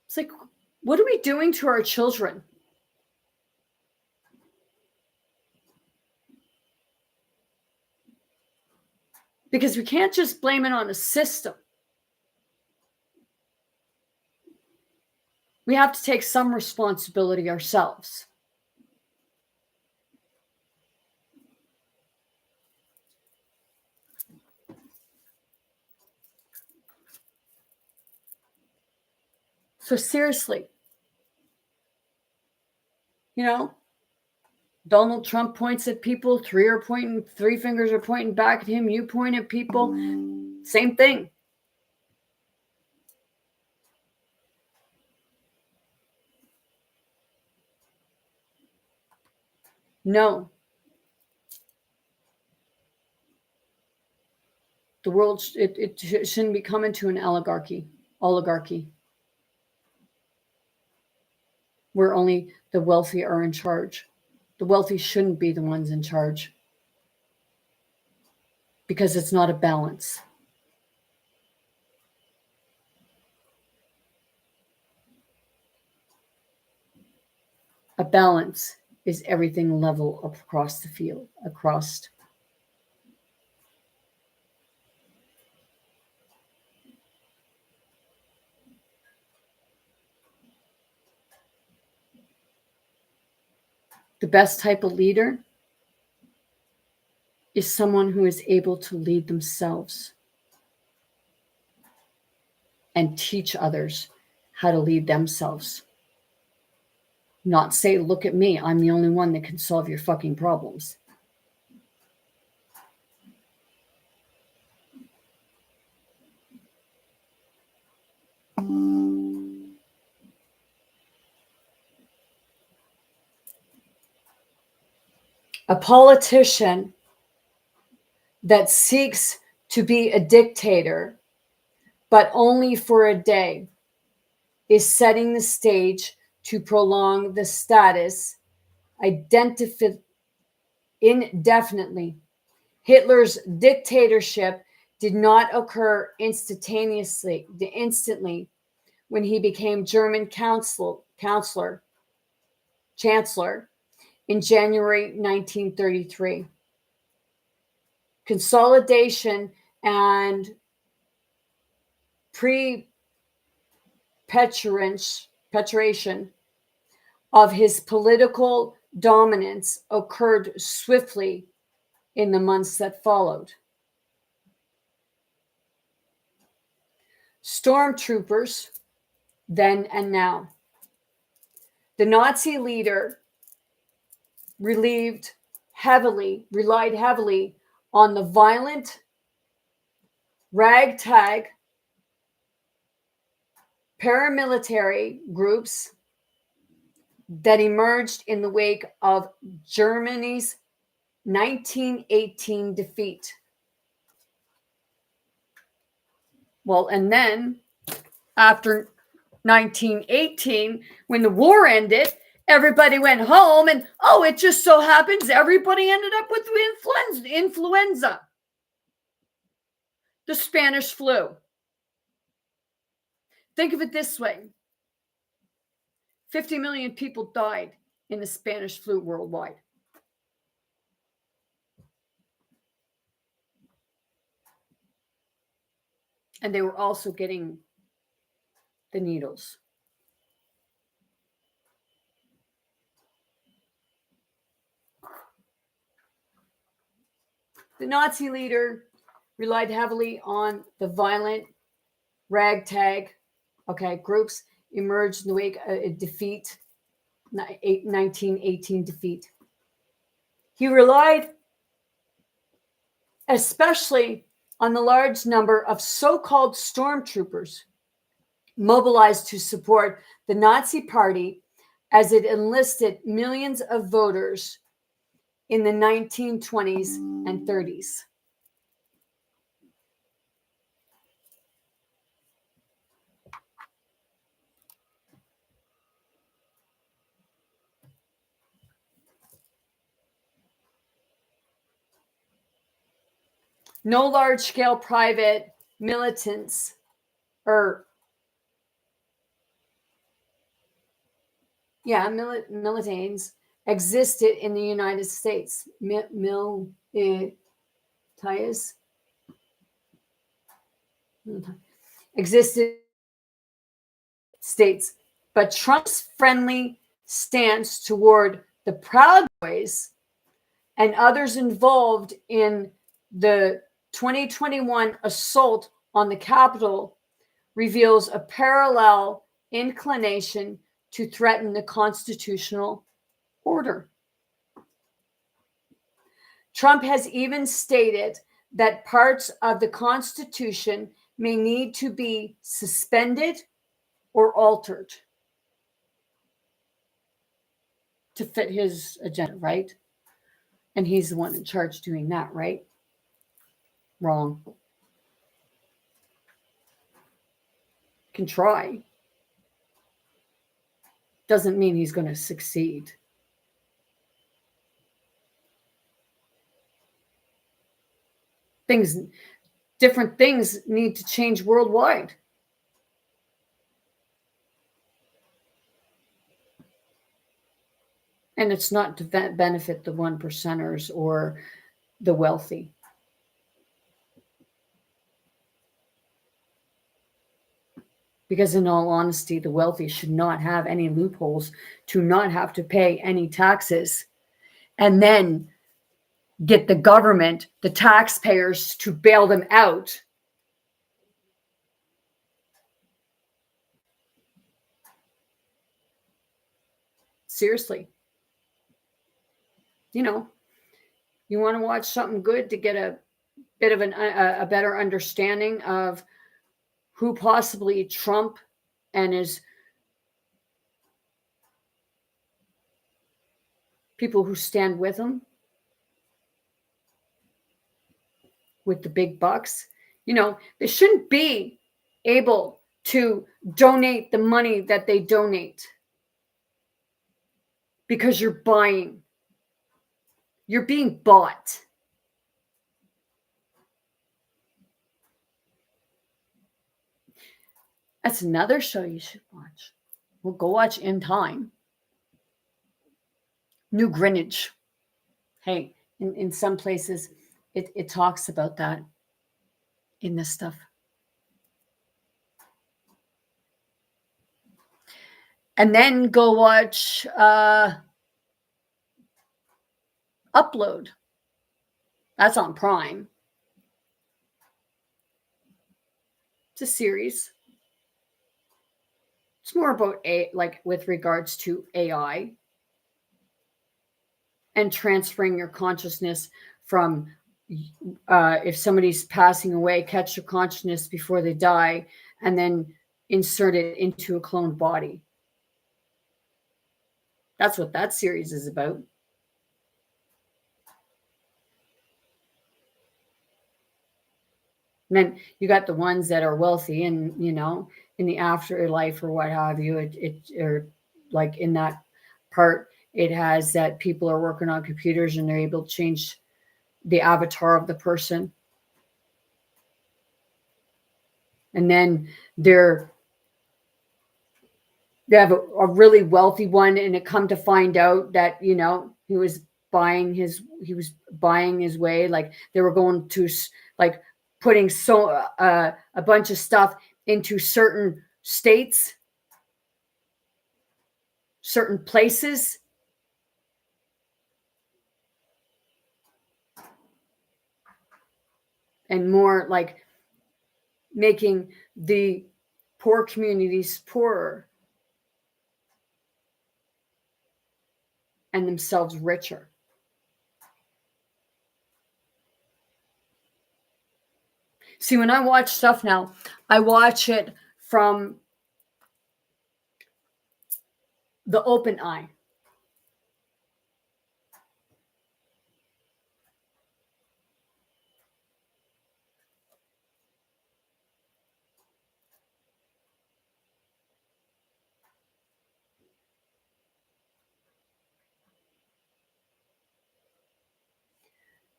It's like, what are we doing to our children? Because we can't just blame it on a system. We have to take some responsibility ourselves. So seriously, you know, Donald Trump points at people, 3 fingers are pointing back at him, you point at people, same thing. No. The world, it shouldn't be coming to an oligarchy, where only the wealthy are in charge. The wealthy shouldn't be the ones in charge, because it's not a balance. A balance is everything level up across the field, across. The best type of leader is someone who is able to lead themselves and teach others how to lead themselves. Not say, look at me, I'm the only one that can solve your fucking problems. A politician that seeks to be a dictator, but only for a day, is setting the stage to prolong the status indefinitely. Hitler's dictatorship did not occur instantly when he became German chancellor in January 1933. Consolidation and perpetuation of his political dominance occurred swiftly in the months that followed. Stormtroopers, then and now. The Nazi leader relied heavily on the violent ragtag paramilitary groups that emerged in the wake of Germany's 1918 defeat. Well, and then after 1918, when the war ended Everybody went home, and oh, it just so happens everybody ended up with influenza, the Spanish flu. Think of it this way: 50 million people died in the Spanish flu worldwide. And they were also getting the needles. The Nazi leader relied heavily on the violent ragtag, groups emerged in the wake of a defeat, 1918 defeat. He relied especially on the large number of so-called stormtroopers mobilized to support the Nazi Party as it enlisted millions of voters in the 1920s and 30s. No large-scale private militants militants existed in the United States. Existed states, but Trump's friendly stance toward the Proud Boys and others involved in the 2021 assault on the Capitol reveals a parallel inclination to threaten the constitutional order. Trump has even stated that parts of the Constitution may need to be suspended or altered to fit his agenda, right? And he's the one in charge doing that, right? Wrong. Can try. Doesn't mean he's going to succeed. Different things need to change worldwide. And it's not to benefit the 1%ers or the wealthy. Because in all honesty, the wealthy should not have any loopholes to not have to pay any taxes and then get the government, the taxpayers, to bail them out. Seriously. You want to watch something good to get a bit of a better understanding of who possibly Trump and his people who stand with him, with the big bucks. They shouldn't be able to donate the money that they donate because you're buying. You're being bought. That's another show you should watch. Well, go watch In Time. New Greenwich. Hey, in some places, it talks about that in this stuff. And then go watch Upload. That's on Prime. It's a series. It's more about with regards to AI and transferring your consciousness from if somebody's passing away, catch your consciousness before they die, and then insert it into a cloned body. That's what that series is about. And then you got the ones that are wealthy and, in the afterlife or what have you, or like in that part, it has that people are working on computers and they're able to change the avatar of the person. And then they have a really wealthy one, and it come to find out that, you know, he was buying his way. Like they were going to like putting a bunch of stuff into certain states, certain places. And more like making the poor communities poorer and themselves richer. See, when I watch stuff now, I watch it from the open eye.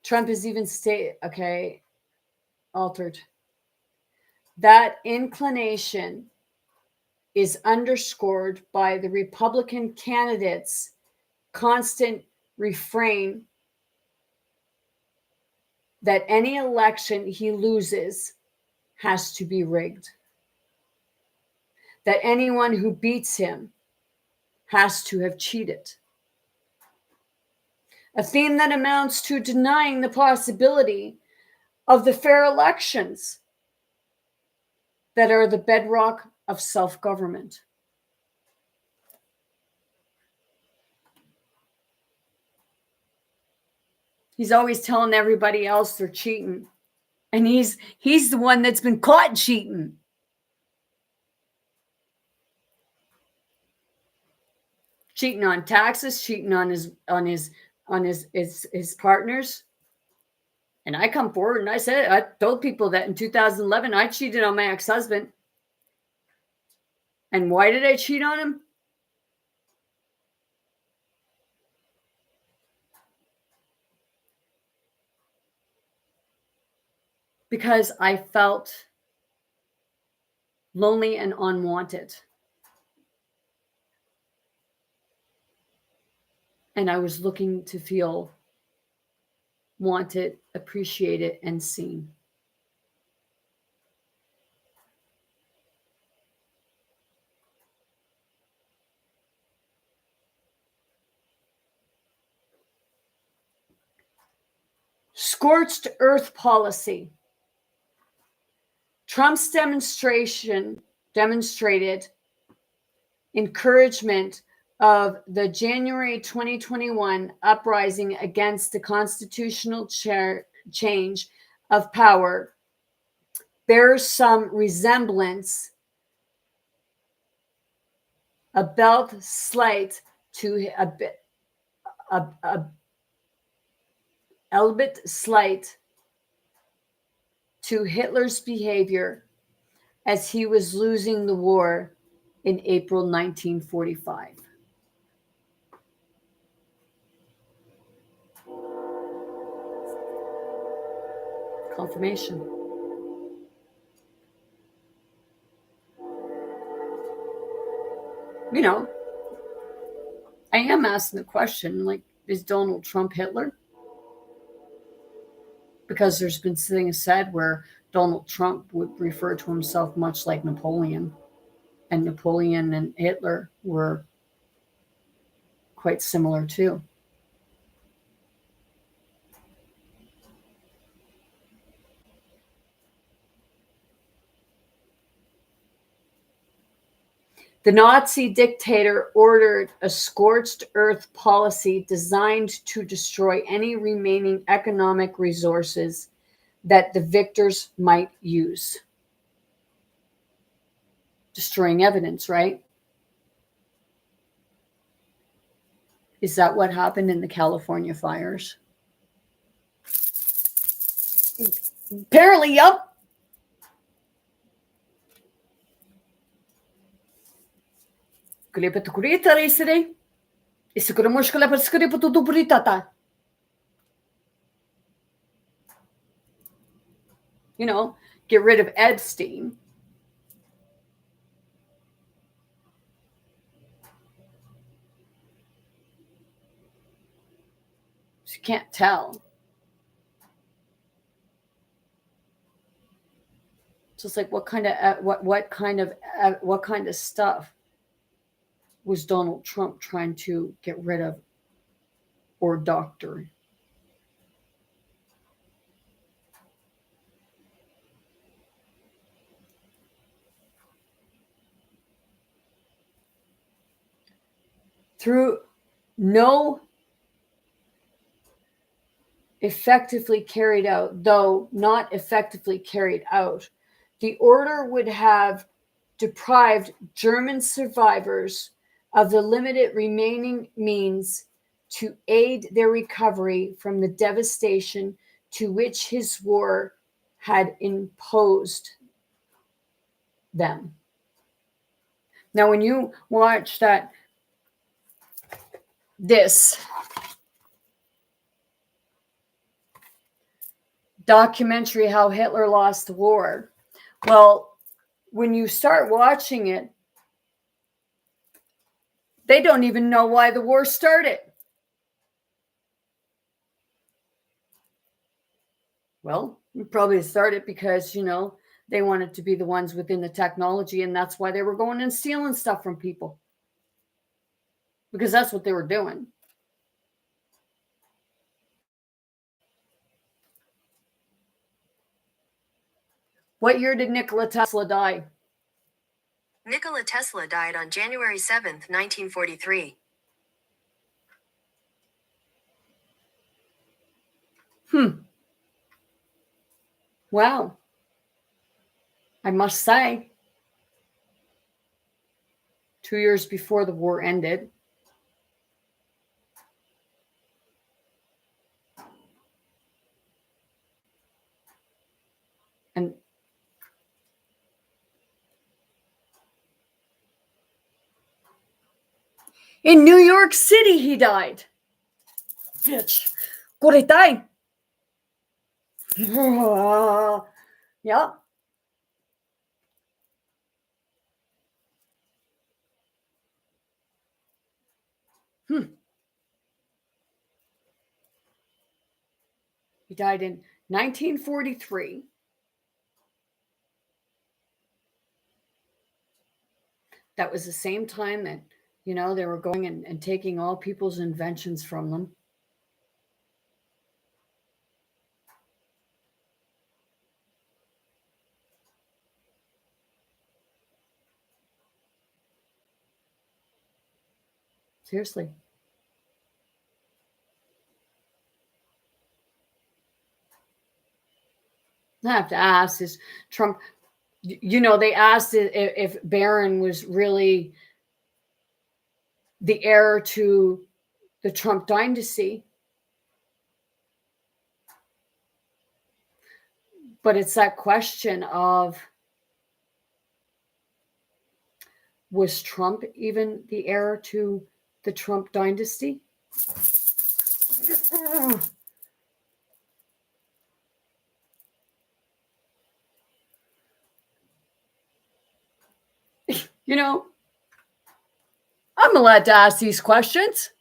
Trump has even altered. That inclination is underscored by the Republican candidates' constant refrain that any election he loses has to be rigged. That anyone who beats him has to have cheated. A theme that amounts to denying the possibility of the fair elections that are the bedrock of self-government. He's always telling everybody else they're cheating. And he's the one that's been caught cheating. Cheating on taxes, cheating on his partners. And I come forward and I said, I told people that in 2011 I cheated on my ex-husband. And why did I cheat on him? Because I felt lonely and unwanted. And I was looking to feel wanted, appreciated, and seen. Scorched earth policy. Trump's demonstrated encouragement of the January 2021 uprising against the constitutional change of power bears some resemblance, a belt slight to a bit slight to Hitler's behavior as he was losing the war in April 1945. Confirmation. You know, I am asking the question, like, is Donald Trump Hitler? Because there's been things said where Donald Trump would refer to himself much like Napoleon. And Napoleon and Hitler were quite similar too. The Nazi dictator ordered a scorched earth policy designed to destroy any remaining economic resources that the victors might use. Destroying evidence, right? Is that what happened in the California fires? Apparently, yep. You know, get rid of Epstein. You can't tell. Just like what kind of stuff was Donald Trump trying to get rid of or doctor? Through no effectively carried out, though not effectively carried out, the order would have deprived German survivors of the limited remaining means to aid their recovery from the devastation to which his war had imposed them. Now, when you watch this documentary, How Hitler Lost the War, well, when you start watching it, they don't even know why the war started. Well, it probably started because, they wanted to be the ones within the technology, and that's why they were going and stealing stuff from people. Because that's what they were doing. What year did Nikola Tesla die? Nikola Tesla died on January 7th, 1943. Wow. I must say, 2 years before the war ended. And in New York City, he died. Bitch. Corretai. Yeah. He died in 1943. That was the same time that, they were going and taking all people's inventions from them. Seriously. I have to ask, is Trump, they asked if Barron was really the heir to the Trump dynasty. But it's that question of, was Trump even the heir to the Trump dynasty? I'm allowed to ask these questions.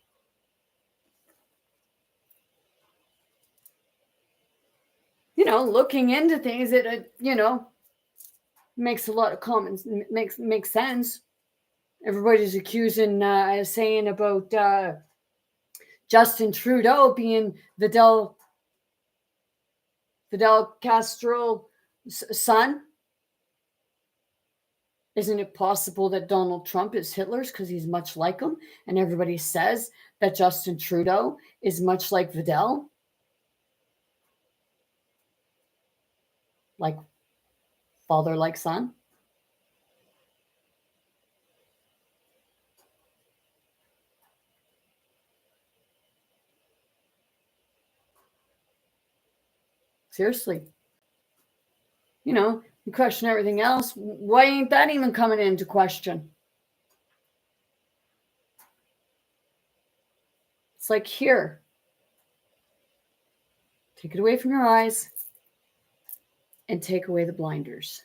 Looking into things, it makes a lot of comments, makes sense. Everybody's accusing, saying about Justin Trudeau being Fidel Castro's son. Isn't it possible that Donald Trump is Hitler's because he's much like him? And everybody says that Justin Trudeau is much like Fidel? Like father, like son? Seriously. You question everything else. Why ain't that even coming into question? It's like here. Take it away from your eyes and take away the blinders.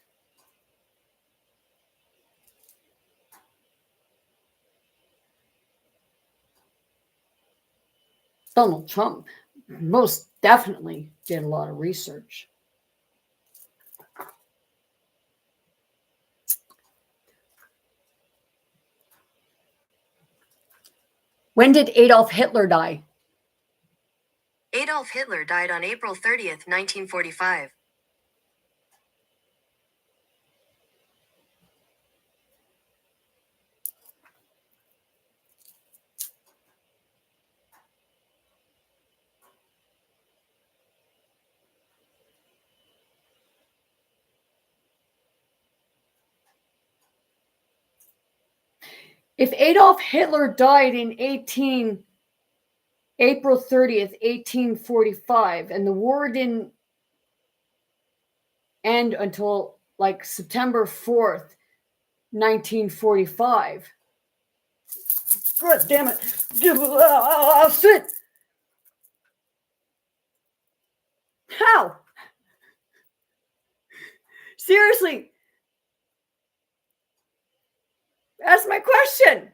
Donald Trump most definitely did a lot of research. When did Adolf Hitler die? Adolf Hitler died on April 30th, 1945. If Adolf Hitler died in April 30th, 1845, and the war didn't end until like September 4th, 1945. God damn it. Sit. How? Seriously. That's my question.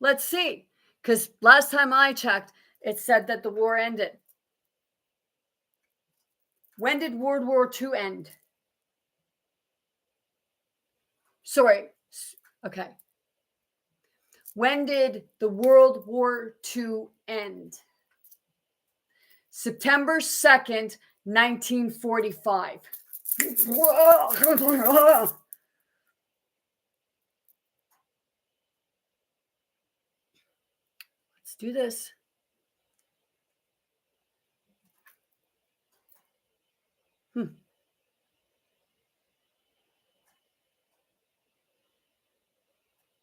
Let's see. Because last time I checked, it said that the war ended. When did World War II end? Sorry. Okay. When did the World War II end? September 2nd, 1945. Let's do this.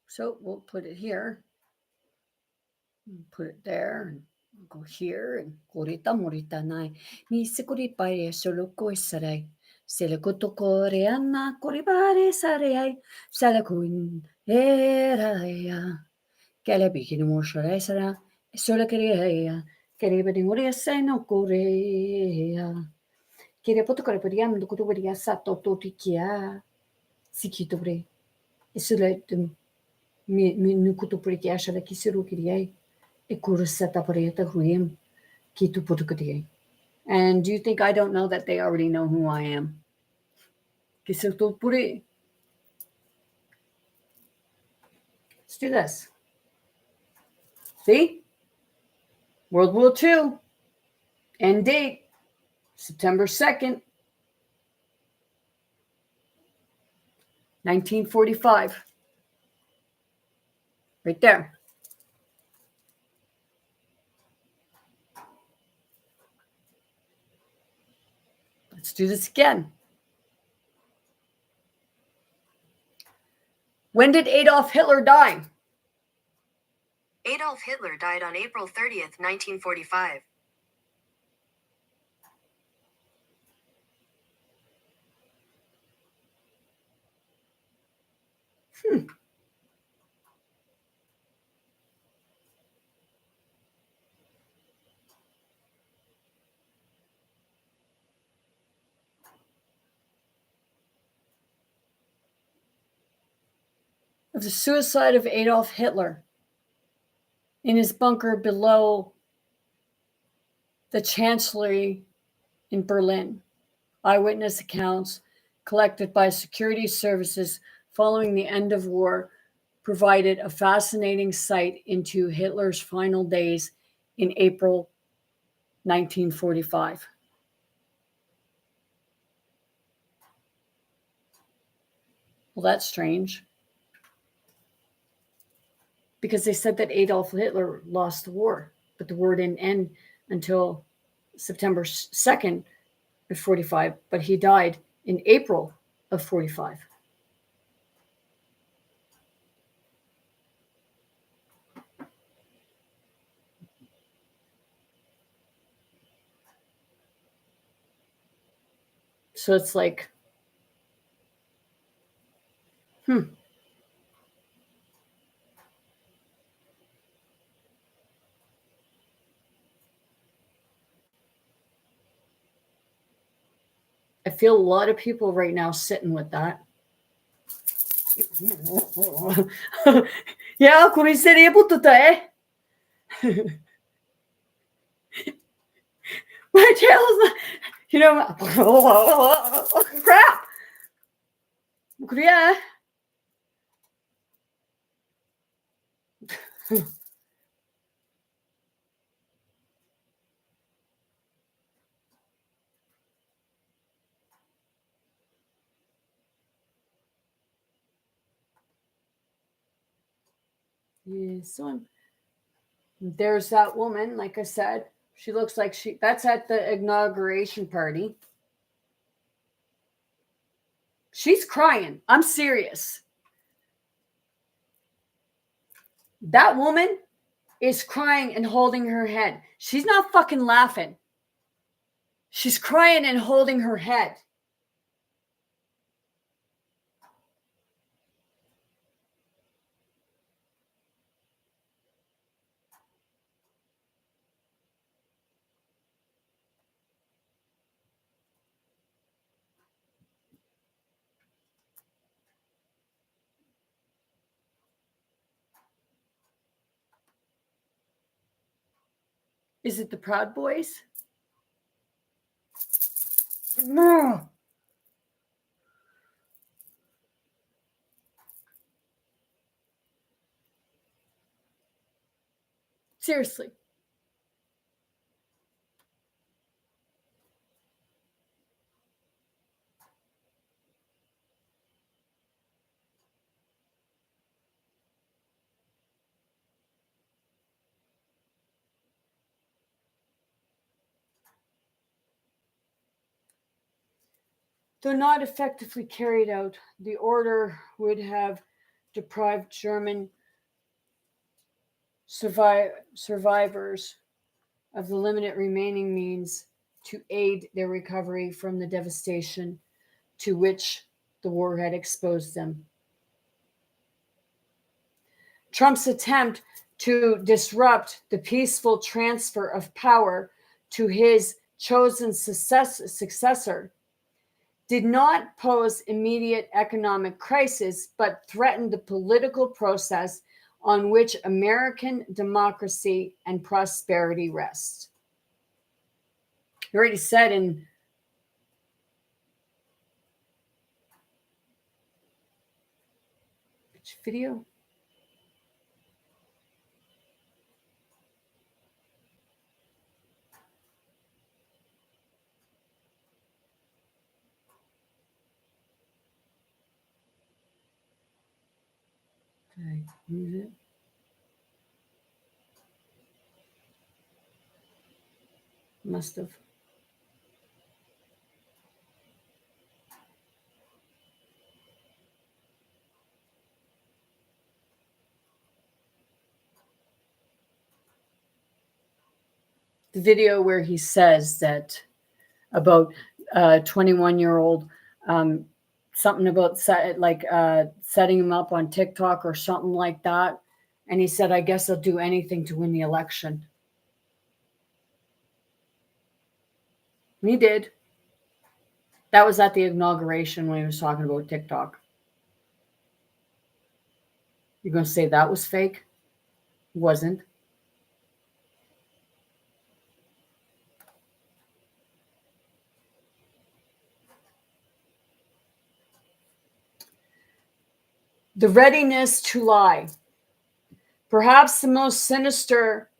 So we'll put it here. Put it there. And we'll go here. And Korita morita nai. Misikuri pare solo koisarai. Selekoto koreana koribare sarai. Salakun eraya. Kalabikini mosharai sara. Solo kerea. Keribadi moria seno korea. Kerepoto koreporiam do kotoria sato totikia. Sikitobre. Isoletum. Nukutu prikiasha la kisiru kiriai. Ekurusata pareta huim. Kitu putukadiai. And do you think I don't know that they already know who I am? Kisutu puri. Let's do this. See? World War II. End date. September 2nd. 1945. Right there. Let's do this again. When did Adolf Hitler die? Adolf Hitler died on April 30th, 1945. Of the suicide of Adolf Hitler in his bunker below the Chancellery in Berlin. Eyewitness accounts collected by security services following the end of war provided a fascinating sight into Hitler's final days in April 1945. Well, that's strange. Because they said that Adolf Hitler lost the war, but the war didn't end until September 2nd of 45, but he died in April of 45. So it's like I feel a lot of people right now sitting with that. Ja, come sei able te? My tail's, you know, crap. Yeah. Yeah, so there's that woman, like I said. She looks like that's at the inauguration party. She's crying. I'm serious. That woman is crying and holding her head. She's not fucking laughing. She's crying and holding her head. Is it the Proud Boys? No. Seriously. Though not effectively carried out, the order would have deprived German survivors of the limited remaining means to aid their recovery from the devastation to which the war had exposed them. Trump's attempt to disrupt the peaceful transfer of power to his chosen successor did not pose immediate economic crisis, but threatened the political process on which American democracy and prosperity rest. He already said in which video? Did I lose it? Must have. The video where he says that about a 21-year-old, something about setting him up on TikTok or something like that. And he said, I guess I'll do anything to win the election. And he did. That was at the inauguration when he was talking about TikTok. You're going to say that was fake? Wasn't. The readiness to lie. Perhaps the most sinister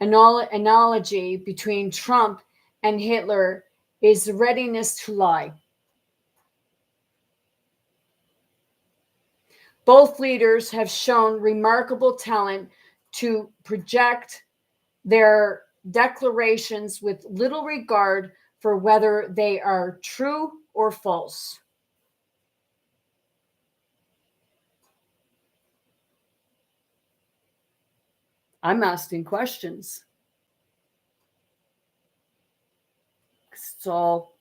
analogy between Trump and Hitler is the readiness to lie. Both leaders have shown remarkable talent to project their declarations with little regard for whether they are true or false. I'm asking questions. It's all,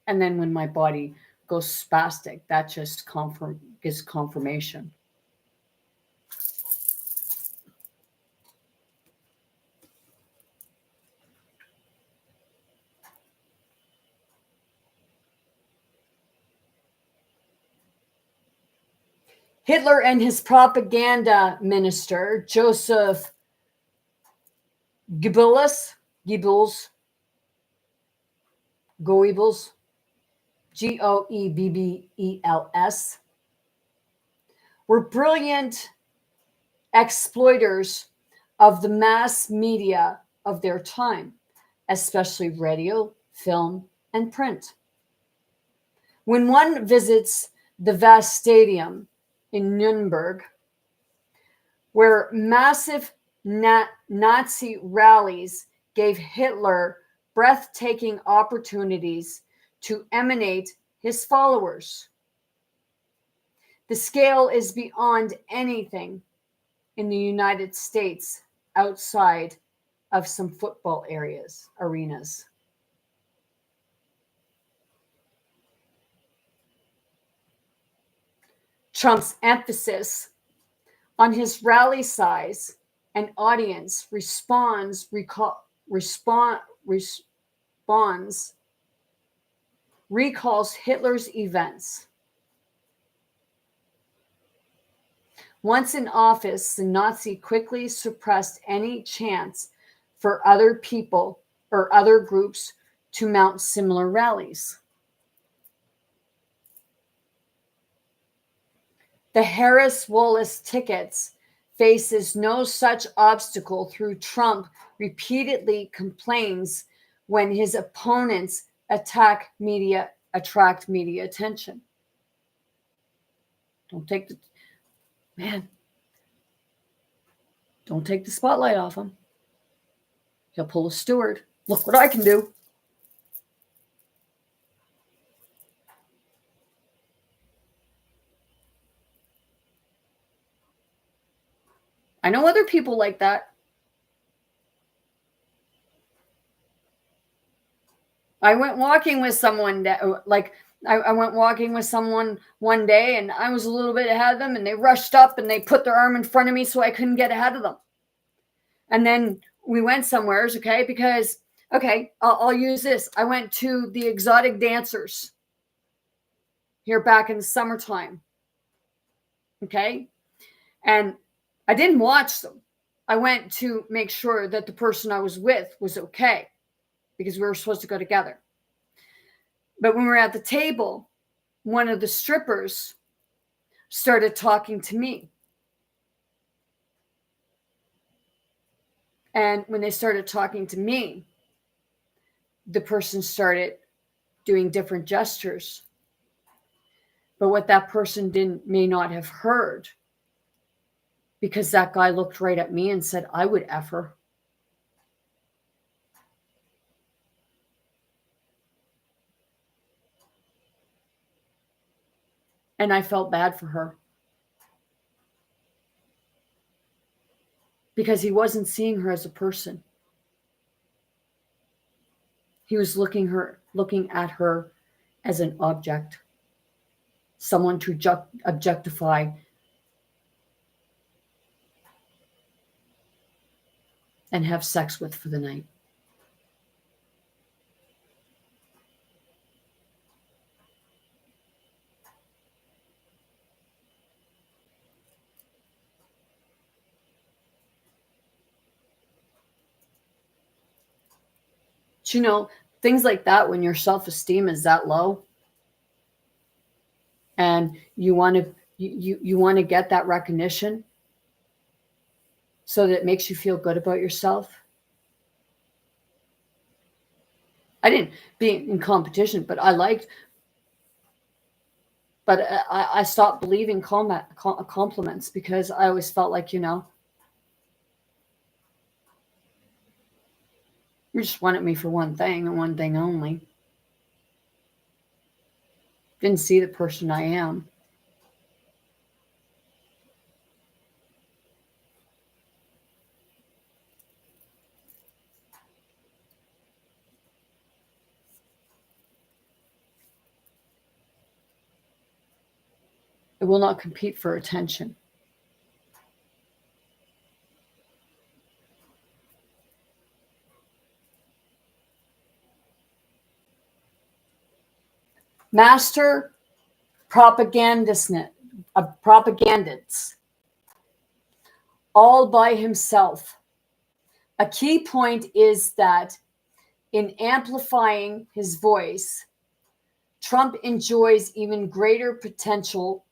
And then when my body goes spastic, that just gives confirmation. Hitler and his propaganda minister, Joseph Goebbels, Goebbels, Goebbels, were brilliant exploiters of the mass media of their time, especially radio, film, and print. When one visits the vast stadium in Nuremberg, where massive Nazi rallies gave Hitler breathtaking opportunities to emanate his followers, the scale is beyond anything in the United States outside of some football arenas. Trump's emphasis on his rally size and audience recalls Hitler's events. Once in office, the Nazi quickly suppressed any chance for other people or other groups to mount similar rallies. The Harris-Wallace tickets faces no such obstacle through Trump repeatedly complains when his opponents attract media attention. Don't take the spotlight off him. He'll pull a Stewart. Look what I can do. I know other people like that. I went walking with someone I went walking with someone one day and I was a little bit ahead of them and they rushed up and they put their arm in front of me so I couldn't get ahead of them. And then we went somewhere, okay, because, okay, I'll use this. I went to the exotic dancers here back in the summertime, okay? And I didn't watch them. I went to make sure that the person I was with was okay because we were supposed to go together. But when we were at the table, one of the strippers started talking to me. And when they started talking to me, the person started doing different gestures. But what that person may not have heard, because that guy looked right at me and said, I would F her. And I felt bad for her. Because he wasn't seeing her as a person. He was looking at her as an object. Someone to objectify and have sex with for the night. But you know, things like that, when your self-esteem is that low and you want to get that recognition so that it makes you feel good about yourself. I didn't be in competition, but I stopped believing compliments because I always felt like, you just wanted me for one thing and one thing only. Didn't see the person I am. It will not compete for attention. Master propagandists, all by himself. A key point is that in amplifying his voice, Trump enjoys even greater potential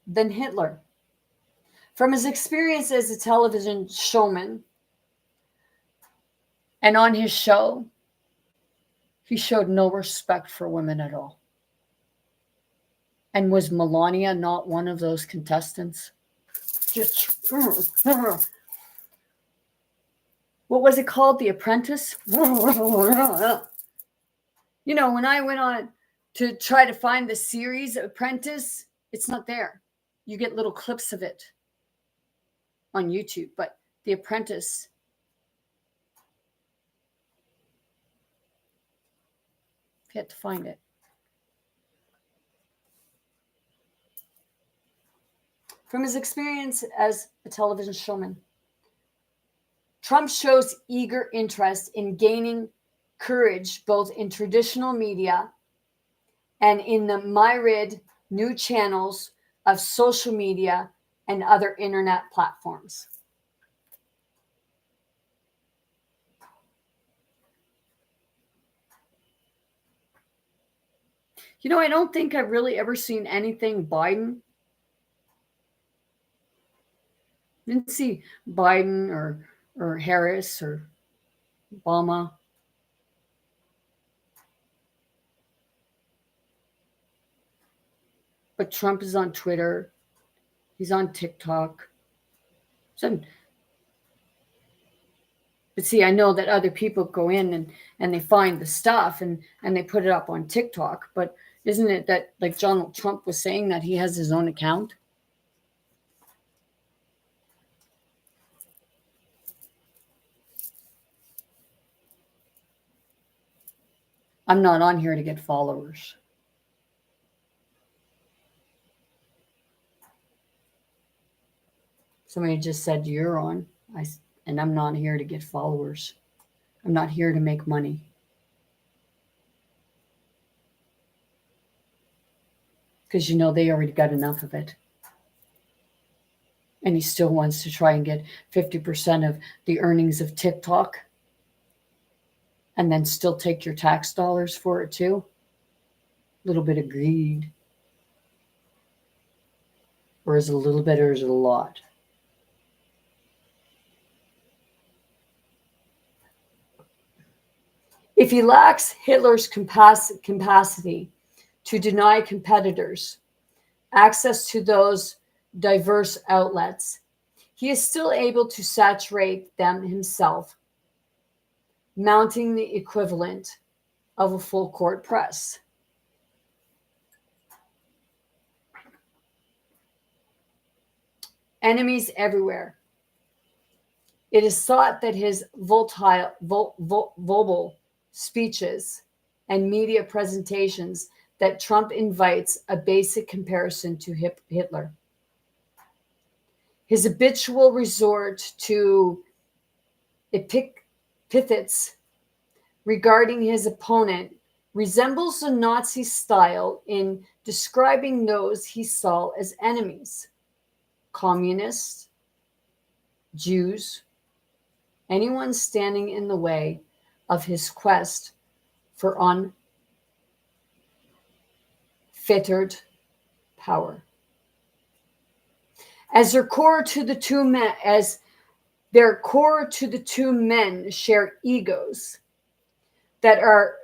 than Hitler. From his experience as a television showman and on his show, he showed no respect for women at all. And was Melania not one of those contestants? What was it called? The Apprentice? You know, when I went on to try to find the series Apprentice, it's not there. You get little clips of it on YouTube, but The Apprentice, you have to find it. From his experience as a television showman, Trump shows eager interest in gaining courage both in traditional media and in the myriad new channels of social media and other internet platforms. You know, I don't think I've really ever seen anything Biden. I didn't see Biden or Harris or Obama. But Trump is on Twitter. He's on TikTok. But see, I know that other people go in and they find the stuff and they put it up on TikTok. But isn't it that, like Donald Trump was saying, that he has his own account? I'm not on here to get followers. Somebody just said you're on, and I'm not here to get followers. I'm not here to make money. Because you know they already got enough of it. And he still wants to try and get 50% of the earnings of TikTok. And then still take your tax dollars for it too. A little bit of greed. Or is it a little bit or is it a lot? If he lacks Hitler's capacity to deny competitors access to those diverse outlets, he is still able to saturate them himself, mounting the equivalent of a full court press. Enemies everywhere. It is thought that his vocal speeches and media presentations that Trump invites a basic comparison to Hitler. His habitual resort to epithets regarding his opponent resembles the Nazi style in describing those he saw as enemies: communists, Jews, anyone standing in the way of his quest for unfettered power. As their core to the two men share egos that are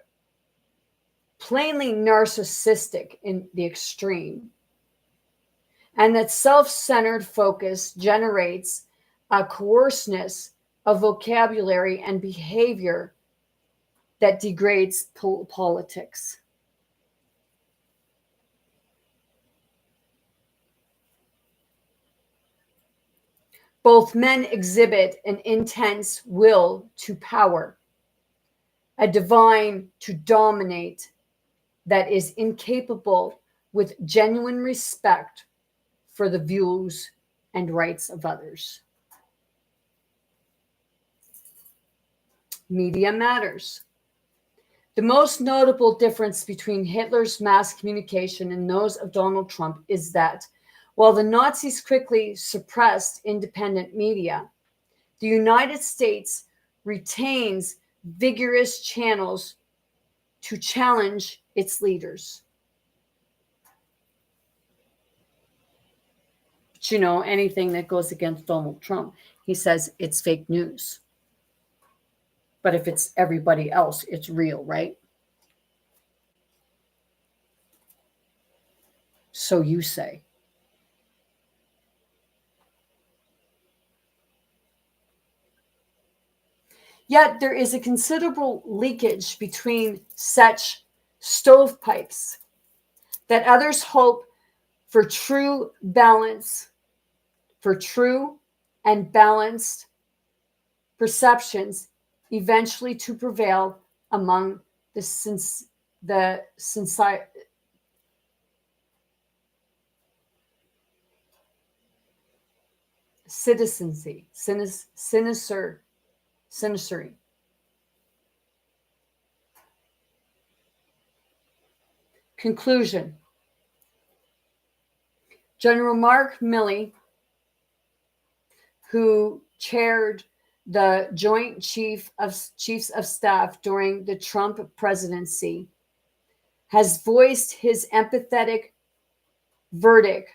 plainly narcissistic in the extreme, and that self-centered focus generates a coarseness of vocabulary and behavior that degrades politics. Both men exhibit an intense will to power, a divine to dominate that is incapable with genuine respect for the views and rights of others. Media matters. The most notable difference between Hitler's mass communication and those of Donald Trump is that while the Nazis quickly suppressed independent media, the United States retains vigorous channels to challenge its leaders. But you know, anything that goes against Donald Trump, he says it's fake news. But if it's everybody else, it's real, right? So you say. Yet there is a considerable leakage between such stovepipes that others hope for true balance, for true and balanced perceptions eventually to prevail among the citizenry. Conclusion. General Mark Milley, who chaired the Joint Chiefs of Staff during the Trump presidency, has voiced his empathetic verdict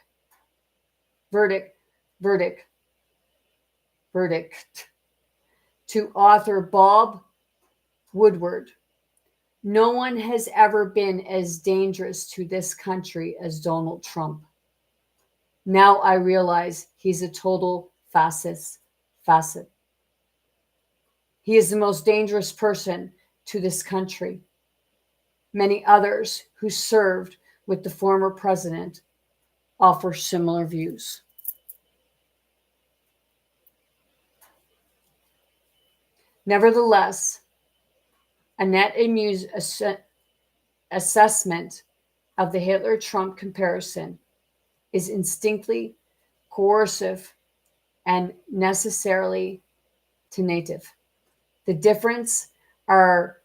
to author Bob Woodward. No one has ever been as dangerous to this country as Donald Trump. Now I realize he's a total fascist. He is the most dangerous person to this country. Many others who served with the former president offer similar views. Nevertheless, a net assessment of the Hitler-Trump comparison is instinctively coercive and necessarily tentative. The difference are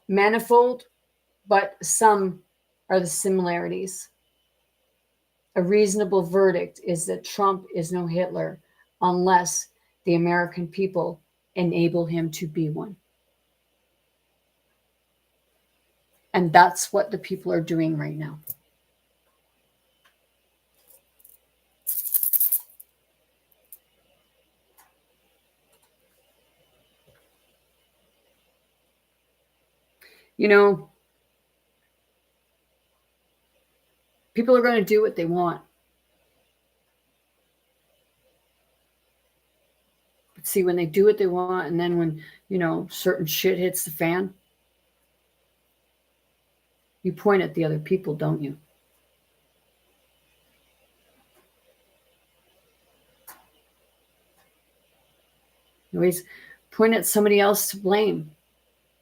manifold, but some are the similarities. A reasonable verdict is that Trump is no Hitler unless the American people enable him to be one. And that's what the people are doing right now. You know, people are going to do what they want. But see, when they do what they want, and then when, you know, certain shit hits the fan, you point at the other people, don't you? You always point at somebody else to blame.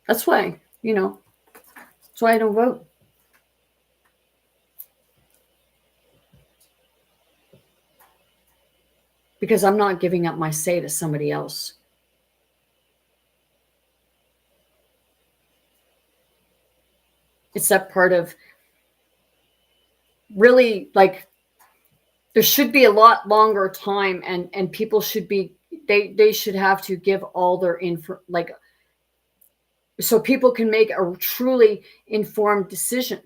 That's why, you know, that's why I don't vote. Because I'm not giving up my say to somebody else. It's that part of really, like, there should be a lot longer time, and people should be, they should have to give all their info, like, so people can make a truly informed decision.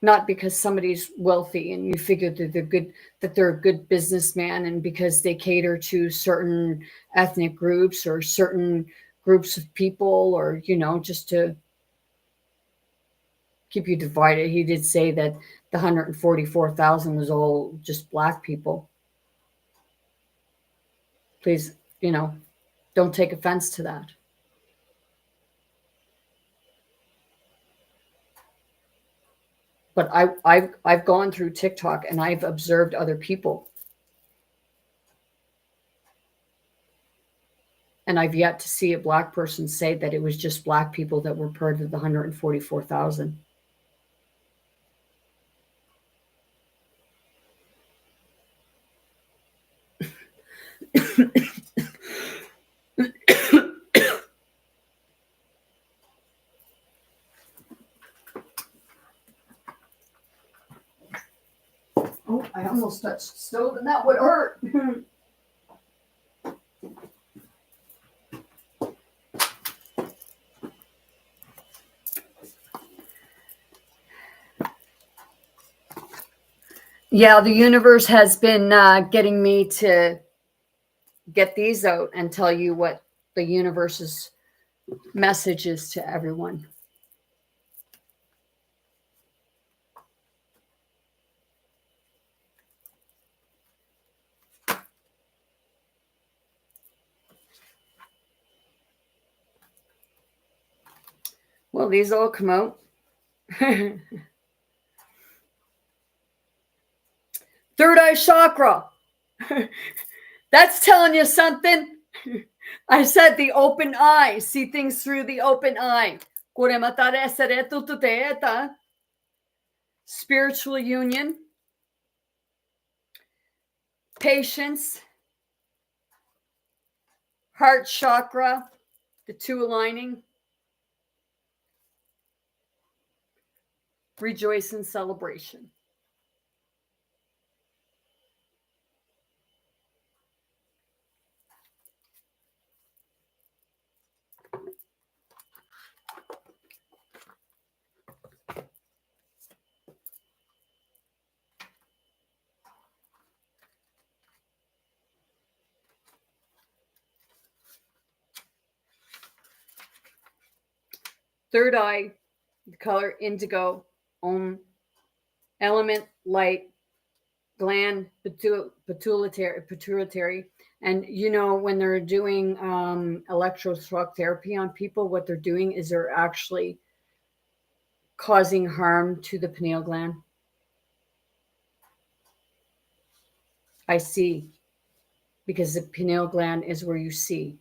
Not because somebody's wealthy and you figure that they're a good businessman, and because they cater to certain ethnic groups or certain groups of people, or, you know, just to keep you divided. He did say that the 144,000 was all just black people. Please, you know, don't take offense to that. But I've gone through TikTok and I've observed other people. And I've yet to see a Black person say that it was just Black people that were part of the 144,000. Oh, I almost touched the stove and that would hurt. Yeah, the universe has been getting me to get these out and tell you what the universe's message is to everyone. Well, these all come out. Third eye chakra. That's telling you something. I said the open eye. See things through the open eye. Spiritual union. Patience. Heart chakra. The two aligning. Rejoice in celebration. Third eye, the color indigo, element light, gland pituitary. And you know, when they're doing electroshock therapy on people, what they're doing is they're actually causing harm to the pineal gland. I see, because the pineal gland is where you see.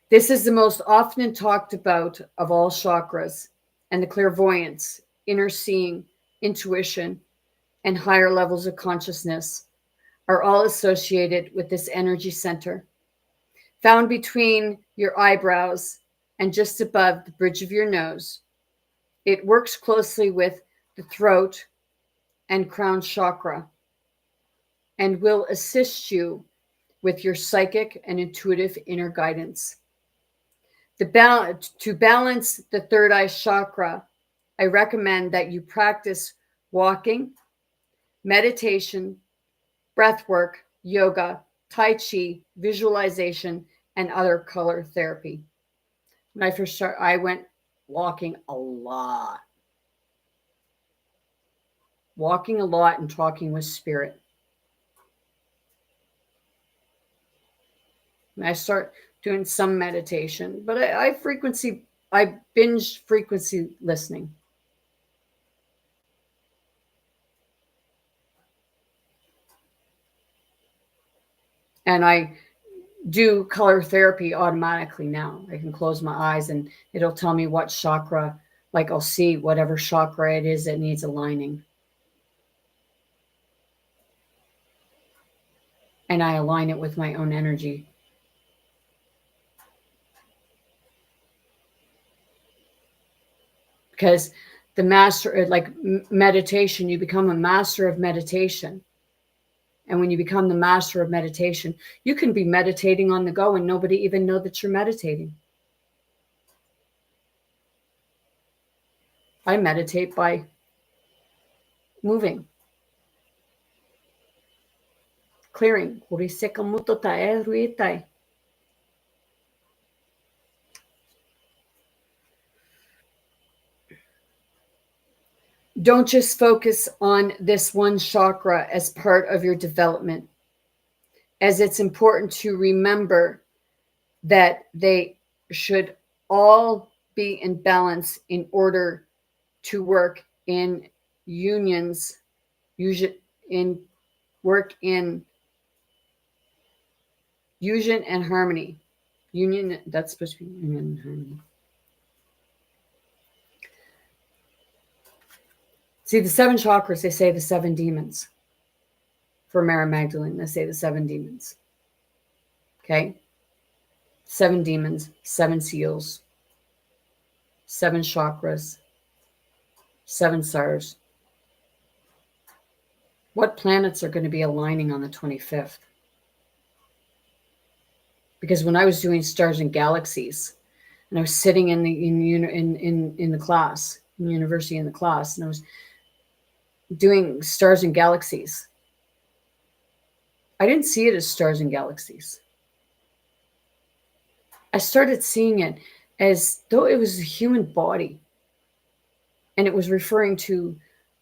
This is the most often talked about of all chakras, and the clairvoyance, inner seeing, intuition, and higher levels of consciousness are all associated with this energy center, found between your eyebrows and just above the bridge of your nose. It works closely with the throat and crown chakra and will assist you with your psychic and intuitive inner guidance. To balance the third eye chakra, I recommend that you practice walking, meditation, breath work, yoga, Tai Chi, visualization, and other color therapy. When I first started, I went walking a lot. Walking a lot and talking with spirit. And I start doing some meditation, but I binge frequency listening. And I do color therapy automatically now. I can close my eyes and it'll tell me what chakra, like I'll see whatever chakra it is that needs aligning. And I align it with my own energy. Because the master, like meditation, you become a master of meditation. And when you become the master of meditation, you can be meditating on the go and nobody even know that you're meditating. I meditate by moving, clearing. Don't just focus on this one chakra as part of your development, as it's important to remember that they should all be in balance in order to work in unions, in work in union and harmony. Union, that's supposed to be union and harmony. See, the 7 chakras, they say the 7 demons. For Mary Magdalene, they say the 7 demons. Okay? 7 demons, 7 seals, 7 chakras, 7 stars. What planets are going to be aligning on the 25th? Because when I was doing stars and galaxies, and I was sitting in the class, in university in the class, and I was doing stars and galaxies, I didn't see it as stars and galaxies. I started seeing it as though it was a human body, and it was referring to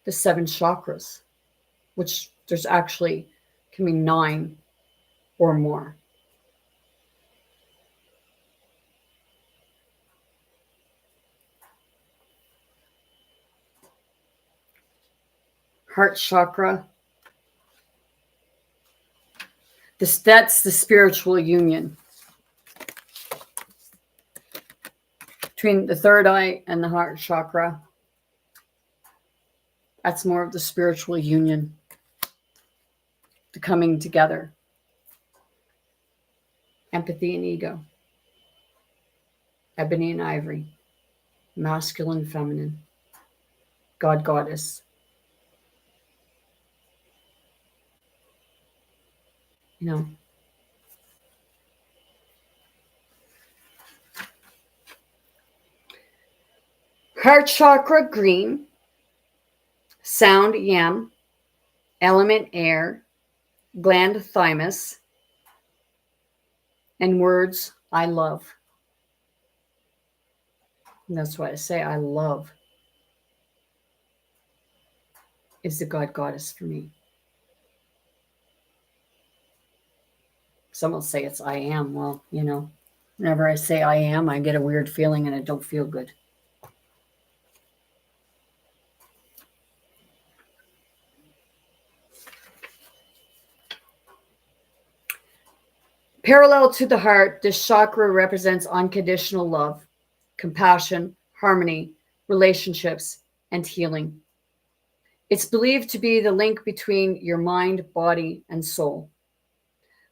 the 7 chakras, which there's actually can be 9 or more. Heart chakra. That's the spiritual union between the third eye and the heart chakra. That's more of the spiritual union, the coming together. Empathy and ego. Ebony and ivory. Masculine, feminine. God, goddess. You know. Heart chakra, green. Sound, yam. Element, air. Gland, thymus. And words, I love. And that's why I say I love is the God goddess for me. Some will say it's I am. Well, you know, whenever I say I am, I get a weird feeling and it don't feel good. Parallel to the heart, this chakra represents unconditional love, compassion, harmony, relationships, and healing. It's believed to be the link between your mind, body, and soul.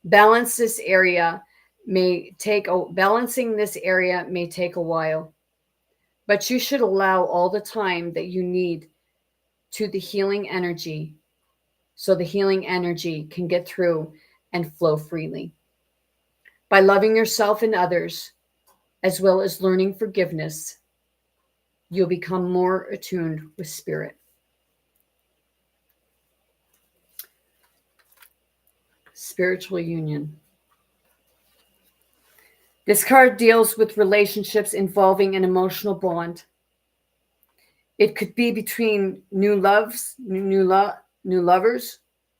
Balancing this area may take a while, but you should allow all the time that you need to the healing energy so the healing energy can get through and flow freely. By loving yourself and others, as well as learning forgiveness, you'll become more attuned with spirit. Spiritual union. This card deals with relationships involving an emotional bond. It could be between new lovers,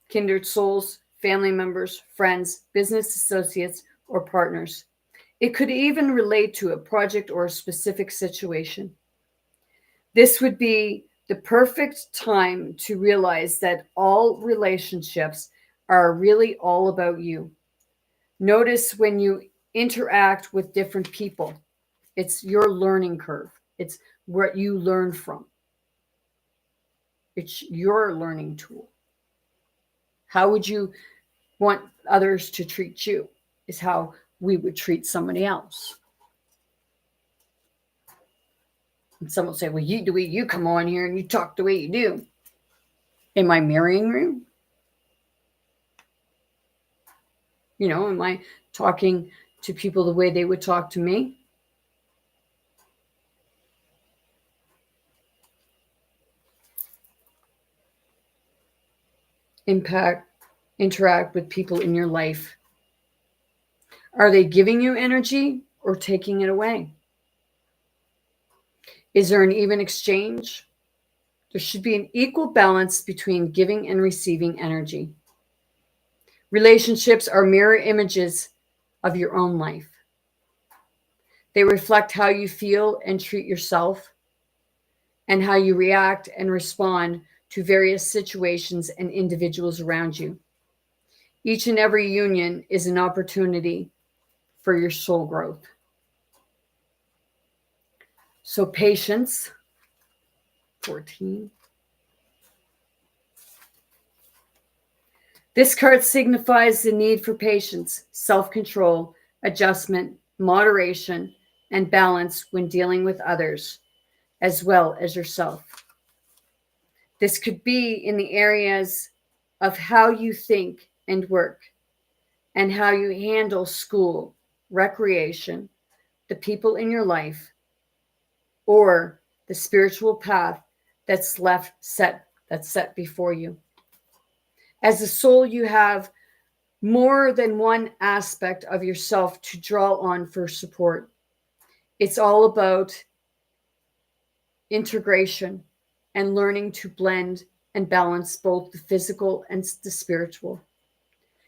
kindred souls, family members, friends, business associates, or partners. It could even relate to a project or a specific situation. This would be the perfect time to realize that all relationships are really all about you. Notice when you interact with different people, it's your learning curve. It's what you learn from. It's your learning tool. How would you want others to treat you is how we would treat somebody else. And some will say, well, you come on here and you talk the way you do. Am I mirroring you? You know, am I talking to people the way they would talk to me? Interact with people in your life. Are they giving you energy or taking it away? Is there an even exchange? There should be an equal balance between giving and receiving energy. Relationships are mirror images of your own life. They reflect how you feel and treat yourself and how you react and respond to various situations and individuals around you. Each and every union is an opportunity for your soul growth. So patience, 14. This card signifies the need for patience, self-control, adjustment, moderation, and balance when dealing with others, as well as yourself. This could be in the areas of how you think and work, and how you handle school, recreation, the people in your life, or the spiritual path that's set before you. As a soul, you have more than one aspect of yourself to draw on for support. It's all about integration and learning to blend and balance both the physical and the spiritual.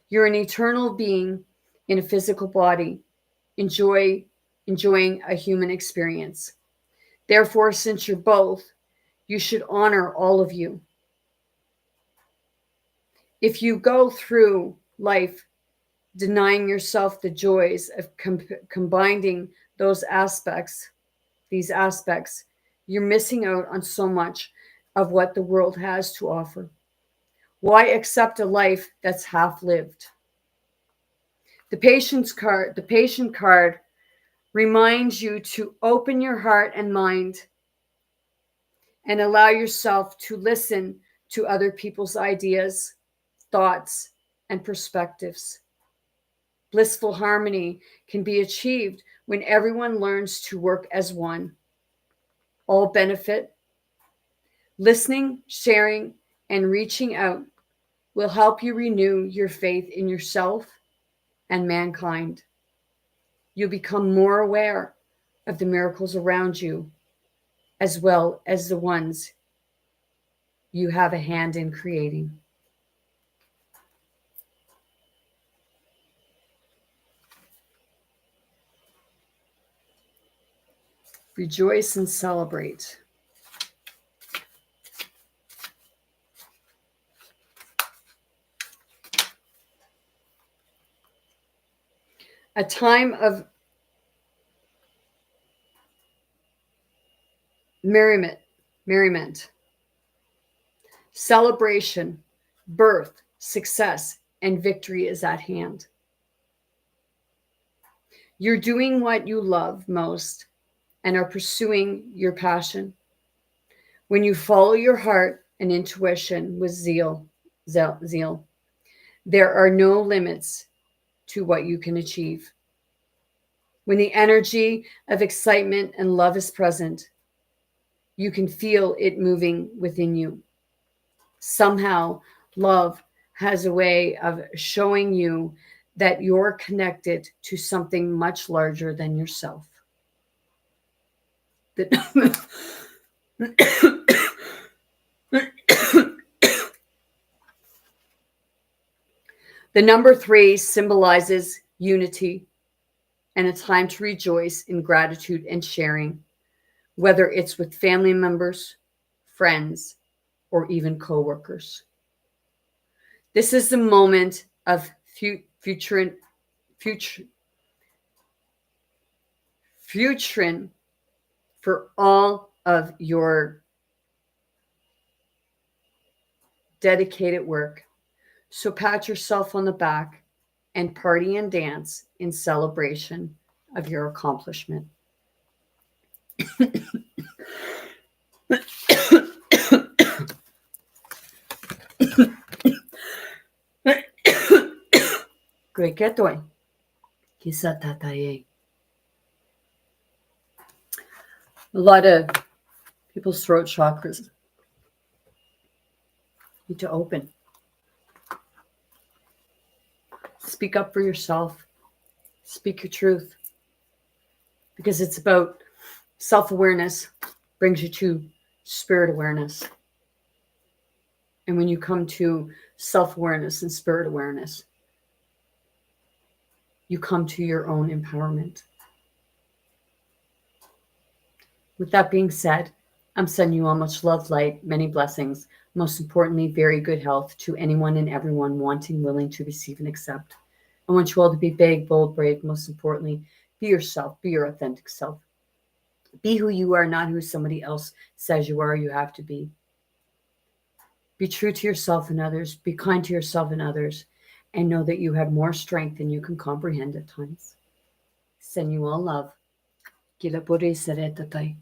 You're an eternal being in a physical body, enjoying a human experience. Therefore, since you're both, you should honor all of you. If you go through life denying yourself the joys of combining these aspects, you're missing out on so much of what the world has to offer. Why accept a life that's half lived? The patient card reminds you to open your heart and mind and allow yourself to listen to other people's ideas, thoughts, and perspectives. Blissful harmony can be achieved when everyone learns to work as one. All benefit. Listening, sharing, and reaching out will help you renew your faith in yourself and mankind. You'll become more aware of the miracles around you, as well as the ones you have a hand in creating. Rejoice and celebrate. A time of merriment, celebration, birth, success, and victory is at hand. You're doing what you love most and are pursuing your passion. When you follow your heart and intuition with zeal, there are no limits to what you can achieve. When the energy of excitement and love is present, you can feel it moving within you. Somehow, love has a way of showing you that you're connected to something much larger than yourself. The number 3 symbolizes unity and a time to rejoice in gratitude and sharing, whether it's with family members, friends, or even coworkers. This is the moment of futuring for all of your dedicated work. So pat yourself on the back and party and dance in celebration of your accomplishment. A lot of people's throat chakras need to open. Speak up for yourself. Speak your truth. Because it's about self-awareness brings you to spirit awareness. And when you come to self-awareness and spirit awareness, you come to your own empowerment. With that being said, I'm sending you all much love, light, many blessings. Most importantly, very good health to anyone and everyone wanting, willing to receive and accept. I want you all to be big, bold, brave. Most importantly, be yourself, be your authentic self. Be who you are, not who somebody else says you are, you have to be. Be true to yourself and others. Be kind to yourself and others. And know that you have more strength than you can comprehend at times. Send you all love. Kila puri saretatai.